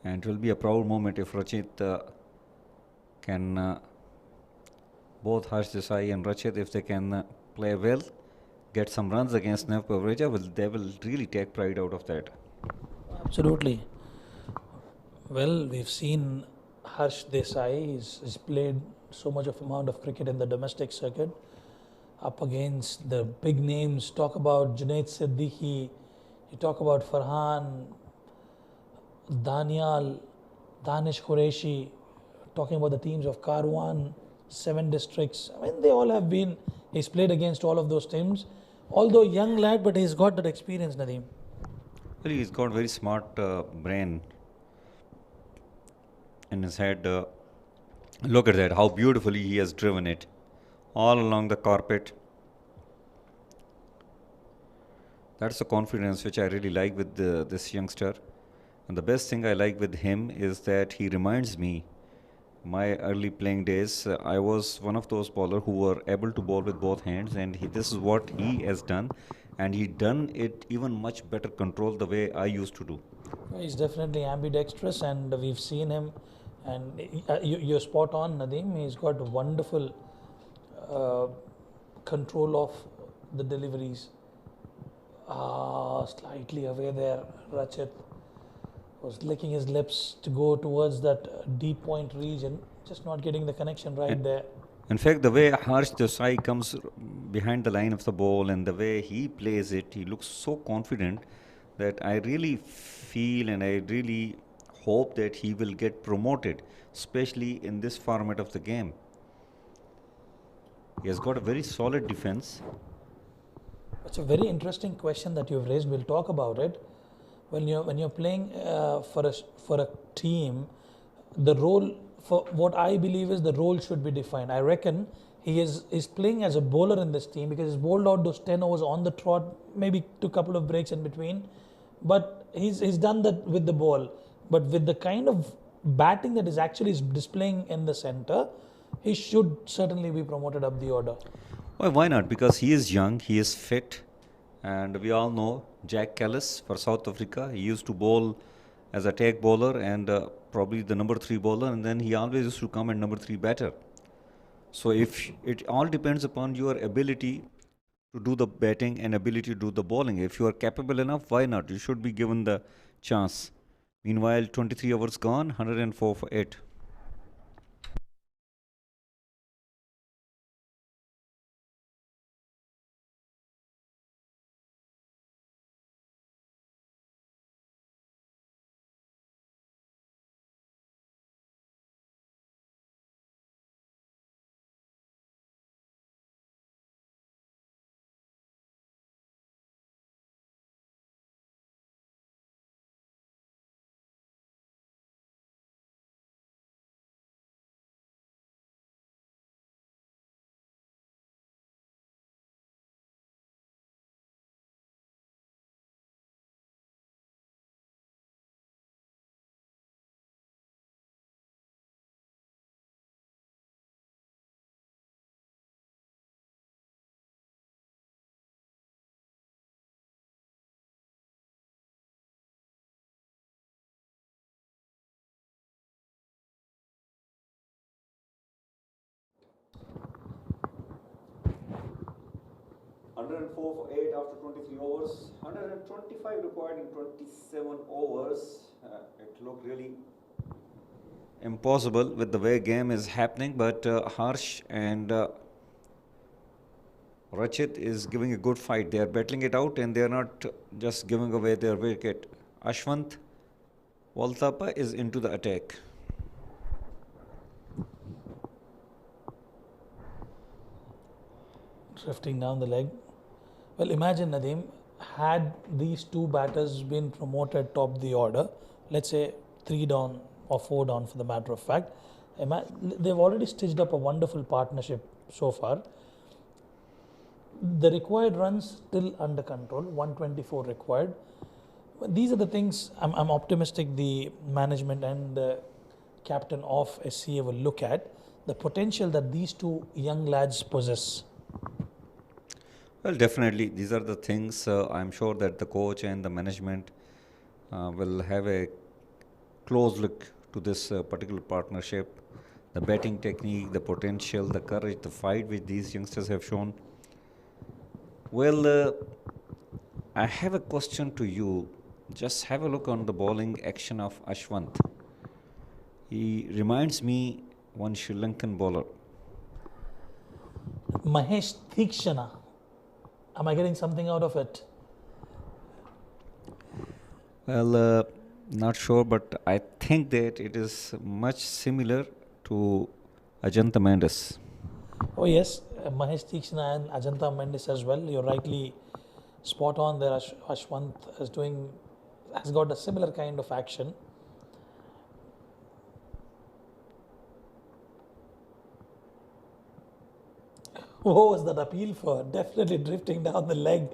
And it will be a proud moment if Rachit can, both Harsh Desai and Rachit, if they can play well, get some runs against Nav Pabreja, they will really take pride out of that. Absolutely. Well, we've seen Harsh Desai. He's played so much of amount of cricket in the domestic circuit. Up against the big names, talk about Junaid Siddiqui, you talk about Farhan, Danial, Danish Qureshi, talking about the teams of Karwan, 7 districts. I mean, they all have been, he's played against all of those teams. Although young lad, but he's got that experience, Nadeem. Well, he's got very smart brain in his head. Look at that, how beautifully he has driven it all along the carpet. That's the confidence which I really like with this youngster. And the best thing I like with him is that he reminds me my early playing days. I was one of those bowlers who were able to bowl with both hands, and this is what he has done, and he done it even much better control the way I used to do. He's definitely ambidextrous, and we've seen him. And you're spot on, Nadeem. He's got wonderful control of the deliveries. Slightly away there, Rachit was licking his lips to go towards that deep point region, just not getting the connection right there. In fact, the way Harsh Desai comes behind the line of the ball and the way he plays it, he looks so confident that I really feel and I really hope that he will get promoted, especially in this format of the game. He has got a very solid defense. It's a very interesting question that you've raised. We'll talk about it. When you're playing for a team, the role, for what I believe is, the role should be defined. I reckon he is playing as a bowler in this team because he's bowled out those 10 overs on the trot, maybe took a couple of breaks in between, but he's done that with the ball. But with the kind of batting that is actually displaying in the centre, he should certainly be promoted up the order. Well, why not? Because he is young, he is fit, and we all know Jack Callis for South Africa. He used to bowl as a take bowler and probably the number 3 bowler, and then he always used to come at number 3 batter. So if it all depends upon your ability to do the batting and ability to do the bowling. If you are capable enough, why not? You should be given the chance. Meanwhile, 23 overs gone, 104 for 8. 104 for 8 after 23 overs. 125 required in 27 overs. It looked really impossible with the way game is happening, but Harsh and Rachit is giving a good fight. They are battling it out and they are not just giving away their wicket. Ashwant Waltapa is into the attack. Drifting down the leg. Well, imagine, Nadeem, had these two batters been promoted top the order, let's say 3 down or 4 down for the matter of fact, they've already stitched up a wonderful partnership so far. The required runs still under control, 124 required. These are the things I'm optimistic the management and the captain of SCA will look at, the potential that these two young lads possess. Well, definitely, these are the things I'm sure that the coach and the management will have a close look to this particular partnership, the batting technique, the potential, the courage, the fight which these youngsters have shown. Well, I have a question to you. Just have a look on the bowling action of Ashwant. He reminds me one Sri Lankan bowler. Mahesh Thikshana. Am I getting something out of it? Well, not sure, but I think that it is much similar to Ajanta Mendes. Oh yes, Mahesh Thikshana and Ajanta Mendes as well. You're rightly spot on there. Ashwant has got a similar kind of action. What was that appeal for? Definitely drifting down the leg.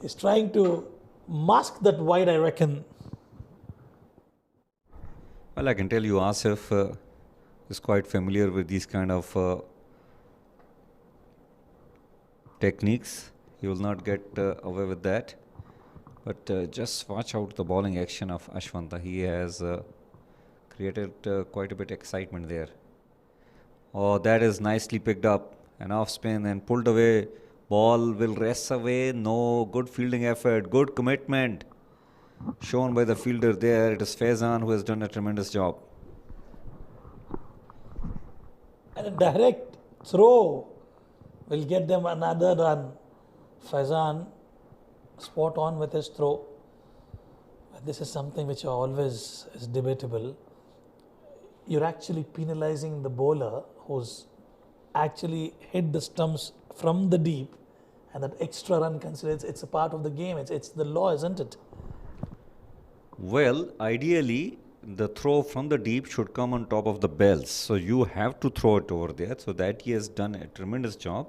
He's trying to mask that wide, I reckon. Well, I can tell you, Asif is quite familiar with these kind of techniques. He will not get away with that. But just watch out the bowling action of Ashwanta. He has created quite a bit excitement there. Oh, that is nicely picked up. An off spin and pulled away. Ball will rest away. No, good fielding effort. Good commitment shown by the fielder there. It is Faizan who has done a tremendous job. And a direct throw will get them another run. Faizan spot on with his throw. This is something which always is debatable. You're actually penalizing the bowler who's actually hit the stumps from the deep, and that extra run considered, it's a part of the game. It's the law, isn't it? Well, ideally, the throw from the deep should come on top of the bells. So you have to throw it over there. So that he has done a tremendous job.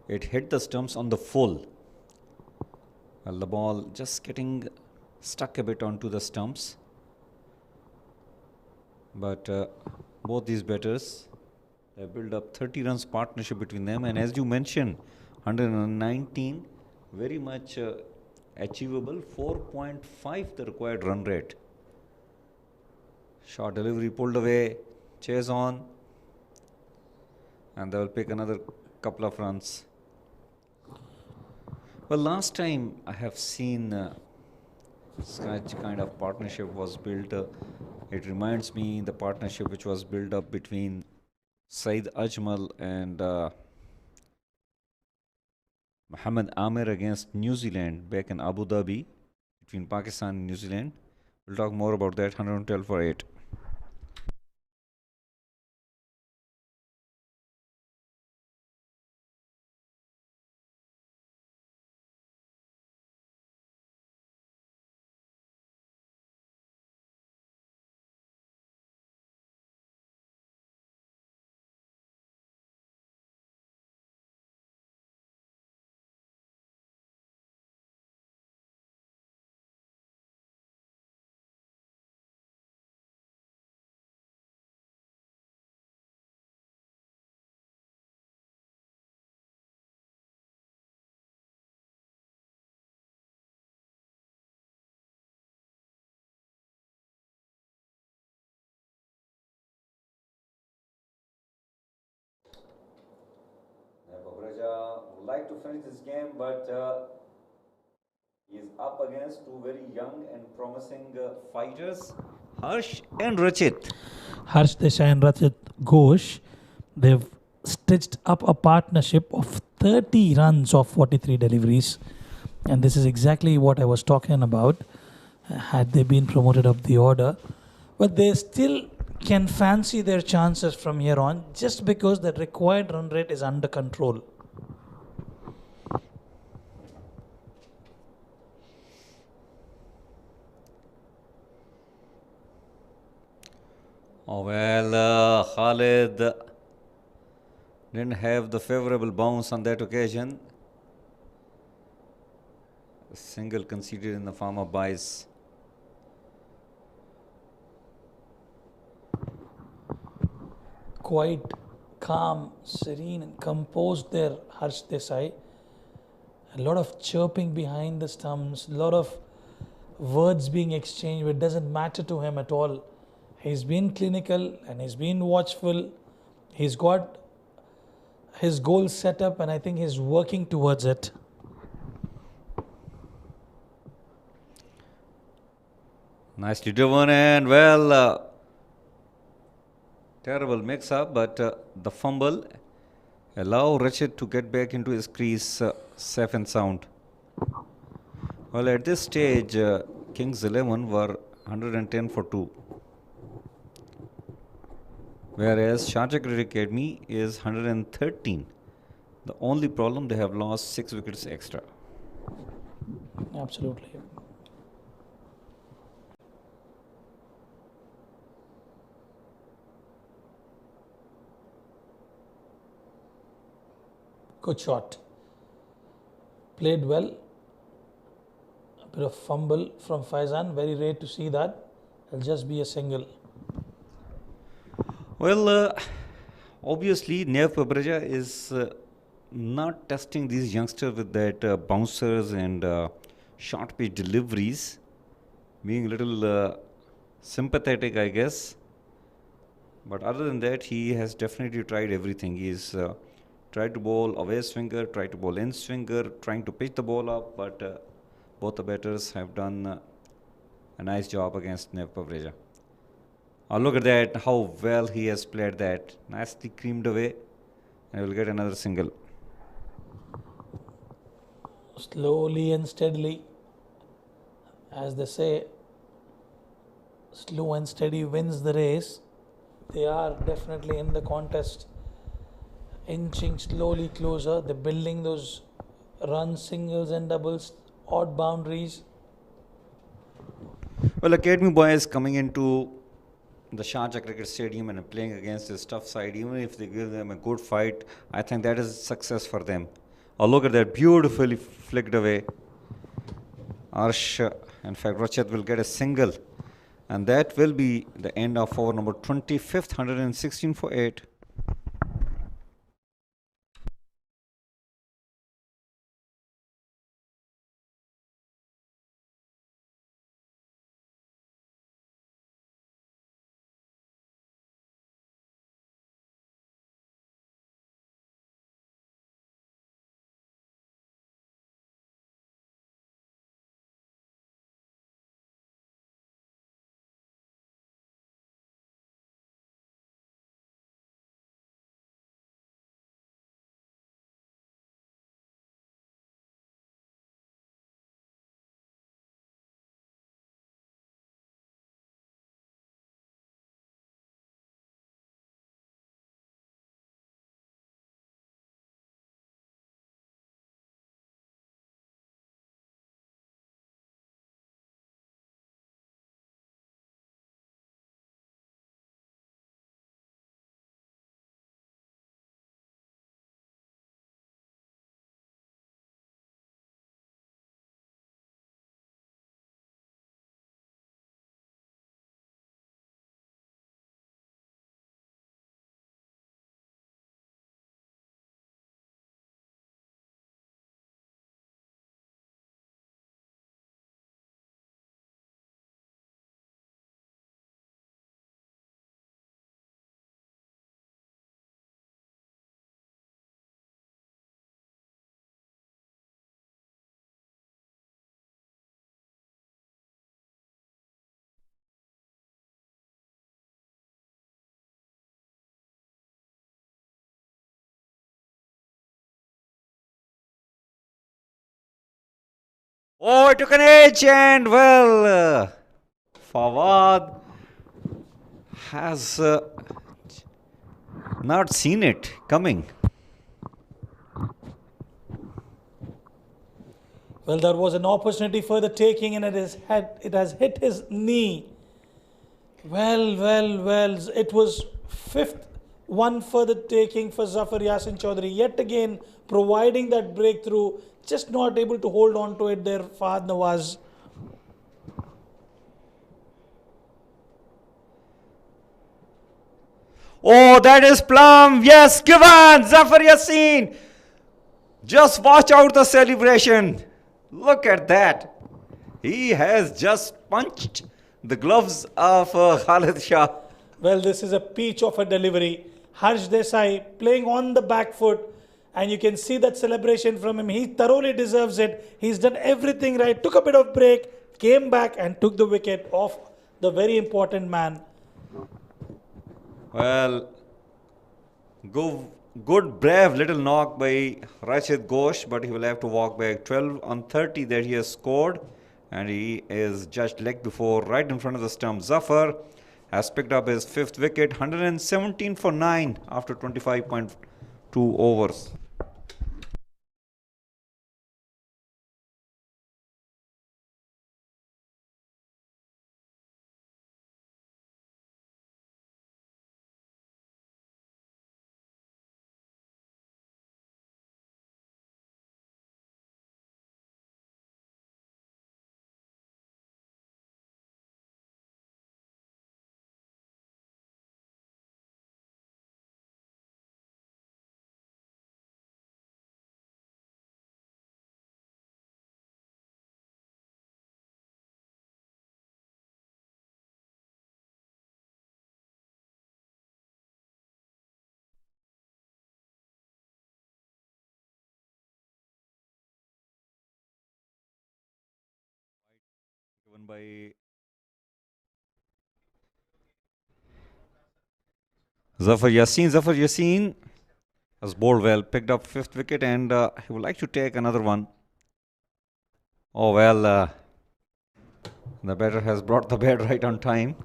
It hit the stumps on the full. Well, the ball just getting stuck a bit onto the stumps. But both these batters, they build up 30 runs partnership between them. And as you mentioned, 119, very much achievable. 4.5 the required run rate. Short delivery pulled away, chase on, and they will pick another couple of runs. Well, last time I have seen such kind of partnership was built. It reminds me the partnership which was built up between Saeed Ajmal and Muhammad Amir against New Zealand back in Abu Dhabi, between Pakistan and New Zealand. We'll talk more about that. 112 for 8. like to finish this game, but he is up against two very young and promising fighters, Harsh and Rachit. Harsh Desai and Rachit Ghosh, they've stitched up a partnership of 30 runs off 43 deliveries. And this is exactly what I was talking about had they been promoted up the order. But they still can fancy their chances from here on just because the required run rate is under control. Oh well, Khalid didn't have the favorable bounce on that occasion. A single conceded in the form of byes. Quite calm, serene, and composed there, Harsh Desai. A lot of chirping behind the stumps, a lot of words being exchanged, but it doesn't matter to him at all. He's been clinical and he's been watchful. He's got his goal set up, and I think he's working towards it. Nicely driven, and well, terrible mix up, but the fumble allow Rachid to get back into his crease safe and sound. Well, at this stage, Kings 11 were 110 for 2. Whereas Sharjah Academy is 113. The only problem, they have lost 6 wickets extra. Absolutely. Good shot. Played well. A bit of fumble from Faizan. Very rare to see that. It'll just be a single. Well, obviously, Nev Pabreja is not testing these youngsters with that bouncers and short pitch deliveries, being a little sympathetic, I guess. But other than that, he has definitely tried everything. He's tried to bowl away swinger, tried to bowl in swinger, trying to pitch the ball up, but both the batters have done a nice job against Nev Pabreja. Oh, look at that, how well he has played that. Nicely creamed away, and will get another single. Slowly and steadily. As they say, slow and steady wins the race. They are definitely in the contest, inching slowly closer. They're building those runs, singles and doubles, odd boundaries. Well, Academy boys coming into the Sharjah Cricket Stadium and playing against this tough side, even if they give them a good fight, I think that is success for them. Oh, look at that, beautifully flicked away. Arsh, in fact, Rachit will get a single. And that will be the end of over number 25th, 116 for 8. Oh, it took an edge, and well, Fawad has not seen it coming. Well, there was an opportunity for the taking, and it has hit his knee. Well. It was fifth one for the taking for Zafar Yasin Chaudhary. Yet again, providing that breakthrough, just not able to hold on to it there, Fahad Nawaz. Oh, that is plum. Yes, given. Zafar Yassin. Just watch out the celebration. Look at that. He has just punched the gloves of Khalid Shah. Well, this is a peach of a delivery. Harsh Desai playing on the back foot, and you can see that celebration from him. He thoroughly deserves it. He's done everything right. Took a bit of break, came back and took the wicket off the very important man. Well, good brave little knock by Rashid Ghosh, but he will have to walk back. 12 on 30 that he has scored, and he is just leg before right in front of the stump. Zafar has picked up his fifth wicket, 117 for 9 after 25.2 overs. Given by Zafar Yassin. Zafar Yassin has bowled well, picked up fifth wicket, and he would like to take another one. Oh well, the batter has brought the bat right on time.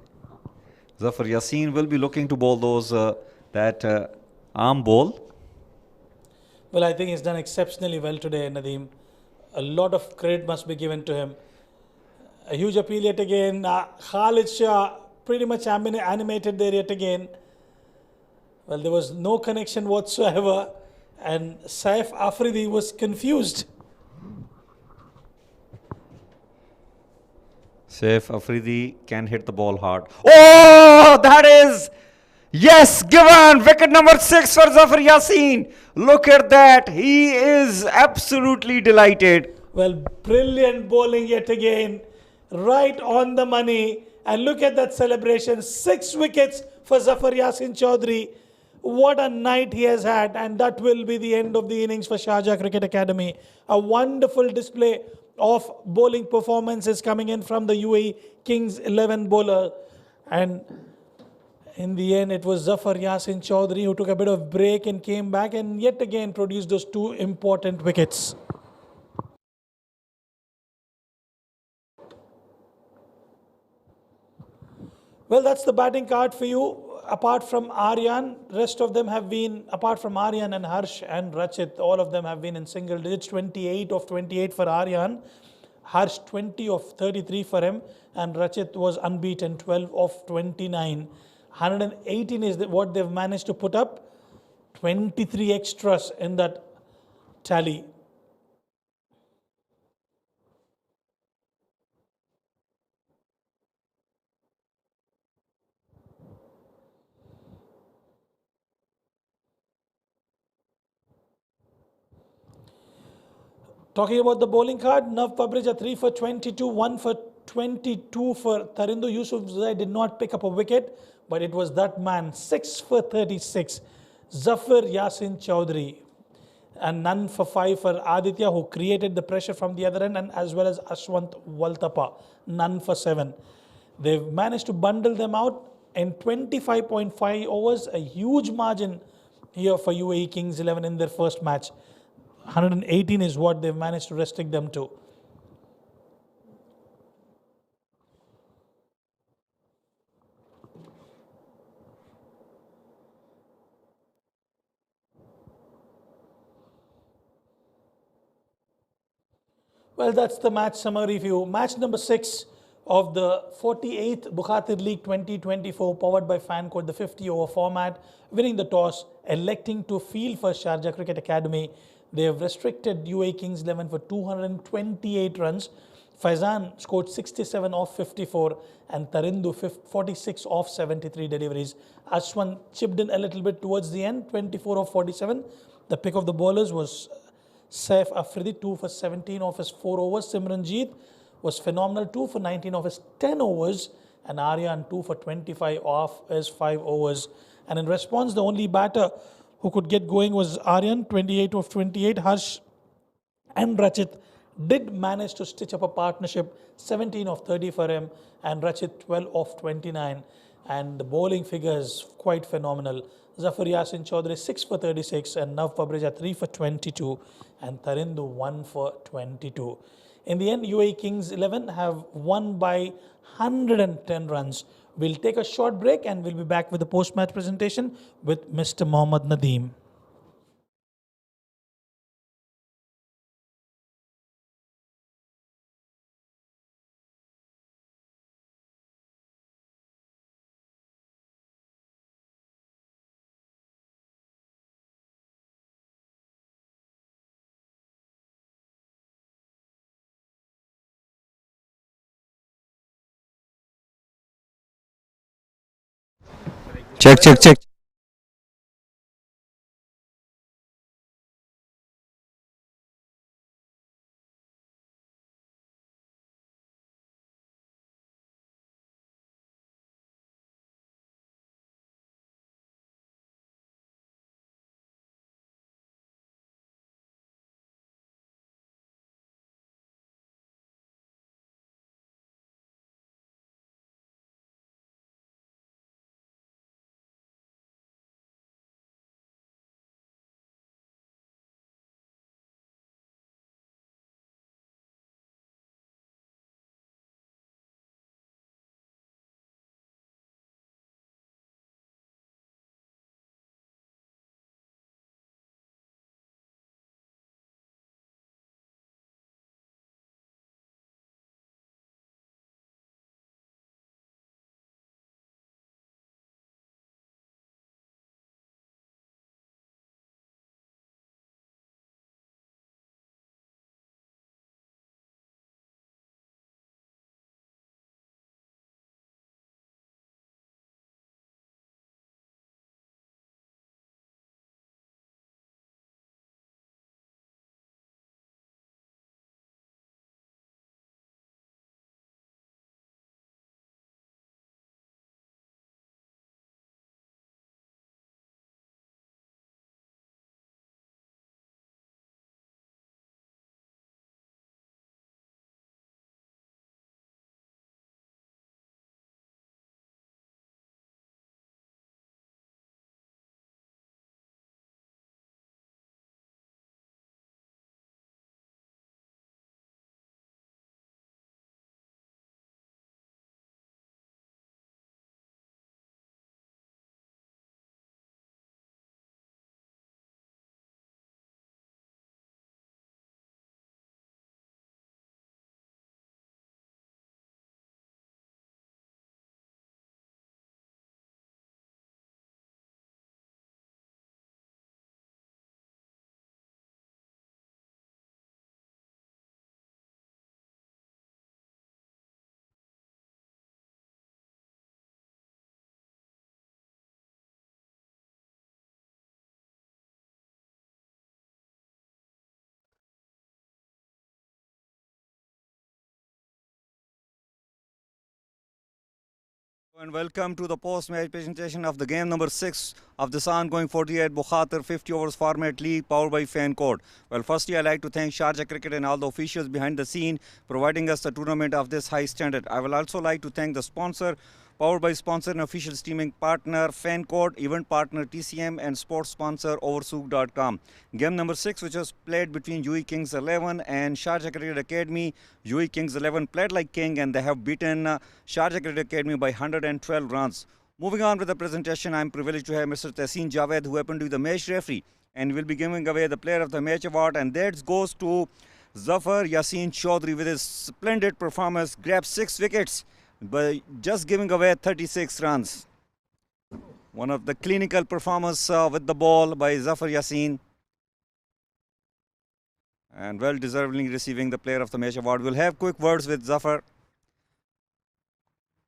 Zafar Yassin will be looking to bowl those that arm ball. Well, I think he's done exceptionally well today, Nadeem. A lot of credit must be given to him. A huge appeal yet again. Khalid Shah pretty much animated there yet again. Well, there was no connection whatsoever, and Saif Afridi was confused. Saif Afridi can hit the ball hard. Oh, that is, yes, given. Wicket number 6 for Zafar Yassin. Look at that. He is absolutely delighted. Well, brilliant bowling yet again. Right on the money. And look at that celebration. 6 wickets for Zafar Yasin Chaudhary. What a night he has had. And that will be the end of the innings for Sharjah Cricket Academy. A wonderful display of bowling performances coming in from the UAE Kings 11 bowler. And in the end, it was Zafar Yasin Chaudhary who took a bit of break and came back and yet again produced those 2 important wickets. Well, that's the batting card for you. Apart from Aryan, rest of them have been, apart from Aryan and Harsh and Rachit, all of them have been in single digits. 28 of 28 for Aryan, Harsh 20 of 33 for him, and Rachit was unbeaten, 12 of 29. 118 is what they've managed to put up. 23 extras in that tally. Talking about the bowling card, Nav Pabrija 3 for 22, 1 for 22 for Tarindu. Yusuf Zai did not pick up a wicket, but it was that man, 6 for 36. Zafar Yasin Chaudhary, and none for 5 for Aditya, who created the pressure from the other end, and as well as Ashwant Waltapa, none for 7. They've managed to bundle them out in 25.5 overs, a huge margin here for UAE Kings 11 in their first match. 118 is what they've managed to restrict them to. Well, that's the match summary review. Match number 6 of the 48th Bukhatir League 2024, powered by FanCode, the 50-over format, winning the toss, electing to field for Sharjah Cricket Academy. They have restricted UAE Kings 11 for 228 runs. Faizan scored 67 off 54 and Tarindu 46 off 73 deliveries. Ashwan chipped in a little bit towards the end, 24 off 47. The pick of the bowlers was Saif Afridi, 2 for 17 off his 4 overs. Simranjeet was phenomenal, 2 for 19 off his 10 overs. And Aryan, 2 for 25 off his 5 overs. And in response, the only batter who could get going was Aryan, 28 of 28. Harsh and Rachit did manage to stitch up a partnership, 17 of 30 for him, and Rachit 12 of 29. And the bowling figures quite phenomenal. Zafar Yasin Chaudhary 6 for 36 and Nav Pabreja 3 for 22 and Tarindu 1 for 22. In the end, UAE Kings 11 have won by 110 runs. We'll take a short break and we'll be back with the post-match presentation with Mr. Mohammad Nadeem. Check, check, check. And welcome to the post-match presentation of the game number 6 of this ongoing 48 Bukhatir 50 overs format league powered by FanCode. Well, firstly, I'd like to thank Sharjah Cricket and all the officials behind the scene providing us the tournament of this high standard. I will also like to thank the sponsor, powered by sponsor and official streaming partner FanCode, event partner TCM and sports sponsor Oversook.com. Game number 6, which was played between UAE Kings 11 and Sharjah Cricket Academy. UAE Kings 11 played like king and they have beaten Sharjah Cricket Academy by 112 runs. Moving on with the presentation, I'm privileged to have Mr. Tehseen Javed, who happened to be the match referee, and will be giving away the player of the match award, and that goes to Zafar Yassin Chaudhary with his splendid performance grabbed 6 wickets by just giving away 36 runs. One of the clinical performance with the ball by Zafar Yassin. And well deservedly receiving the Player of the Match award. We'll have quick words with Zafar.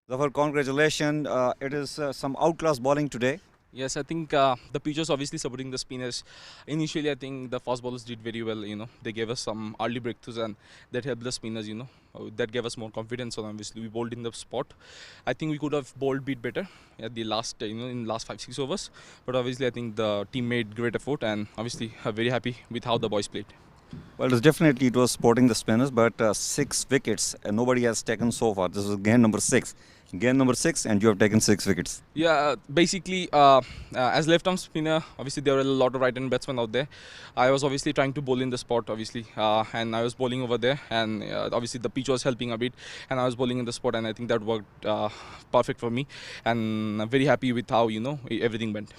Zafar, congratulations. It is some outclass bowling today. Yes, I think the pitch was obviously supporting the spinners. Initially, I think the fast bowlers did very well. They gave us some early breakthroughs, and that helped the spinners. That gave us more confidence. So obviously, we bowled in the spot. I think we could have bowled bit better at the last, in last 5-6 overs. But obviously, I think the team made great effort, and obviously, I'm very happy with how the boys played. Well, it was supporting the spinners, but 6 wickets and nobody has taken so far. This was game number 6. Game number 6, and you have taken 6 wickets. Yeah, basically, as left-arm spinner, obviously there were a lot of right-hand batsmen out there. I was obviously trying to bowl in the spot, obviously, and I was bowling over there, and obviously the pitch was helping a bit, and I was bowling in the spot, and I think that worked perfect for me, and I'm very happy with how everything went.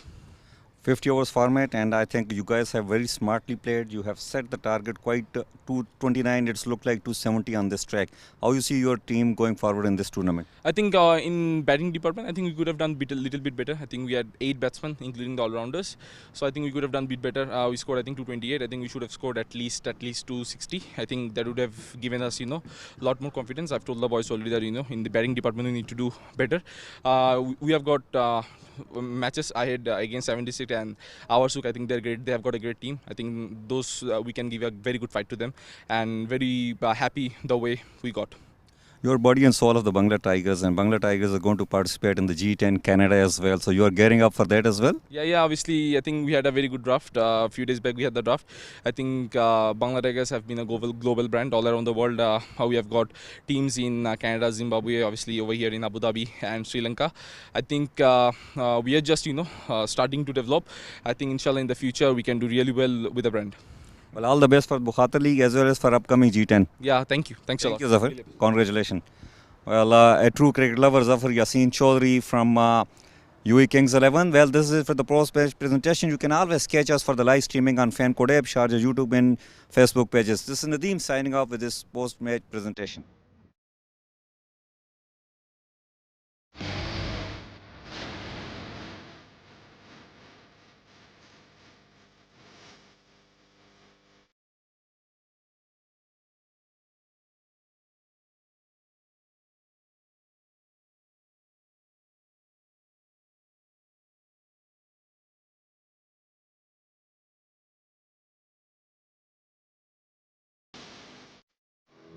50 overs format, and I think you guys have very smartly played. You have set the target quite 229. It's looked like 270 on this track. How you see your team going forward in this tournament? I think in batting department, I think we could have done a little bit better. I think we had 8 batsmen, including the all-rounders. So I think we could have done a bit better. We scored, I think, 228. I think we should have scored at least 260. I think that would have given us, a lot more confidence. I've told the boys already that, in the batting department, we need to do better. We have got matches ahead against 76 and Awarsuk. I think they're great. They have got a great team. I think those we can give a very good fight to them, and very happy the way we got. Your body and soul of the Bangla Tigers, and Bangla Tigers are going to participate in the G10 Canada as well. So you are gearing up for that as well? Yeah. Obviously, I think we had a very good draft. A few days back, we had the draft. I think Bangla Tigers have been a global brand all around the world. We have got teams in Canada, Zimbabwe, obviously over here in Abu Dhabi and Sri Lanka. I think we are just starting to develop. I think inshallah in the future we can do really well with the brand. Well, all the best for Bukhatir League as well as for upcoming G10. Yeah, thank you. Thanks a lot. Thank you, Zafar. Congratulations. Well, a true cricket lover, Zafar Yassin Chaudhary from UAE Kings 11. Well, this is it for the post-match presentation. You can always catch us for the live streaming on Fan Code app, Sharjah YouTube and Facebook pages. This is Nadeem signing off with this post-match presentation.